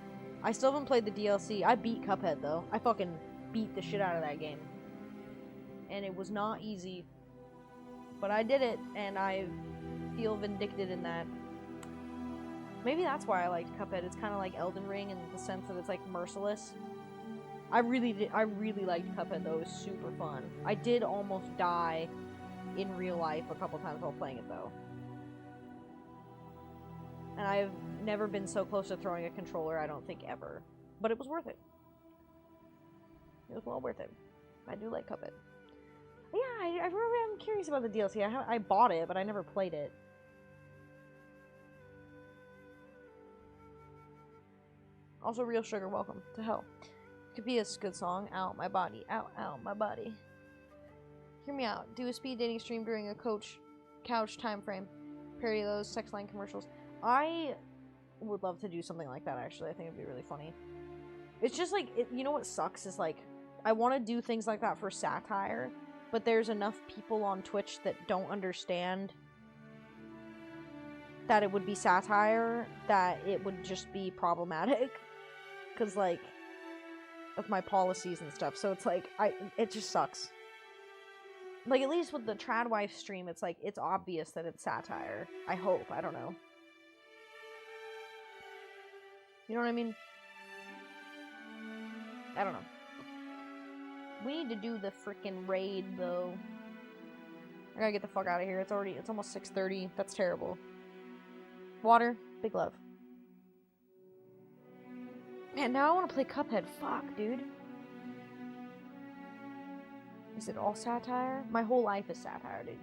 I still haven't played the DLC. I beat Cuphead, though. I fucking beat the shit out of that game. And it was not easy. But I did it, and I feel vindicted in that. Maybe that's why I liked Cuphead. It's kind of like Elden Ring in the sense that it's, like, merciless. I really liked Cuphead, though. It was super fun. I did almost die in real life a couple times while playing it, though. And I've never been so close to throwing a controller, I don't think, ever. But it was worth it. It was well worth it. I do like Cuphead. Yeah, I remember I'm curious about the DLC. I bought it, but I never played it. Also, Real Sugar, welcome to hell. Could be a good song. Out my body. Out, out my body. Hear me out. Do a speed dating stream during a couch time frame. Parody those sex line commercials. I would love to do something like that, actually. I think it'd be really funny. It's just like, you know what sucks is like, I want to do things like that for satire, but there's enough people on Twitch that don't understand that it would be satire, that it would just be problematic. Because, like, of my policies and stuff. So it's like, it just sucks. Like, at least with the Tradwife stream, it's like, it's obvious that it's satire. I hope. I don't know. You know what I mean? I don't know. We need to do the frickin' raid, though. I gotta get the fuck out of here. It's almost 6:30. That's terrible. Water, big love. Man, now I want to play Cuphead. Fuck, dude. Is it all satire? My whole life is satire, dude.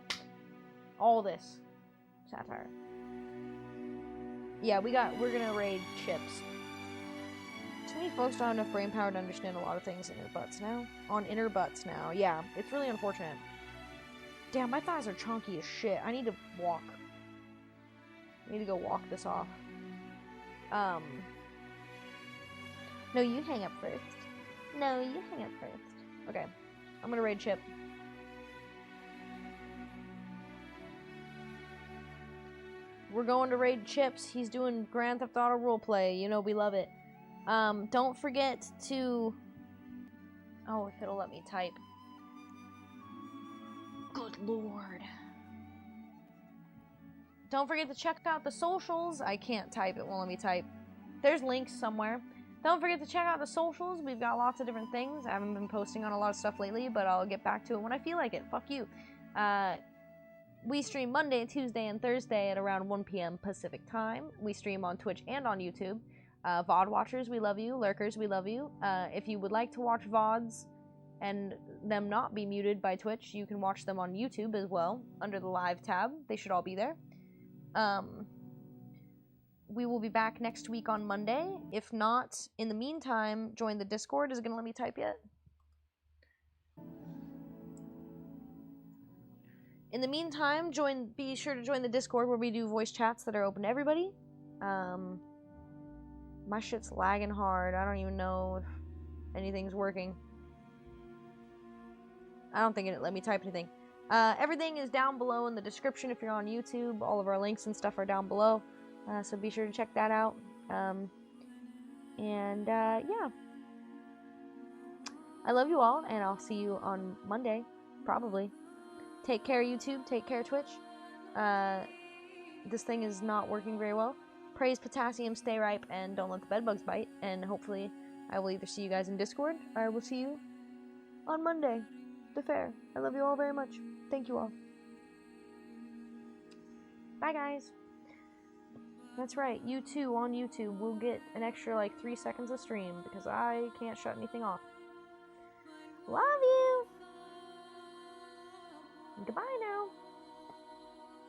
All this. Satire. Yeah, we're gonna raid Chips. Too many folks don't have enough brain power to understand a lot of things in their butts now. On inner butts now. Yeah, it's really unfortunate. Damn, my thighs are chunky as shit. I need to walk. I need to go walk this off. No, you hang up first. No, you hang up first. Okay. I'm gonna raid Chip. We're going to raid Chips. He's doing Grand Theft Auto roleplay. You know we love it. Don't forget to... Oh, if it'll let me type. Good lord. Don't forget to check out the socials. I can't type. It won't let me type. There's links somewhere. Don't forget to check out the socials. We've got lots of different things. I haven't been posting on a lot of stuff lately, but I'll get back to it when I feel like it. Fuck you. We stream Monday, Tuesday, and Thursday at around 1 p.m. Pacific time. We stream on Twitch and on YouTube. VOD watchers, we love you. Lurkers, we love you. If you would like to watch VODs and them not be muted by Twitch, you can watch them on YouTube as well, under the live tab. They should all be there. We will be back next week on Monday. If not, in the meantime, join the Discord. Is it gonna let me type yet? In the meantime, be sure to join the Discord where we do voice chats that are open to everybody. My shit's lagging hard. I don't even know if anything's working. I don't think it let me type anything. Everything is down below in the description if you're on YouTube. All of our links and stuff are down below. So be sure to check that out. Yeah. I love you all, and I'll see you on Monday, probably. Take care, YouTube. Take care, Twitch. This thing is not working very well. Praise potassium, stay ripe, and don't let the bedbugs bite. And hopefully I will either see you guys in Discord, or I will see you on Monday. The fair. I love you all very much. Thank you all. Bye, guys. That's right. You too on YouTube will get an extra like 3 seconds of stream because I can't shut anything off. Love you.